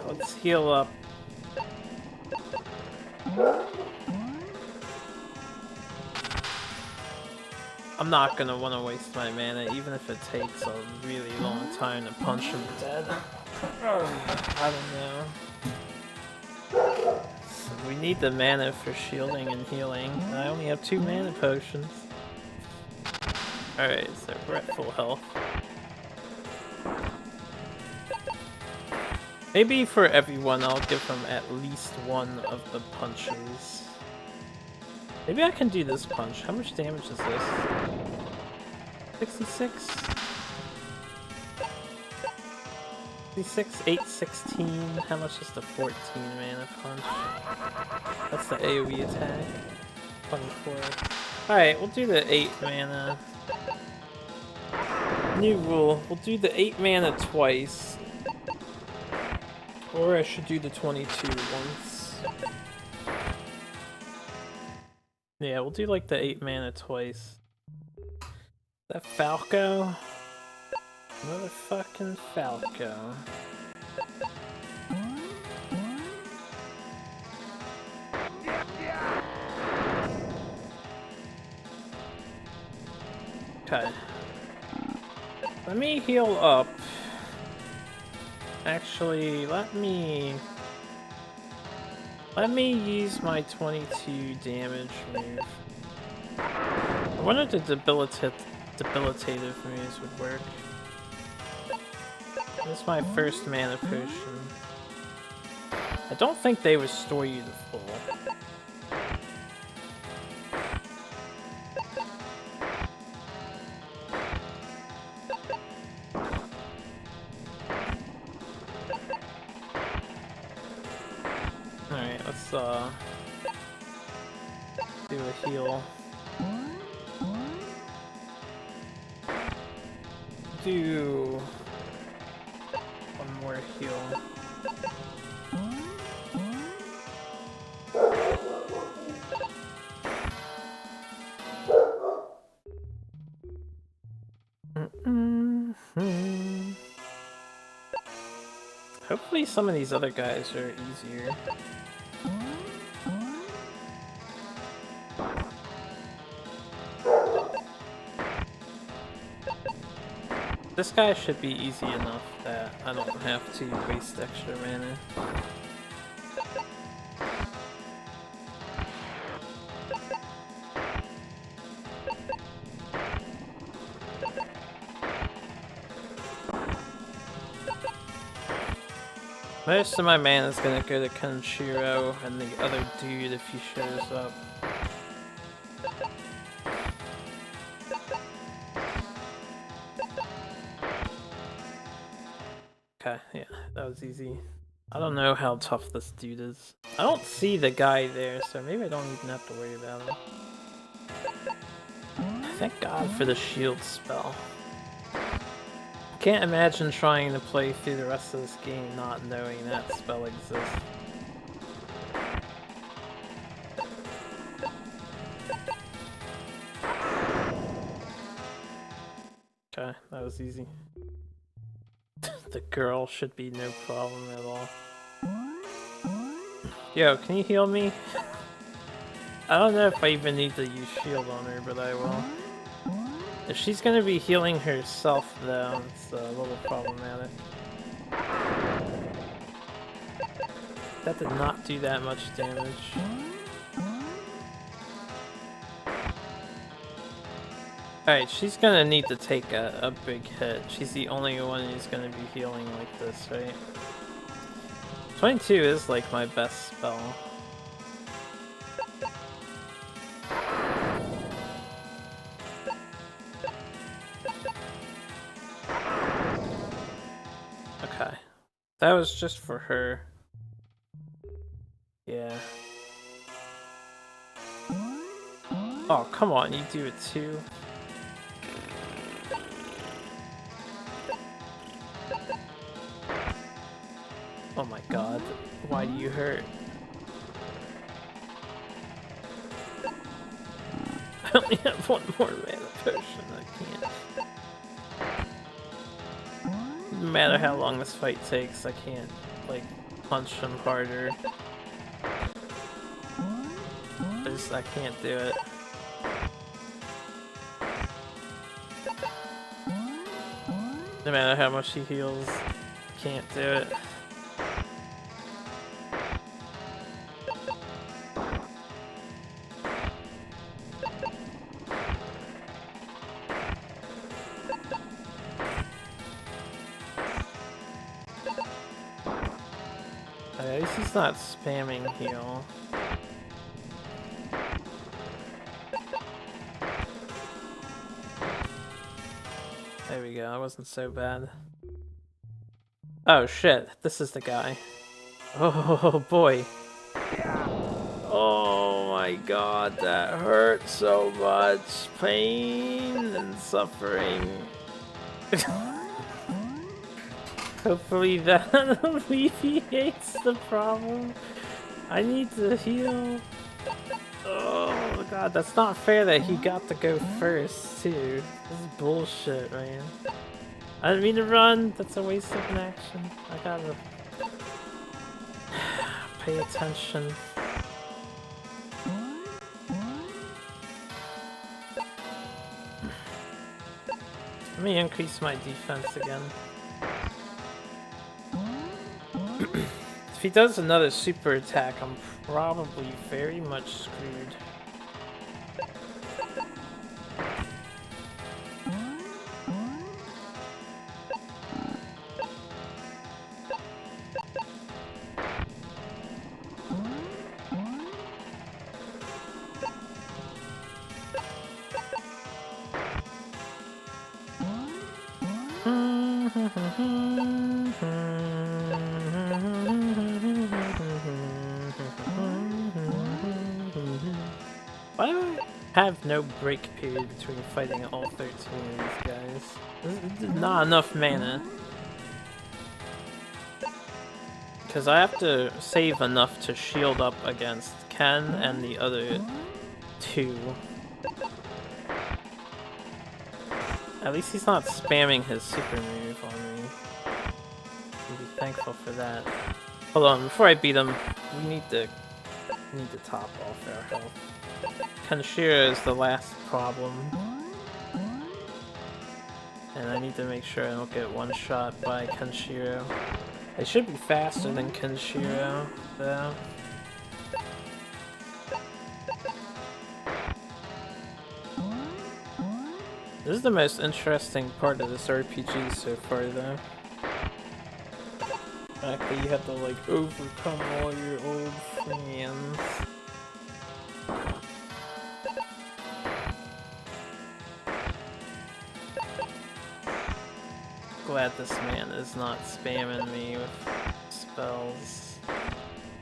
Let's heal up. I'm not gonna want to waste my mana, even if it takes a really long time to punch him dead. I don't know. We need the mana for shielding and healing. I only have 2 mana potions. Alright, so we're at full health. Maybe for everyone I'll give them at least one of the punches. Maybe I can do this punch. How much damage is this? 66? 66, 8, 16. How much is the 14 mana punch? That's the AoE attack. 24. Alright, we'll do the 8 mana. New rule. We'll do the 8 mana twice. Or I should do the 22 once. Yeah, we'll do like the 8 mana twice. Is that Falco? Motherfucking Falco. Okay. Let me heal up. Actually, let me use my 22 damage move. I wonder if the debilitative moves would work. This is my first mana potion. I don't think they restore you to full. Alright, let's do a heal. Do one more heal. Hopefully some of these other guys are easier. This guy should be easy enough that I don't have to waste extra mana. Most of my mana is gonna go to Kenshiro and the other dude if he shows up. Okay, yeah, that was easy. I don't know how tough this dude is. I don't see the guy there, so maybe I don't even have to worry about him. Thank God for the shield spell. Can't imagine trying to play through the rest of this game not knowing that spell exists. Okay, that was easy. The girl should be no problem at all. Yo, can you heal me? I don't know if I even need to use shield on her, but I will. If she's gonna be healing herself though, it's a little problematic. That did not do that much damage. Alright, she's gonna need to take a big hit. She's the only one who's gonna be healing like this, right? 22 is like my best spell. Okay. That was just for her. Yeah. Oh, come on, you do it too. Oh my god, why do you hurt? I only have one more mana potion, I can't. No matter how long this fight takes, I can't, like, punch him harder. I can't do it. No matter how much he heals, I can't do it. At least he's not spamming heal. There we go, that wasn't so bad. Oh shit, this is the guy. Oh boy. Oh my god, that hurt so much. Pain and suffering. Hopefully that alleviates the problem. I need to heal. Oh god, that's not fair that he got to go first, too. This is bullshit, man. I didn't mean to run. That's a waste of an action. I gotta pay attention. Let me increase my defense again. If he does another super attack, I'm probably very much screwed. Why do I have no break period between fighting all 13 of these guys? This is not enough mana. Because I have to save enough to shield up against Ken and the other two. At least he's not spamming his super move on me. I'll be thankful for that. Hold on, before I beat him, we need to top off our health. Kenshiro is the last problem. And I need to make sure I don't get one shot by Kenshiro. I should be faster than Kenshiro, though. This is the most interesting part of this RPG so far, though. The fact that you have to, like, overcome all your old friends. Glad this man is not spamming me with spells.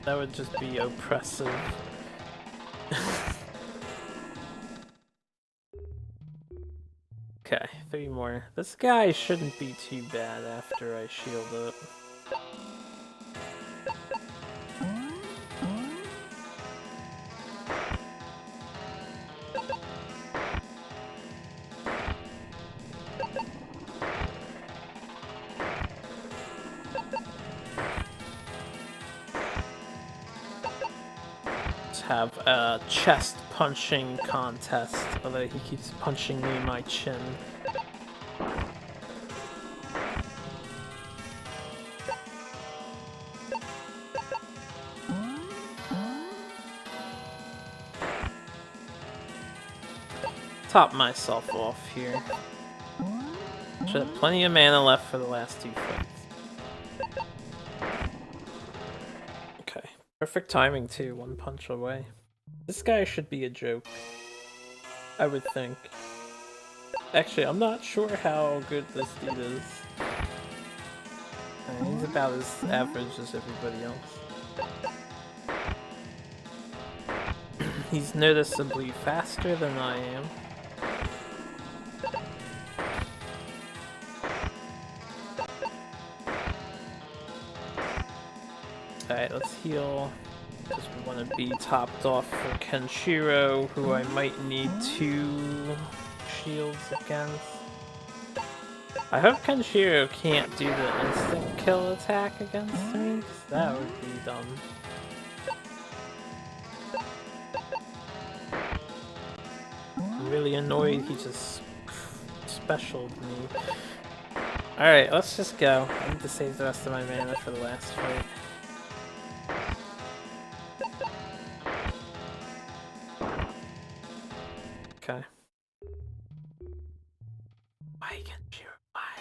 That would just be oppressive. Okay, 3 more. This guy shouldn't be too bad after I shield up. Have a chest punching contest, although he keeps punching me in my chin. Top myself off here. Should have plenty of mana left for the last 2 fights. Perfect timing too, 1 punch away. This guy should be a joke, I would think. Actually, I'm not sure how good this dude is. He's about as average as everybody else. He's noticeably faster than I am. Alright, let's heal, because we want to be topped off for Kenshiro, who I might need 2 shields against. I hope Kenshiro can't do the instant kill attack against me, because that would be dumb. I'm really annoyed he just specialed me. Alright, let's just go. I need to save the rest of my mana for the last fight. Okay. Why, Kenshiro? Why?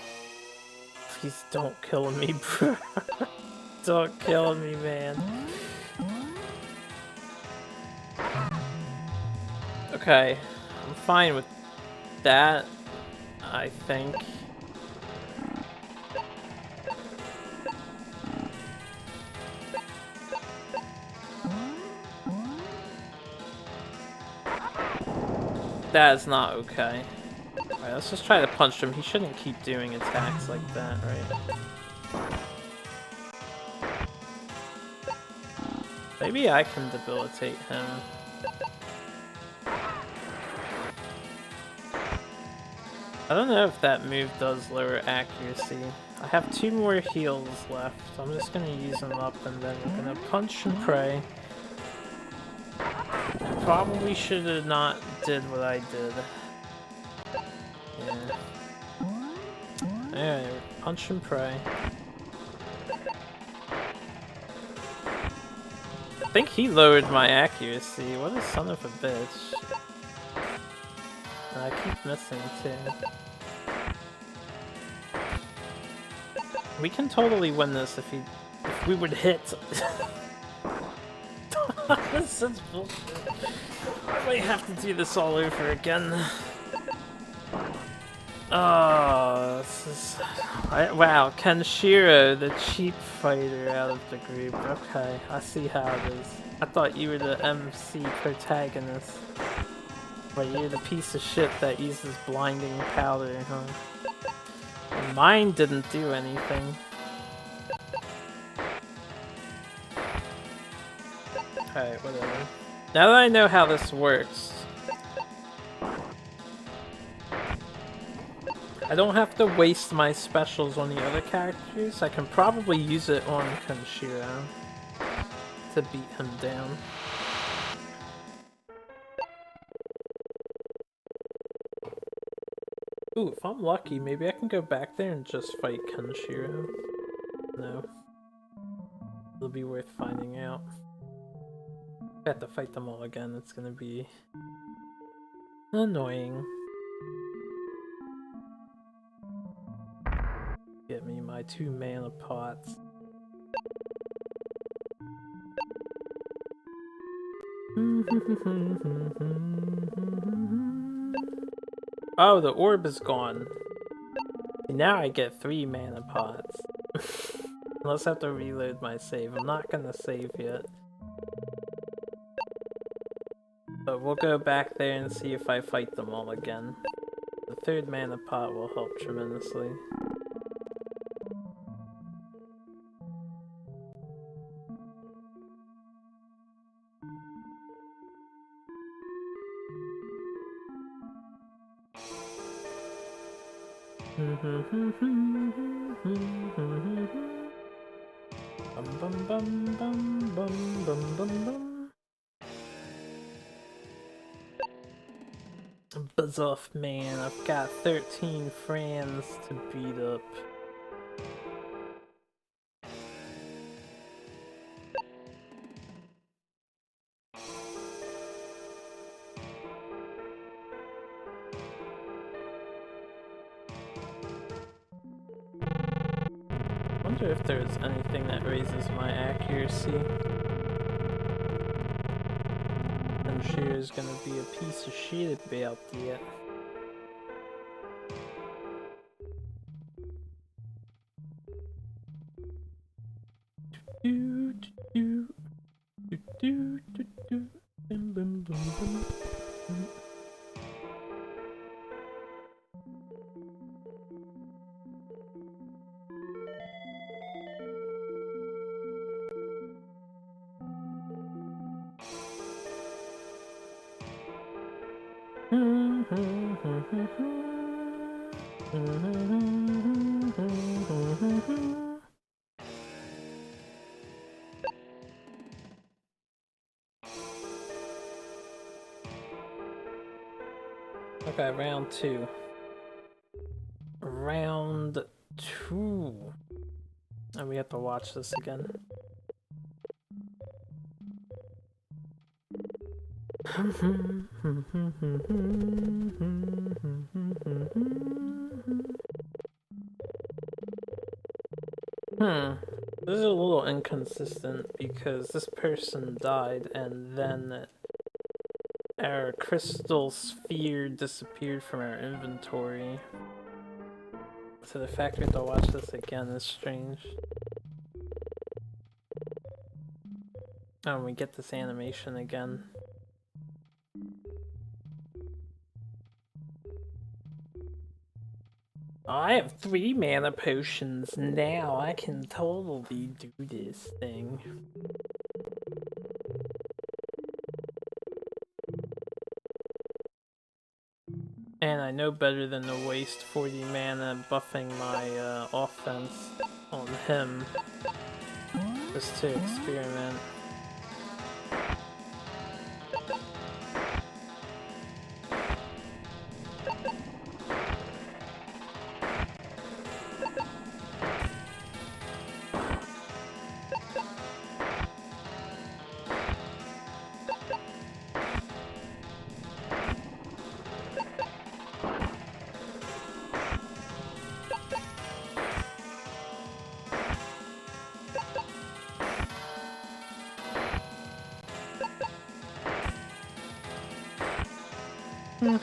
Please don't kill me, bro. Don't kill me, man. Okay, I'm fine with that, I think. That is not okay. Alright, let's just try to punch him. He shouldn't keep doing attacks like that, right? Maybe I can debilitate him. I don't know if that move does lower accuracy. I have 2 more heals left. So I'm just gonna use them up and then we're gonna punch and pray. Probably should have not did what I did. Yeah. Alright, punch and pray. I think he lowered my accuracy. What a son of a bitch. And I keep missing too. We can totally win this if we would hit. This is bullshit. I might have to do this all over again. Oh, this is... Wow, Kenshiro, the cheap fighter out of the group. Okay, I see how it is. I thought you were the MC protagonist. But you're the piece of shit that uses blinding powder, huh? And mine didn't do anything. Alright, whatever. Now that I know how this works, I don't have to waste my specials on the other characters. I can probably use it on Kenshiro to beat him down. Ooh, if I'm lucky, maybe I can go back there and just fight Kenshiro. No. It'll be worth finding out. If I have to fight them all again, it's gonna be annoying. Get me my 2 mana pots. Oh, the orb is gone. Now I get 3 mana pots. Unless I have to reload my save. I'm not gonna save yet. But we'll go back there and see if I fight them all again. The 3rd mana pot will help tremendously. Buzz off, man. I've got 13 friends to beat up. I wonder if there's anything that raises my accuracy. And Shear's gonna be a piece of shit about that. Okay, round 2. Round 2. And we have to watch this again. This is a little inconsistent because this person died and then our crystal sphere disappeared from our inventory. So the fact we have to watch this again is strange. Oh, and we get this animation again. I have 3 mana potions now. I can totally do this thing. And I know better than to waste 40 mana buffing my offense on him. Just to experiment. Alright,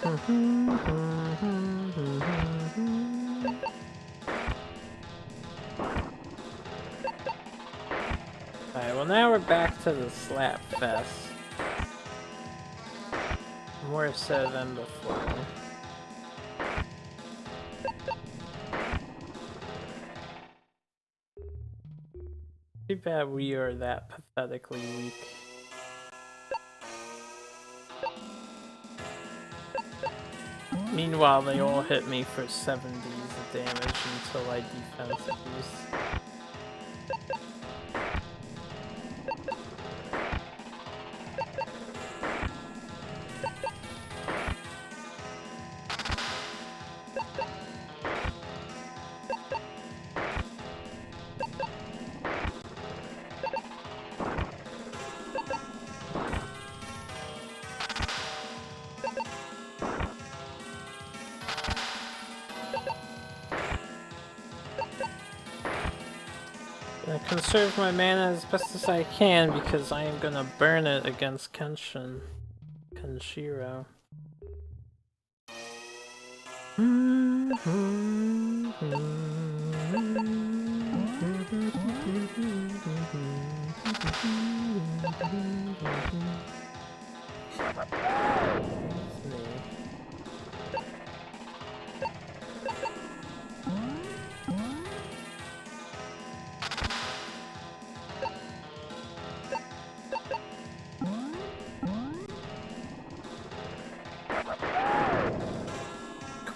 well now we're back to the slap fest. More so than before. Too bad we are that pathetically weak. Meanwhile, they all hit me for 70s of damage until I defense use. Conserve my mana as best as I can because I am gonna burn it against Kenshiro.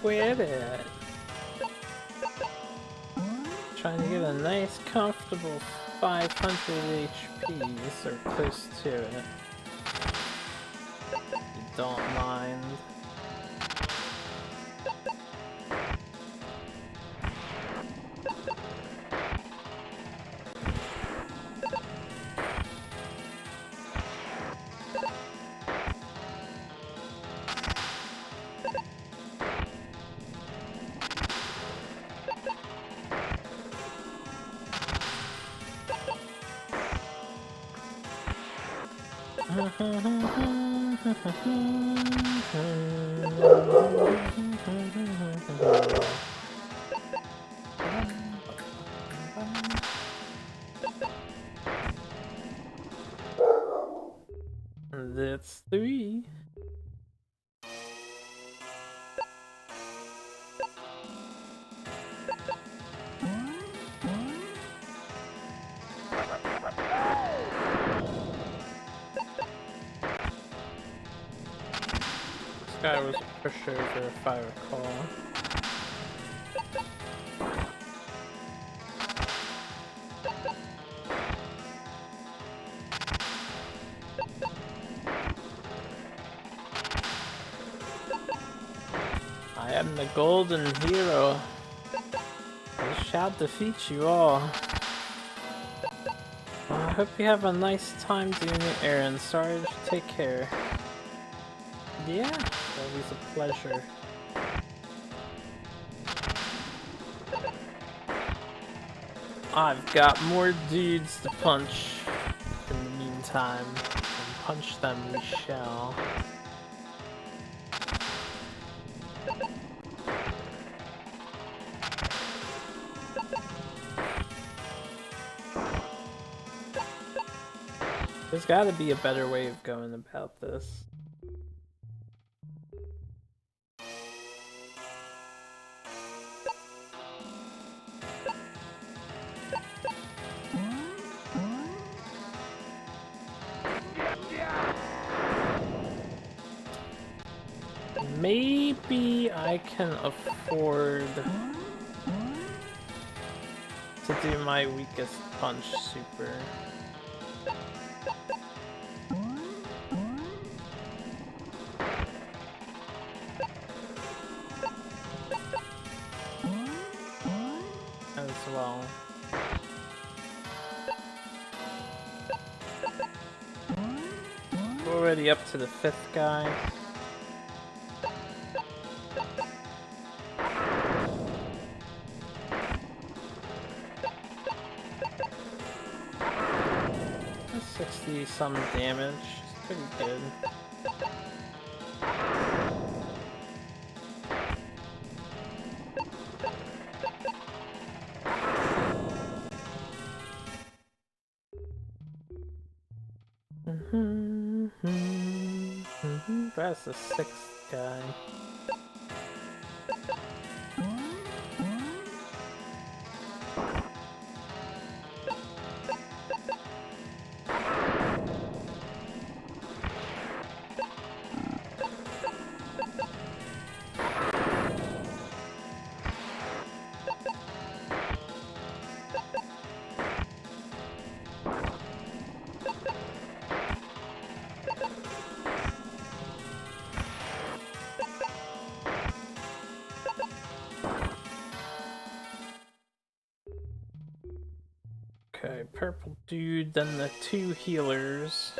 Quit it. Trying to get a nice, comfortable 500 HPs or close to it. You don't mind. That's 3. This guy was a pushover if I recall. I am the golden hero. I shall defeat you all. Well, I hope you have a nice time doing your errands. Sarge, take care. Yeah, always a pleasure. I've got more dudes to punch in the meantime, and punch them we shall. There's gotta be a better way of going about this. Maybe I can afford to do my weakest punch super. As well. We're already up to the 5th guy. That's 60 some damage. It's pretty good. That's the sixth guy. Okay, purple dude, then the two healers.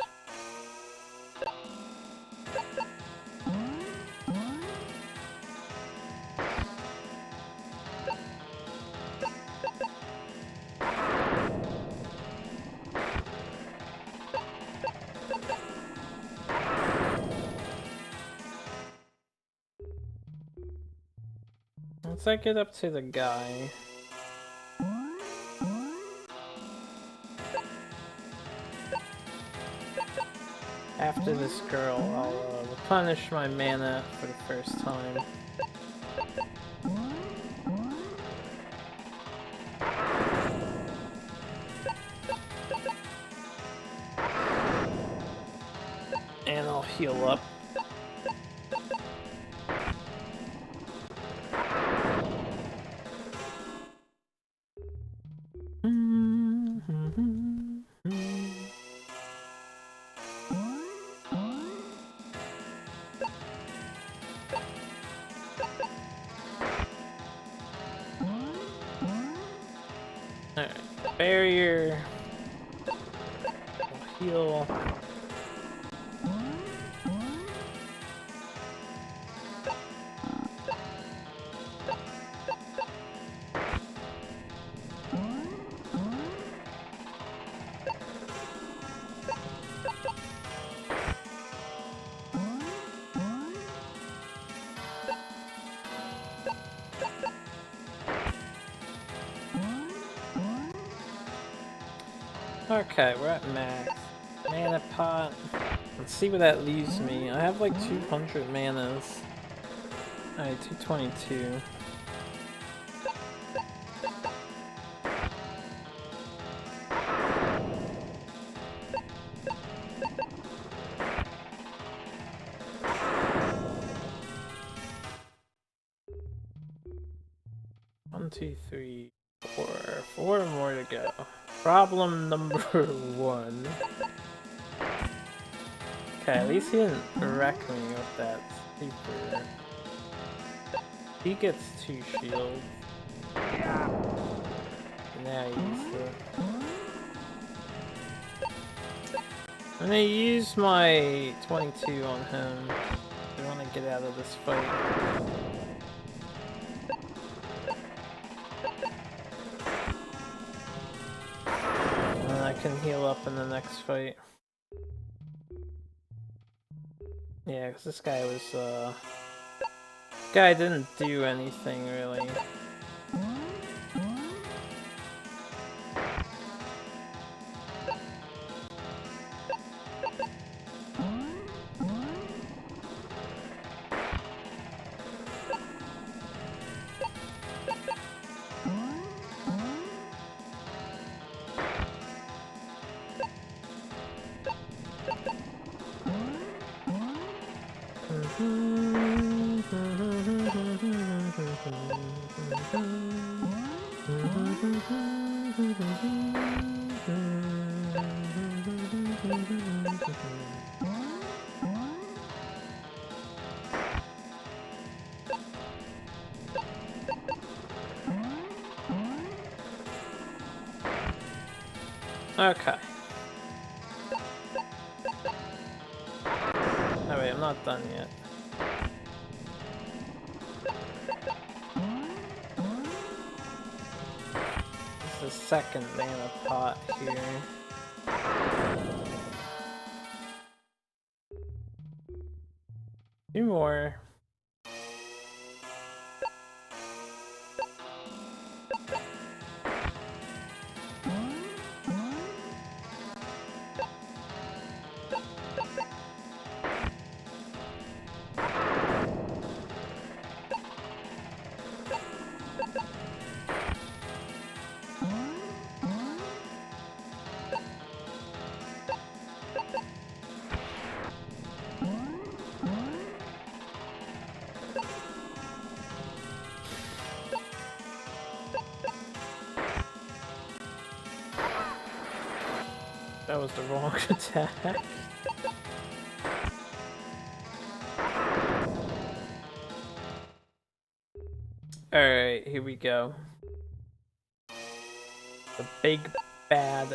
Once I get up to the guy. After this girl, I'll replenish my mana for the first time. And I'll heal up. Alright, barrier. I'll heal. Okay, we're at max. Mana pot. Let's see where that leaves me. I have like 200 manas. Alright, 222. One, two, three, four. Four more to go. Problem number one. Okay, at least he didn't wreck me with that super. He gets 2 shields. Now he used it. I'm gonna use my 22 on him. I want to get out of this fight. Can heal up in the next fight. Yeah, because this guy was, guy didn't do anything really. Okay. Oh wait, I'm not done yet. This is the second mana pot here. 2 more. That was the wrong attack. Alright, here we go. The big bad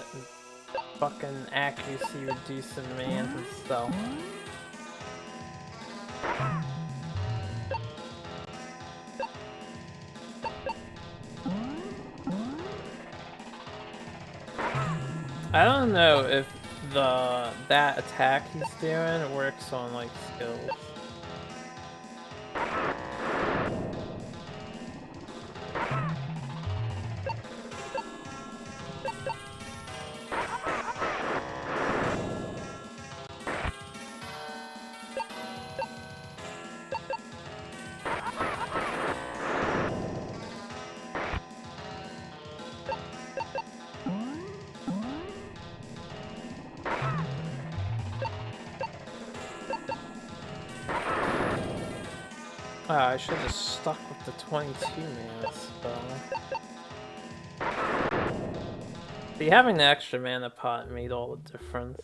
fucking accuracy reducing man himself. I don't know if that attack he's doing works on like skills. I should have stuck with the 22-mana spell. See, having the extra mana pot made all the difference.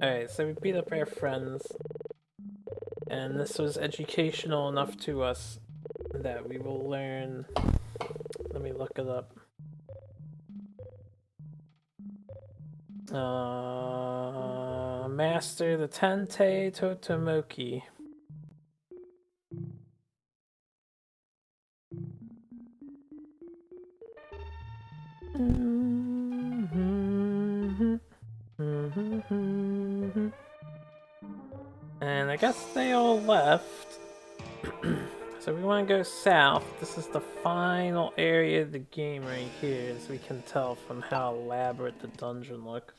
Alright, so we beat up our friends. And this was educational enough to us that we will learn... Let me look it up. Master the Tente Totomoki. And I guess they all left. So we want to go south. This is the final area of the game right here, as we can tell from how elaborate the dungeon looks.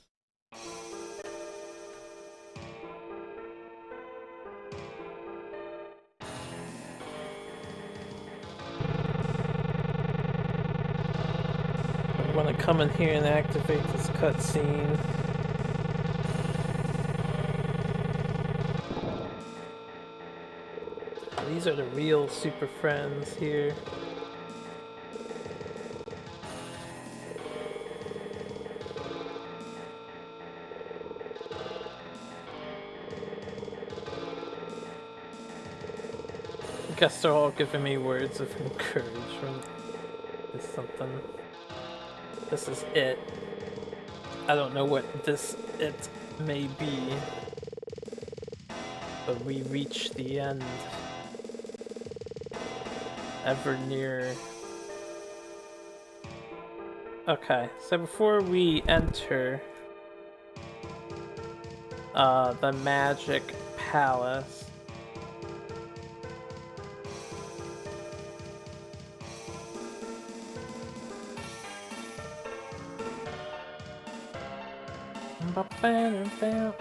We want to come in here and activate this cutscene. These are the real super friends here. I guess they're all giving me words of encouragement. It's something. This is it. I don't know what this it may be, but we reach the end. Ever nearer. Okay, so before we enter the Magic Palace,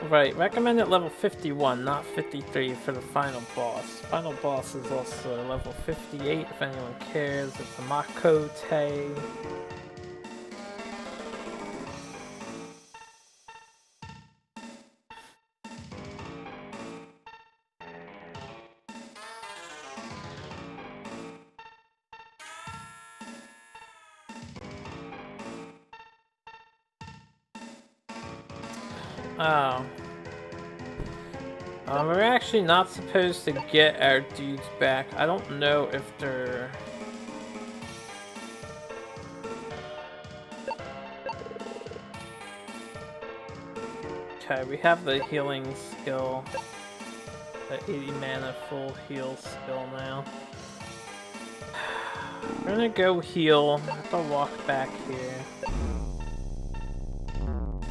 right, recommended level 51, not 53 for the final boss. Final boss is also level 58 if anyone cares. It's a Makote. Oh. We're actually not supposed to get our dudes back. I don't know if they're... Okay, we have the healing skill. The 80 mana full heal skill now. We're gonna go heal. I have to walk back here.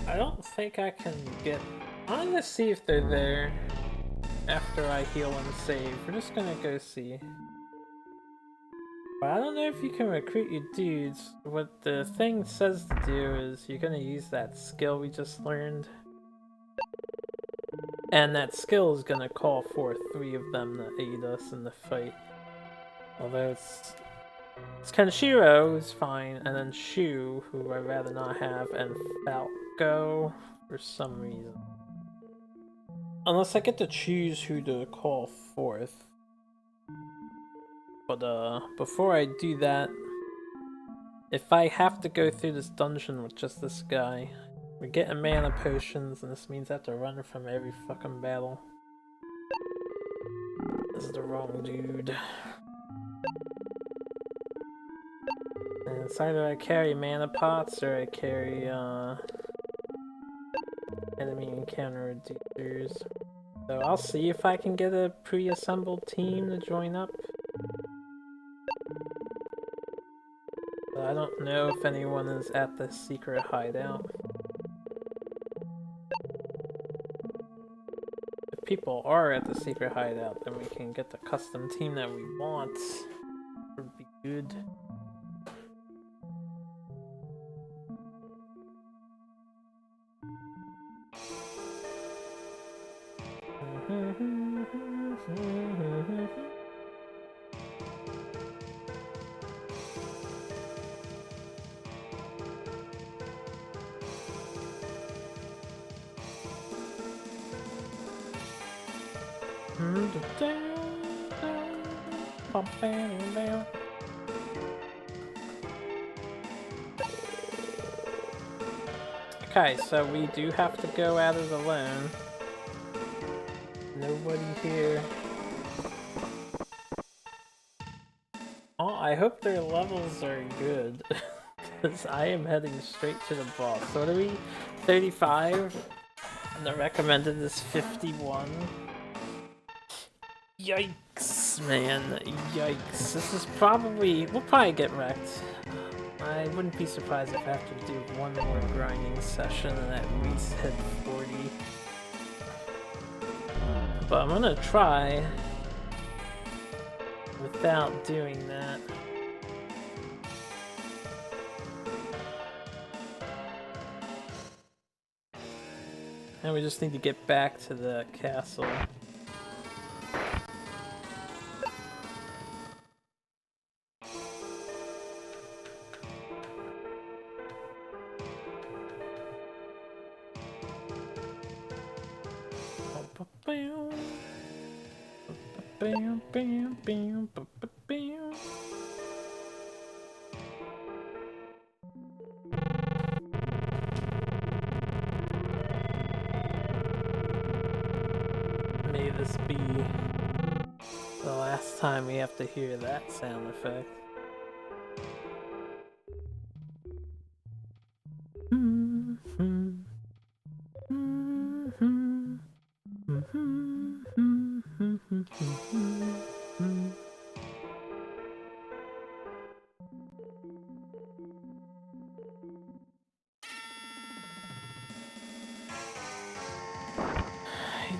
I don't think I can get... I'm gonna see if they're there after I heal and save. We're just gonna go see. But I don't know if you can recruit your dudes. What the thing says to do is you're gonna use that skill we just learned. And that skill is gonna call for 3 of them to aid us in the fight. Although it's Kenshiro, who's fine, and then Shu, who I'd rather not have, and Falco for some reason. Unless I get to choose who to call forth. But before I do that, If I have to go through this dungeon with just this guy, we're getting mana potions, and this means I have to run from every fucking battle. This is the wrong dude. And it's either I carry mana pots or I carry enemy encounter reducers. So I'll see if I can get a pre-assembled team to join up. But I don't know if anyone is at the secret hideout. If people are at the secret hideout, then we can get the custom team that we want. That would be good. Okay, so we do have to go at it alone. Nobody here. Oh, I hope their levels are good. Because I am heading straight to the boss. So what are we? 35? And the recommended is 51. Yikes, man. Yikes. This is probably... We'll probably get wrecked. I wouldn't be surprised if I have to do one more grinding session and at least hit 40. But I'm gonna try without doing that. And we just need to get back to the castle. May this be the last time we have to hear that sound effect.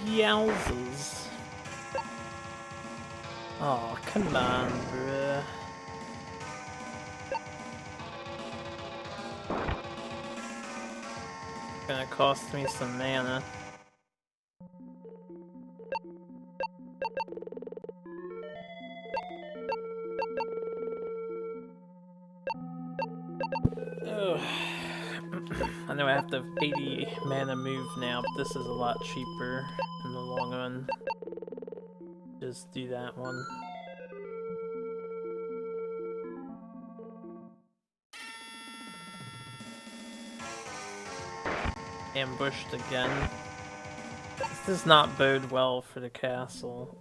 Yowzers. Oh, come on, bruh. It's gonna cost me some mana. Ugh. I know I have to 80 mana move now, but this is a lot cheaper in the long run. Just do that one. Ambushed again. This does not bode well for the castle.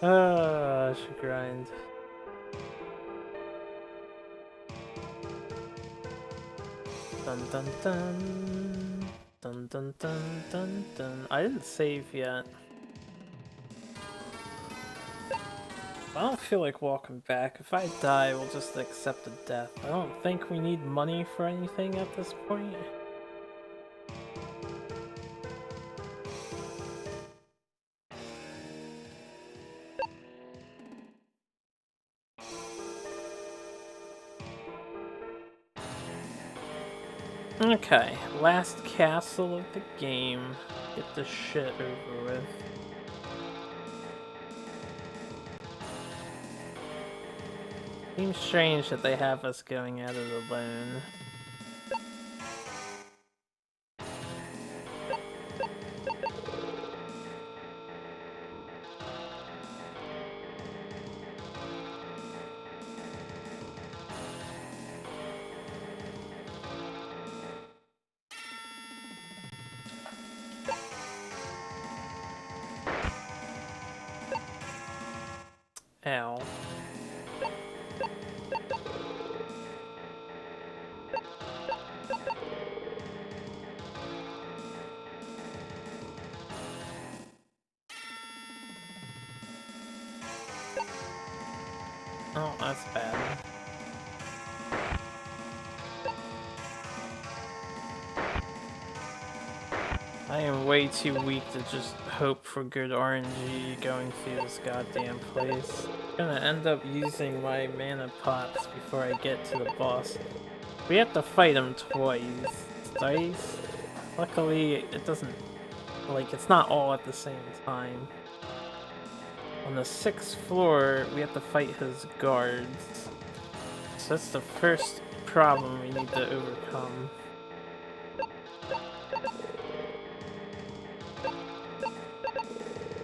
I should grind. Dun dun dun. Dun dun dun dun dun. I didn't save yet. I don't feel like walking back. If I die, we'll just accept a death. I don't think we need money for anything at this point. Okay, last castle of the game. Get this shit over with. Seems strange that they have us going at it alone. Ow. Oh, that's bad. I am way too weak to just hope for good RNG going through this goddamn place. I'm gonna end up using my mana pots before I get to the boss. We have to fight him twice. Dice? Luckily, it doesn't... like, it's not all at the same time. On the 6th floor, we have to fight his guards. So that's the first problem we need to overcome.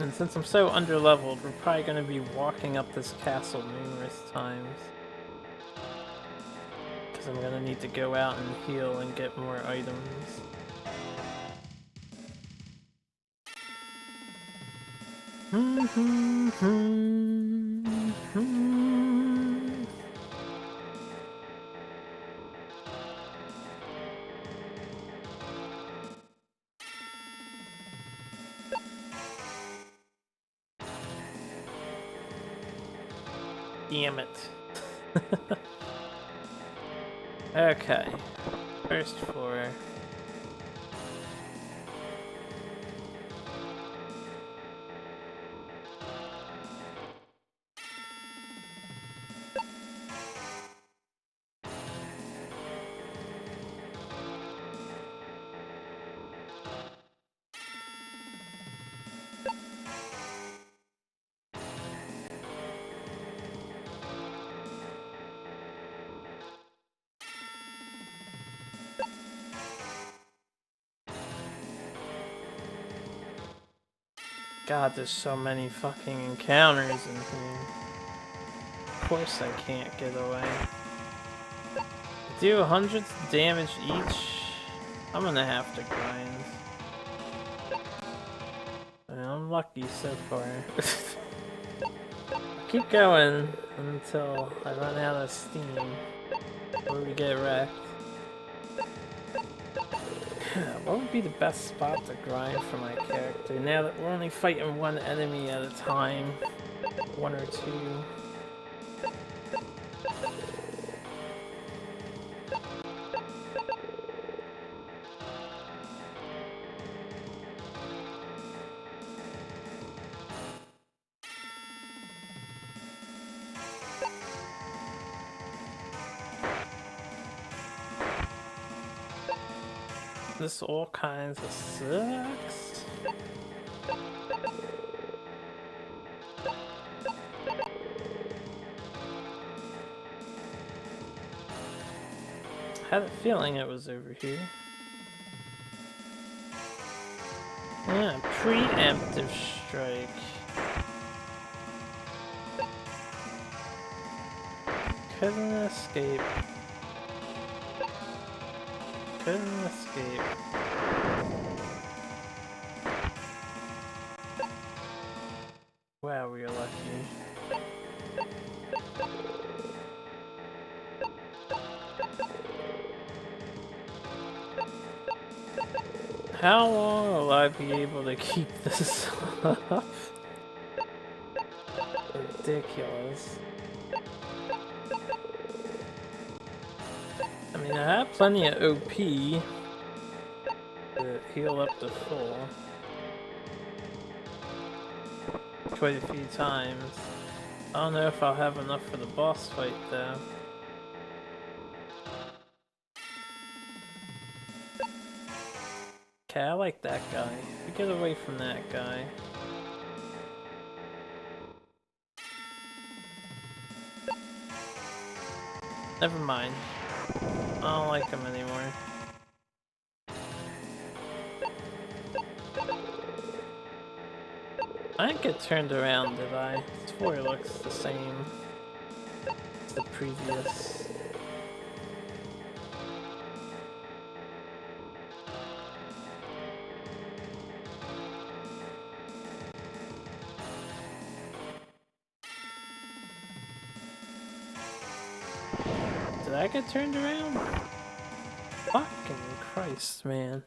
And since I'm so underleveled, we're probably going to be walking up this castle numerous times. Because I'm going to need to go out and heal and get more items. Damn it. Okay. First floor. God, there's so many fucking encounters in here. Of course I can't get away. Do hundreds of damage each? I'm gonna have to grind. I'm lucky so far. Keep going until I run out of steam. Or we get wrecked. What would be the best spot to grind for my character now that we're only fighting one enemy at a time? One or two. This all kinds of sucks. I had a feeling it was over here. Yeah, preemptive strike. Couldn't escape. Couldn't escape. Wow, we are lucky. How long will I be able to keep this up? Ridiculous. I mean, I have plenty of OP to heal up to full. Quite a few times. I don't know if I'll have enough for the boss fight though. Okay, I like that guy. We get away from that guy. Never mind. I don't like him anymore. I didn't get turned around, did I? This floor looks the same as the previous. I get turned around? Fucking Christ, man.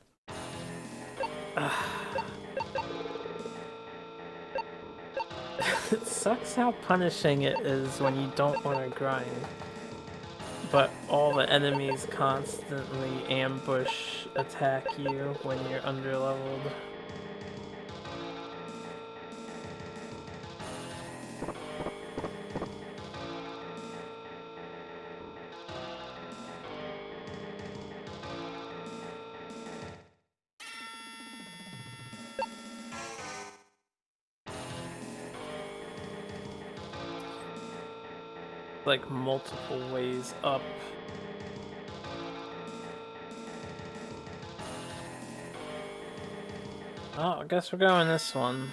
It sucks how punishing it is when you don't want to grind, but all the enemies constantly ambush attack you when you're underleveled. Like multiple ways up. Oh, I guess we're going this one.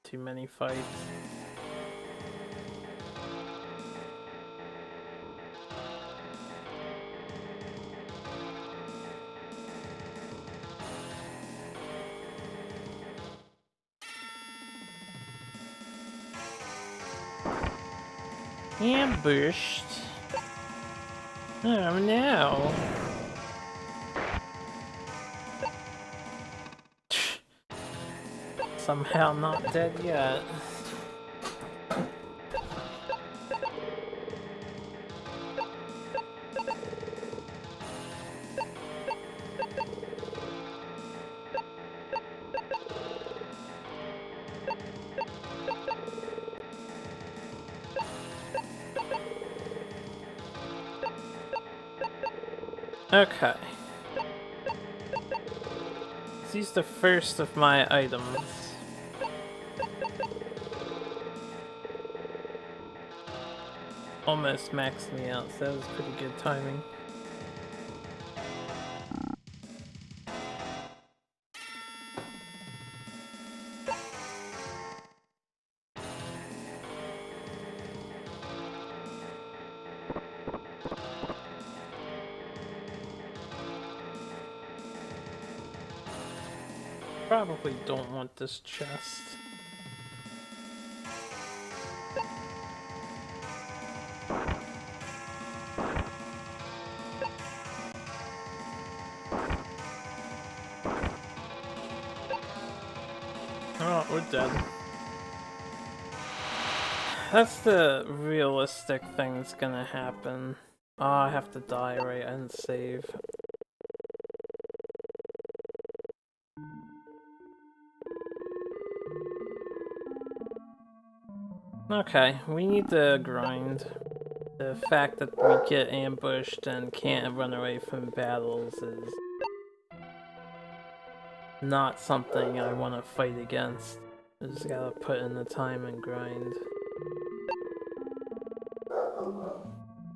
Too many fights. Ambushed. Oh no. Somehow not dead yet. Okay. Let's use the first of my items. Almost maxed me out, so that was pretty good timing. Probably don't want this chest. Oh, we're dead. That's the realistic thing that's gonna happen. Oh, I have to die, right? I didn't save. Okay, we need to grind. The fact that we get ambushed and can't run away from battles is not something I want to fight against. I just gotta put in the time and grind.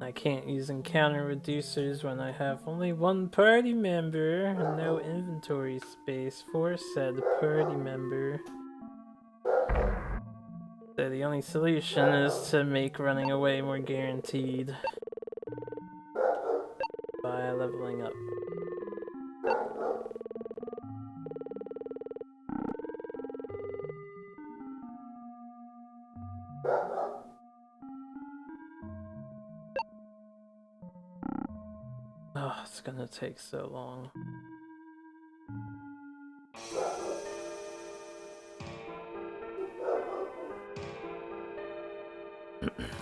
I can't use encounter reducers when I have only one party member and no inventory space for said party member. So the only solution is to make running away more guaranteed by leveling up. Oh, it's gonna take so long.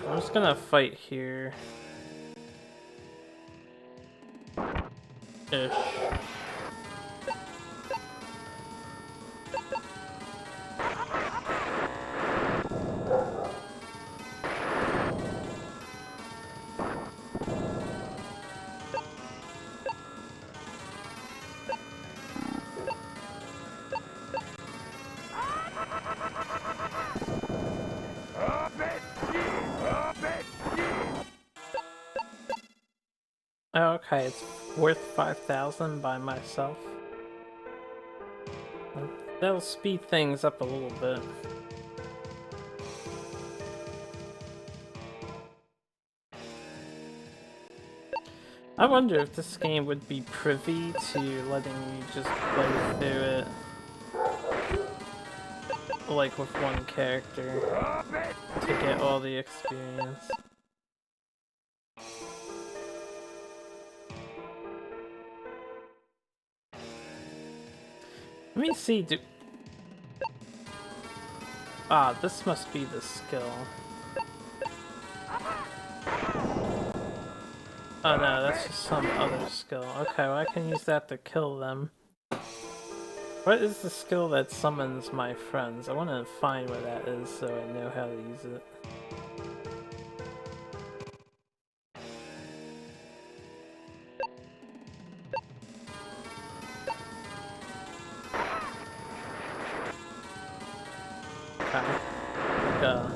I'm just gonna fight here. Ish. Oh, okay, it's worth 5,000 by myself. That'll speed things up a little bit. I wonder if this game would be privy to letting you just play through it, like with one character, to get all the experience. Let me see, ah, this must be the skill. Oh no, that's just some other skill. Okay, well I can use that to kill them. What is the skill that summons my friends? I want to find where that is so I know how to use it. Okay. Like a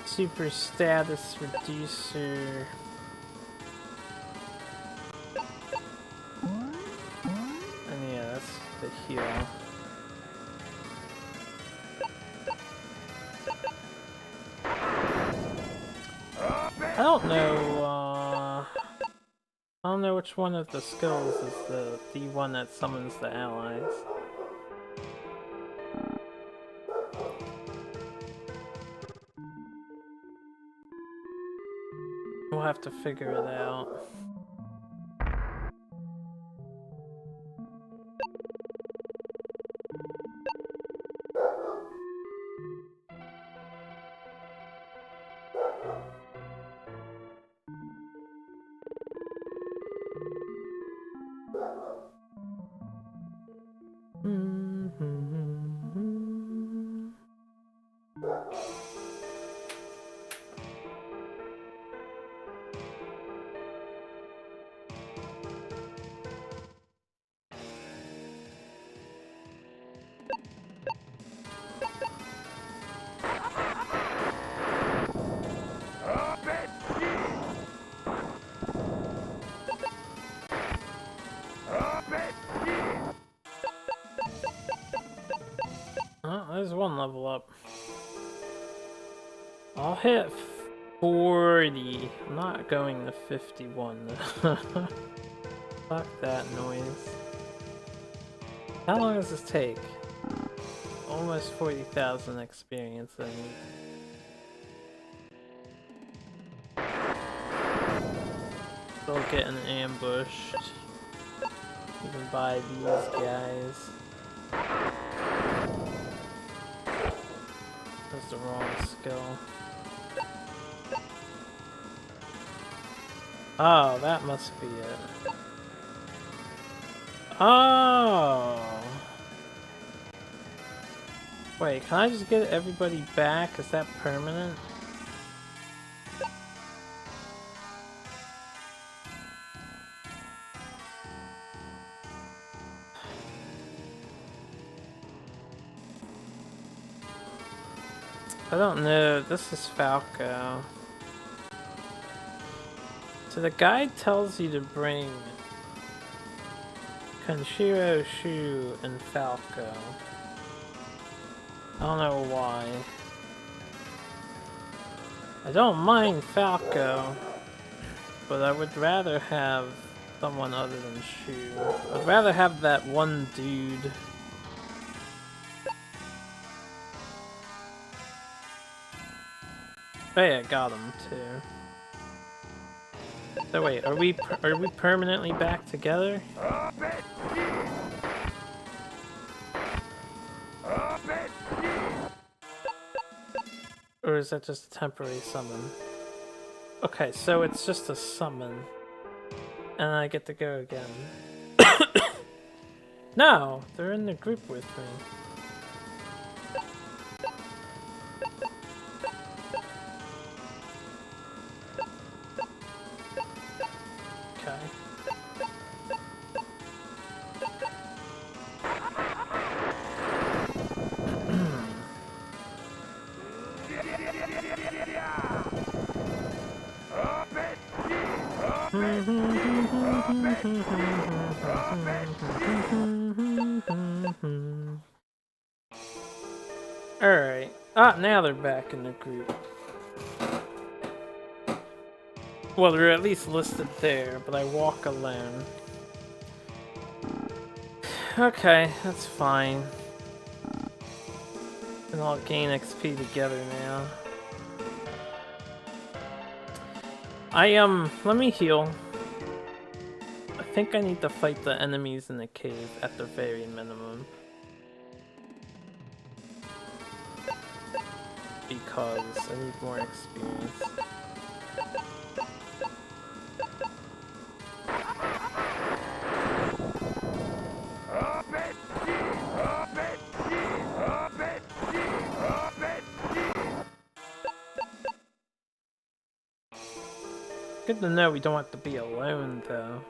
super status reducer. And yeah, that's the heal. I don't know which one of the skills is the one that summons the allies. We'll have to figure it out. Oh, there's one level up. I'll hit 40. I'm not going to 51. Fuck that noise. How long does this take? Almost 40,000 experience I need. Still getting ambushed. Even by these guys. That's the wrong skill. Oh, that must be it. Oh! Wait, can I just get everybody back? Is that permanent? I don't know. This is Falco. So the guide tells you to bring Kenshiro, Shu, and Falco. I don't know why. I don't mind Falco, but I would rather have someone other than Shu. I'd rather have that one dude. Oh yeah, got him too. So wait, are we permanently back together? Or is that just a temporary summon? Okay, so it's just a summon. And I get to go again. No! They're in the group with me. Okay. Alright. Ah, now they're back in the group. Well, they're at least listed there, but I walk alone. Okay, that's fine. And I'll gain XP together now. Let me heal. I think I need to fight the enemies in the cave at the very minimum. Because I need more experience. Good to know we don't have to be alone, though.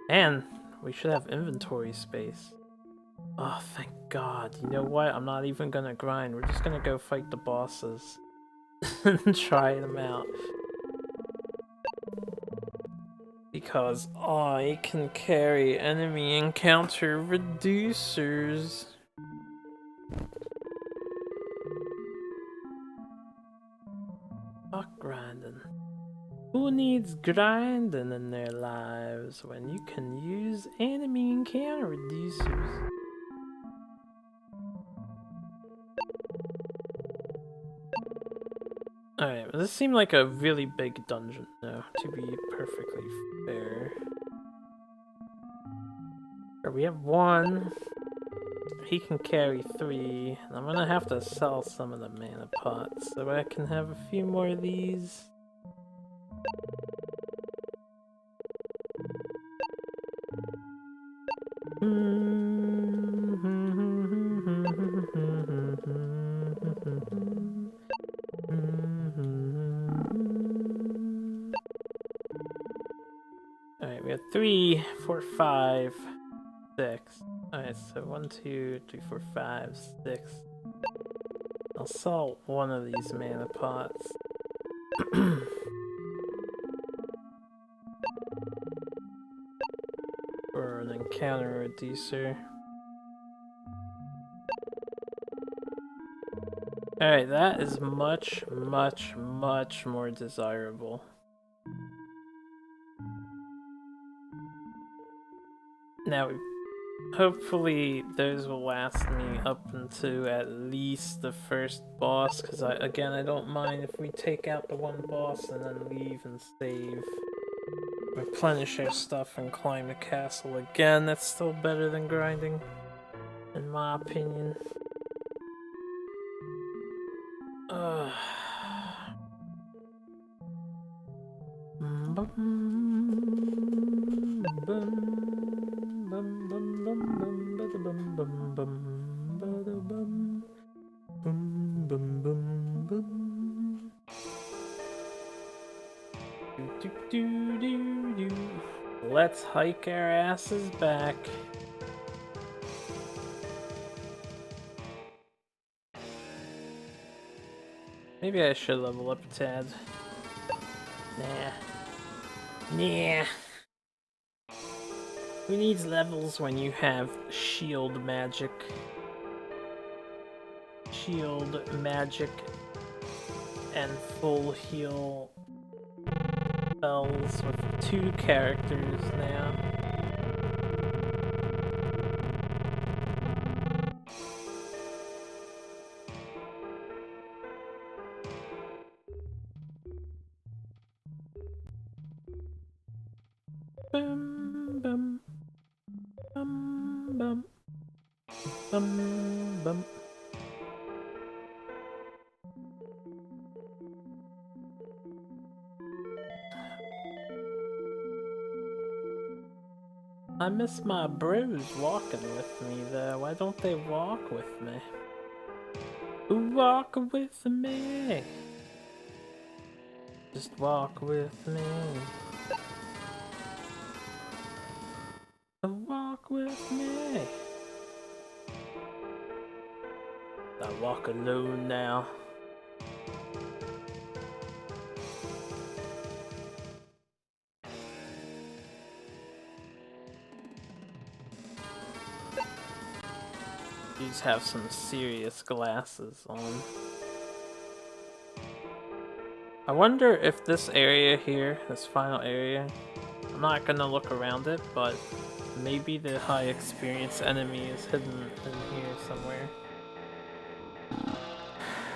And we should have inventory space. Oh, thank God. You know what? I'm not even gonna grind. We're just gonna go fight the bosses. And try them out. Because I can carry enemy encounter reducers. Fuck grinding. Who needs grinding in their lives when you can use enemy encounter reducers? Alright, this seemed like a really big dungeon, though, to be perfectly fair. Or we have one. He can carry 3. And I'm gonna have to sell some of the mana pots so I can have a few more of these. Alright, we have 3, 4, 5, 6. Alright, so 1, 2, 3, 4, 5, 6. I'll sell one of these mana pots. For an encounter reducer. Alright, that is much, much, much more desirable. Now, hopefully those will last me up into at least the first boss, because I don't mind if we take out the one boss and then leave and save. Replenish our stuff and climb the castle again. That's still better than grinding, in my opinion. Let's hike our asses back. Maybe I should level up a tad. Nah. Who needs levels when you have shield magic? Shield magic and full heal spells with 2 characters now. Bum bum bum bum bum bum. I miss my bros walking with me though. Why don't they walk with me? Walk with me. Just walk with me. Walk with me. I walk alone now. These have some serious glasses on. I wonder if this area here, this final area, I'm not gonna look around it, but maybe the high experience enemy is hidden in here somewhere.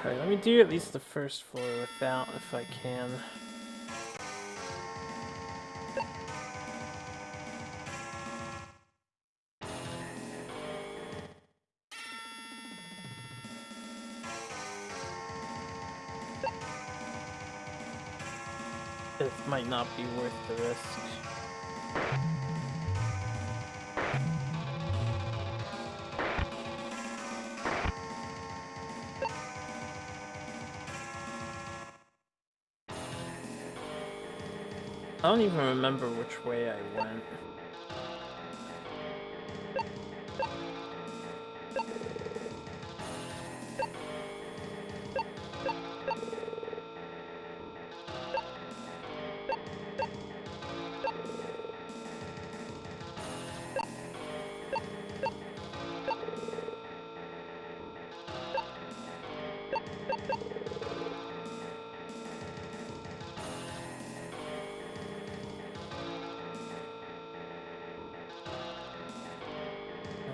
Alright, let me do at least the first floor without, if I can. It might not be worth the risk. I don't even remember which way I went.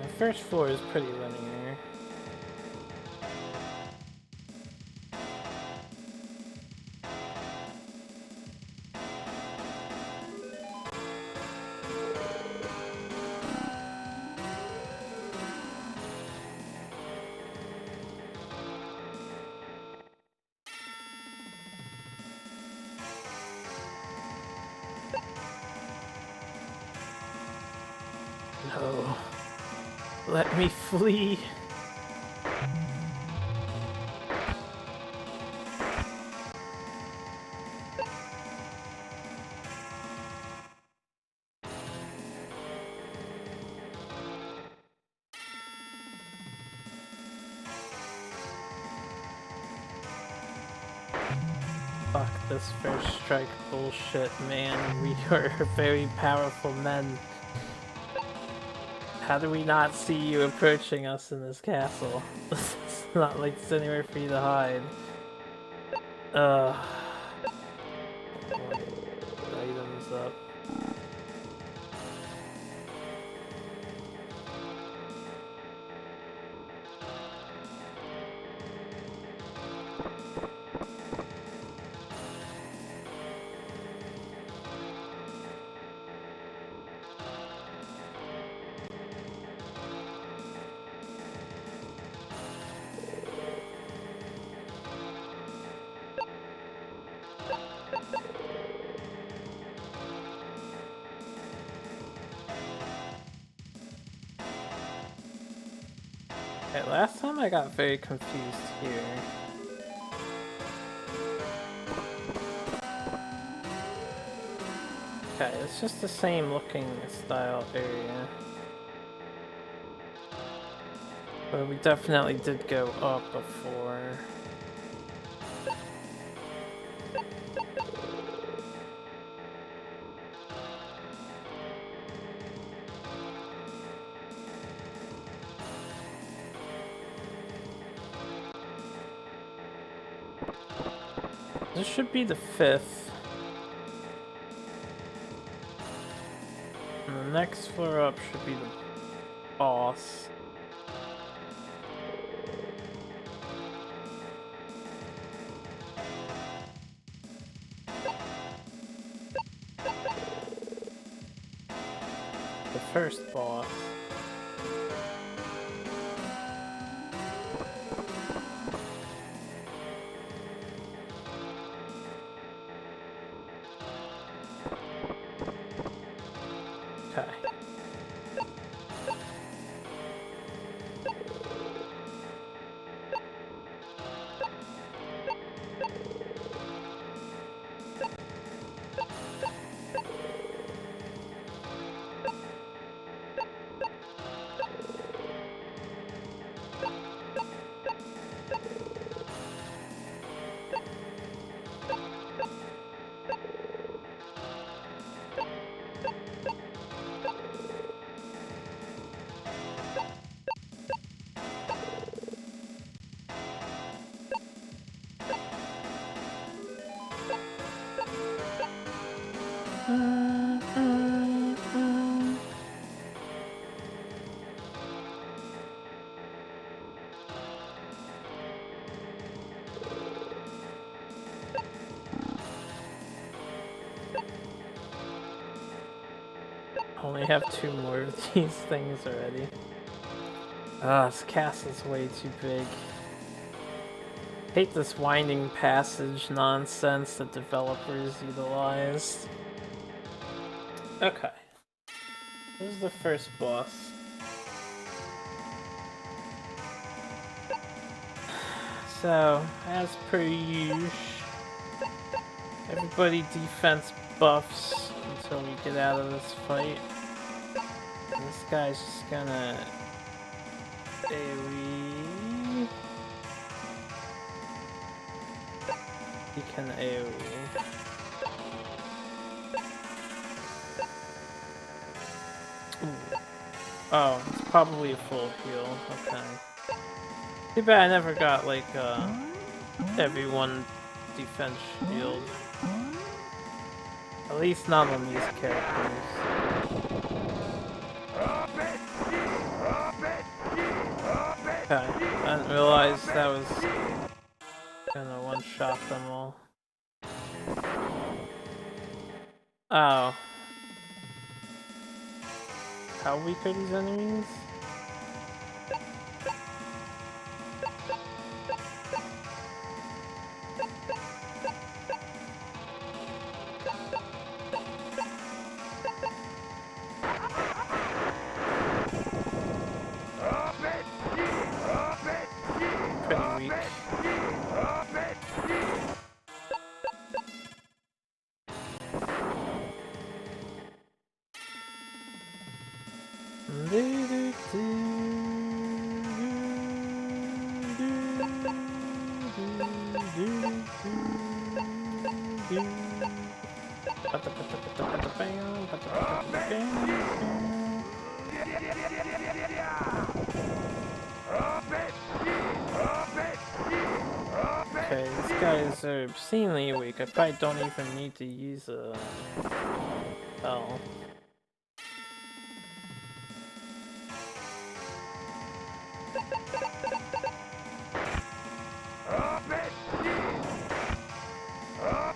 The first floor is pretty linear. No. Let me flee. Fuck this first strike bullshit, man. We are very powerful men. How do we not see you approaching us in this castle? It's not like it's anywhere for you to hide. Items up. Okay, last time I got very confused here. Okay, it's just the same looking style area. But we definitely did go up before. This should be the 5th. And the next floor up should be the boss. The first boss. Okay. Only have 2 more of these things already. This castle's way too big. Hate this winding passage nonsense that developers utilized. Okay. This is the first boss. So, as per usual, everybody defense buffs until we get out of this fight. And this guy's just gonna AoE. He can AoE. Ooh. Oh, it's probably a full heal. Okay. Too bad I never got like everyone defense shield. At least not on these characters. Okay, I didn't realize that was gonna one-shot them all. Oh. How weak are these enemies? Pretty weak. Okay, these guys are obscenely weak. I probably don't even need to use a spell.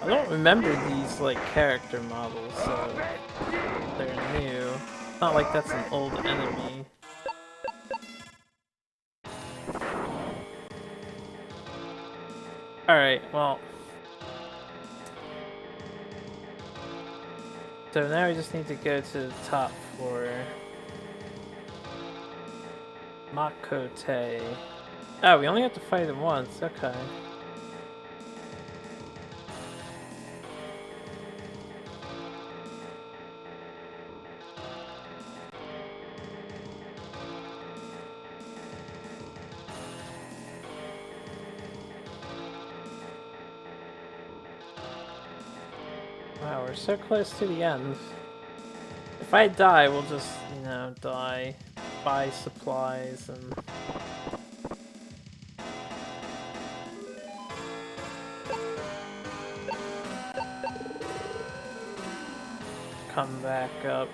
I don't remember these like character models, so they're new. It's not like that's an old enemy. Alright, well. So now we just need to go to the top floor. Makote. Oh, we only have to fight him once, okay. Wow, we're so close to the end. If I die, we'll just, you know, die. Buy supplies and... come back up.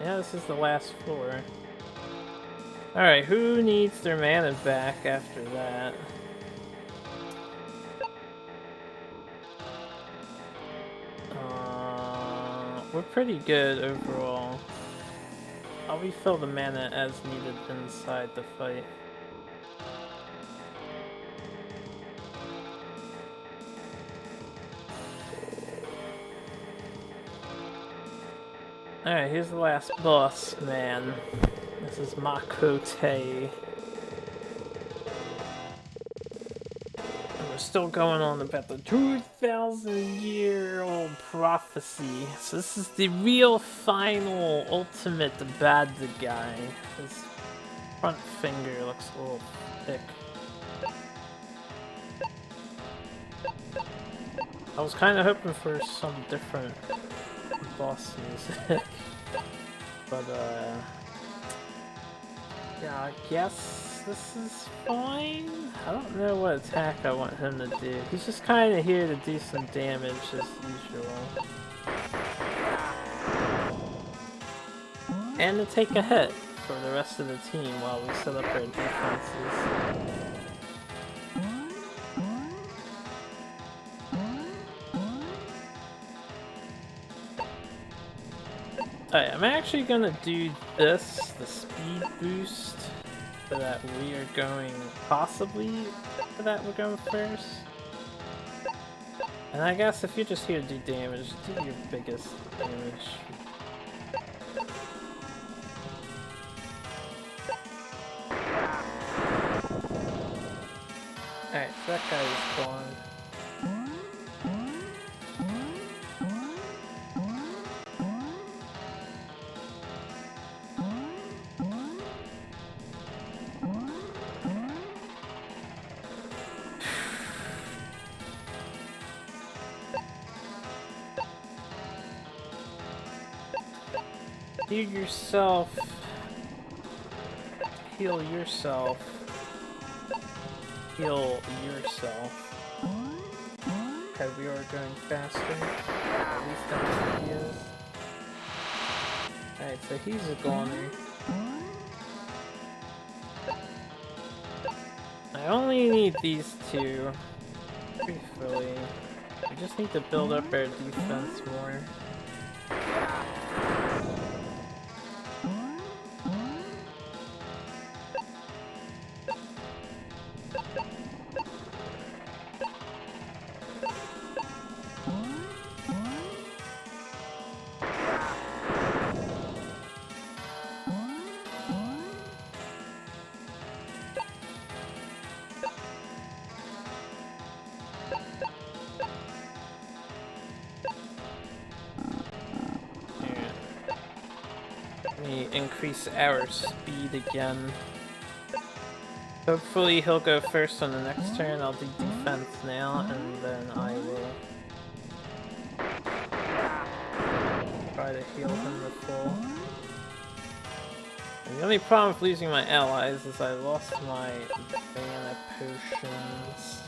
Yeah, this is the last floor. Alright, who needs their mana back after that? We're pretty good overall. I'll refill the mana as needed inside the fight. Alright, here's the last boss, man. This is Makote. We're still going on about the 2,000-year-old prophecy. So this is the real final ultimate the bad guy. His front finger looks a little thick. I was kind of hoping for some different boss music. But yeah, I guess this is fine. I don't know what attack I want him to do. He's just kind of here to do some damage as usual. And to take a hit for the rest of the team while we set up our defenses. Alright, I'm actually gonna do this, the speed boost, so that we are going, possibly, for that we're going first. And I guess if you're just here to do damage, do your biggest damage. Alright, so that guy is gone. Heal yourself. Heal yourself. Heal yourself. Okay, we are going faster. At least that's what he is. Alright, so he's a goner. I only need these two. Briefly. We just need to build up our defense more. Increase our speed again. Hopefully he'll go first on the next turn. I'll do defense now, and then I will try to heal him the full. And the only problem with losing my allies is I lost my mana potions.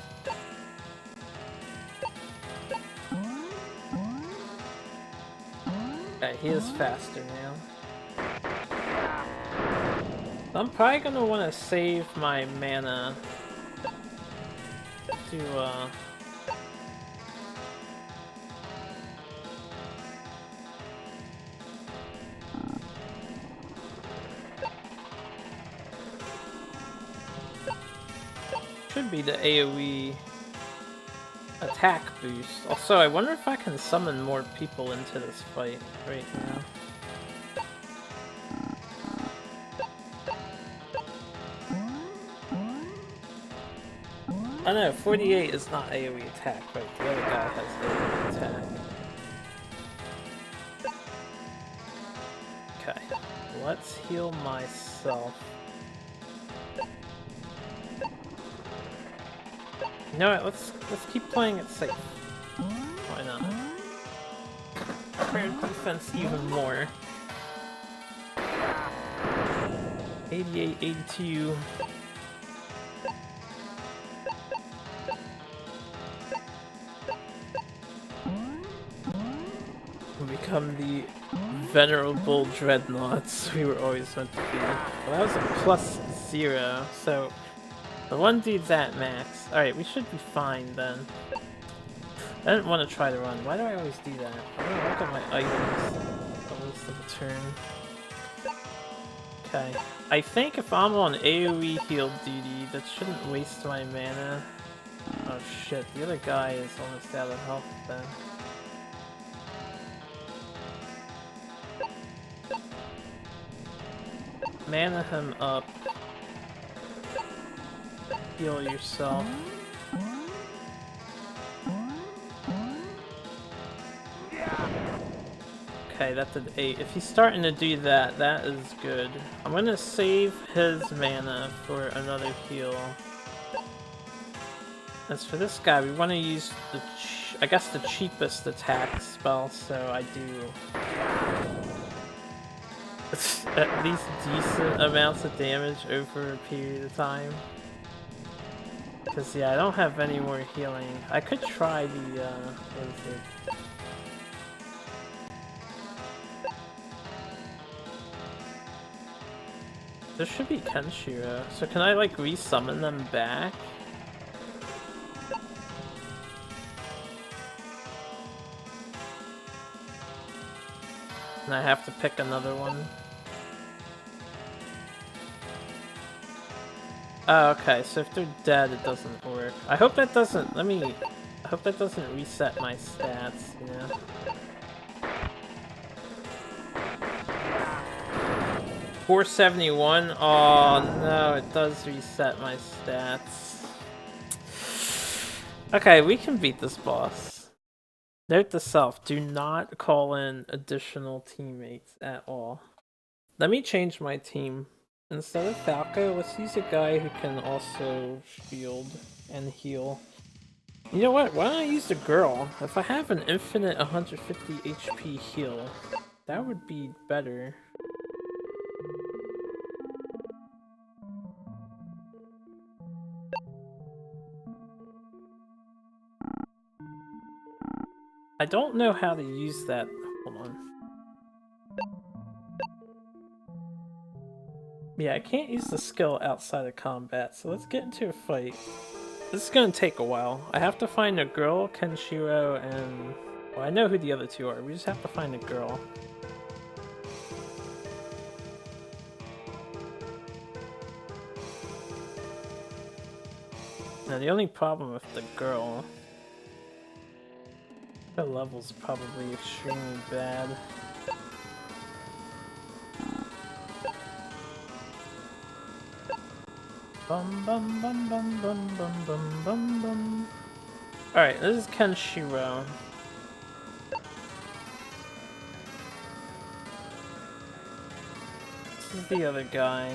Okay, he is faster now. I'm probably gonna want to save my mana to should be the AoE attack boost. Also, I wonder if I can summon more people into this fight right now. I know, 48 is not AoE attack, right? The other guy has AoE attack. Okay, let's heal myself. You know what, let's keep playing it safe. Why not? Prepare defense even more. 88, 82. Become the venerable dreadnoughts we were always meant to be. Well, that was a +0, so the one dude's at max. Alright, we should be fine then. I didn't want to try to run. Why do I always do that? I want to look at my items most of the turn. Okay. I think if I'm on AoE heal duty, that shouldn't waste my mana. Oh shit, the other guy is almost out of health then. Mana him up. Heal yourself. Okay, that did 8. If he's starting to do that, that is good. I'm gonna save his mana for another heal. As for this guy, we want to use the, I guess, the cheapest attack spell, so I do at least decent amounts of damage over a period of time. Because, yeah, I don't have any more healing. I could try the, what is it? There should be Kenshiro. So can I, like, resummon them back? And I have to pick another one. Oh, okay, so if they're dead, it doesn't work. I hope that doesn't, I hope that doesn't reset my stats, you know? $471? Oh no, it does reset my stats. Okay, we can beat this boss. Note to self, do not call in additional teammates at all. Let me change my team. Instead of Falco, let's use a guy who can also shield and heal. You know what? Why don't I use the girl? If I have an infinite 150 HP heal, that would be better. I don't know how to use that. Hold on. Yeah, I can't use the skill outside of combat, so let's get into a fight. This is gonna take a while. I have to find a girl, Kenshiro, and... Well, I know who the other two are. We just have to find a girl. Now, the only problem with the girl... Her level's probably extremely bad. Bum bum bum bum bum bum bum bum bum. Alright, this is Kenshiro. This is the other guy.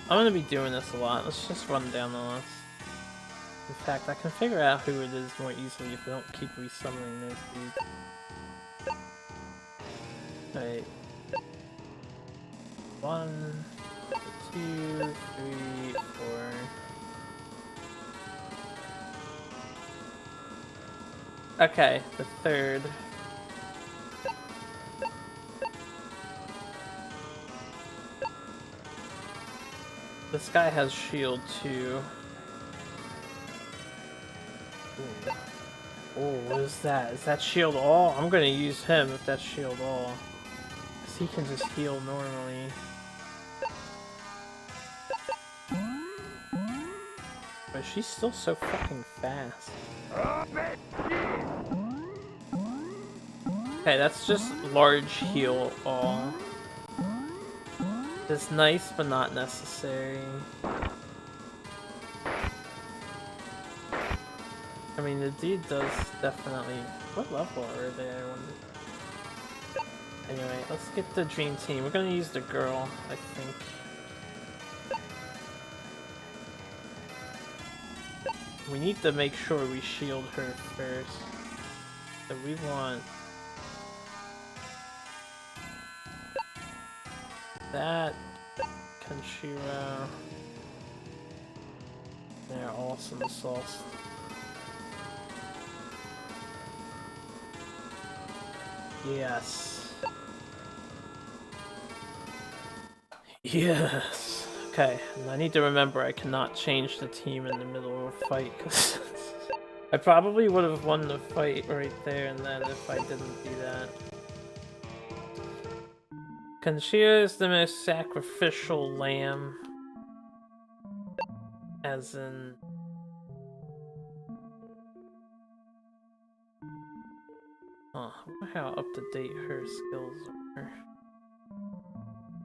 I'm gonna be doing this a lot. Let's just run down the list. In fact, I can figure out who it is more easily if I don't keep resummoning those dudes. Alright. 1, 2, 3, 4. Okay, the third. This guy has shield too. Ooh. Oh, what is that? Is that shield all? I'm gonna use him if that's shield all. Cause he can just heal normally. But she's still so fucking fast. Okay, that's just large heal all. It's nice, but not necessary. I mean, the dude does definitely... What level are they, I wonder? Anyway, let's get the dream team. We're gonna use the girl, I think. We need to make sure we shield her first. So we want... that... Kenshiro... They're awesome sauce. Yes. Yes. Okay, and I need to remember I cannot change the team in the middle of a fight, because I probably would have won the fight right there and then if I didn't do that. Kenshiro is the most sacrificial lamb. As in... Oh, I wonder how up to date her skills are.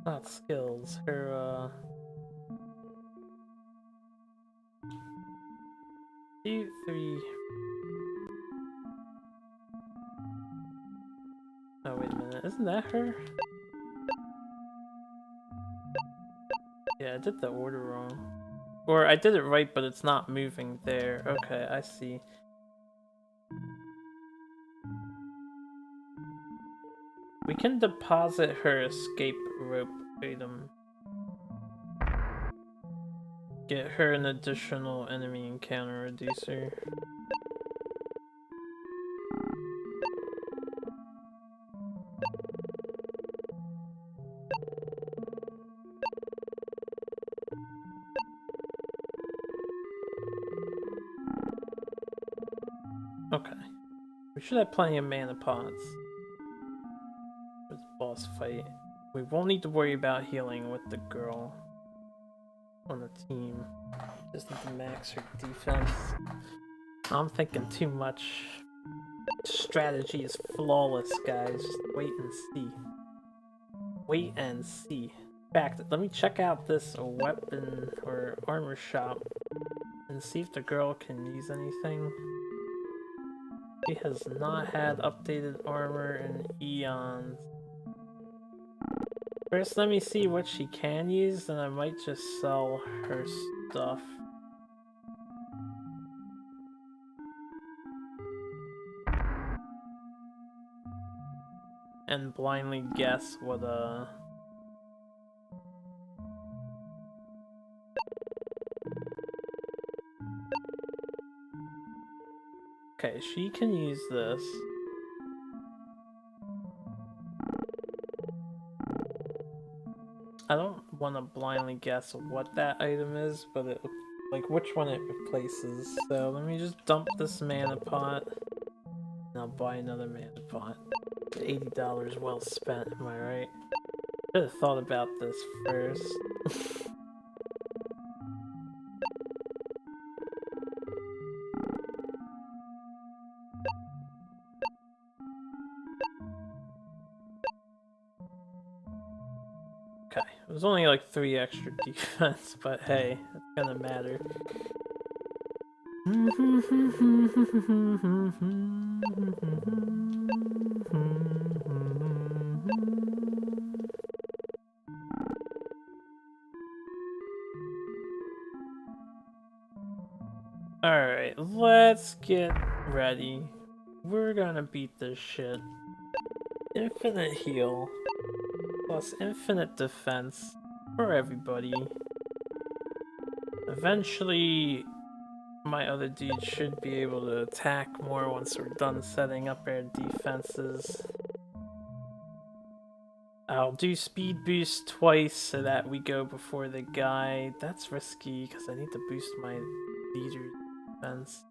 Not skills, her, 2, 3... Oh, wait a minute, isn't that her? Yeah, I did the order wrong. Or I did it right, but it's not moving there. Okay, I see. We can deposit her escape rope item. Get her an additional enemy encounter reducer. Okay. should have plenty of mana pots for the boss fight. We won't need to worry about healing with the girl on the team. Just need to max her defense. I'm thinking too much. Strategy is flawless, guys. Just wait and see. Wait and see. In fact, let me check out this weapon or armor shop and see if the girl can use anything. She has not had updated armor in eons. First, let me see what she can use, then I might just sell her stuff. And blindly guess what okay, she can use this. I don't want to blindly guess what that item is, but it, like which one it replaces. So let me just dump this mana pot, and I'll buy another mana pot. $80 well spent, am I right? Should have thought about this first. Okay, it was only like 3 extra defense, but hey, it's gonna matter. Alright, let's get ready. We're gonna beat this shit. Infinite heal. Plus infinite defense for everybody. Eventually, my other dude should be able to attack more once we're done setting up our defenses. I'll do speed boost twice so that we go before the guy. That's risky because I need to boost my leader's defense.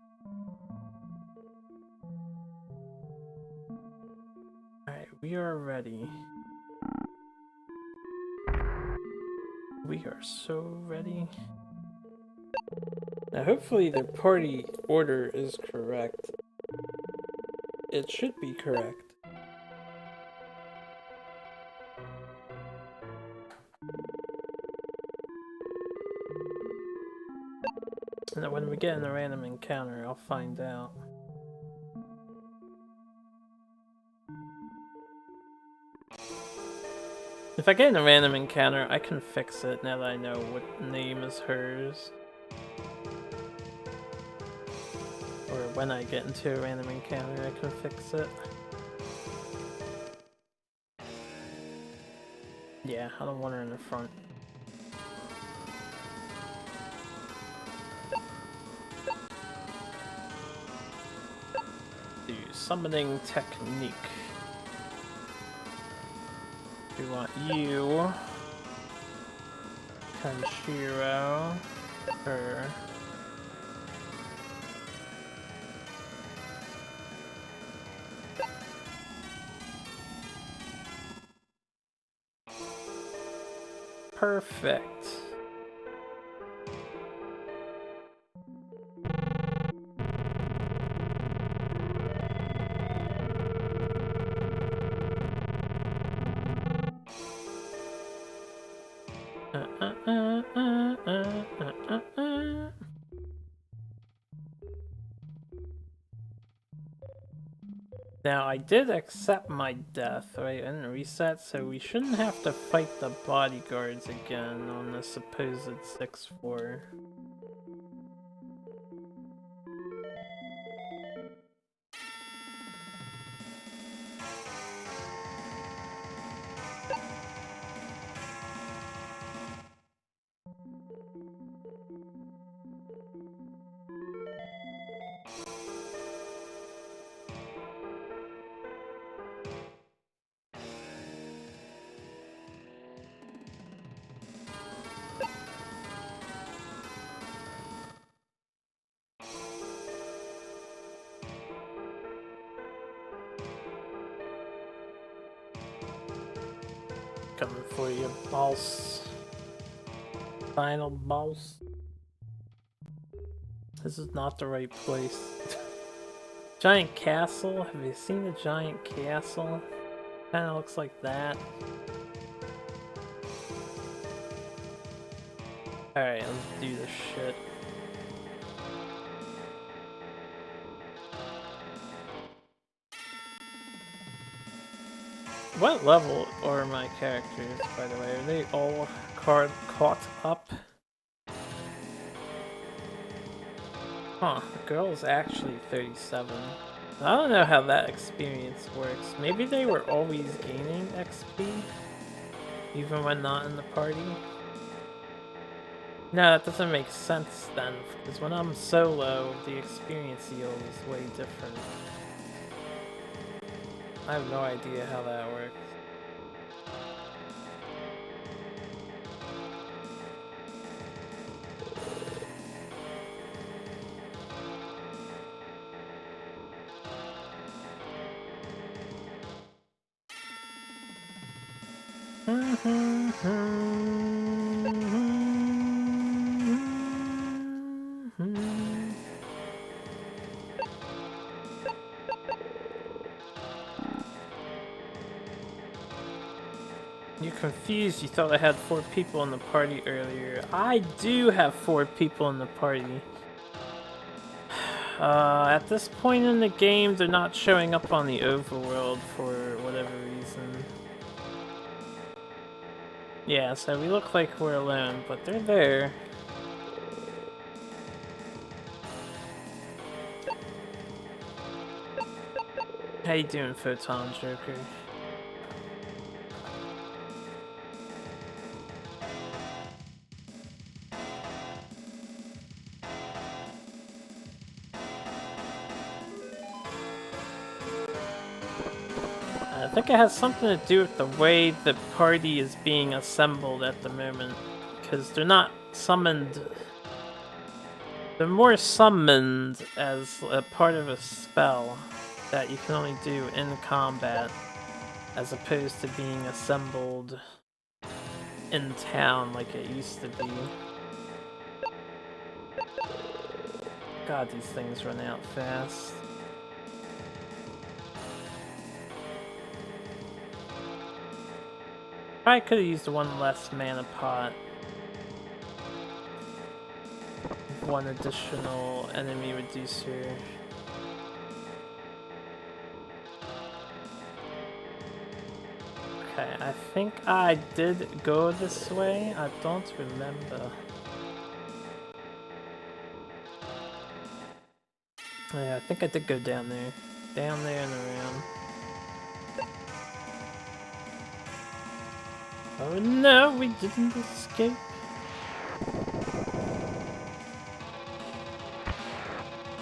Alright, we are ready. We are so ready. Now hopefully the party order is correct. It should be correct. And when we get in a random encounter, I'll find out. If I get in a random encounter, I can fix it now that I know what name is hers. Or when I get into a random encounter, I can fix it. Yeah, I don't want her in the front. Do summoning technique. We want you, Kanshiro, her. Perfect. Now, I did accept my death, right, and reset, so we shouldn't have to fight the bodyguards again on the supposed 6-4. Coming for you, boss. Final boss. This is not the right place. Giant castle? Have you seen the giant castle? Kinda looks like that. Alright, let's do this shit. What level are my characters, by the way? Are they all caught up? Huh, the girl is actually 37. I don't know how that experience works. Maybe they were always gaining XP? Even when not in the party? No, that doesn't make sense then, because when I'm solo, the experience yield is way different. I have no idea how that works. You're confused. You thought I had 4 people in the party earlier. I do have 4 people in the party. At this point in the game, they're not showing up on the overworld for whatever reason. Yeah, so we look like we're alone, but they're there. How you doing, Photon Joker? I think it has something to do with the way the party is being assembled at the moment, because they're not summoned. They're more summoned as a part of a spell that you can only do in combat, as opposed to being assembled in town like it used to be. God, these things run out fast. I could have used one less mana pot. One additional enemy reducer. Okay, I think I did go this way. I don't remember. Yeah, I think I did go down there. Down there and around. Oh no, we didn't escape.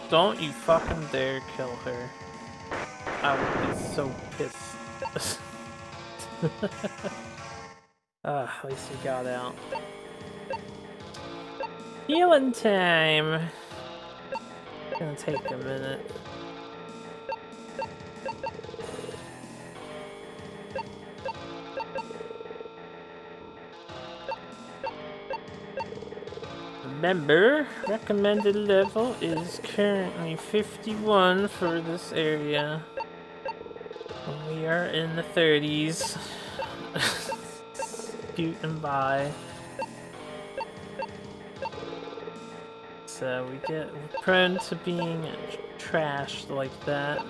Don't you fucking dare kill her. I would be so pissed. At least we got out. Healing time! Gonna take a minute. Remember, recommended level is currently 51 for this area. We are in the 30s. Scooting by. So we get prone to being trashed like that.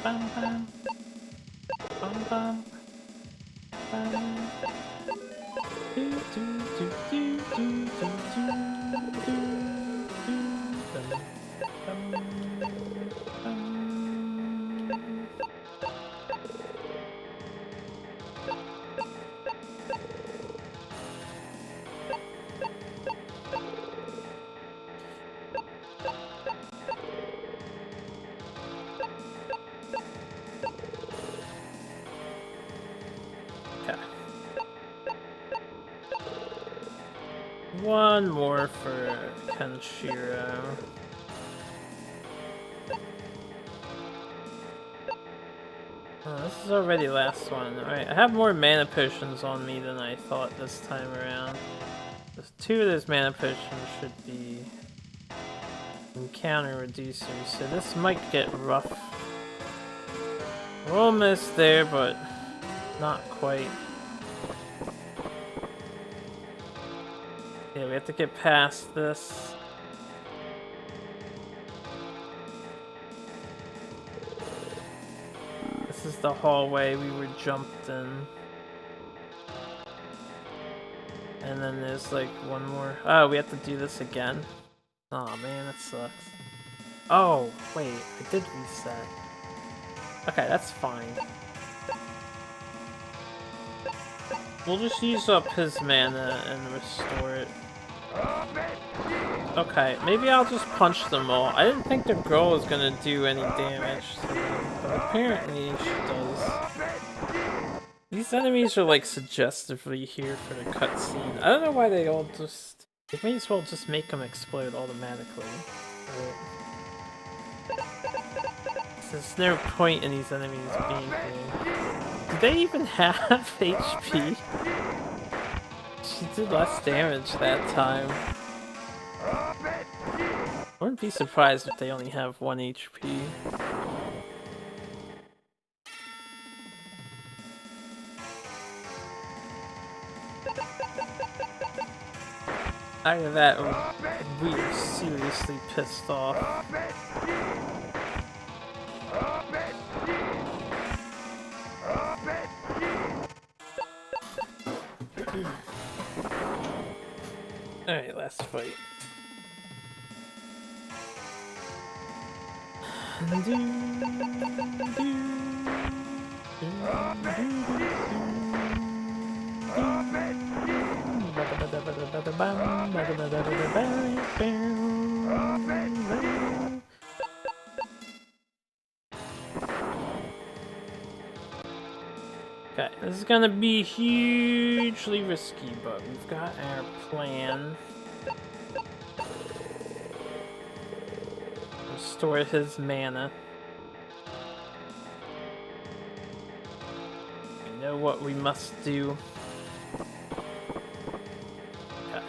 Bam bam. Bam bam. Bam. Do, do, do, do, do, do, do, do, bam, bam, bam. One more for Kenshiro. Oh, this is already last one. Alright, I have more mana potions on me than I thought this time around. Two of those mana potions should be encounter reducers, so this might get rough. We're almost there, but not quite. Yeah, we have to get past this. This is the hallway we were jumped in. And then there's like one more. Oh, we have to do this again? Oh man, that sucks. Oh, wait, I did reset. Okay, that's fine. We'll just use up his mana and restore it. Okay, maybe I'll just punch them all. I didn't think the girl was gonna do any damage to them, but apparently she does. These enemies are like suggestively here for the cutscene. I don't know why they all just... They may as well just make them explode automatically. Right. There's no point in these enemies being here. Do they even have HP? She did less damage that time. I wouldn't be surprised if they only have 1 HP. Either that or we are seriously pissed off. Alright, last fight. Okay, this is gonna be hugely risky, but we've got our plan. Restore his mana. We know what we must do. Okay.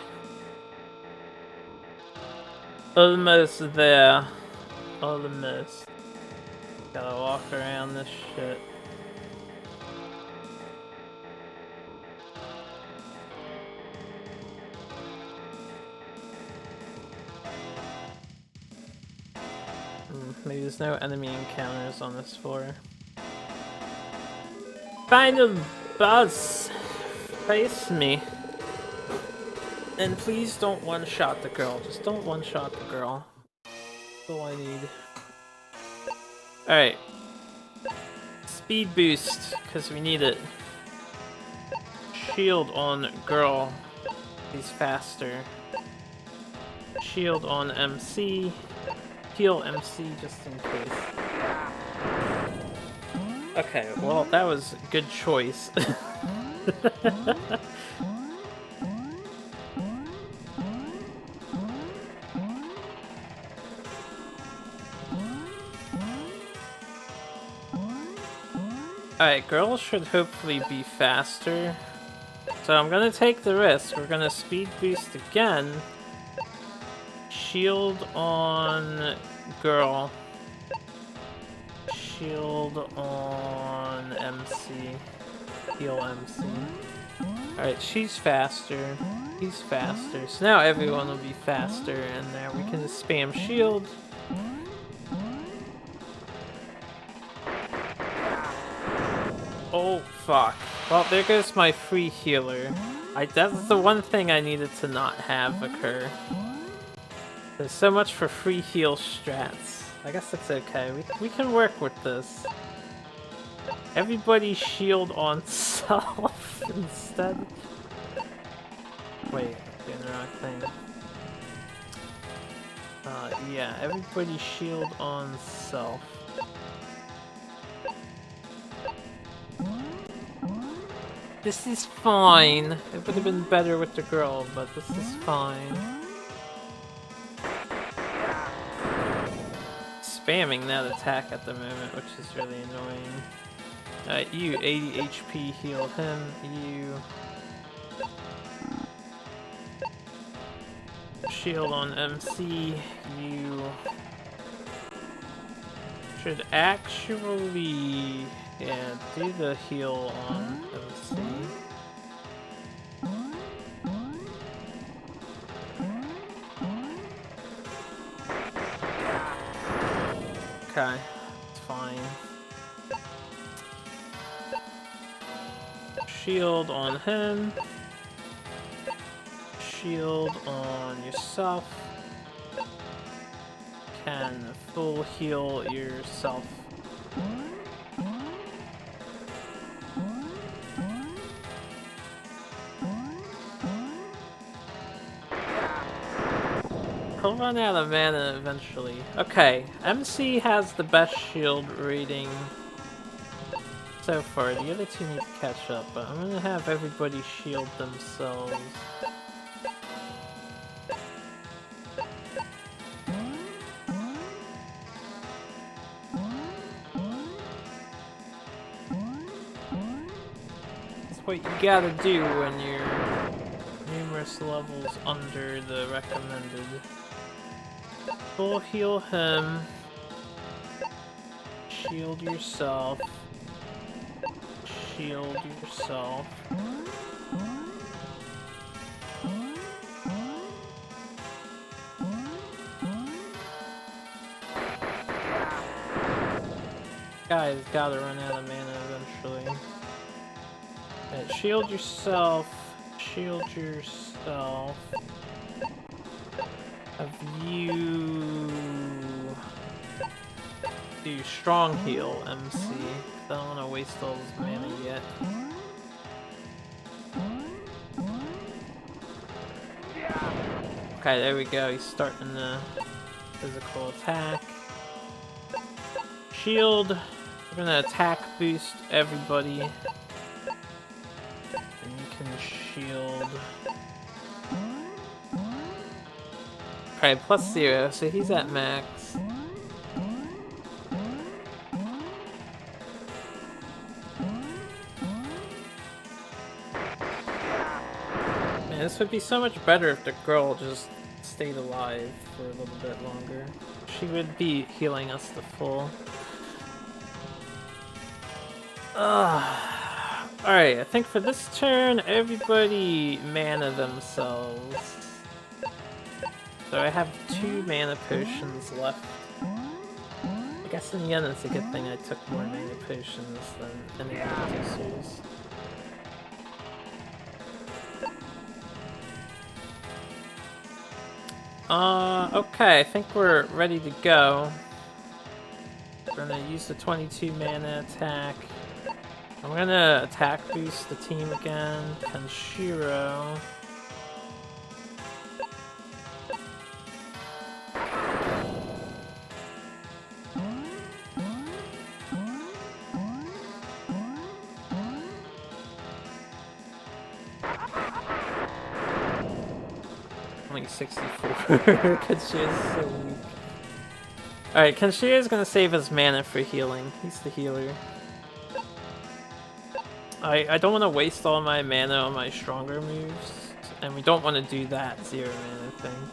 Almost there. Almost. Gotta walk around this shit. Maybe there's no enemy encounters on this floor. Final boss! Face me. And please don't one-shot the girl. Just don't one-shot the girl. That's all I need. Alright. Speed boost, because we need it. Shield on girl. He's faster. Shield on MC. Heal MC just in case. Okay, well, that was a good choice. Alright, girls should hopefully be faster. So I'm gonna take the risk. We're gonna speed boost again. Shield on girl. Shield on MC. Heal MC. Alright, she's faster. He's faster. So now everyone will be faster, and there we can just spam shield. Oh, fuck. Well, there goes my free healer. That's the one thing I needed to not have occur. There's so much for free heal strats. I guess that's okay. We can work with this. Everybody shield on self instead. Wait, doing the wrong thing. Yeah, everybody shield on self. This is fine. It would have been better with the girl, but this is fine. Spamming that attack at the moment, which is really annoying. Alright, you 80 HP, heal him. You shield on MC. You should actually, yeah, do the heal on MC. Okay, it's fine. Shield on him. Shield on yourself. Can full heal yourself. He'll run out of mana eventually. Okay, MC has the best shield rating so far. The other two need to catch up, but I'm gonna have everybody shield themselves. That's what you gotta do when you're numerous levels under the recommended. Full heal him. Shield yourself. Shield yourself. Guy's gotta run out of mana eventually. Right, shield yourself. Shield yourself. Have you do strong heal MC. I don't want to waste all this mana yet. Okay, there we go. He's starting the physical attack. Shield. We're gonna attack boost everybody. And you can shield. Okay, +0, so he's at max. Man, this would be so much better if the girl just stayed alive for a little bit longer. She would be healing us to full. Alright, I think for this turn, everybody mana themselves. So I have 2 mana potions left. I guess in the end it's a good thing I took more mana potions than any of the producers. Okay, I think we're ready to go. We're gonna use the 22 mana attack. I'm gonna attack boost the team again. Kenshiro. Only 64. Kenshiro's so weak. Alright, Kenshiro's gonna save his mana for healing. He's the healer. I don't want to waste all my mana on my stronger moves, and we don't want to do that 0 mana thing.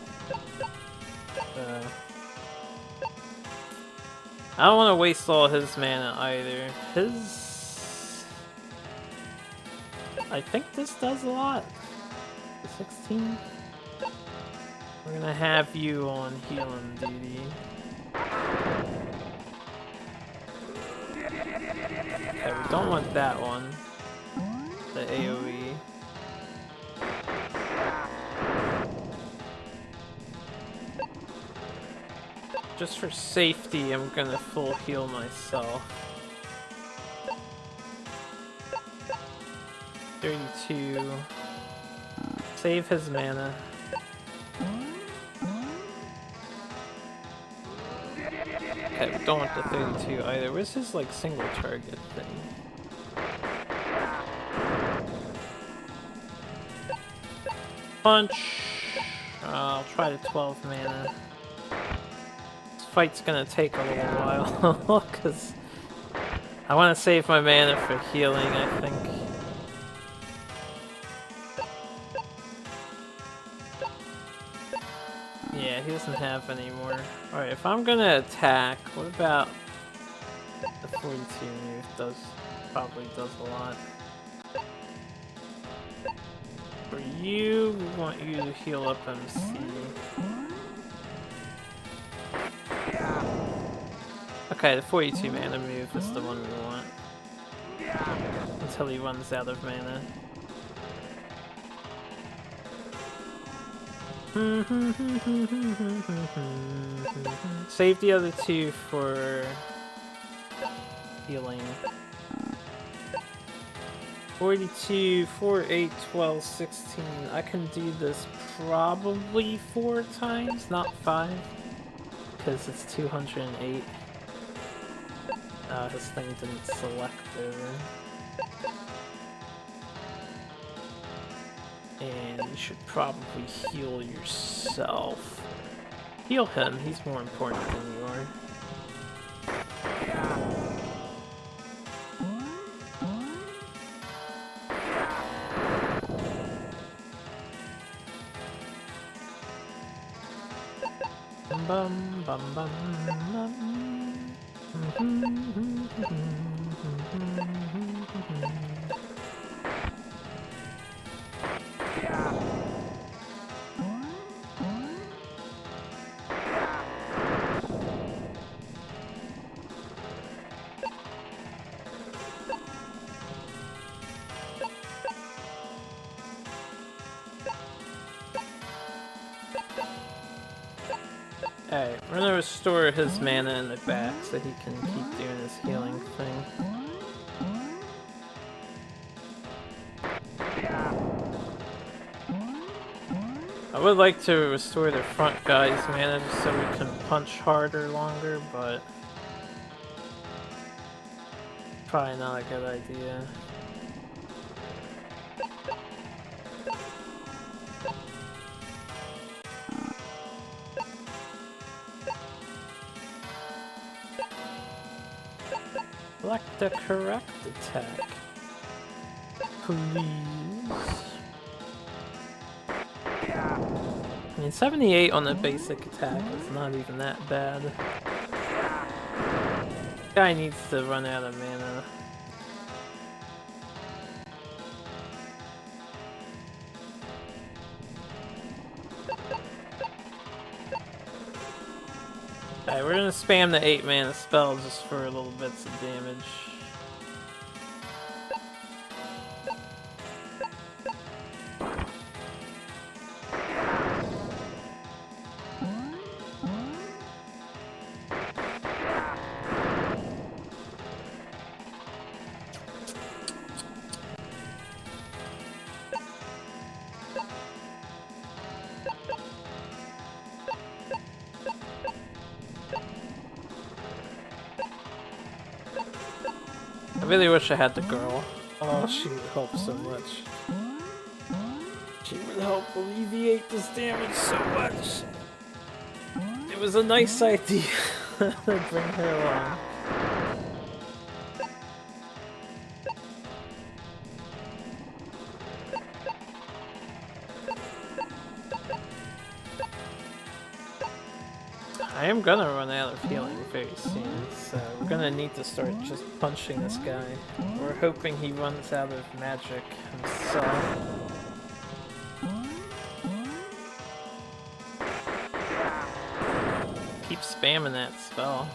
I don't want to waste all his mana either. I think this does a lot. 16? We're gonna have you on healing duty. Okay, we don't want that one. The AoE. Just for safety, I'm gonna full heal myself. 32. Save his mana. Okay, we don't want the 32 either. Where's his like single target thing? Punch. I'll try the 12 mana. This fight's gonna take a little while because I want to save my mana for healing, I think. Yeah, he doesn't have any more. Alright, if I'm gonna attack, what about the 42 move? Probably does a lot. For you, we want you to heal up MC. Okay, the 42 mana move is the one we want. Until he runs out of mana. Save the other two for healing. 42, 4, 8, 12, 16. I can do this probably 4 times, not 5. Because it's 208. His thing didn't select over. And you should probably heal yourself. Heal him, he's more important than you are. Bum bum bum bum. Alright, we're gonna restore his mana in the back so he can keep doing his healing thing. I would like to restore the front guy's mana just so we can punch harder longer, but probably not a good idea. Select the correct attack, please. I mean, 78 on the basic attack is not even that bad. Guy needs to run out of mana. Alright, we're gonna spam the 8 mana spell just for little bits of damage. I really wish I had the girl. Oh, she would help so much. She would help alleviate this damage so much. It was a nice idea to bring her along. I am gonna run out of healing very soon, so we're gonna need to start just punching this guy. We're hoping he runs out of magic himself. Keep spamming that spell.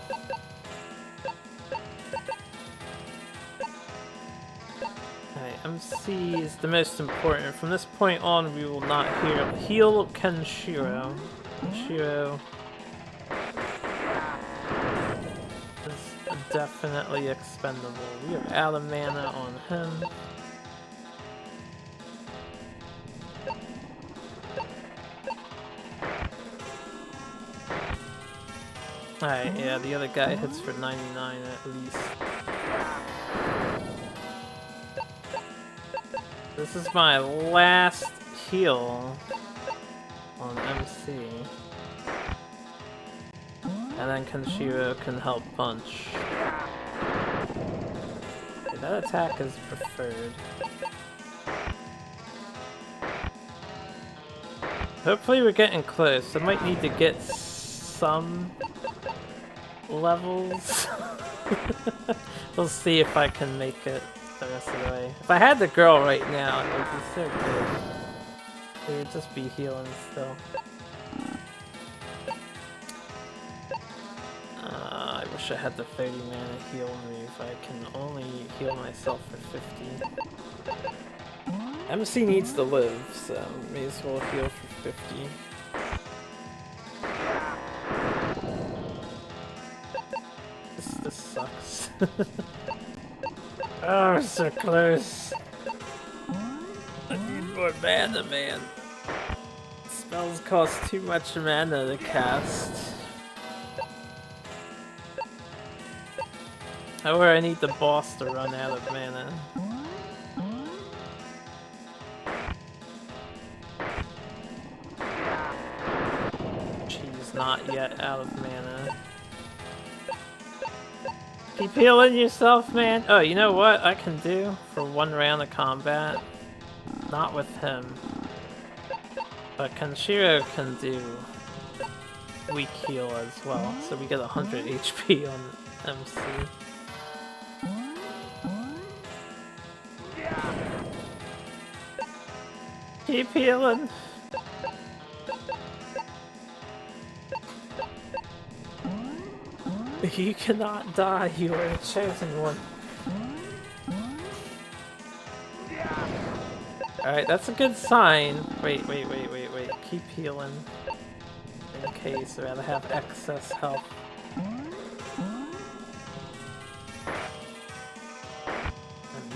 Alright, MC is the most important. From this point on, we will not heal Kenshiro. Kenshiro definitely expendable. We are out of mana on him. Alright, yeah, the other guy hits for 99 at least. This is my last heal on MC. And then Kenshiro can help punch. Okay, that attack is preferred. Hopefully we're getting close. I might need to get some levels. We'll see if I can make it the rest of the way. If I had the girl right now, it would be so good. It would just be healing still. I wish I had the 30 mana heal move. I can only heal myself for 50. MC needs to live, so may as well heal for 50. This sucks. Oh, so close. I need more mana, man. Spells cost too much mana to cast. However, I need the boss to run out of mana. She's not yet out of mana. Keep healing yourself, man. Oh, you know what I can do for one round of combat? Not with him. But Kanshiro can do weak heal as well. So we get 100 HP on MC. Keep healing. You cannot die, you are the chosen one. Alright, that's a good sign. Wait. Keep healing. In case I'd rather have excess health. I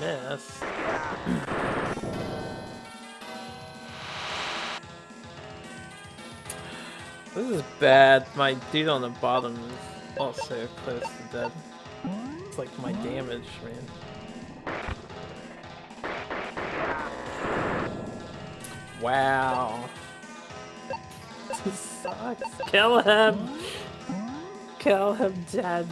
missed. This is bad. My dude on the bottom is also close to dead. It's like my damage, man. Wow. This sucks. Kill him! Kill him dead.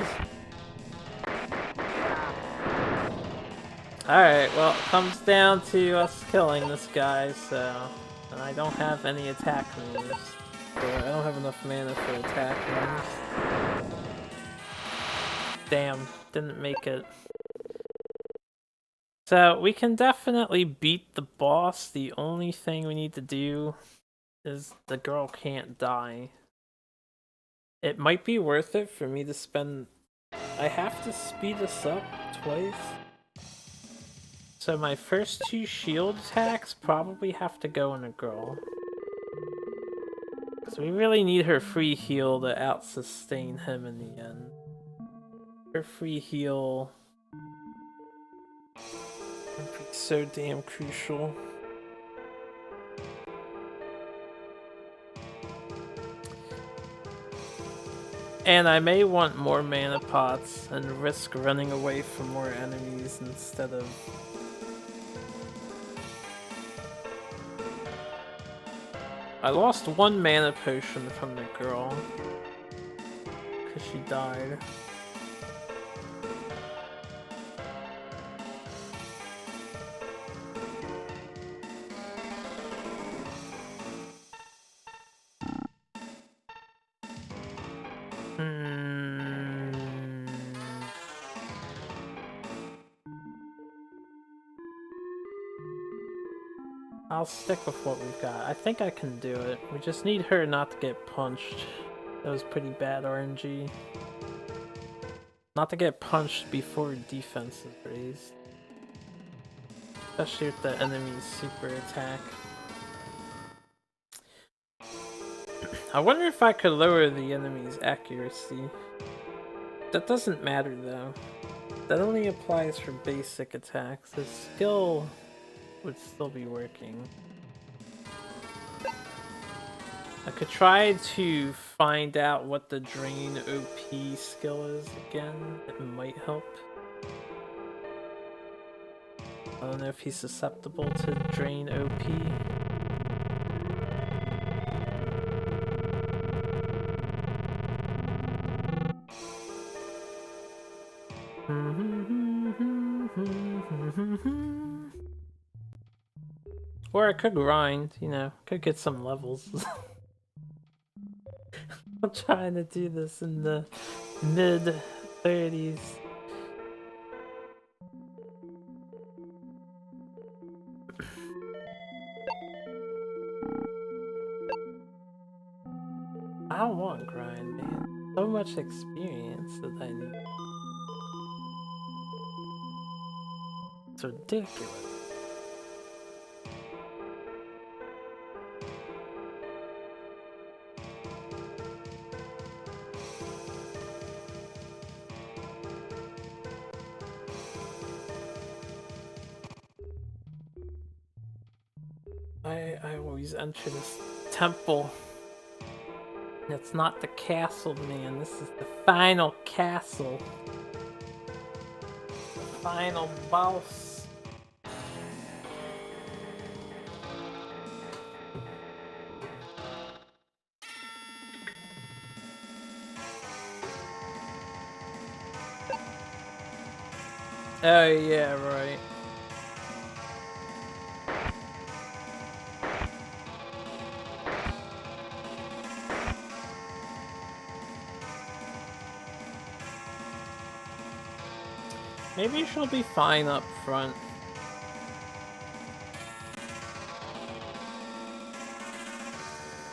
Alright, well, it comes down to us killing this guy, so... And I don't have any attack moves. So I don't have enough mana for attack moves. Damn, didn't make it. So we can definitely beat the boss. The only thing we need to do is the girl can't die. It might be worth it for me to spend... I have to speed this up twice. So my first two shield attacks probably have to go in a girl. So we really need her free heal to out-sustain him in the end. Her free heal would be so damn crucial. And I may want more mana pots and risk running away from more enemies instead of... I lost one mana potion from the girl because she died. I'll stick with what we've got. I think I can do it. We just need her not to get punched. That was pretty bad RNG. Not to get punched before defense is raised. Especially with the enemy's super attack. I wonder if I could lower the enemy's accuracy. That doesn't matter though. That only applies for basic attacks. His skill would still be working. I could try to find out what the drain OP skill is again. It might help. I don't know if he's susceptible to drain OP. Or I could grind, you know, could get some levels. I'm trying to do this in the mid 30s. I don't want grind, man. So much experience that I need. It's ridiculous. I always enter this temple. It's not the castle, man. This is the final castle. The final boss. Oh yeah, right. Maybe she'll be fine up front.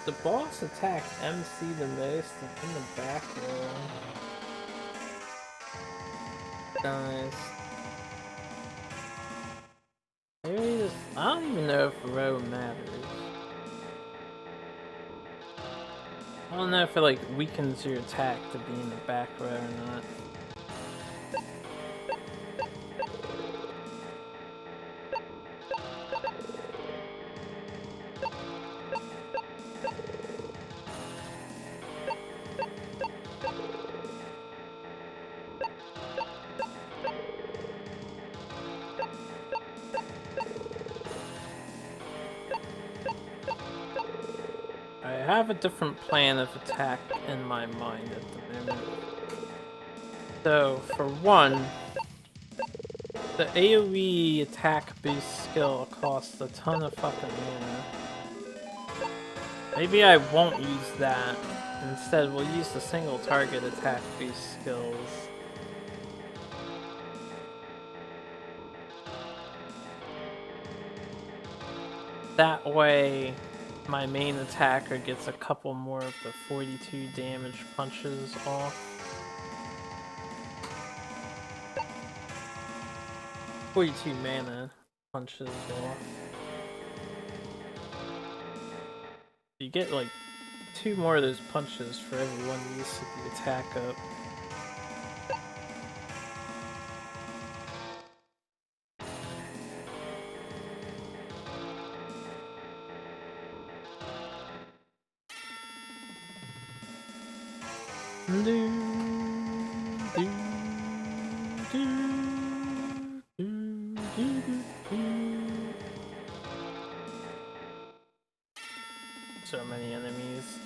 The boss attacked MC the most in the back row. Guys. Maybe just, I don't even know if row matters. I don't know if it like weakens your attack to be in the back row or not. I have a different plan of attack in my mind at the moment. So, for one, the AoE attack boost skill costs a ton of fucking mana. Maybe I won't use that. Instead, we'll use the single target attack boost skills. That way, my main attacker gets a couple more of the 42 damage punches off. 42 mana punches off. You get like 2 more of those punches for every one use of the attack up. So many enemies.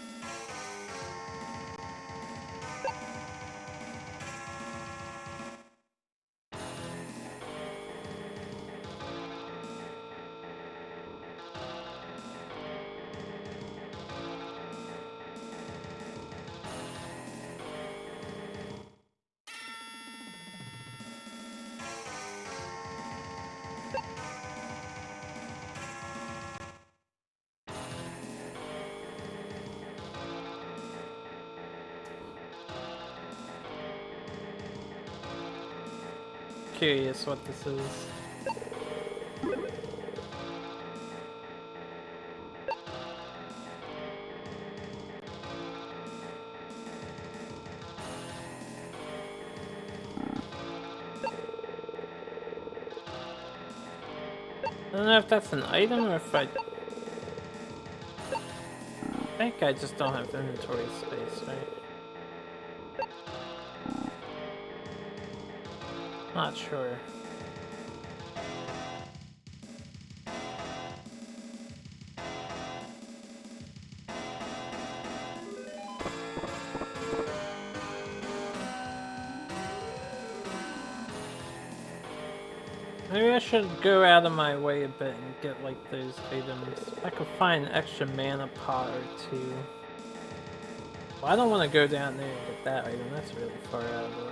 Curious what this is. I don't know if that's an item or if I think I just don't have inventory space, right? Not sure. Maybe I should go out of my way a bit and get like those items. If I could find an extra mana pot or two. Well, I don't want to go down there and get that item. That's really far out of the way.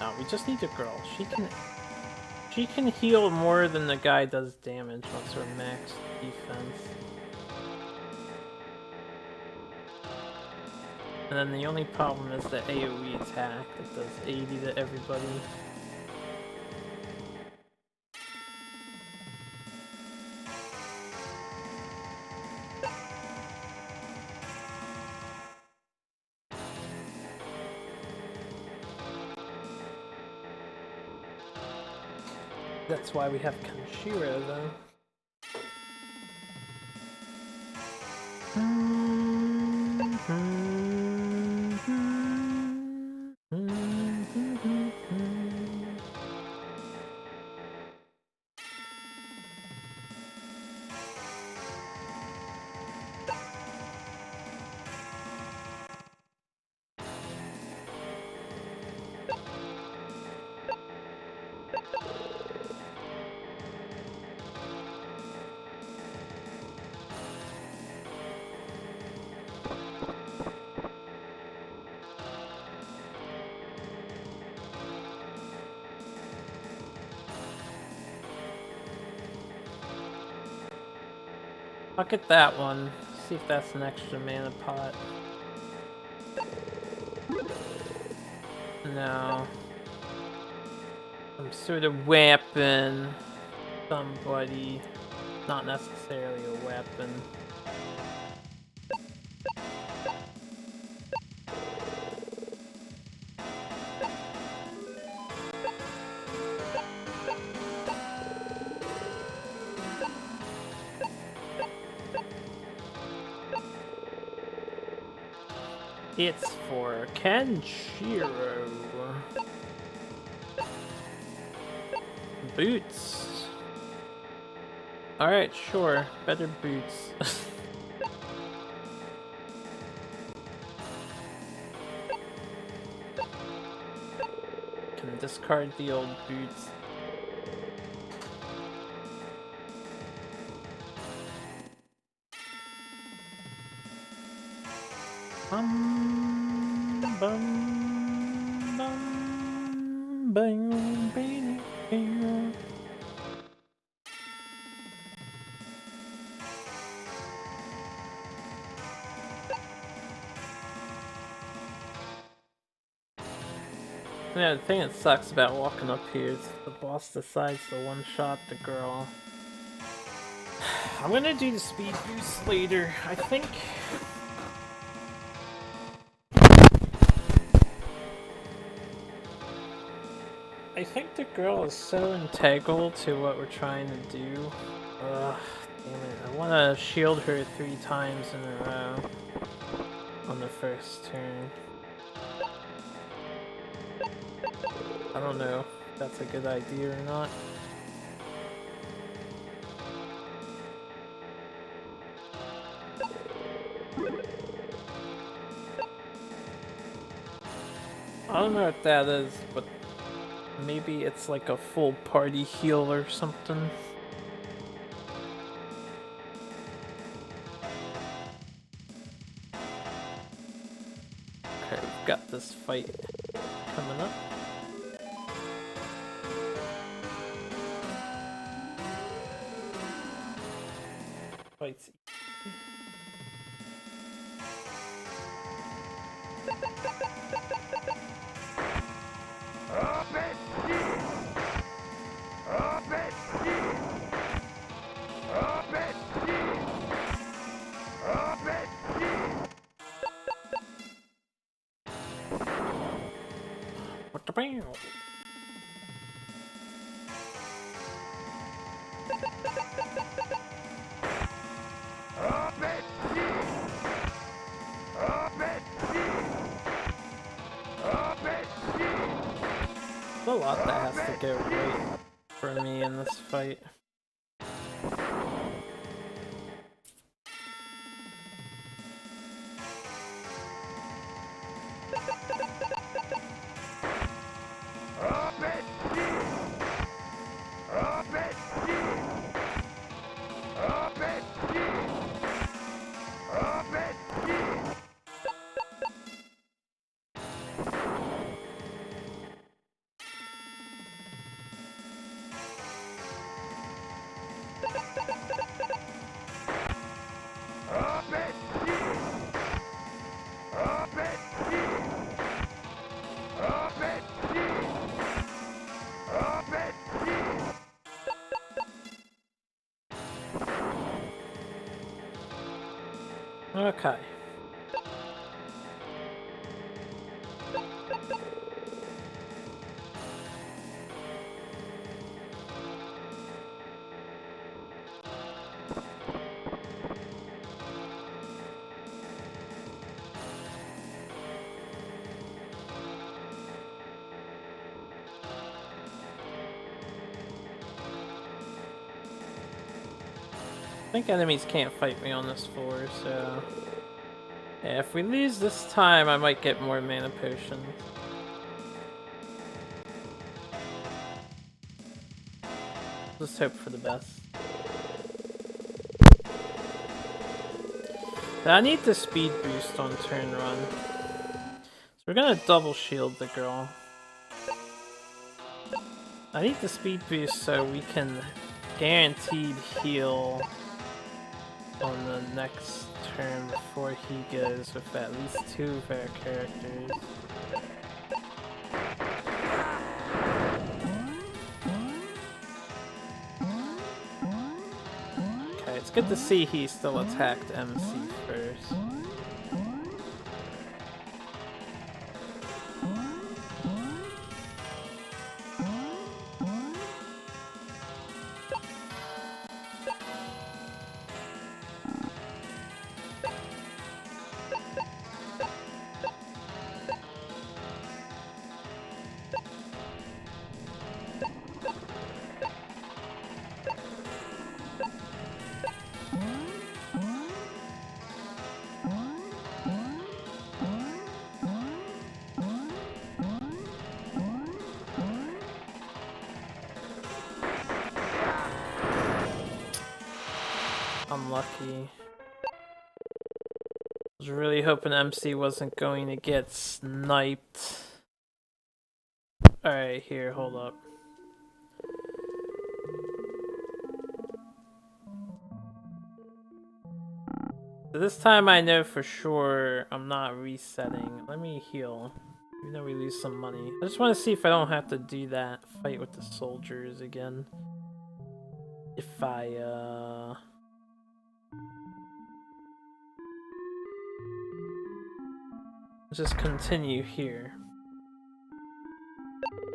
No, we just need a girl. She can heal more than the guy does damage once we're max defense. And then the only problem is the AoE attack that does 80 to everybody. That's why we have Kanshiro, though. I'll get that one. See if that's an extra mana pot. No. Some sort of weapon. Somebody. Not necessarily a weapon. It's for Kenshiro. Boots. Alright, sure. Better boots. Can discard the old boots. Yeah, the thing that sucks about walking up here is the boss decides to one-shot the girl. I'm gonna do the speed boost later, I think. I think the girl is so integral to what we're trying to do. Ugh, damn it. I want to shield her 3 times in a row on the first turn. I don't know if that's a good idea or not. I don't know what that is, but maybe it's like a full party heal or something. Okay, we've got this fight coming up. Fight's what the bam? There's a lot that has to go right for me in this fight. Okay. I think enemies can't fight me on this floor, so... Yeah, if we lose this time, I might get more mana potions. Just hope for the best. I need the speed boost on turn run. So we're gonna double shield the girl. I need the speed boost so we can guaranteed heal on the next turn before he goes with at least 2 of our characters. Okay, it's good to see he still attacked MC first. Unlucky. I was really hoping MC wasn't going to get sniped. Alright, here, hold up. So this time I know for sure I'm not resetting. Let me heal. Even though we lose some money. I just want to see if I don't have to do that fight with the soldiers again. If I, just continue here.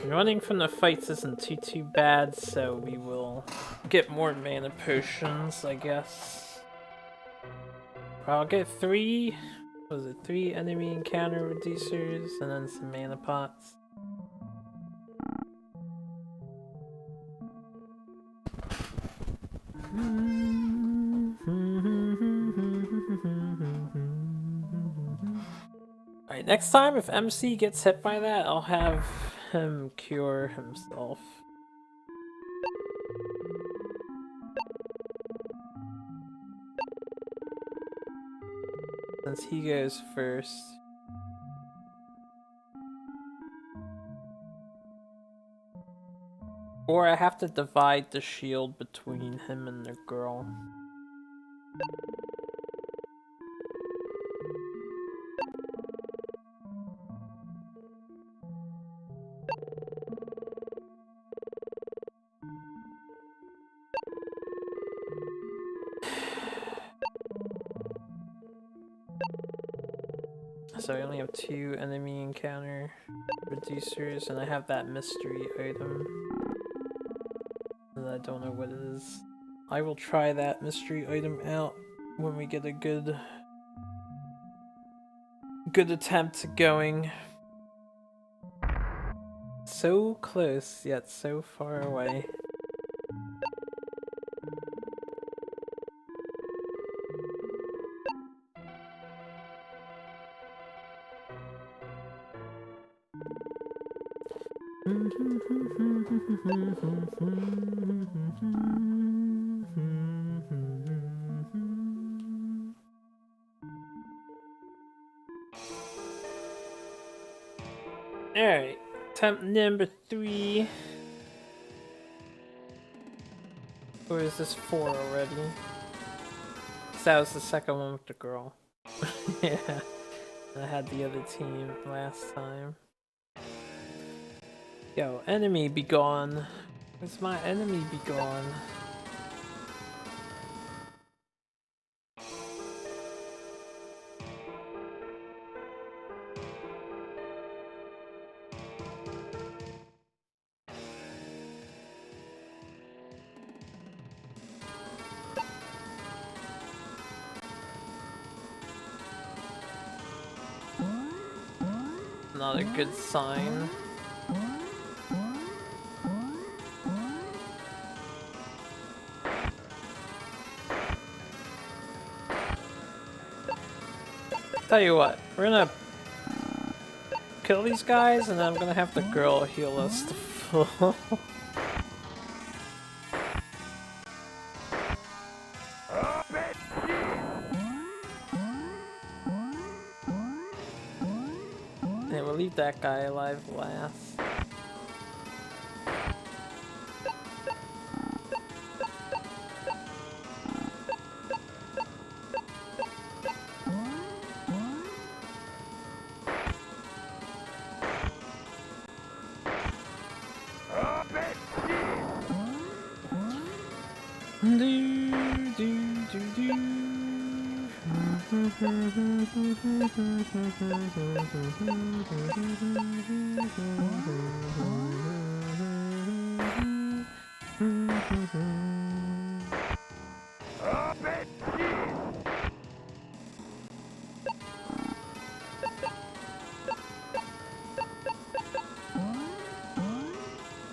Running from the fights isn't too bad, so we will get more mana potions, I guess. I'll get 3, was it 3 enemy encounter reducers, and then some mana pots. Alright, next time if MC gets hit by that, I'll have him cure himself. Since he goes first. Or I have to divide the shield between him and the girl. So I only have 2 enemy encounter reducers, and I have that mystery item. And I don't know what it is. I will try that mystery item out when we get a good attempt going. So close, yet so far away. Alright, attempt number 3. Or is this 4 already? 'Cause that was the second one with the girl. Yeah, I had the other team last time. Yo, enemy be gone. Where's my enemy be gone? Not a good sign. Tell you what, we're gonna kill these guys and then I'm gonna have the girl heal us to full. Yeah, we'll leave that guy alive last.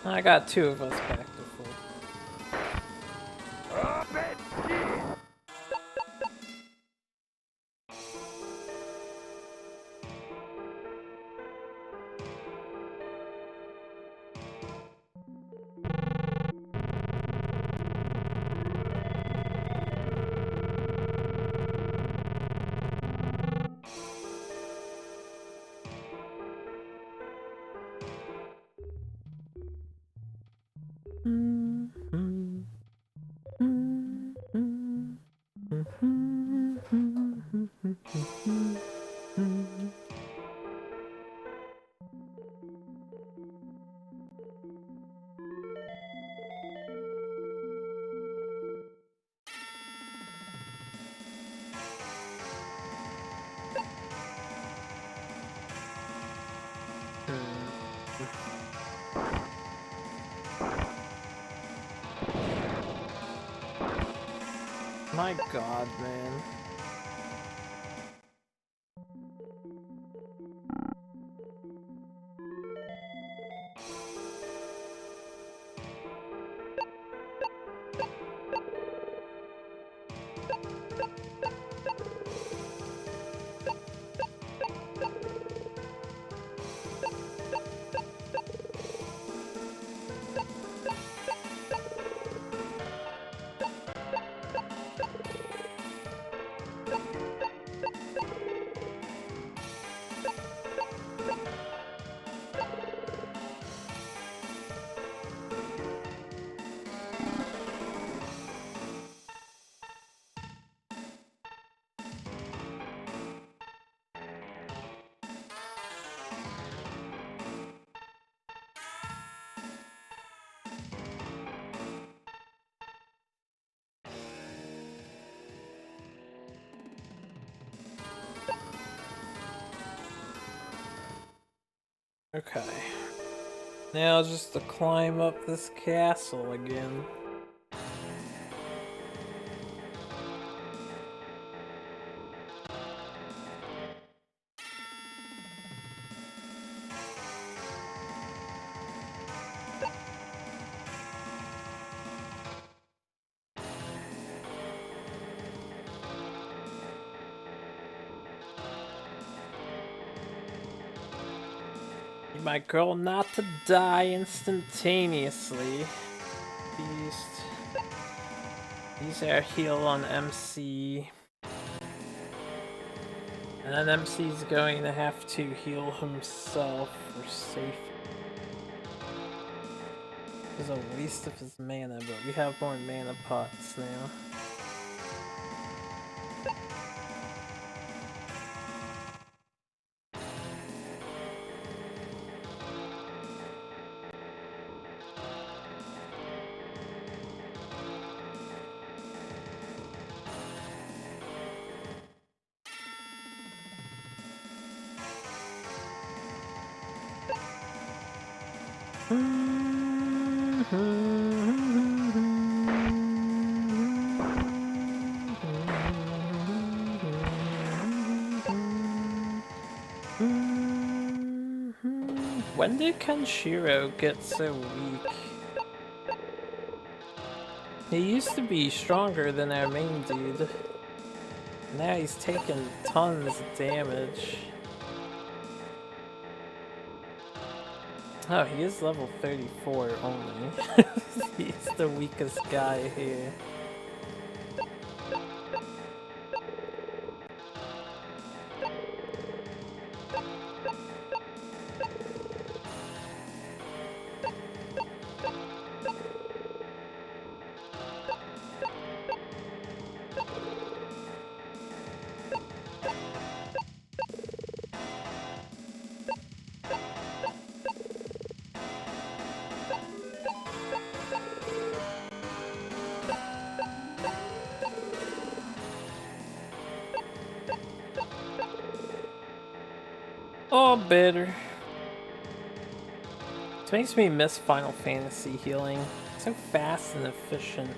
I got 2 of us back to full. My god, man. Okay. Now just to climb up this castle again. Need my girl not to die instantaneously. These are heal on MC. And then MC's going to have to heal himself for safety. It's a waste of his mana, but we have more mana pots now. When did Kenshiro get so weak? He used to be stronger than our main dude. Now he's taking tons of damage. Oh, he is level 34 only. He's the weakest guy here. Oh, bitter. This makes me miss Final Fantasy healing. It's so fast and efficient.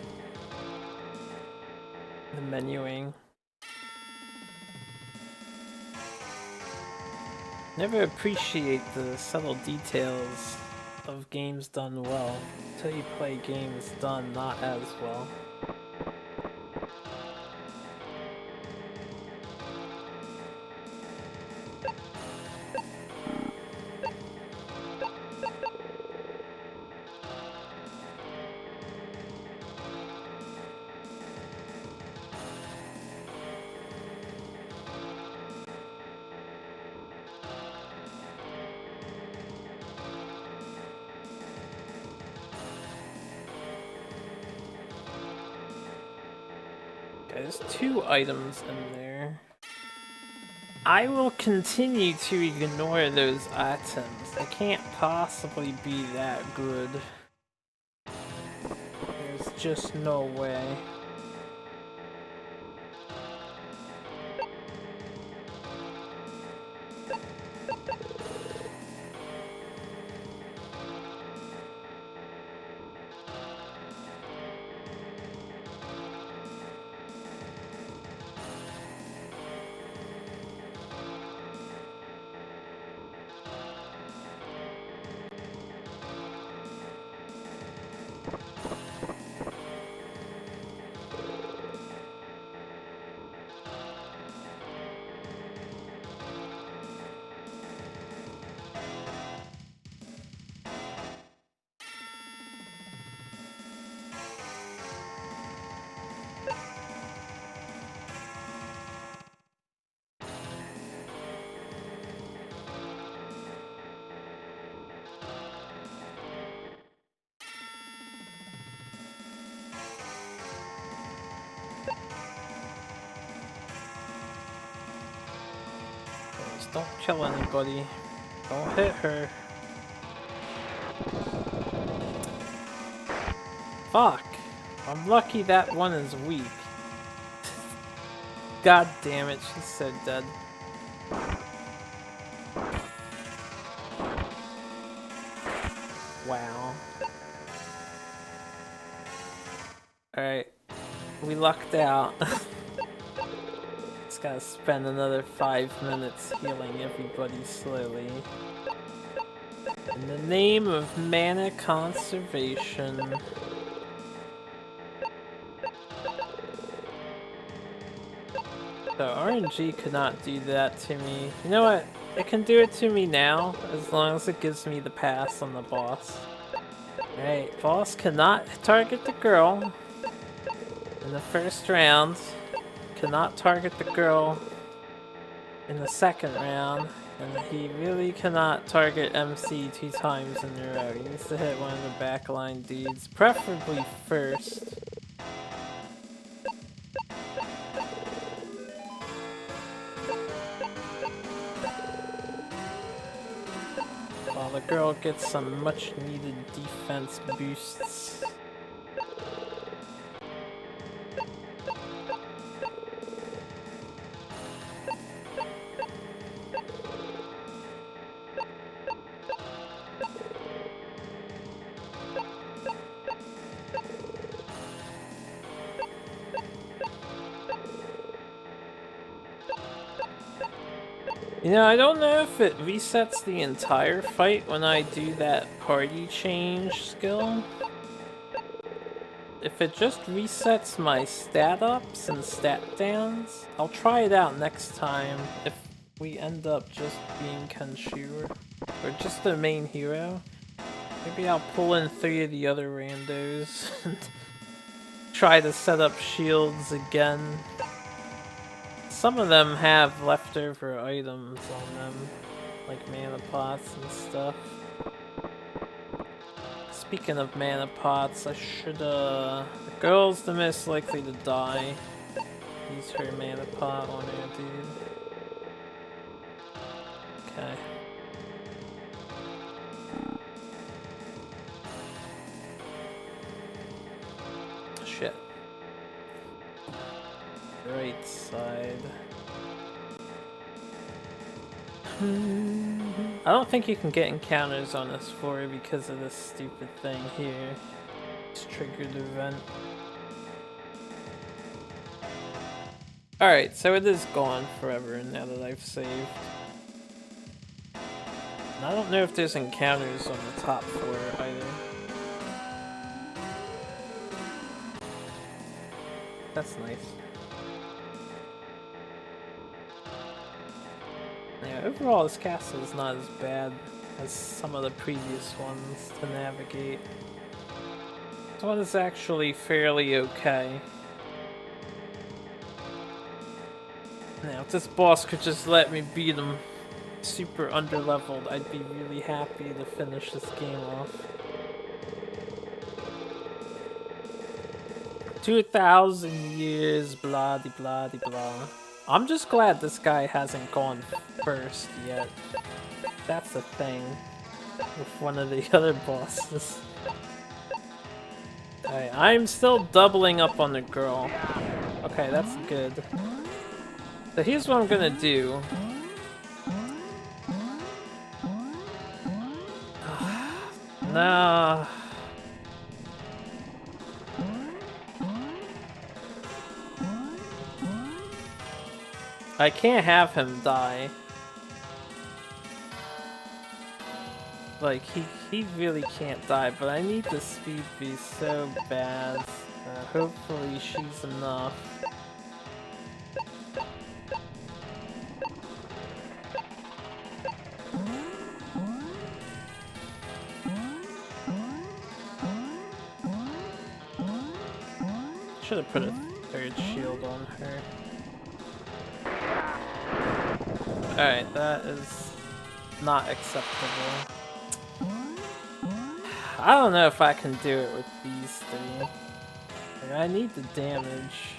The menuing. Never appreciate the subtle details of games done well until you play games done not as well. There's 2 items in there. I will continue to ignore those items. They can't possibly be that good. There's just no way. Don't kill anybody. Don't hit her. Fuck. I'm lucky that one is weak. God damn it, she's so dead. Wow. Alright. We lucked out. Gotta spend another 5 minutes healing everybody slowly. In the name of mana conservation. So RNG could not do that to me. You know what? It can do it to me now, as long as it gives me the pass on the boss. Alright, boss cannot target the girl in the first round. Cannot target the girl in the second round. And he really cannot target MC 2 times in a row. He needs to hit one of the backline dudes, preferably first. While the girl gets some much needed defense boosts. You know, I don't know if it resets the entire fight when I do that party change skill. If it just resets my stat ups and stat downs, I'll try it out next time if we end up just being Kenshu or just the main hero. Maybe I'll pull in 3 of the other randos and try to set up shields again. Some of them have leftover items on them, like mana pots and stuff. Speaking of mana pots, I should, the girl's the most likely to die. Use her mana pot on her dude. Okay. Shit. Right side. I don't think you can get encounters on this floor because of this stupid thing here. This triggered event. Alright, so it is gone forever now that I've saved. And I don't know if there's encounters on the top floor either. That's nice. Yeah, overall this castle is not as bad as some of the previous ones to navigate. This one is actually fairly okay. Now, if this boss could just let me beat him super underleveled, I'd be really happy to finish this game off. 2,000 years, blah de blah de blah. I'm just glad this guy hasn't gone first yet. That's the thing with one of the other bosses. Alright, I'm still doubling up on the girl. Okay, that's good. So here's what I'm gonna do. No. I can't have him die. Like, he really can't die, but I need the speed boost so bad. Hopefully she's enough. Should have put a third shield on her. Alright, that is not acceptable. I don't know if I can do it with these 3. Like, I need the damage.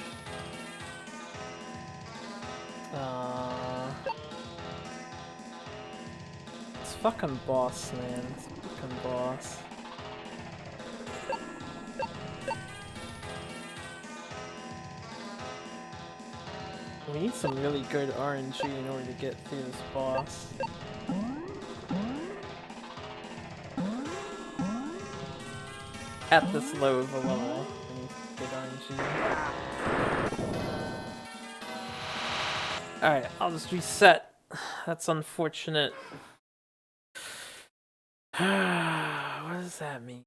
This fucking boss, man. This fucking boss. We need some really good RNG in order to get through this boss. At this low of a level, we need good RNG. Alright, I'll just reset. That's unfortunate. What does that mean?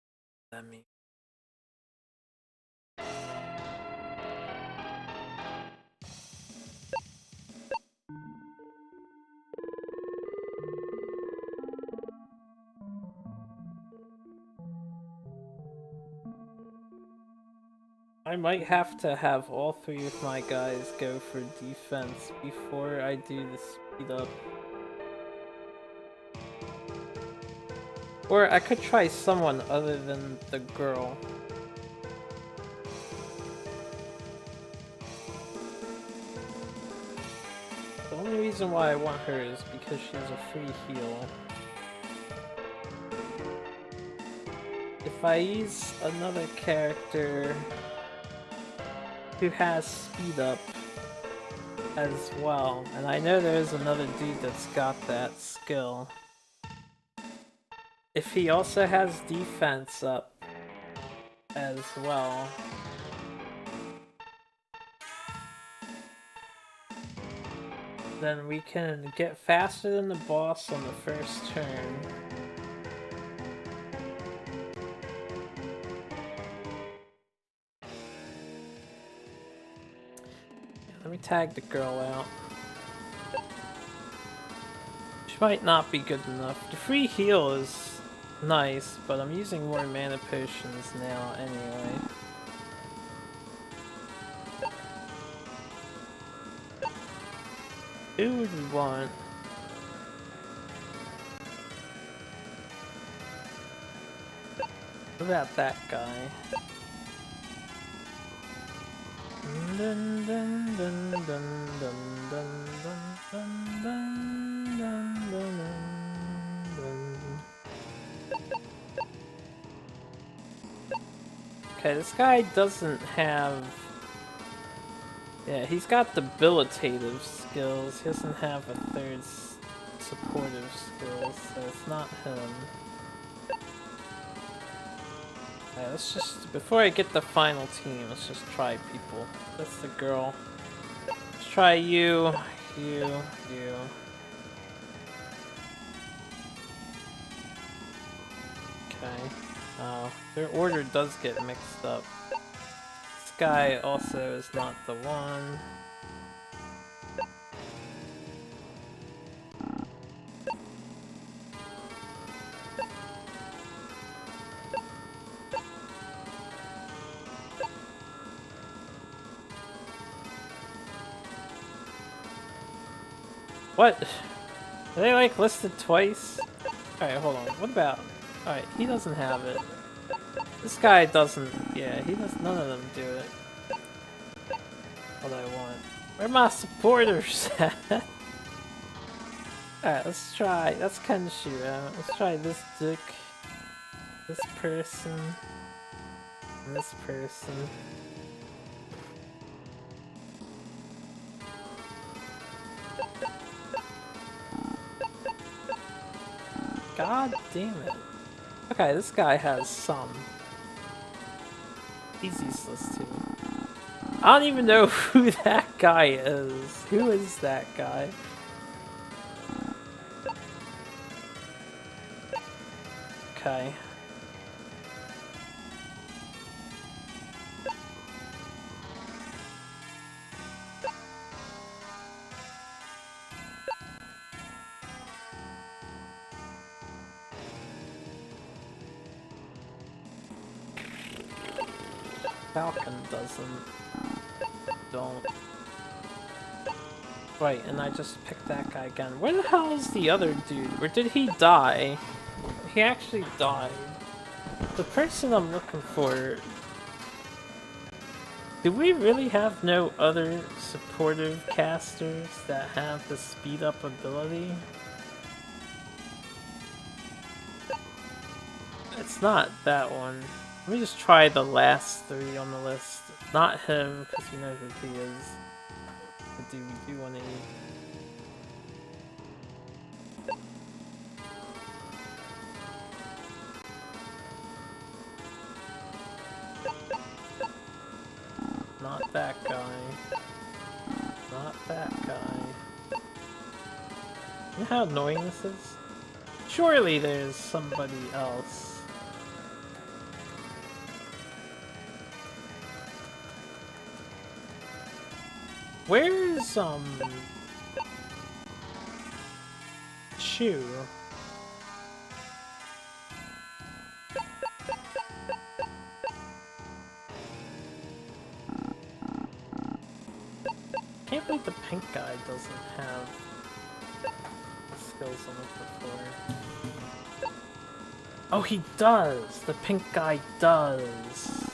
What does that mean? I might have to have all three of my guys go for defense before I do the speed up. Or I could try someone other than the girl. The only reason why I want her is because she has a free heal. If I use another character who has speed up as well, and I know there's another dude that's got that skill. If he also has defense up as well, then we can get faster than the boss on the first turn. Let me tag the girl out. She might not be good enough. The free heal is nice, but I'm using more mana potions now anyway. Who would we want? What about that guy? Dun, dun, dun, dun, dun, dun, dun, dun, dun, dun, dun, dun. Okay, this guy doesn't have... Yeah, he's got debilitative skills. He doesn't have a third supportive skills, so it's not him. Alright, let's just, before I get the final team, let's just try people. That's the girl. Let's try you, you. Okay. Their order does get mixed up. This guy also is not the one. What? Are they like listed twice? Alright, hold on. What about... Alright, he doesn't have it. This guy doesn't... Yeah, he does... None of them do it. What I want. Where are my supporters at? Alright, let's try... That's Kenshu out. Let's try this dick. This person. And this person. God damn it. Okay, this guy has some. He's useless too. I don't even know who that guy is. Who is that guy? Okay. Falcon don't. Right, and I just picked that guy again. Where the hell is the other dude? Or did he die? He actually died. The person I'm looking for... Do we really have no other supportive casters that have the speed up ability? It's not that one. Let me just try the last three on the list. Not him, because we know who he is. But do we do want to eat? Not that guy. Not that guy. You know how annoying this is? Surely there's somebody else. Where's, Shoe? the pink guy doesn't have skills on it before. Oh, he does! The pink guy does!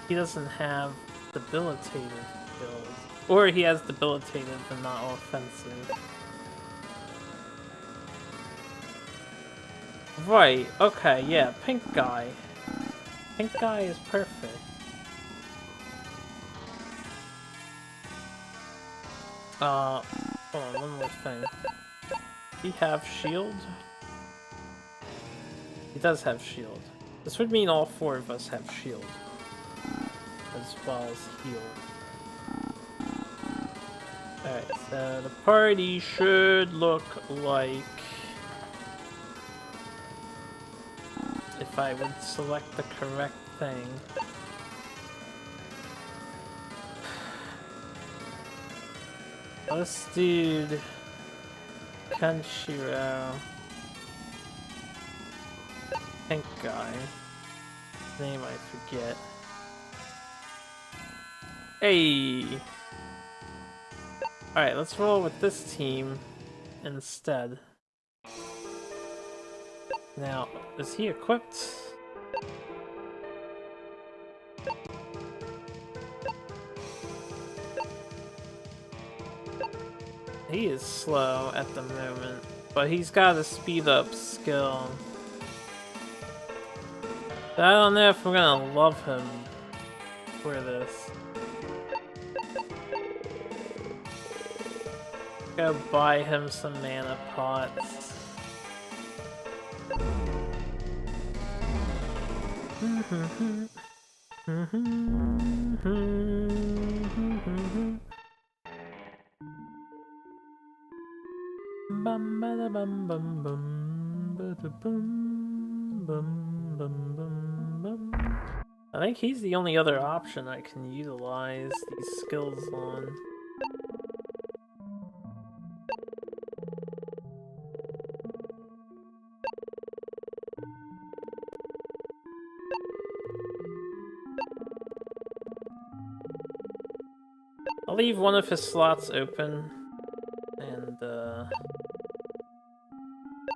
He doesn't have debilitative skills. Or he has debilitative and not offensive. Right, okay, yeah, pink guy. Pink guy is perfect. Hold on, one more thing. Does he have shield? He does have shield. This would mean all four of us have shield. As well as heal. Alright, so the party should look like... if I would select the correct thing. This dude... Kanshiro... Pink guy. His name I forget. Hey! Alright, let's roll with this team instead. Now, is he equipped? He is slow at the moment, but he's got a speed up skill. So I don't know if we're gonna love him for this. Go buy him some mana pots. Bum ba bum bum bum ba bum bum bum bum bum. I think he's the only other option I can utilize these skills on. I'll leave one of his slots open and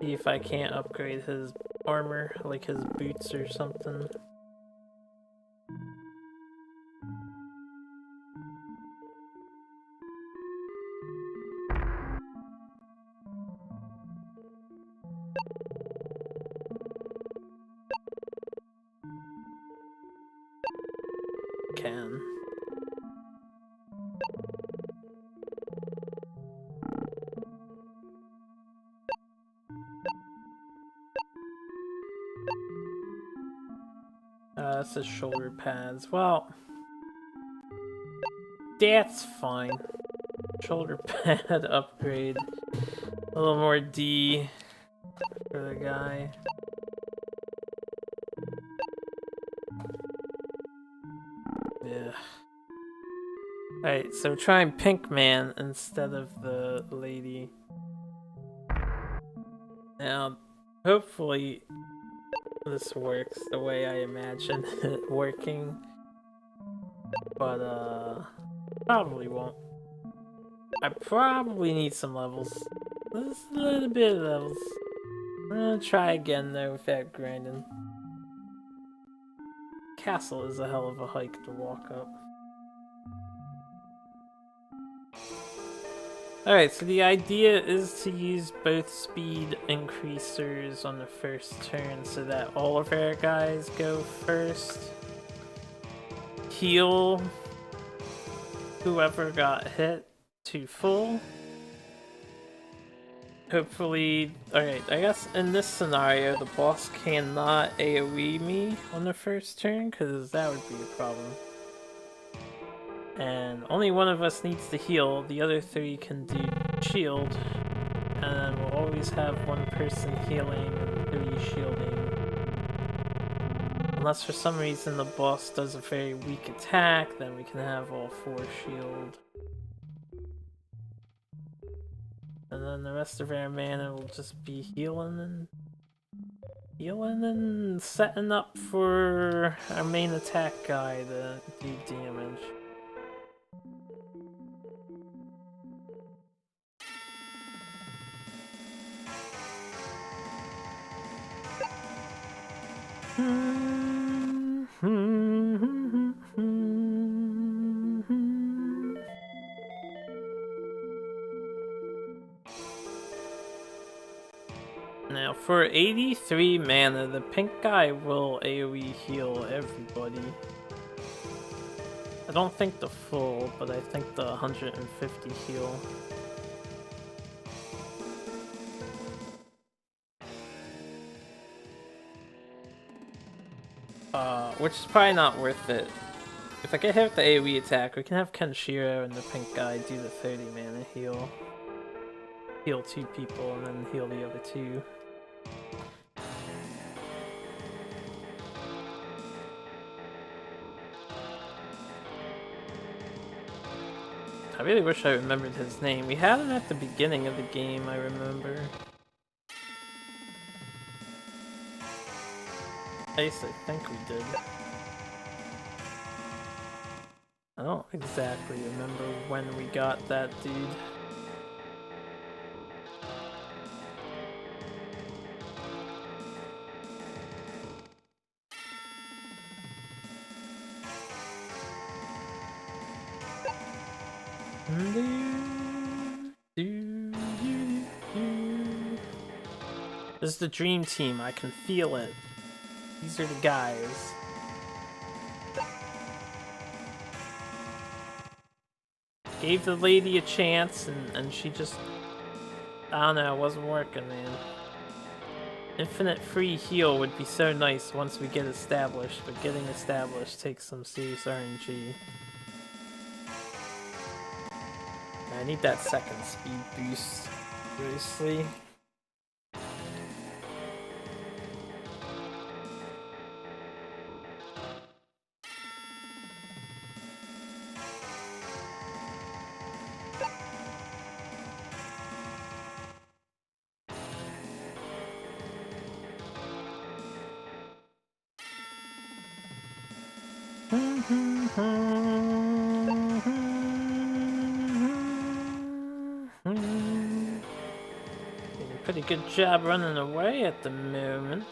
see if I can't upgrade his armor, like his boots or something. Can. This is shoulder pads. Well, that's fine. Shoulder pad upgrade. A little more D for the guy. Yeah. Alright, so trying Pink Man instead of the lady. Now, hopefully this works the way I imagine it working. But, probably won't. I probably need some levels. Just a little bit of levels. I'm gonna try again though without grinding. Castle is a hell of a hike to walk up. Alright, so the idea is to use both speed increasers on the first turn so that all of our guys go first. Heal whoever got hit to full. Hopefully, alright, I guess in this scenario the boss cannot AoE me on the first turn because that would be a problem. And only one of us needs to heal, the other three can do shield, and then we'll always have one person healing and three shielding. Unless for some reason the boss does a very weak attack, then we can have all four shield. And then the rest of our mana will just be healing and setting up for our main attack guy to do damage. Now, for 83 mana, the pink guy will AoE heal everybody. I don't think the full, but I think the 150 heal. Which is probably not worth it. If I get hit with the AoE attack, we can have Kenshiro and the pink guy do the 30 mana heal. Heal 2 people and then heal the other 2. I really wish I remembered his name. We had him at the beginning of the game, I remember. At least I think we did. I don't exactly remember when we got that dude. This is the dream team, I can feel it. These are the guys. Gave the lady a chance and she just... I don't know, it wasn't working, man. Infinite free heal would be so nice once we get established, but getting established takes some serious RNG. I need that second speed boost, seriously. Doing a pretty good job running away at the moment.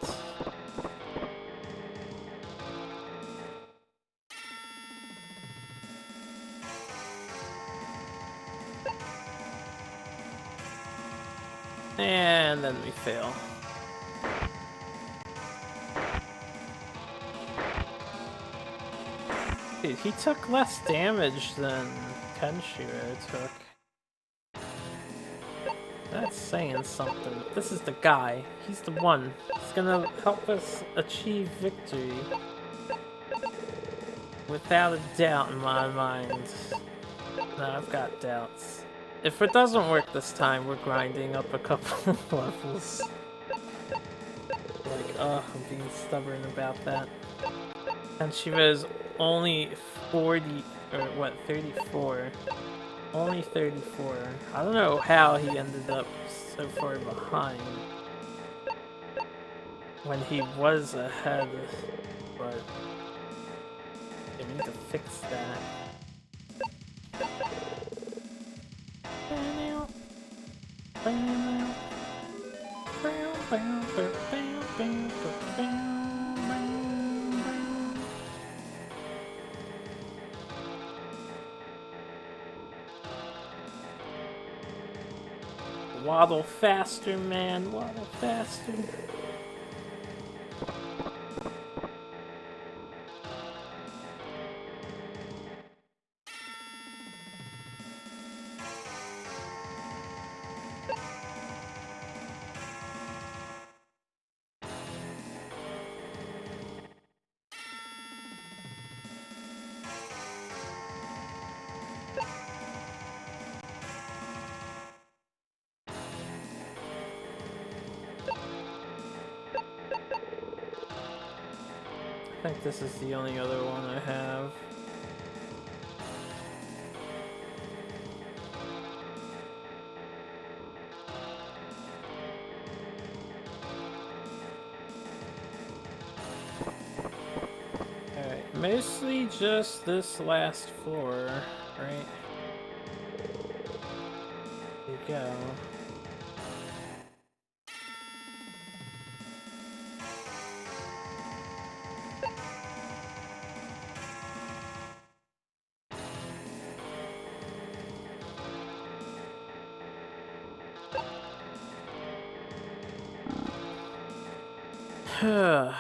And then we fail. Dude, he took less damage than Kenshiro took. That's saying something. This is the guy. He's the one. He's gonna help us achieve victory. Without a doubt in my mind. No, I've got doubts. If it doesn't work this time, we're grinding up a couple levels. Like, I'm being stubborn about that. And she was only 40, or what, 34. Only 34. I don't know how he ended up so far behind when he was ahead, but yeah, we need to fix that. Waddle faster, man. Waddle faster. I think this is the only other one I have. Alright, mostly just this last floor, right? There you go. Ah,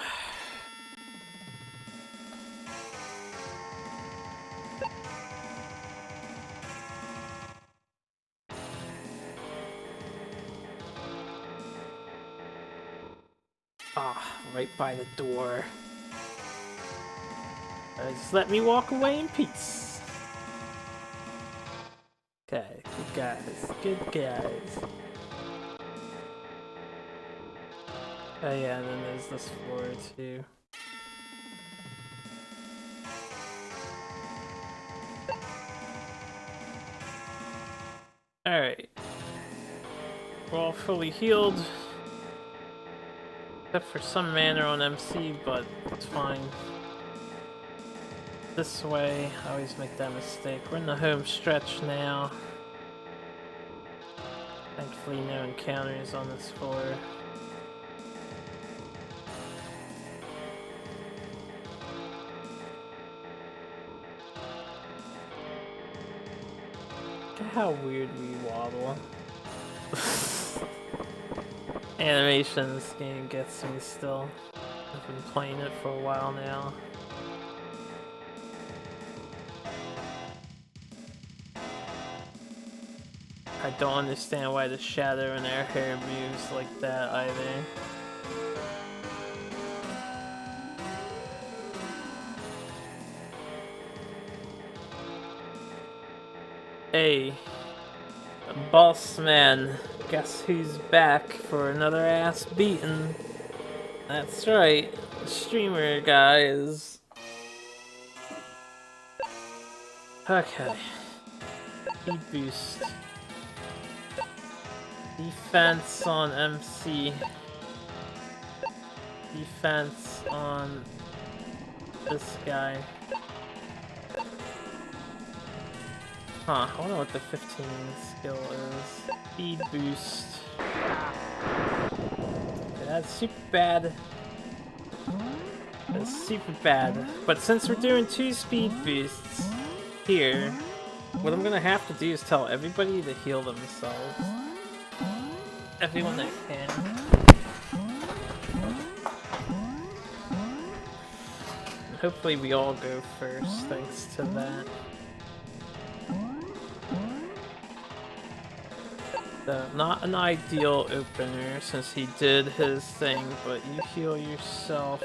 right by the door. Just let me walk away in peace. Okay, good guys, good guys. Oh yeah, and then there's this floor too. Alright. We're all fully healed. Except for some mana on MC, but it's fine. This way, I always make that mistake. We're in the home stretch now. Thankfully no encounters on this floor. Look at how weird we waddle. Animation in this game gets me still. I've been playing it for a while now. I don't understand why the shadow in our hair moves like that either. Hey, boss man, guess who's back for another ass beating? That's right, the streamer guys. Okay, speed boost. Defense on MC. Defense on this guy. Huh, I wonder what the 15 skill is. Speed boost. Okay, that's super bad. That's super bad. But since we're doing 2 speed boosts here, what I'm gonna have to do is tell everybody to heal themselves. Everyone that can. Hopefully we all go first, thanks to that. So, not an ideal opener since he did his thing, but you heal yourself.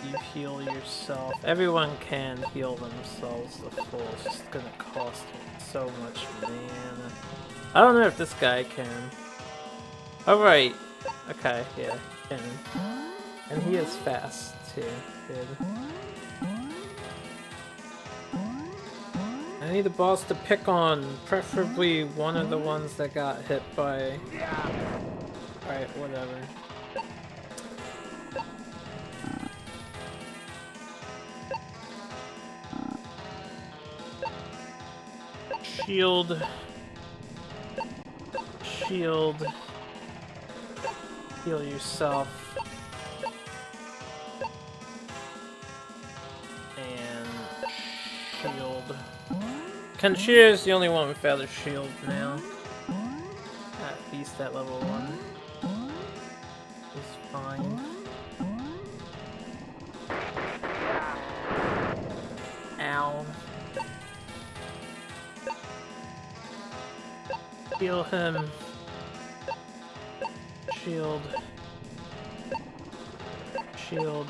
You heal yourself. Everyone can heal themselves the full. It's just gonna cost me so much mana. I don't know if this guy can. Alright. Okay, yeah, he can. And he is fast too. Good. I need the boss to pick on, preferably one of the ones that got hit by... Alright, whatever. Shield. Shield. Heal yourself. And shield. Kenshiro is the only one without a shield now. At least at level 1. Is fine. Ow. Heal him. Shield. Shield.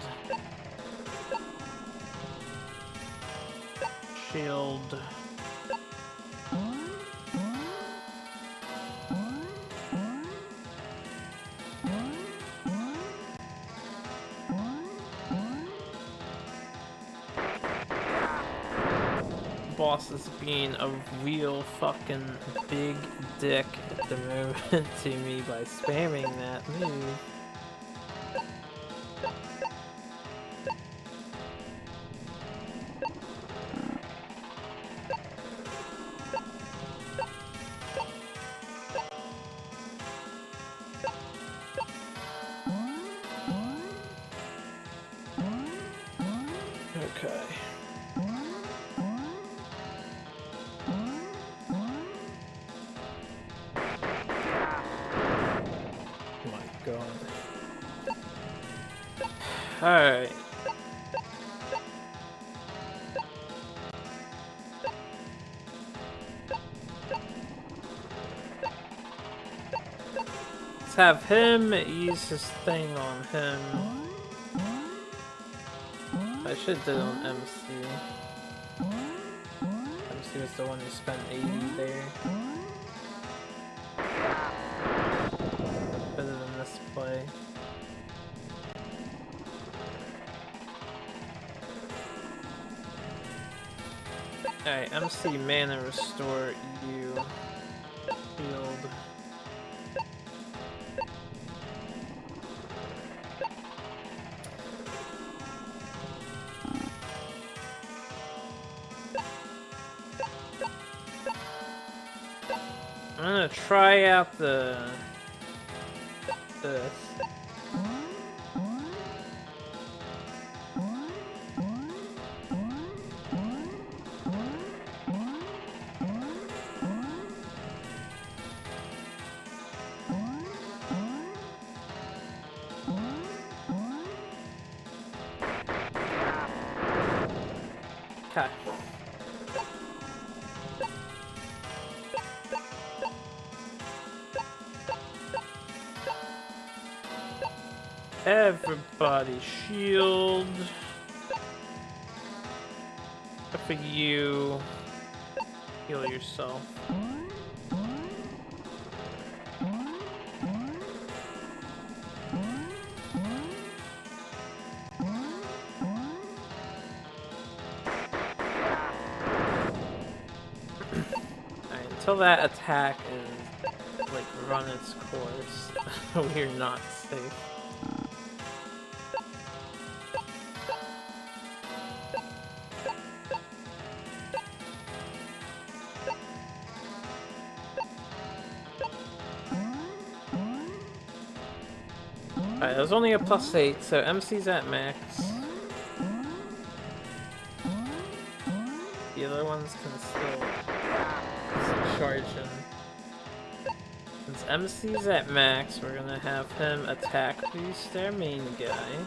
Shield. Boss is being a real fucking big dick at the moment to me by spamming that move. Okay. God. Alright. Let's have him use his thing on him. I should have did it on MC. MC was the one who spent 80 there. Better than this play. Alright, MC mana restore you. Healed. I'm gonna try out this. Okay. Everybody shield. Except for you. Heal yourself. Alright, until that attack is like run its course, we're not safe. Alright, there's only a +8, so MC's at max. The other ones can still charge him. Since MC's at max, we're gonna have him attack boost their main guy.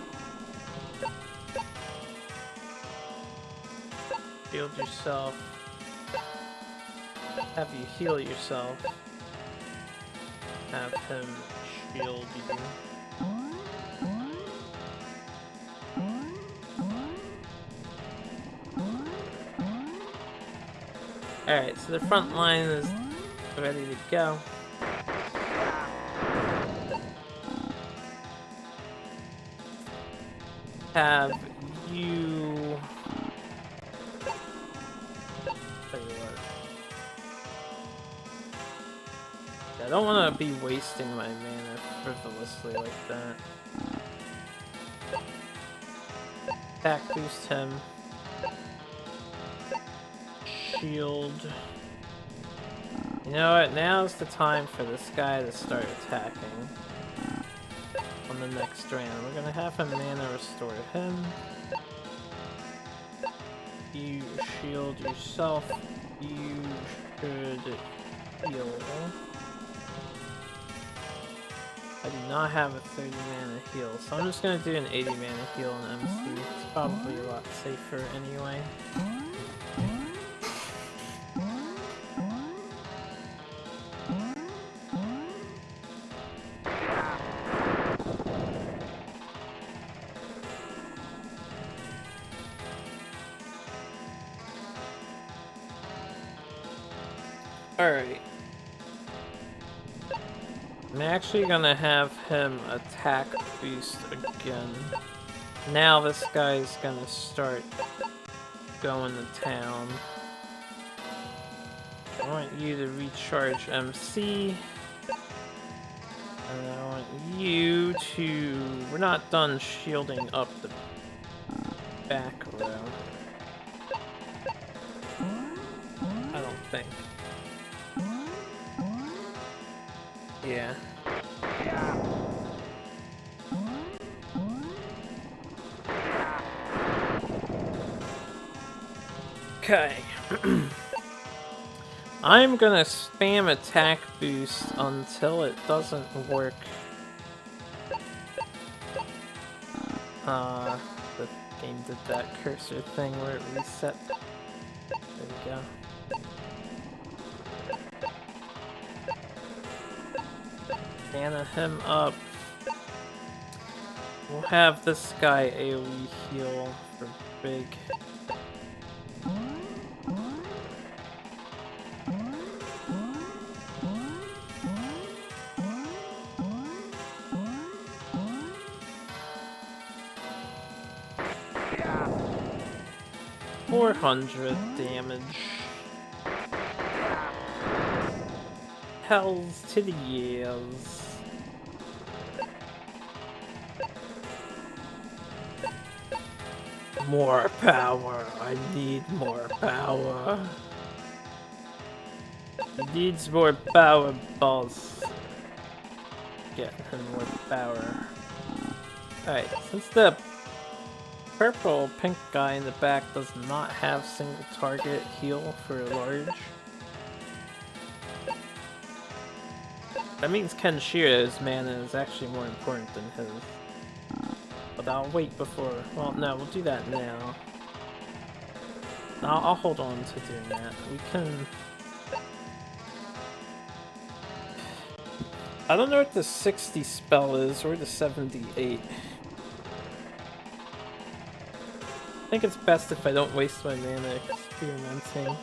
Shield yourself. Have you heal yourself. Have him shield you. Alright, so the front line is ready to go. Have you... Tell you what. I don't want to be wasting my mana frivolously like that. Attack boost him. Shield. You know what? Now's the time for this guy to start attacking. On the next round, we're gonna have a mana restore him. You shield yourself. You should heal. I do not have a 30 mana heal, so I'm just gonna do an 80 mana heal on MC. It's probably a lot safer anyway. Alright. I'm actually gonna have him attack boost again. Now this guy's gonna start going to town. I want you to recharge MC. And I want you to... We're not done shielding up the back row. I don't think. Yeah. Okay. I'm gonna spam attack boost until it doesn't work The game did that cursor thing where it reset. There we go. Mana him up. We'll have this guy AoE heal for big. Yeah. 400 damage. Hells to the years. More power. I need more power. He needs more power, boss. Get him more power. Alright, since the purple pink guy in the back does not have single target heal for large, that means Kenshiro's mana is actually more important than his. But I'll wait before. Well, no, we'll do that now. I'll hold on to doing that. We can. I don't know what the 60 spell is or the 78. I think it's best if I don't waste my mana experimenting.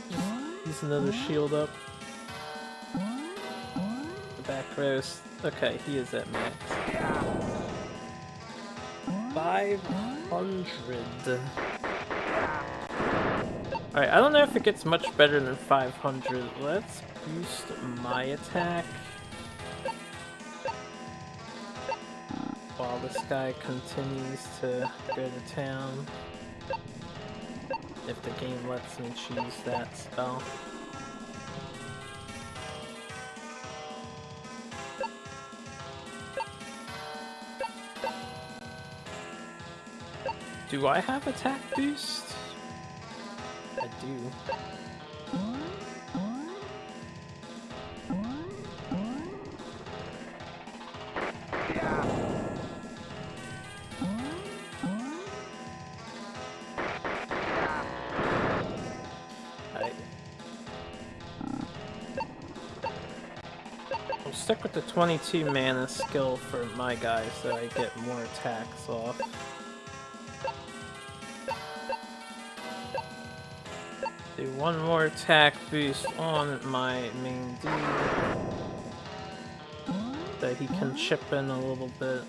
Just use another shield up. The back row. Okay, he is at max. 500. Alright, I don't know if it gets much better than 500. Let's boost my attack while this guy continues to go to town. If the game lets me choose that spell. Do I have attack boost? I do. Alright. I'll stick with the 22 mana skill for my guy so I get more attacks off. Do one more attack boost on my main dude so he can chip in a little bit.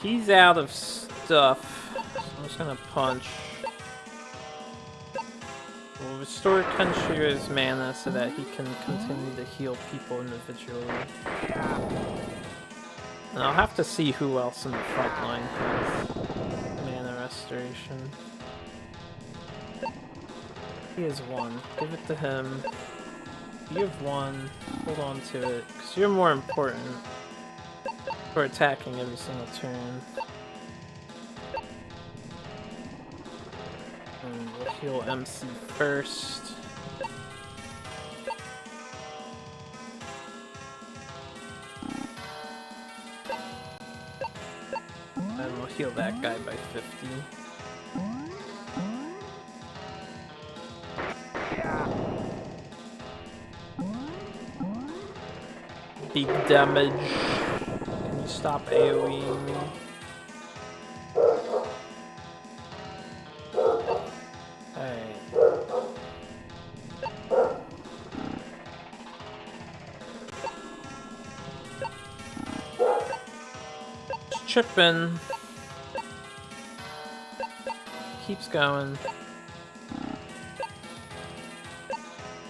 He's out of stuff, so I'm just gonna punch. We'll restore Kenshiro's mana so that he can continue to heal people individually. And I'll have to see who else in the front line has mana restoration. He has one. Give it to him. You have one. Hold on to it, because you're more important for attacking every single turn. And we'll heal MC first. And we'll heal that guy by 50. Big damage. Can you stop AoEing me? Chipping. Keeps going.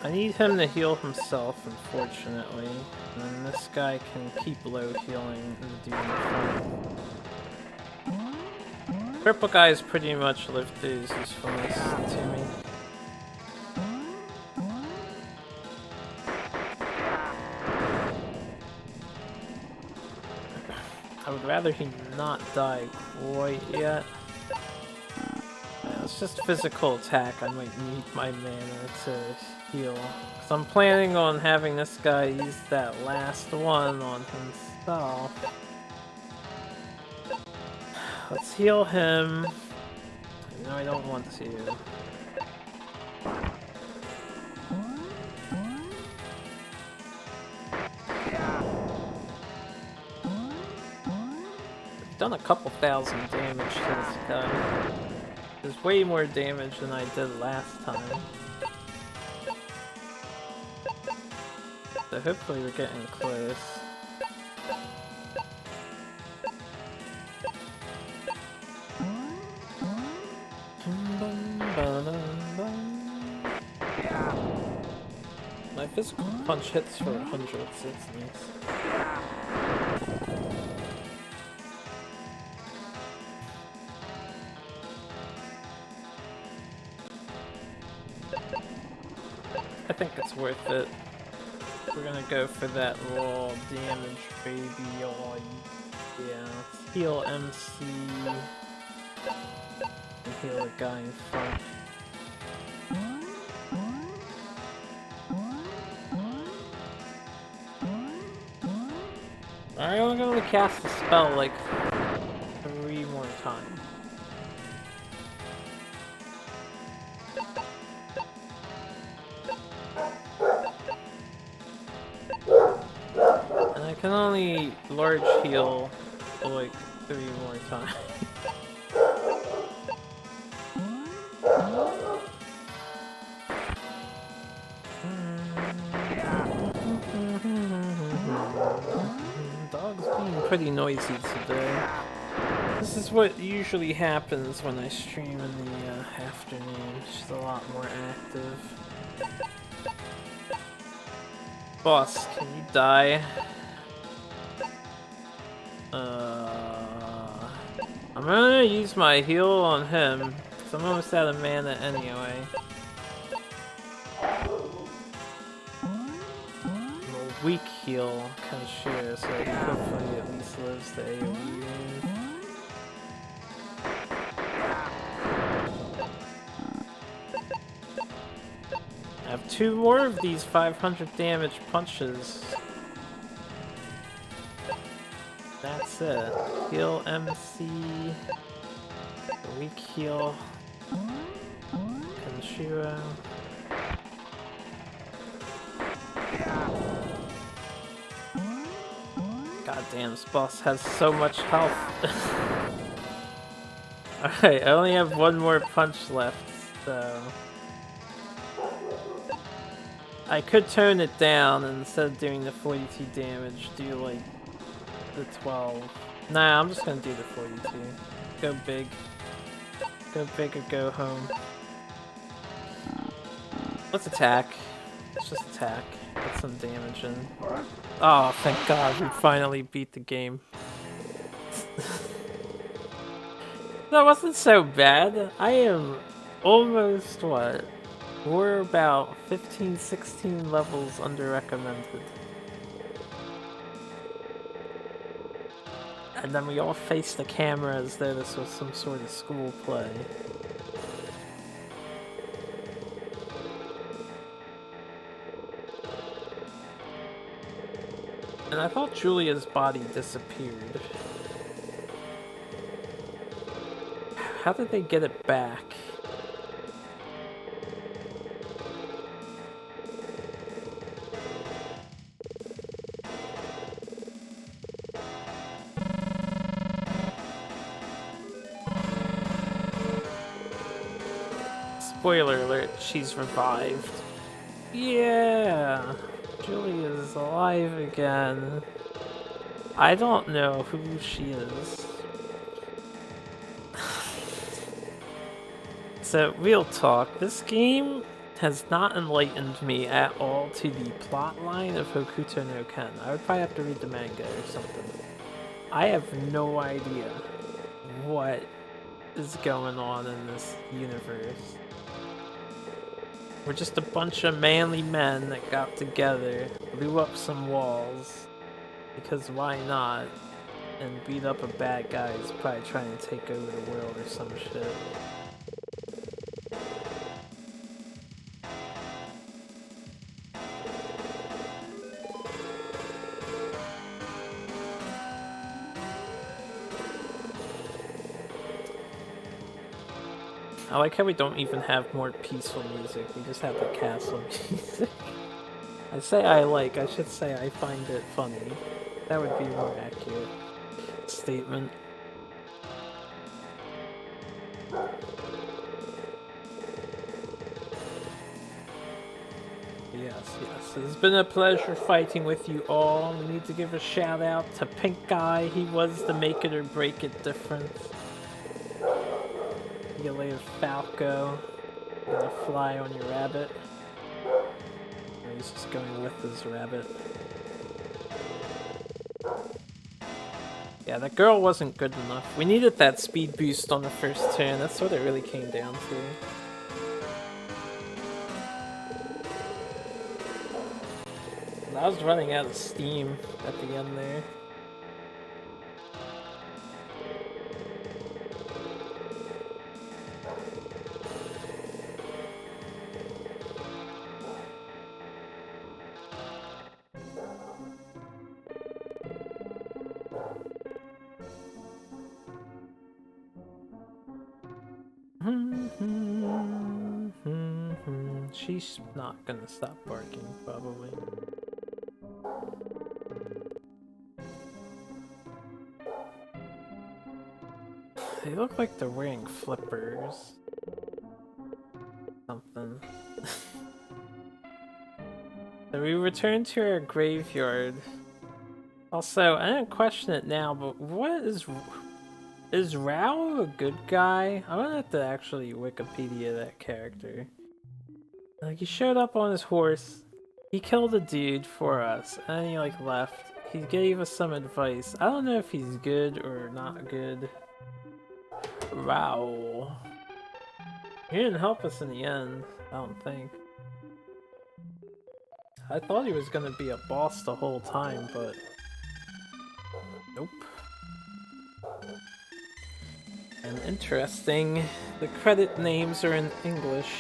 I need him to heal himself, unfortunately. And then this guy can keep low healing and do nothing. Purple guys pretty much lived through his usefulness to me. I would I'd rather he not die quite yet. Yeah, it's just physical attack. I might need my mana to heal. Because I'm planning on having this guy use that last one on himself. Let's heal him. No, I don't want to. I've done a couple thousand damage to this guy. There's way more damage than I did last time. So hopefully we're getting close. My physical punch hits for 100, so it's nice. I think it's worth it. We're gonna go for that raw damage, baby. Oh, yeah. Let's heal MC. And heal the guy in front. I'm only gonna cast the spell like 3 more times. And I can only large heal like 3 more times. Dog's being pretty noisy today. This is what usually happens when I stream in the afternoon. She's a lot more active. Boss, can you die? I'm gonna use my heal on him, because I'm almost out of mana anyway. A weak heal, kind of sure, so he hopefully at least lives the AoE wave. I have 2 more of these 500 damage punches. That's it. Heal MC. Weak heal. Kenshiro. God damn, this boss has so much health. Alright, I only have 1 more punch left, so... I could tone it down and instead of doing the 42 damage, do like the 12. Nah, I'm just gonna do the 42. Go big. Go big or go home. Let's attack. Let's just attack. Get some damage in. Oh, thank God, we finally beat the game. That wasn't so bad. I am almost, what? We're about 15, 16 levels under recommended. And then we all faced the camera as though this was some sort of school play. And I thought Julia's body disappeared. How did they get it back? Spoiler alert, she's revived. Yeah! Julia's alive again. I don't know who she is. So, real talk, this game has not enlightened me at all to the plot line of Hokuto no Ken. I would probably have to read the manga or something. I have no idea what is going on in this universe. We're just a bunch of manly men that got together, blew up some walls, because why not, and beat up a bad guy who's probably trying to take over the world or some shit. I like how we don't even have more peaceful music, we just have the castle music. I say I should say I find it funny. That would be a more accurate statement. Yes, it's been a pleasure fighting with you all. We need to give a shout out to Pink Guy. He was the make it or break it difference. You later, Falco. You gotta fly on your rabbit. Or he's just going with his rabbit. Yeah, that girl wasn't good enough. We needed that speed boost on the first turn. That's what it really came down to. And I was running out of steam at the end there. She's not gonna stop barking, probably. They look like they're wearing flippers. Something. So we return to our graveyard. Also, I didn't question it now, but what is Rao a good guy? I'm gonna have to actually Wikipedia that character. Like, he showed up on his horse, he killed a dude for us, and then he like left. He gave us some advice. I don't know if he's good or not good. Wow. He didn't help us in the end, I don't think. I thought he was gonna be a boss the whole time, but nope. And interesting, the credit names are in English.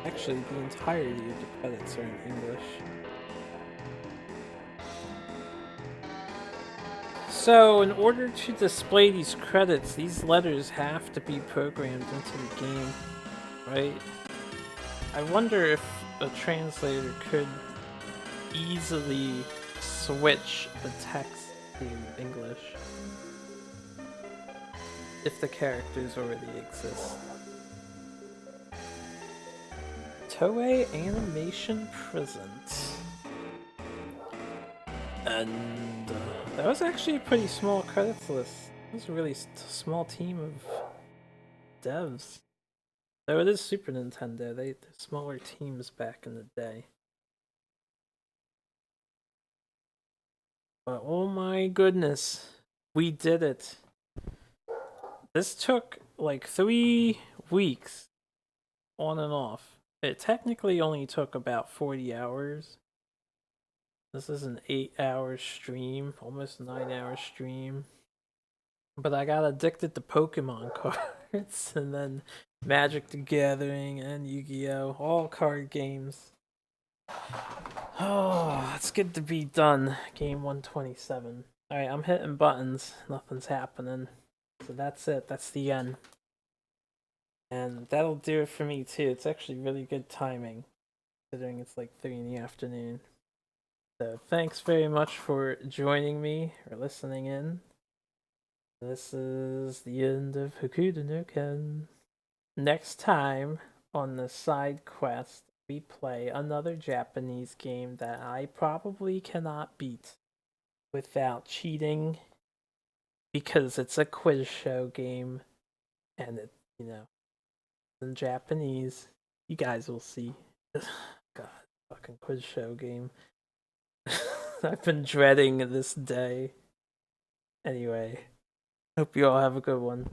Actually, the entirety of the credits are in English. So, in order to display these credits, these letters have to be programmed into the game, right? I wonder if a translator could easily switch the text to English if the characters already exist. Toei Animation Present. And that was actually a pretty small credits list. It was a really small team of devs. Though it is Super Nintendo, they're smaller teams back in the day. But oh my goodness, we did it. This took like 3 weeks on and off. It technically only took about 40 hours. This is an 8-hour stream, almost 9-hour stream. But I got addicted to Pokemon cards, and then Magic the Gathering and Yu-Gi-Oh! All card games. Oh, it's good to be done. Game 127. Alright, I'm hitting buttons. Nothing's happening. So that's it. That's the end. And that'll do it for me too. It's actually really good timing, considering it's like 3 in the afternoon. So thanks very much for joining me or listening in. This is the end of Hokuto no Ken. Next time on the side quest, we play another Japanese game that I probably cannot beat without cheating, because it's a quiz show game and it, in Japanese. You guys will see. God, fucking quiz show game. I've been dreading this day. Anyway, hope you all have a good one.